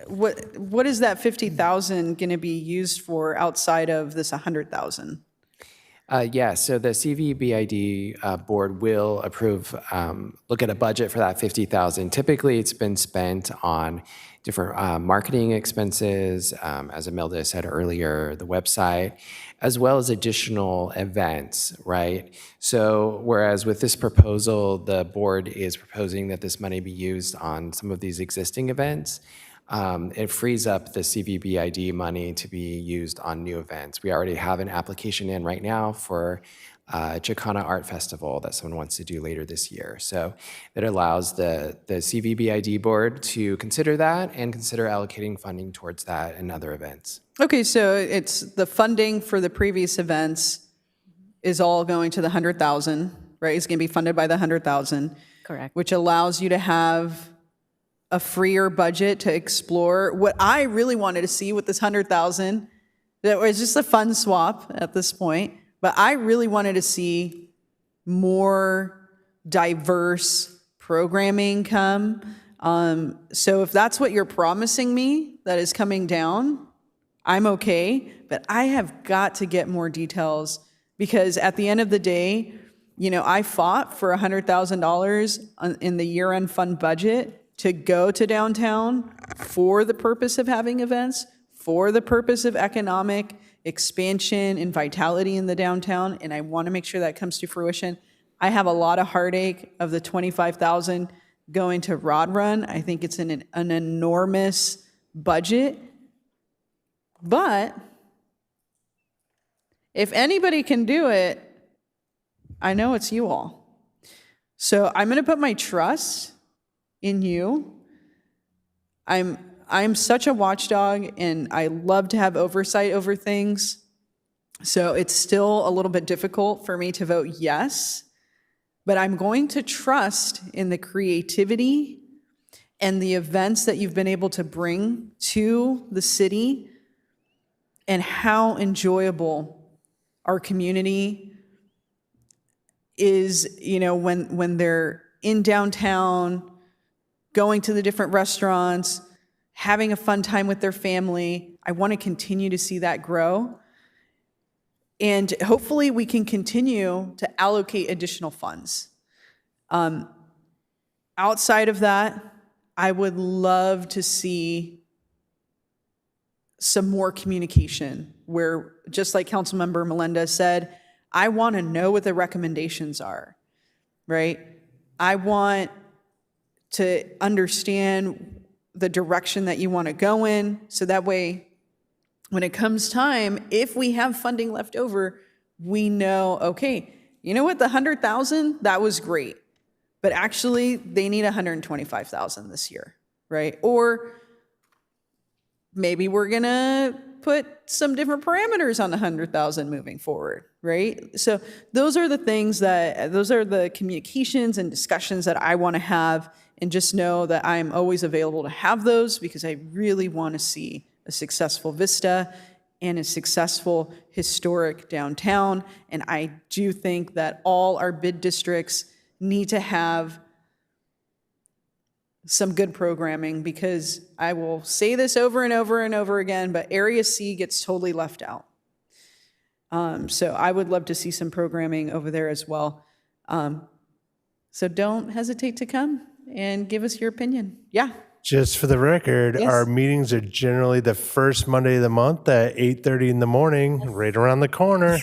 what is that 50,000 going to be used for outside of this 100,000? Yeah, so the CVBID board will approve, look at a budget for that 50,000. Typically, it's been spent on different marketing expenses, as Imelda said earlier, the website, as well as additional events, right? So whereas with this proposal, the board is proposing that this money be used on some of these existing events, it frees up the CVBID money to be used on new events. We already have an application in right now for Chicana Art Festival that someone wants to do later this year. So it allows the CVBID board to consider that and consider allocating funding towards that and other events. Okay, so it's the funding for the previous events is all going to the 100,000, right? It's going to be funded by the 100,000. Correct. Which allows you to have a freer budget to explore. What I really wanted to see with this 100,000, that was just a fun swap at this point, but I really wanted to see more diverse programming come. So if that's what you're promising me that is coming down, I'm okay, but I have got to get more details because at the end of the day, you know, I fought for $100,000 in the year-end fund budget to go to downtown for the purpose of having events, for the purpose of economic expansion and vitality in the downtown, and I want to make sure that comes to fruition. I have a lot of heartache of the $25,000 going to Rod Run. I think it's an enormous budget, but if anybody can do it, I know it's you all. So I'm going to put my trust in you. I'm such a watchdog and I love to have oversight over things. So it's still a little bit difficult for me to vote yes, but I'm going to trust in the creativity and the events that you've been able to bring to the city and how enjoyable our community is, you know, when they're in downtown, going to the different restaurants, having a fun time with their family. I want to continue to see that grow. And hopefully we can continue to allocate additional funds. Outside of that, I would love to see some more communication where, just like Councilmember Melendez said, I want to know what the recommendations are, right? I want to understand the direction that you want to go in, so that way, when it comes time, if we have funding left over, we know, okay, you know what, the 100,000, that was great, but actually they need 125,000 this year, right? Or maybe we're gonna put some different parameters on the 100,000 moving forward, right? So those are the things those are the communications and discussions that I want to have, and just know that I'm always available to have those because I really want to see a successful Vista and a successful historic downtown. And I do think that all our bid districts need to have some good programming, because I will say this over and over and over again, but Area C gets totally left out. So I would love to see some programming over there as well. So don't hesitate to come and give us your opinion. Yeah. Just for the record, Yes. our meetings are generally the first Monday of the month at 8:30 in the morning, right around the corner.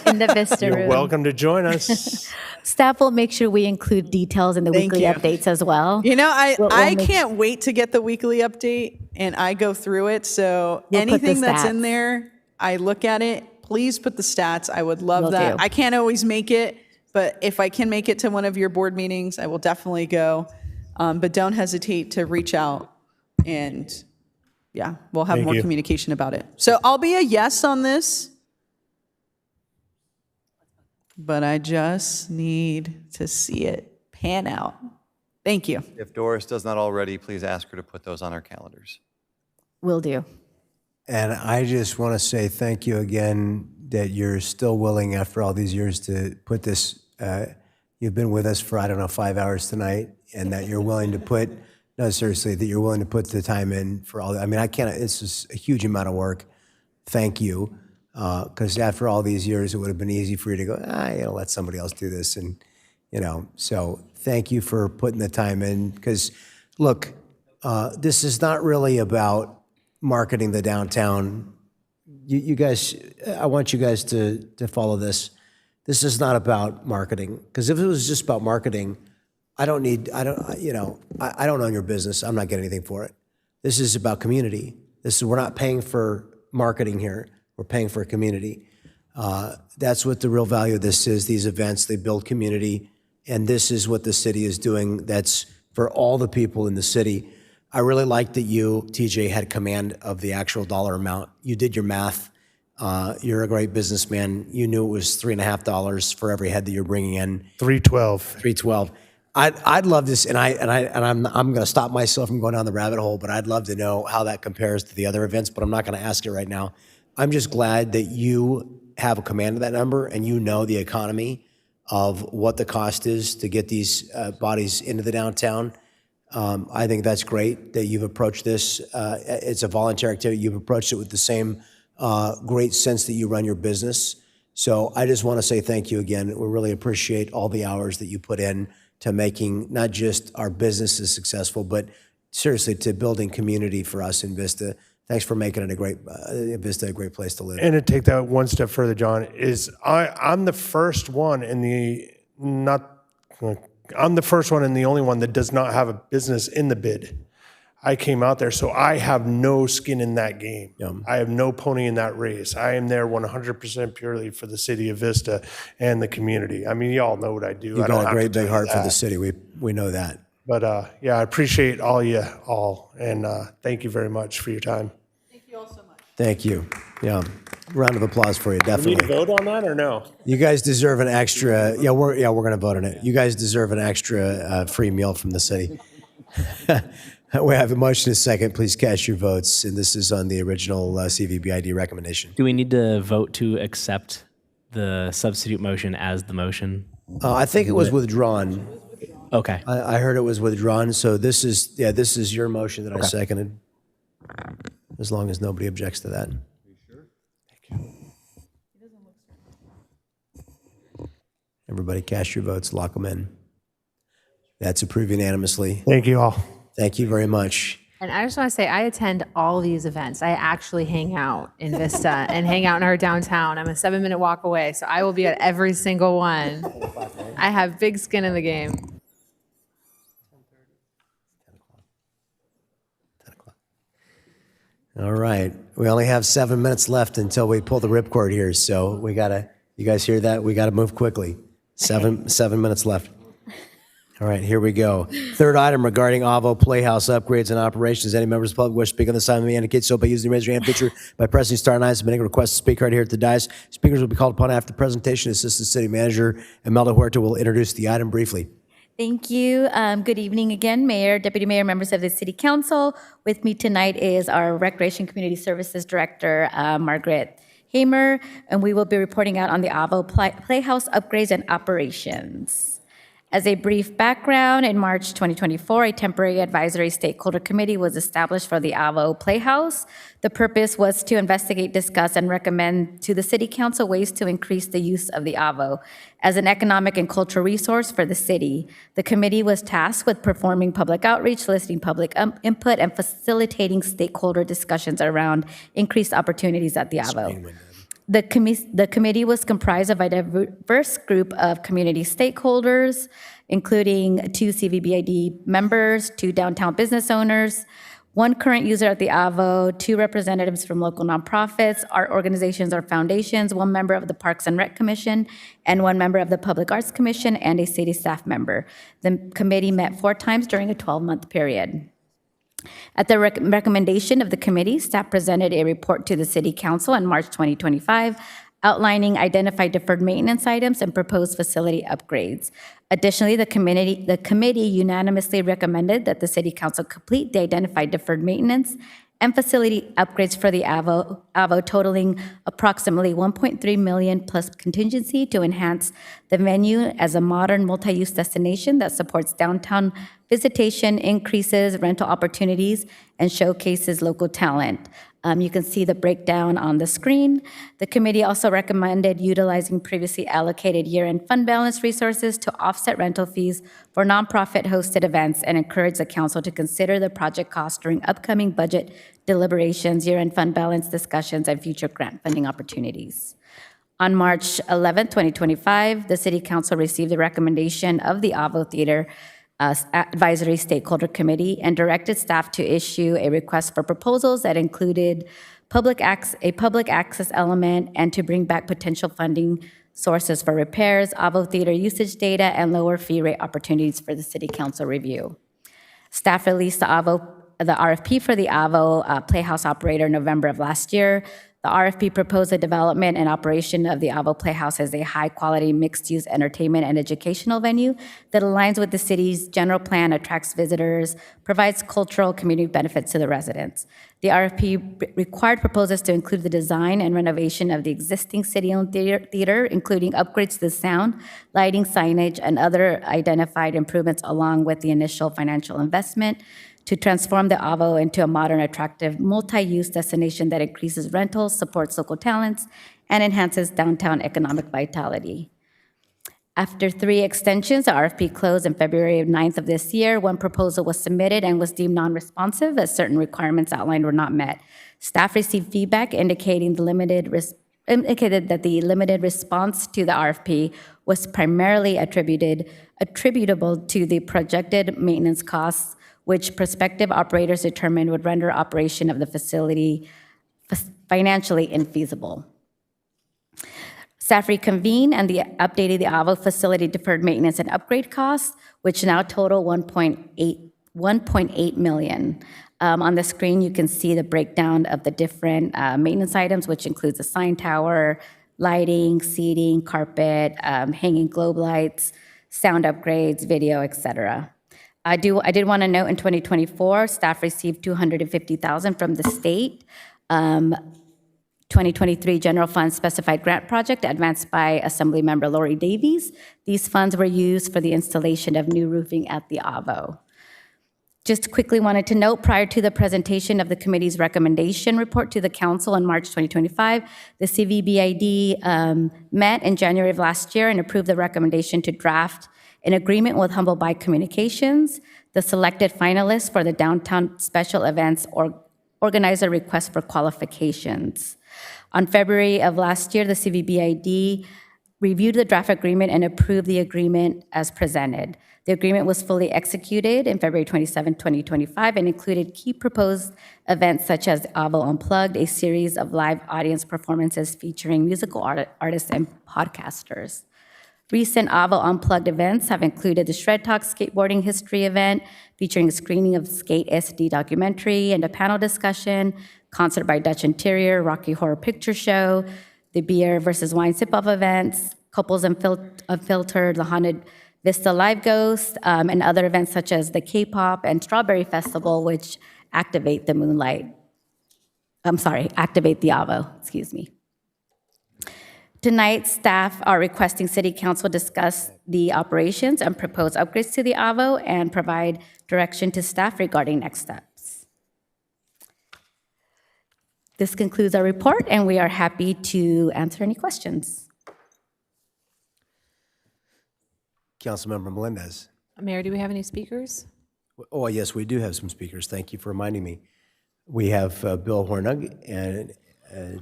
In the Vista You're room. welcome to join us. Staff will make sure we include details in the Thank weekly you. updates as well. You know, We'll I make can't wait to get the weekly update and I go through it. So We'll put the anything that's in stats. there, I look at it. Please put the stats. I would love Will that. do. I can't always make it, but if I can make it to one of your board meetings, I will definitely go. But don't hesitate to reach out, and yeah, we'll have Thank more you. communication about it. So I'll be a yes on this, but I just need to see it pan out. Thank you. If Doris does not already, please ask her to put those on our calendars. Will do. And I just want to say thank you again, that you're still willing after all these years to put this, you've been with us for, I don't know, 5 hours tonight, and that you're willing to put, no, seriously, that you're willing to put the time in for all, I mean, I can't, it's just a huge amount of work. Thank you. Because after all these years, it would have been easy for you to go, let somebody else do this. And, so thank you for putting the time in. Because, look, this is not really about marketing the downtown. You guys, I want you guys to follow this. This is not about marketing. Because if it was just about marketing, I don't own your business. I'm not getting anything for it. This is about community. We're not paying for marketing here. We're paying for a community. That's what the real value of this is. These events, they build community. And this is what the city is doing. That's for all the people in the city. I really like that you, TJ, had command of the actual dollar amount. You did your math. You're a great businessman. You knew it was $3.50 for every head that you're bringing in. $3.12. $3.12. I'd love this, and I'm going to stop myself from going down the rabbit hole, but I'd love to know how that compares to the other events, but I'm not going to ask it right now. I'm just glad that you have a command of that number and you know the economy of what the cost is to get these bodies into the downtown. I think that's great that you've approached this. It's a voluntary activity. You've approached it with the same great sense that you run your business. So I just want to say thank you again. We really appreciate all the hours that you put in to making not just our businesses successful, but seriously to building community for us in Vista. Thanks for making it Vista a great place to live. And to take that one step further, John, is I'm the first one and the only one that does not have a business in the bid. I came out there, so I have no skin in that game. I have no pony in that race. I am there 100% purely for the city of Vista and the community. I mean, you all know what I do. You've got a great big heart for the city. We know that. But I appreciate all, and thank you very much for your time. Thank you all so much. Thank you. Yeah, round of applause for you, definitely. Do we need to vote on that or no? You guys deserve an extra. We're going to vote on it. You guys deserve an extra free meal from the city. We have a motion and a second. Please cast your votes, and this is on the original CVBID recommendation. Do we need to vote to accept the substitute motion as the motion? I think it was withdrawn. Okay. I heard it was withdrawn, so this is your motion that I seconded. As long as nobody objects to that. Everybody cast your votes, lock them in. That's approved unanimously. Thank you all. Thank you very much. And I just want to say, I attend all these events. I actually hang out in Vista and hang out in our downtown. I'm a 7-minute walk away, so I will be at every single one. I have big skin in the game. All right. We only have 7 minutes left until we pull the ripcord here, so you guys hear that? We got to move quickly. 7 minutes left. All right, here we go. Third item regarding Avo Playhouse upgrades and operations. Any members of the public wish to speak on this item may indicate so by using the raise your hand feature by pressing star 9, submitting a request to speak right here at the dais. Speakers will be called upon after the presentation. Assistant City Manager Imelda Huerta will introduce the item briefly. Thank you. Good evening again, Mayor, Deputy Mayor, members of the City Council. With me tonight is our Recreation Community Services Director, Margaret Hamer, and we will be reporting out on the Avo Playhouse upgrades and operations. As a brief background, in March 2024, a temporary advisory stakeholder committee was established for the Avo Playhouse. The purpose was to investigate, discuss, and recommend to the City Council ways to increase the use of the Avo as an economic and cultural resource for the city. The committee was tasked with performing public outreach, soliciting public input, and facilitating stakeholder discussions around increased opportunities at the Avo. The committee was comprised of a diverse group of community stakeholders, including 2 CVBID members, 2 downtown business owners, 1 current user at the Avo, 2 representatives from local nonprofits, art organizations or foundations, 1 member of the Parks and Rec Commission, and 1 member of the Public Arts Commission, and a city staff member. The committee met 4 times during a 12-month period. At the recommendation of the committee, staff presented a report to the City Council in March 2025 outlining identified deferred maintenance items and proposed facility upgrades. Additionally, the committee unanimously recommended that the City Council complete the identified deferred maintenance and facility upgrades for the AVO totaling approximately $1.3 million plus contingency to enhance the venue as a modern multi-use destination that supports downtown visitation, increases rental opportunities, and showcases local talent. You can see the breakdown on the screen. The committee also recommended utilizing previously allocated year-end fund balance resources to offset rental fees for nonprofit-hosted events and encourage the council to consider the project cost during upcoming budget deliberations, year-end fund balance discussions, and future grant funding opportunities. On March 11, 2025, the City Council received the recommendation of the AVO Theater Advisory Stakeholder Committee and directed staff to issue a request for proposals that included a public access element and to bring back potential funding sources for repairs, AVO Theater usage data, and lower fee rate opportunities for the City Council review. Staff released the RFP for the AVO Playhouse operator in November of last year. The RFP proposed the development and operation of the AVO Playhouse as a high-quality mixed-use entertainment and educational venue that aligns with the city's general plan, attracts visitors, provides cultural community benefits to the residents. The RFP required proposals to include the design and renovation of the existing city-owned theater, including upgrades to the sound, lighting, signage, and other identified improvements, along with the initial financial investment to transform the AVO into a modern, attractive, multi-use destination that increases rentals, supports local talents, and enhances downtown economic vitality. After 3 extensions, the RFP closed on February 9th of this year. One proposal was submitted and was deemed non-responsive as certain requirements outlined were not met. Staff received feedback indicated that the limited response to the RFP was primarily attributable to the projected maintenance costs, which prospective operators determined would render operation of the facility financially infeasible. Staff reconvened and updated the AVO facility deferred maintenance and upgrade costs, which now total $1.8 million. On the screen, you can see the breakdown of the different maintenance items, which includes the sign tower, lighting, seating, carpet, hanging globe lights, sound upgrades, video, etc. I did want to note in 2024, staff received $250,000 from the state. 2023 general fund specified grant project advanced by Assemblymember Lori Davies. These funds were used for the installation of new roofing at the AVO. Just quickly wanted to note, prior to the presentation of the committee's recommendation report to the council in March 2025, the CVBID met in January of last year and approved the recommendation to draft an agreement with Humble Bike Communications, the selected finalists for the downtown special events organizer request for qualifications. On February of last year, the CVBID reviewed the draft agreement and approved the agreement as presented. The agreement was fully executed in February 27, 2025, and included key proposed events such as AVO Unplugged, a series of live audience performances featuring musical artists and podcasters. Recent AVO Unplugged events have included the Shred Talk skateboarding history event, featuring a screening of Skate SD documentary and a panel discussion, concert by Dutch Interior, Rocky Horror Picture Show, the Beer versus Wine Sip-Off events, Couples Unfiltered, the Haunted Vista Live Ghost, and other events such as the K-Pop and Strawberry Festival, which activate the AVO, excuse me. Tonight, staff are requesting City Council discuss the operations and propose upgrades to the AVO and provide direction to staff regarding next steps. This concludes our report, and we are happy to answer any questions. Councilmember Melendez. Mayor, do we have any speakers? Oh, yes, we do have some speakers. Thank you for reminding me. We have Bill Hornung and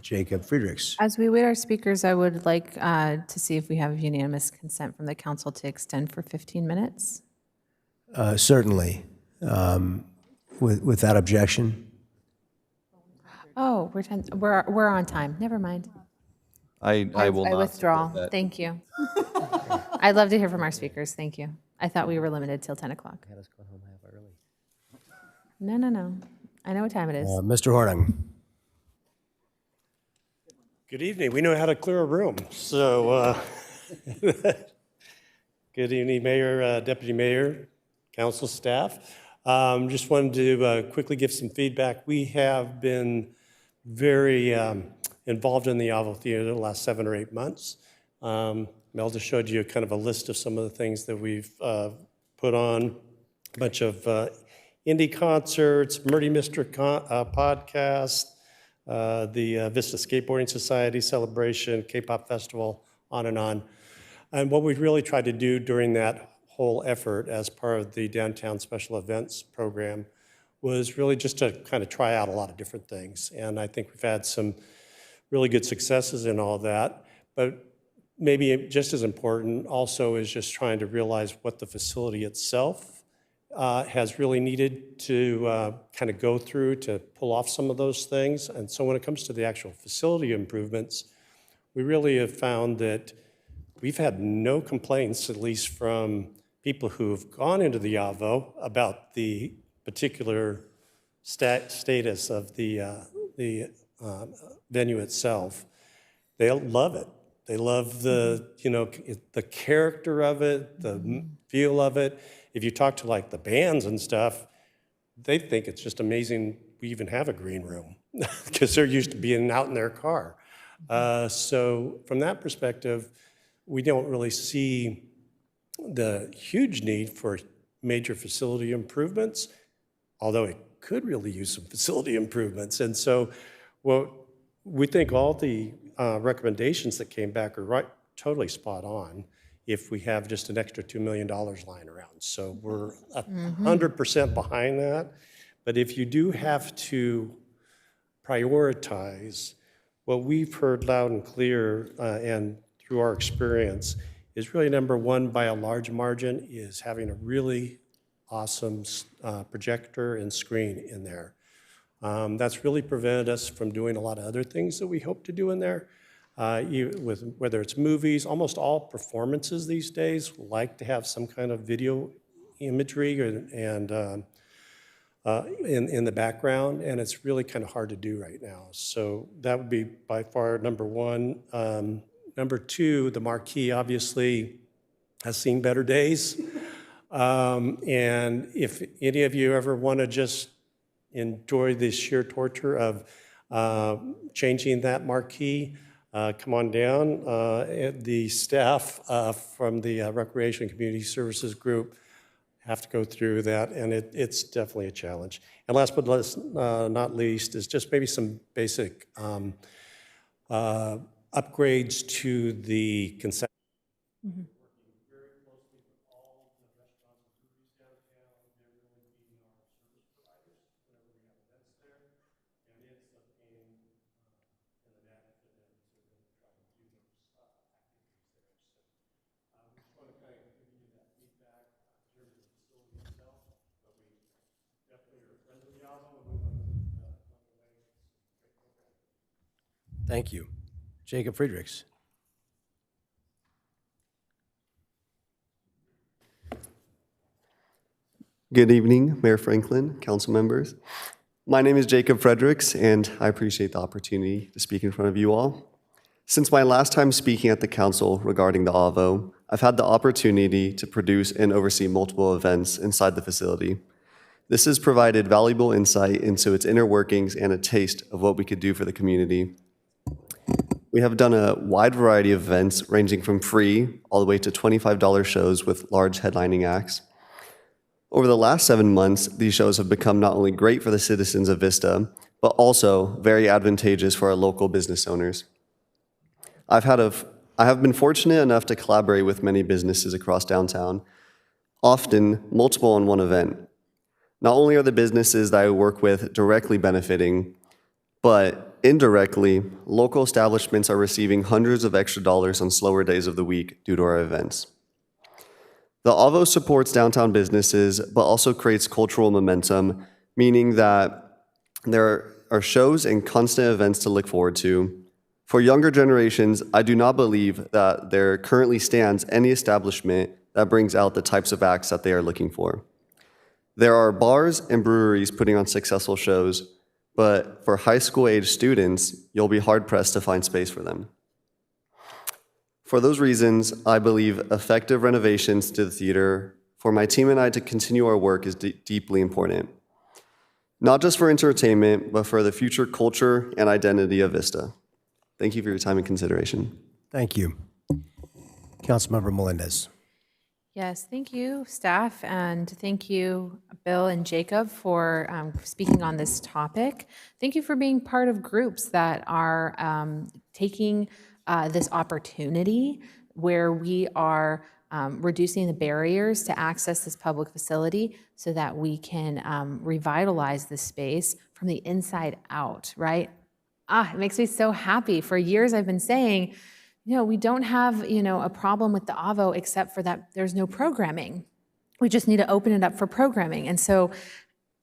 Jacob Friedrichs. As we wait our speakers, I would like to see if we have unanimous consent from the council to extend for 15 minutes. Certainly. Without objection. Oh, we're on time. Never mind. I will not withdraw. support that. Thank you. I'd love to hear from our speakers. Thank you. I thought we were limited till 10 o'clock. No. I know what time it is. Mr. Hornung. Good evening. We know how to clear a room. So, good evening, Mayor, Deputy Mayor, Council staff. Just wanted to quickly give some feedback. We have been very involved in the Avo Theater the last 7 or 8 months. Melda showed you kind of a list of some of the things that we've put on, a bunch of indie concerts, Murdy Mister podcast, the Vista Skateboarding Society celebration, K-pop festival, on and on. And what we really tried to do during that whole effort as part of the Downtown Special Events program was really just to kind of try out a lot of different things. And I think we've had some really good successes in all that. But maybe just as important also is just trying to realize what the facility itself has really needed to kind of go through to pull off some of those things. And so when it comes to the actual facility improvements, we really have found that we've had no complaints, at least from people who've gone into the AVO, about the particular status of the venue itself. They love it. They love the, the character of it, the feel of it. If you talk to like the bands and stuff, they think it's just amazing we even have a green room because they're used to being out in their car. So from that perspective, we don't really see the huge need for major facility improvements, although it could really use some facility improvements. And so we think all the recommendations that came back are totally spot on if we have just an extra $2 million lying around. So we're 100% behind that. But if you do have to prioritize, what we've heard loud and clear and through our experience is really number one by a large margin is having a really awesome projector and screen in there. That's really prevented us from doing a lot of other things that we hope to do in there. Whether it's movies, almost all performances these days like to have some kind of video imagery and in the background, and it's really kind of hard to do right now. So that would be by far number one. Number two, the marquee obviously has seen better days. And if any of you ever want to just enjoy the sheer torture of changing that marquee, come on down. The staff from the Recreation and Community Services Group have to go through that, and it's definitely a challenge. And last but not least is just maybe some basic upgrades to the concession. Thank you. Jacob Friedrichs. Good evening, Mayor Franklin, council members. My name is Jacob Fredericks, and I appreciate the opportunity to speak in front of you all. Since my last time speaking at the council regarding the AVO, I've had the opportunity to produce and oversee multiple events inside the facility. This has provided valuable insight into its inner workings and a taste of what we could do for the community. We have done a wide variety of events ranging from free all the way to $25 shows with large headlining acts. Over the last 7 months, these shows have become not only great for the citizens of Vista, but also very advantageous for our local business owners. I have been fortunate enough to collaborate with many businesses across downtown, often multiple in one event. Not only are the businesses that I work with directly benefiting, but indirectly, local establishments are receiving hundreds of extra dollars on slower days of the week due to our events. The AVO supports downtown businesses, but also creates cultural momentum, meaning that there are shows and constant events to look forward to. For younger generations, I do not believe that there currently stands any establishment that brings out the types of acts that they are looking for. There are bars and breweries putting on successful shows, but for high school age students, you'll be hard pressed to find space for them. For those reasons, I believe effective renovations to the theater For my team and I to continue our work is deeply important, not just for entertainment, but for the future culture and identity of Vista. Thank you for your time and consideration. Thank you. Councilmember Melendez. Yes, thank you, staff, and thank you, Bill and Jacob, for speaking on this topic. Thank you for being part of groups that are taking this opportunity where we are reducing the barriers to access this public facility so that we can revitalize this space from the inside out, right? It makes me so happy. For years I've been saying, we don't have, a problem with the AVO except for that there's no programming. We just need to open it up for programming. And so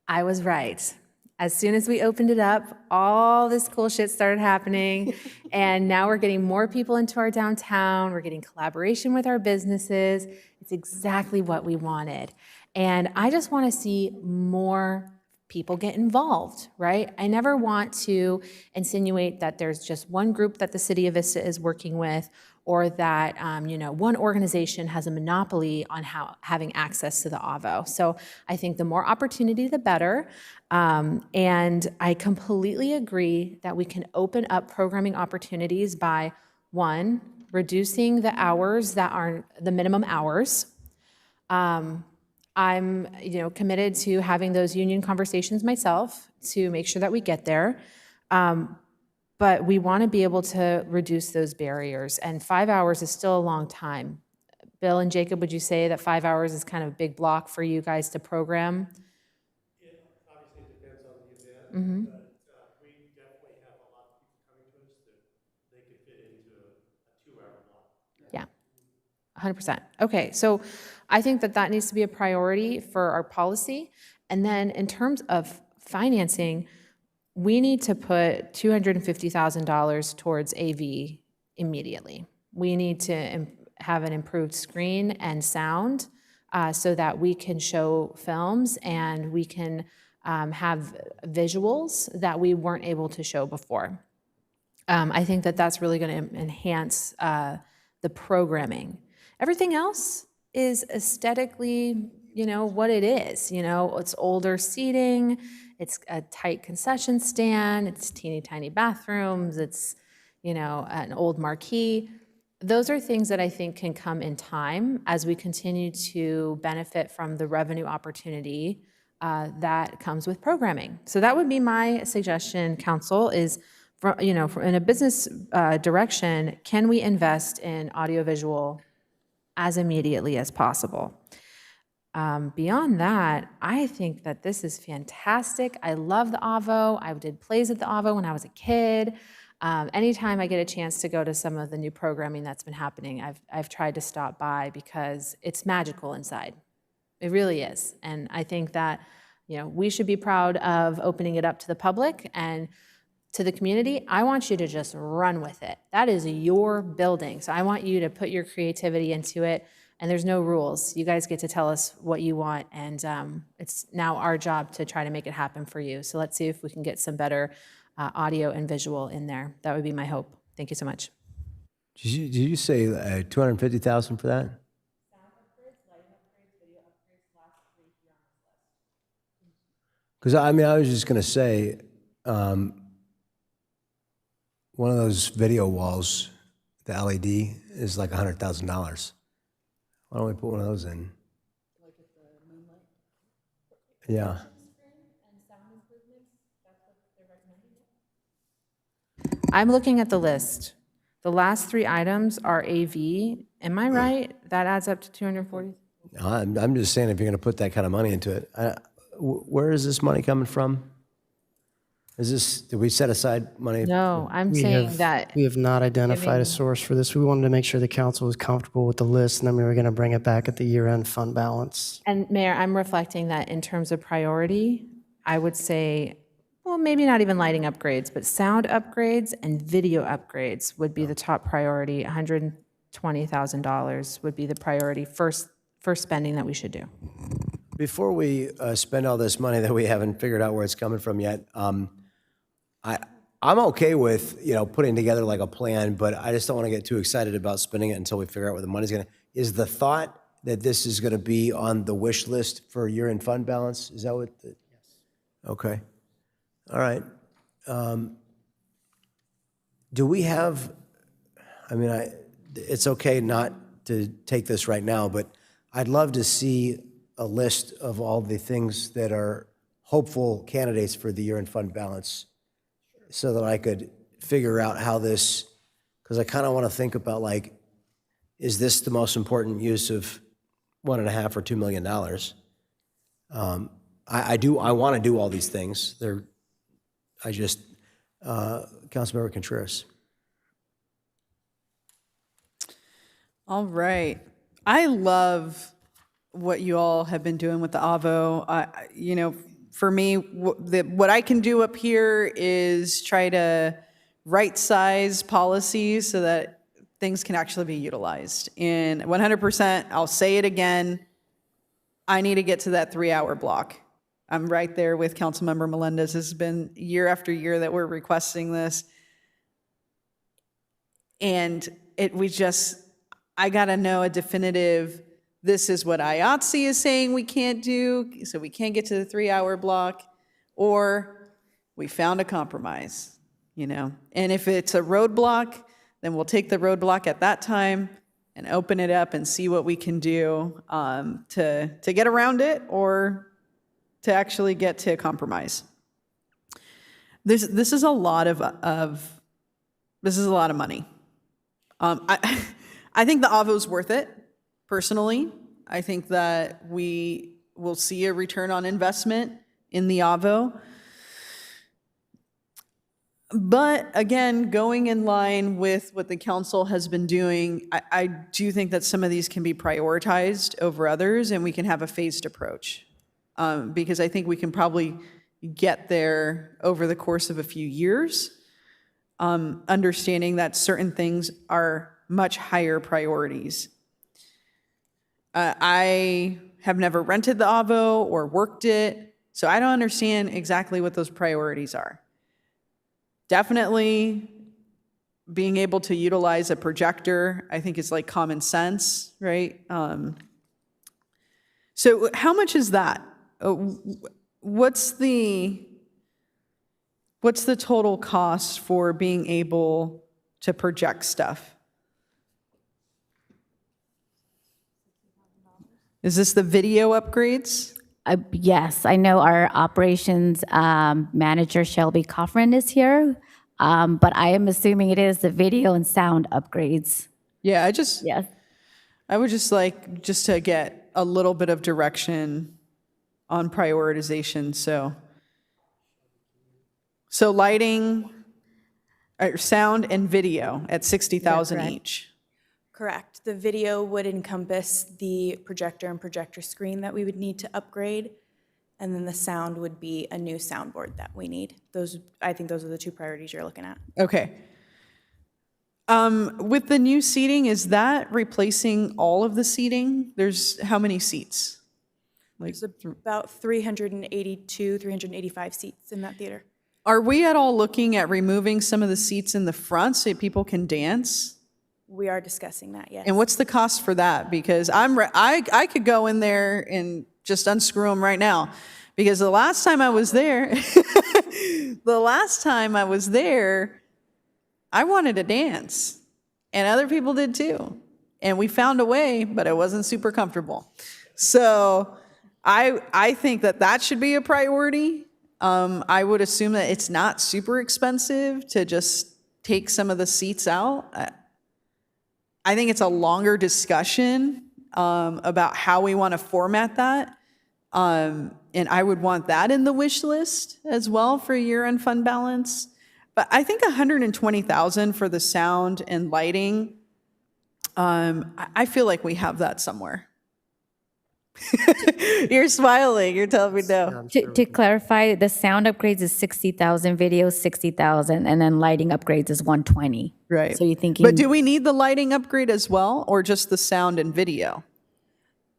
I was right. As soon as we opened it up, all this cool shit started happening. And now we're getting more people into our downtown. We're getting collaboration with our businesses. It's exactly what we wanted. And I just want to see more people get involved, right? I never want to insinuate that there's just one group that the City of Vista is working with, or that one organization has a monopoly on having access to the AVO. So I think the more opportunity, the better. And I completely agree that we can open up programming opportunities by, one, reducing the hours that are the minimum hours. I'm committed to having those union conversations myself to make sure that we get there. But we want to be able to reduce those barriers. And 5 hours is still a long time. Bill and Jacob, would you say that 5 hours is kind of a big block for you guys to program? It obviously depends on the event, but we definitely have a lot of people coming to us that they could fit into a 2-hour block. Yeah, 100%. Okay, so I think that needs to be a priority for our policy. And then in terms of financing, we need to put $250,000 towards AV immediately. We need to have an improved screen and sound so that we can show films and we can have visuals that we weren't able to show before. I think that's really going to enhance the programming. Everything else is aesthetically, what it is. It's older seating, it's a tight concession stand, it's teeny tiny bathrooms, it's, an old marquee. Those are things that I think can come in time as we continue to benefit from the revenue opportunity that comes with programming. So that would be my suggestion, council, is in a business direction, can we invest in audiovisual as immediately as possible? Beyond that, I think that this is fantastic. I love the AVO. I did plays at the AVO when I was a kid. Anytime I get a chance to go to some of the new programming that's been happening, I've tried to stop by because it's magical inside. It really is. And I think that, we should be proud of opening it up to the public and to the community. I want you to just run with it. That is your building. So I want you to put your creativity into it. And there's no rules. You guys get to tell us what you want, and it's now our job to try to make it happen for you. So let's see if we can get some better audio and visual in there. That would be my hope. Thank you so much. Did you say $250,000 for that? Because I was just going to say, one of those video walls, the LED, is like $100,000. Why don't we put one of those in? Like at the Moonlight? Yeah. I'm looking at the list. The last 3 items are AV. Am I right? That adds up to 240. No, I'm just saying if you're going to put that kind of money into it, where is this money coming from? Did we set aside money? No, I'm saying that We have not identified a source for this. We wanted to make sure the council was comfortable with the list, and then we were going to bring it back at the year-end fund balance. And Mayor, I'm reflecting that in terms of priority, I would say, well, maybe not even lighting upgrades, but sound upgrades and video upgrades would be the top priority. $120,000 would be the priority first spending that we should do. Before we spend all this money that we haven't figured out where it's coming from yet, I'm okay with putting together like a plan, but I just don't want to get too excited about spending it until we figure out where the money's going to. Is the thought that this is going to be on the wish list for year-end fund balance? Is that what? Yes. Okay. All right. Do we have, I mean, it's okay not to take this right now, but I'd love to see a list of all the things that are hopeful candidates for the year-end fund balance so that I could figure out how this, because I kind of want to think about, like, is this the most important use of $1.5 or $2 million? I want to do all these things. Councilmember Contreras. All right. I love what you all have been doing with the AVO. For me, what I can do up here is try to right-size policies so that things can actually be utilized. And 100%, I'll say it again, I need to get to that 3-hour block. I'm right there with Councilmember Melendez. This has been year after year that we're requesting this. And I gotta know a definitive, this is what IATSE is saying we can't do, so we can't get to the 3-hour block, or we found a compromise, And if it's a roadblock, then we'll take the roadblock at that time and open it up and see what we can do to get around it or to actually get to a compromise. This is a lot of money. I think the AVO is worth it, personally. I think that we will see a return on investment in the AVO. But again, going in line with what the council has been doing, I do think that some of these can be prioritized over others, and we can have a phased approach. Because I think we can probably get there over the course of a few years, understanding that certain things are much higher priorities. I have never rented the AVO or worked it, so I don't understand exactly what those priorities are. Definitely being able to utilize a projector, I think is like common sense, right? So how much is that? What's the total cost for being able to project stuff? Is this the video upgrades? Yes, I know our operations manager, Shelby Coffran, is here, but I am assuming it is the video and sound upgrades. Yeah, I would just like to get a little bit of direction on prioritization. So lighting, sound and video at $60,000 each. Correct. The video would encompass the projector and projector screen that we would need to upgrade, and then the sound would be a new soundboard that we need. I think those are the two priorities you're looking at. Okay. With the new seating, is that replacing all of the seating? There's how many seats? There's about 382, 385 seats in that theater. Are we at all looking at removing some of the seats in the front so people can dance? We are discussing that, yes. And what's the cost for that? Because I could go in there and just unscrew them right now. Because the last time I was there, I wanted to dance. And other people did too. And we found a way, but it wasn't super comfortable. So I think that should be a priority. I would assume that it's not super expensive to just take some of the seats out. I think it's a longer discussion about how we want to format that. And I would want that in the wish list as well for year-end fund balance. But I think $120,000 for the sound and lighting, I feel like we have that somewhere. You're smiling. You're telling me no. To clarify, the sound upgrades is $60,000, video $60,000, and then lighting upgrades is $120,000. Right. So you're thinking. But do we need the lighting upgrade as well, or just the sound and video?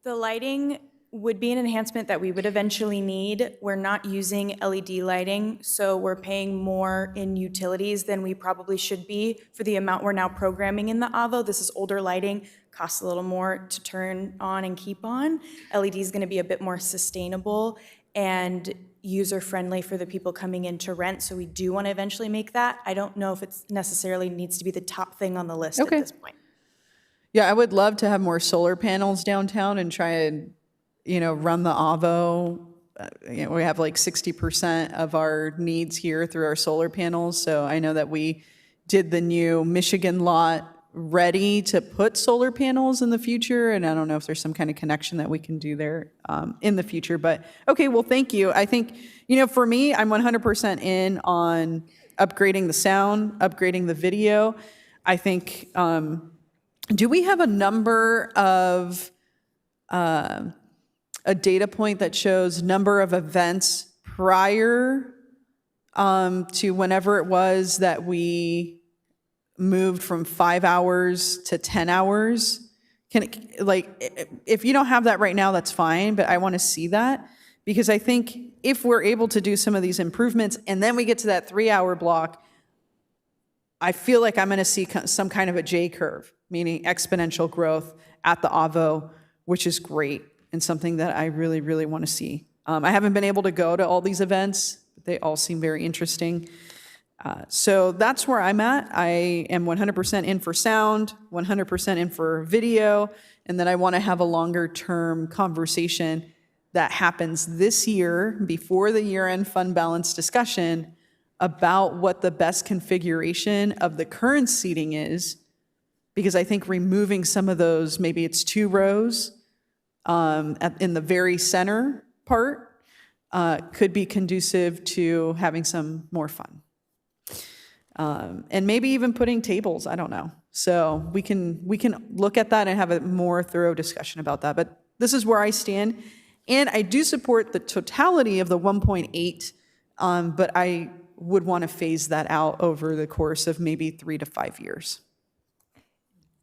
The lighting would be an enhancement that we would eventually need. We're not using LED lighting, so we're paying more in utilities than we probably should be for the amount we're now programming in the AVO. This is older lighting, costs a little more to turn on and keep on. LED is going to be a bit more sustainable and user-friendly for the people coming in to rent, so we do want to eventually make that. I don't know if it's necessarily needs to be the top thing on the list at this point. Yeah, I would love to have more solar panels downtown and try and, run the AVO. We have like 60% of our needs here through our solar panels. So I know that we did the new Michigan lot ready to put solar panels in the future. And I don't know if there's some kind of connection that we can do there in the future. But okay, well, thank you. I think, for me, I'm 100% in on upgrading the sound, upgrading the video. I think, do we have a number of a data point that shows number of events prior to whenever it was that we moved from 5 hours to 10 hours? If you don't have that right now, that's fine, but I want to see that, because I think if we're able to do some of these improvements and then we get to that 3-hour block, I feel like I'm going to see some kind of a J curve, meaning exponential growth at the AVO, which is great and something that I really, really want to see. I haven't been able to go to all these events, but they all seem very interesting. So that's where I'm at. I am 100% in for sound, 100% in for video, and then I want to have a longer-term conversation that happens this year before the year-end fund balance discussion about what the best configuration of the current seating is, because I think removing some of those, maybe it's 2 rows in the very center part, could be conducive to having some more fun. And maybe even putting tables, I don't know. So we can look at that and have a more thorough discussion about that. But this is where I stand. And I do support the totality of the 1.8, but I would want to phase that out over the course of maybe 3 to 5 years.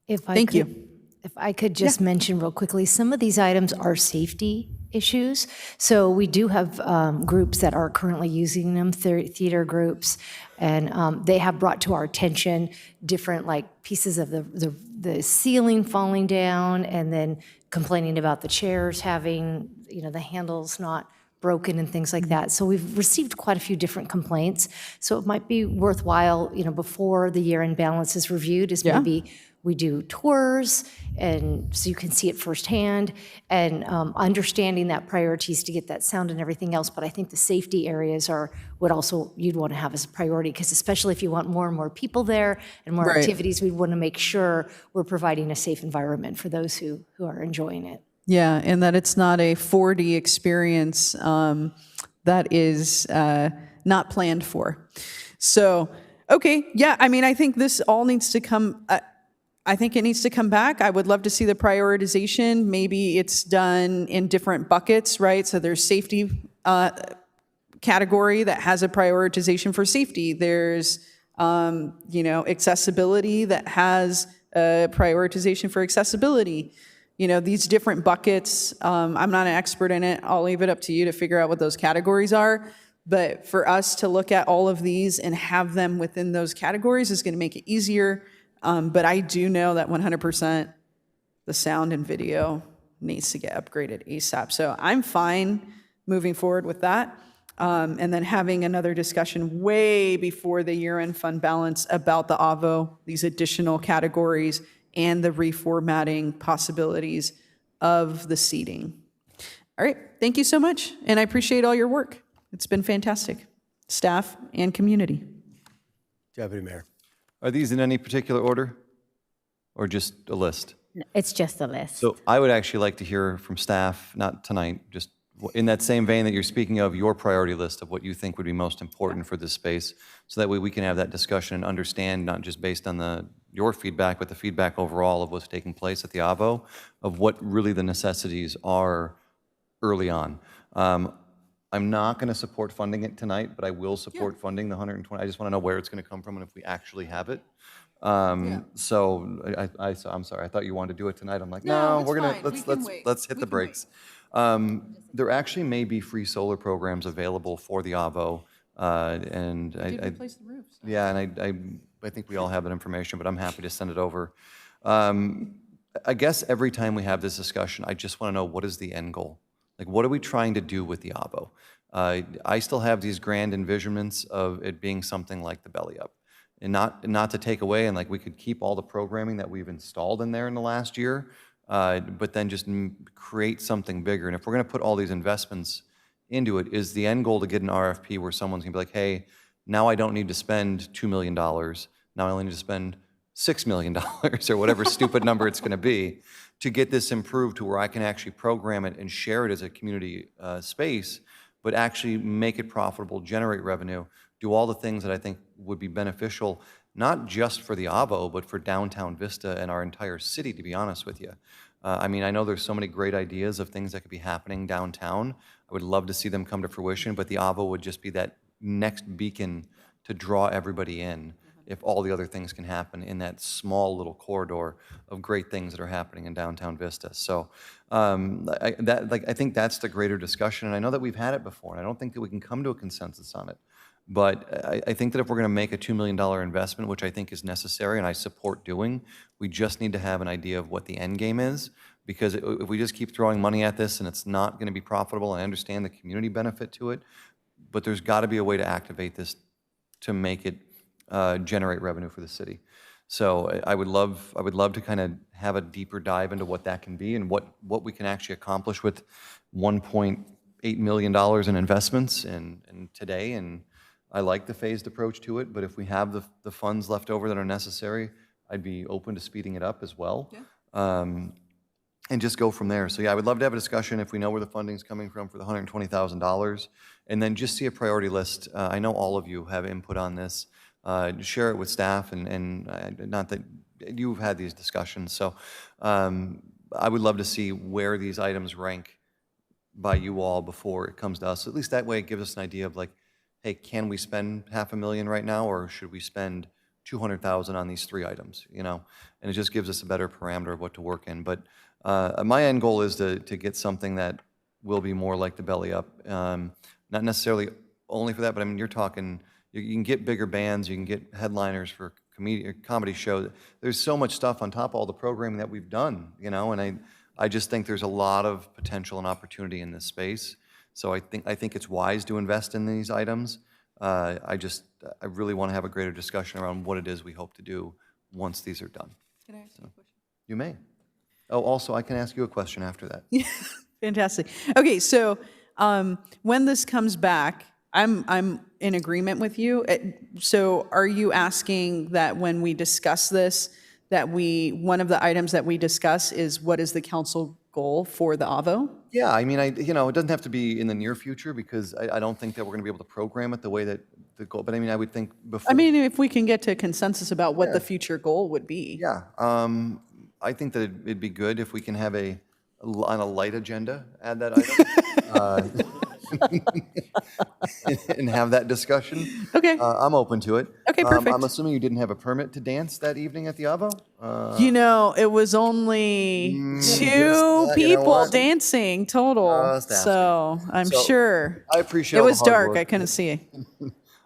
Thank you. If I could just mention real quickly, some of these items are safety issues. So we do have groups that are currently using them, theater groups, and they have brought to our attention different pieces of the ceiling falling down, and then complaining about the chairs having, the handles not broken and things like that. So we've received quite a few different complaints. So it might be worthwhile, before the year-end balance is reviewed, is maybe we do tours, and so you can see it firsthand, and understanding that priorities to get that sound and everything else. But I think the safety areas are what also you'd want to have as a priority, because especially if you want more and more people there and more activities, we want to make sure we're providing a safe environment for those who are enjoying it. Yeah, and that it's not a 4D experience that is not planned for. So, okay, yeah, I think this all needs to come. I think it needs to come back. I would love to see the prioritization. Maybe it's done in different buckets, right? So there's safety category that has a prioritization for safety. There's, accessibility that has a prioritization for accessibility. These different buckets, I'm not an expert in it. I'll leave it up to you to figure out what those categories are. But for us to look at all of these and have them within those categories is going to make it easier. But I do know that 100% the sound and video needs to get upgraded ASAP. So I'm fine moving forward with that. And then having another discussion way before the year-end fund balance about the AVO, these additional categories, and the reformatting possibilities of the seating. All right, thank you so much. And I appreciate all your work. It's been fantastic, staff and community. Deputy Mayor. Are these in any particular order or just a list? It's just a list. So I would actually like to hear from staff, not tonight, just in that same vein that you're speaking of, your priority list of what you think would be most important for this space, so that way we can have that discussion and understand, not just based on your feedback, but the feedback overall of what's taking place at the AVO, of what really the necessities are early on. I'm not going to support funding it tonight, but I will support funding the 120. I just want to know where it's going to come from and if we actually have it. So I'm sorry. I thought you wanted to do it tonight. I'm like, no, we're gonna let's hit the brakes. There actually may be free solar programs available for the AVO, and Replace the roofs. yeah, and I think we all have that information, but I'm happy to send it over. I guess every time we have this discussion, I just want to know, what is the end goal? Like, what are we trying to do with the AVO? I still have these grand envisionments of it being something like the Belly Up. And not to take away, and like we could keep all the programming that we've installed in there in the last year, but then just create something bigger. And if we're going to put all these investments into it, is the end goal to get an RFP where someone's going to be like, hey, now I don't need to spend $2 million. Now I only need to spend $6 million or whatever stupid number it's going to be to get this improved to where I can actually program it and share it as a community space, but actually make it profitable, generate revenue, do all the things that I think would be beneficial, not just for the AVO, but for downtown Vista and our entire city, to be honest with you. I mean, I know there's so many great ideas of things that could be happening downtown. I would love to see them come to fruition, but the AVO would just be that next beacon to draw everybody in if all the other things can happen in that small little corridor of great things that are happening in downtown Vista. So I think that's the greater discussion, and I know that we've had it before, and I don't think that we can come to a consensus on it. But I think that if we're going to make a $2 million investment, which I think is necessary and I support doing, we just need to have an idea of what the end game is. Because if we just keep throwing money at this and it's not going to be profitable, and I understand the community benefit to it, but there's got to be a way to activate this to make it generate revenue for the city. So I would love to kind of have a deeper dive into what that can be and what we can actually accomplish with $1.8 million in investments and today. And I like the phased approach to it, but if we have the funds left over that are necessary, I'd be open to speeding it up as well. Yeah. And just go from there. So yeah, I would love to have a discussion if we know where the funding's coming from for the $120,000, and then just see a priority list. I know all of you have input on this. Share it with staff, and not that you've had these discussions. So I would love to see where these items rank by you all before it comes to us. At least that way it gives us an idea of like, hey, can we spend $500,000 right now, or should we spend $200,000 on these 3 items? You know, and it just gives us a better parameter of what to work in. But my end goal is to get something that will be more like the Belly Up. Not necessarily only for that, but I mean, you're talking, you can get bigger bands, you can get headliners for comedy shows. There's so much stuff on top of all the programming that we've done, you know, and I just think there's a lot of potential and opportunity in this space. So I think it's wise to invest in these items. I really want to have a greater discussion around what it is we hope to do once these are done. Can I ask you a question? You may. Oh, also, I can ask you a question after that. Yeah, fantastic. Okay, so when this comes back, I'm in agreement with you. So are you asking that when we discuss this, that one of the items that we discuss is what is the council goal for the AVO? Yeah, I mean, it doesn't have to be in the near future, because I don't think that we're going to be able to program it the way that the goal, but I mean, I would think before. I mean, if we can get to a consensus about what the future goal would be. Yeah, I think that it'd be good if we can have on a light agenda, add that item. And have that discussion. Okay. I'm open to it. Okay, perfect. I'm assuming you didn't have a permit to dance that evening at the AVO? It was only 2 people dancing total, so I'm sure. I appreciate it all the was hard dark. work. I couldn't see.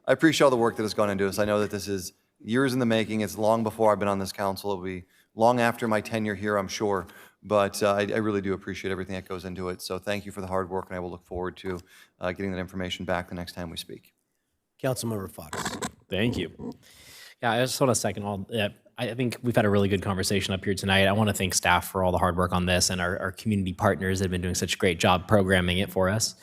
I appreciate all the work that has gone into this. I know that this is years in the making. It's long before I've been on this council. It'll be long after my tenure here, I'm sure. But I really do appreciate everything that goes into it. So thank you for the hard work, and I will look forward to getting that information back the next time we speak. Councilmember Fox. Thank you. Yeah, I just want to second all. I think we've had a really good conversation up here tonight. I want to thank staff for all the hard work on this, and our community partners that have been doing such a great job programming it for us.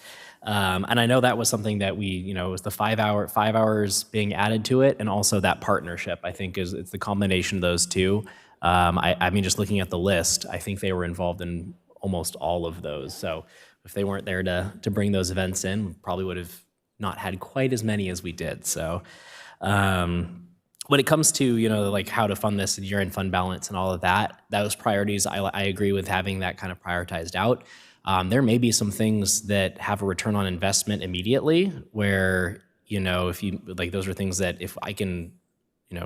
And I know that was something that it was the 5 hours being added to it, and also that partnership. I think it's the combination of those two. I mean, just looking at the list, I think they were involved in almost all of those. So if they weren't there to bring those events in, we probably would have not had quite as many as we did. So when it comes to, like how to fund this year-end fund balance and all of that, those priorities, I agree with having that kind of prioritized out. There may be some things that have a return on investment immediately where, if you, like, those are things that if I can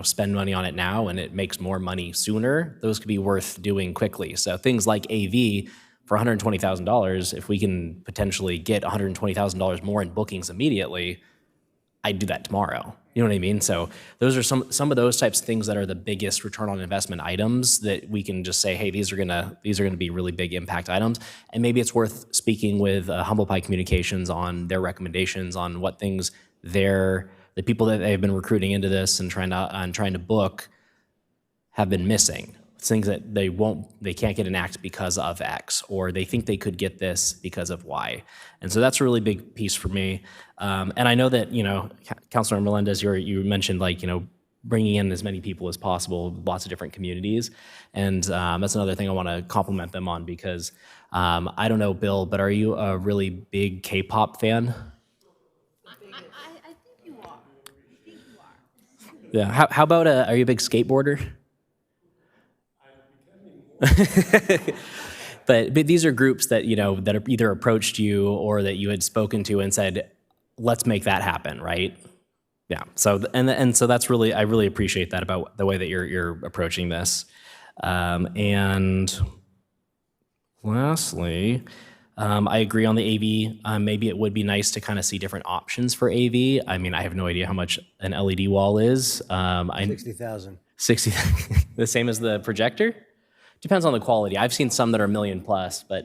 spend money on it now and it makes more money sooner, those could be worth doing quickly. So things like AV for $120,000, if we can potentially get $120,000 more in bookings immediately, I'd do that tomorrow. You know what I mean? So those are some of those types of things that are the biggest return on investment items that we can just say, hey, these are gonna be really big impact items. And maybe it's worth speaking with Humble Pie Communications on their recommendations on what things the people that they've been recruiting into this and trying to book have been missing. Things that they can't get an act because of X, or they think they could get this because of Y. And so that's a really big piece for me. And I know that, Councilor Melendez, you mentioned bringing in as many people as possible, lots of different communities. And that's another thing I want to compliment them on, because I don't know, Bill, but are you a really big K-pop fan? Yeah. How about are you a big skateboarder? But these are groups that that have either approached you or that you had spoken to and said, let's make that happen, right? Yeah. So and so that's I really appreciate that about the way that you're approaching this. And lastly, I agree on the AV. Maybe it would be nice to kind of see different options for AV. I mean, I have no idea how much an LED wall is. 60,000. 60, the same as the projector? Depends on the quality. I've seen some that are $1 million plus, but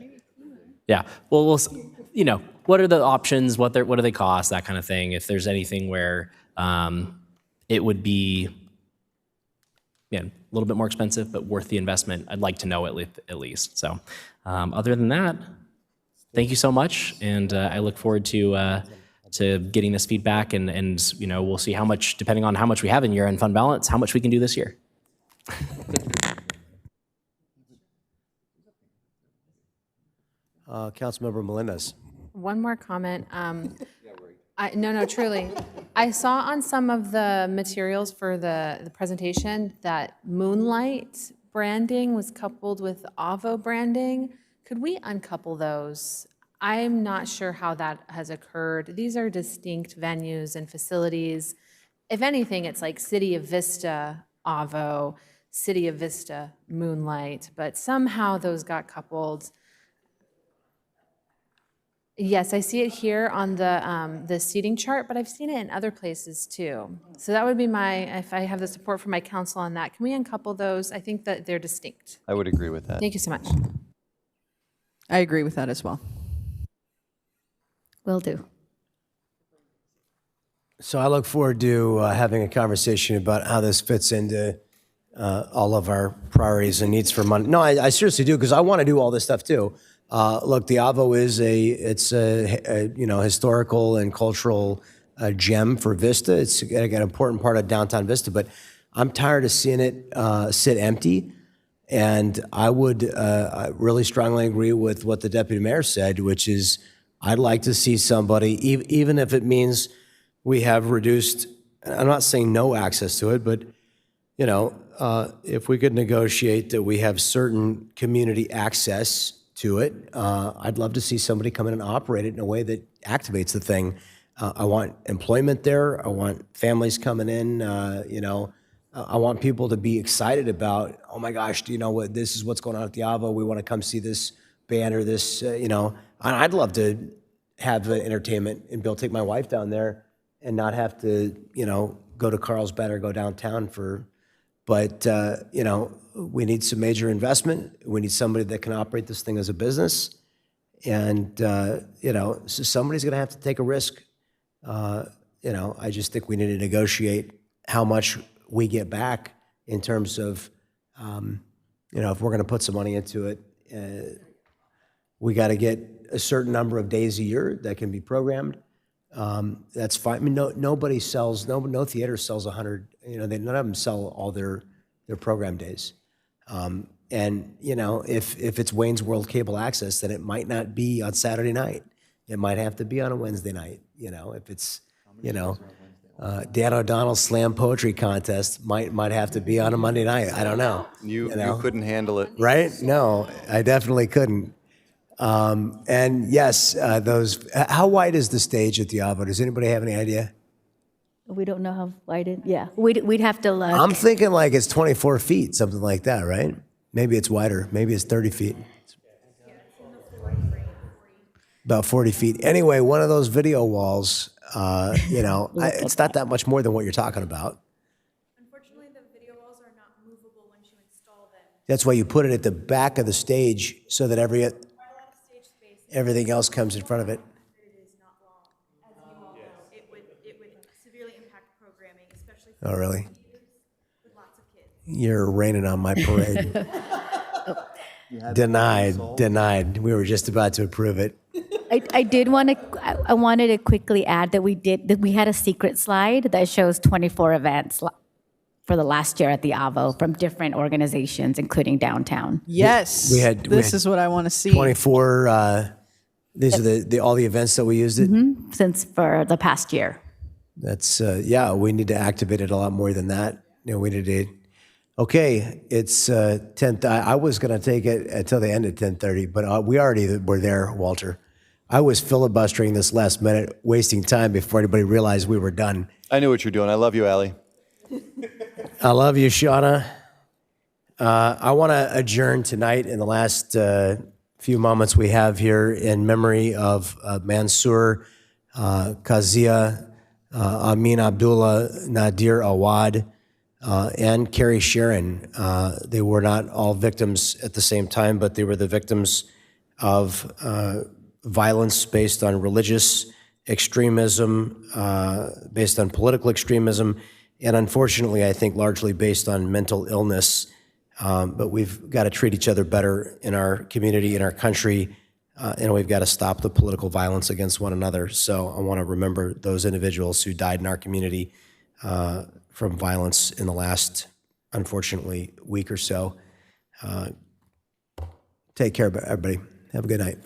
yeah. Well, what are the options? What do they cost? That kind of thing. If there's anything where it would be, a little bit more expensive, but worth the investment, I'd like to know at least. So other than that, thank you so much, and I look forward to getting this feedback, and we'll see how much, depending on how much we have in year-end fund balance, how much we can do this year. Councilmember Melendez. One more comment. No, truly. I saw on some of the materials for the presentation that Moonlight branding was coupled with AVO branding. Could we uncouple those? I'm not sure how that has occurred. These are distinct venues and facilities. If anything, it's like City of Vista AVO, City of Vista Moonlight, but somehow those got coupled. Yes, I see it here on the seating chart, but I've seen it in other places too. So that would be if I have the support from my council on that, can we uncouple those? I think that they're distinct. I would agree with that. Thank you so much. I agree with that as well. Will do. So I look forward to having a conversation about how this fits into all of our priorities and needs for money. No, I seriously do, because I want to do all this stuff too. Look, the AVO is a historical and cultural gem for Vista. It's an important part of downtown Vista, but I'm tired of seeing it sit empty. And I would really strongly agree with what the deputy mayor said, which is I'd like to see somebody, even if it means we have reduced, I'm not saying no access to it, but if we could negotiate that we have certain community access to it, I'd love to see somebody come in and operate it in a way that activates the thing. I want employment there. I want families coming in. I want people to be excited about, oh my gosh, do you know what? This is what's going on at the AVO. We want to come see this band or this, I'd love to have entertainment and be able to take my wife down there and not have to, go to Carlsbad or go downtown but we need some major investment. We need somebody that can operate this thing as a business. And, so somebody's going to have to take a risk. I just think we need to negotiate how much we get back in terms of, if we're going to put some money into it, we got to get a certain number of days a year that can be programmed. That's fine. I mean, nobody sells, no theater sells 100, none of them sell all their program days. And, if it's Wayne's World Cable Access, then it might not be on Saturday night. It might have to be on a Wednesday night. If it's, Dan O'Donnell's slam poetry contest might have to be on a Monday night. I don't know. You couldn't handle it. Right? No, I definitely couldn't. And yes, how wide is the stage at the AVO? Does anybody have any idea? We don't know how wide it, yeah, we'd have to look. I'm thinking like it's 24 feet, something like that, right? Maybe it's wider. Maybe it's 30 feet. About 40 feet. Anyway, one of those video walls, it's not that much more than what you're talking about. Unfortunately, the video walls are not movable once you install them. That's why you put it at the back of the stage so that everything else comes in front of it. Oh, really? You're raining on my parade. Denied. We were just about to approve it. I wanted to quickly add that we had a secret slide that shows 24 events for the last year at the AVO from different organizations, including downtown. Yes, this is what I want to see. 24, these are all the events that we used it? Since for the past year. That's, we need to activate it a lot more than that. We need to, okay, it's 10, I was going to take it until the end at 10:30, but we already were there, Walter. I was filibustering this last minute, wasting time before anybody realized we were done. I knew what you're doing. I love you, Allie. I love you, Shauna. I want to adjourn tonight in the last few moments we have here in memory of Mansour Kazia, Amin Abdullah, Nadir Awad, and Carrie Sharon. They were not all victims at the same time, but they were the victims of violence based on religious extremism, based on political extremism, and unfortunately, I think largely based on mental illness. But we've got to treat each other better in our community, in our country, and we've got to stop the political violence against one another. So I want to remember those individuals who died in our community from violence in the last, unfortunately, week or so. Take care, everybody. Have a good night.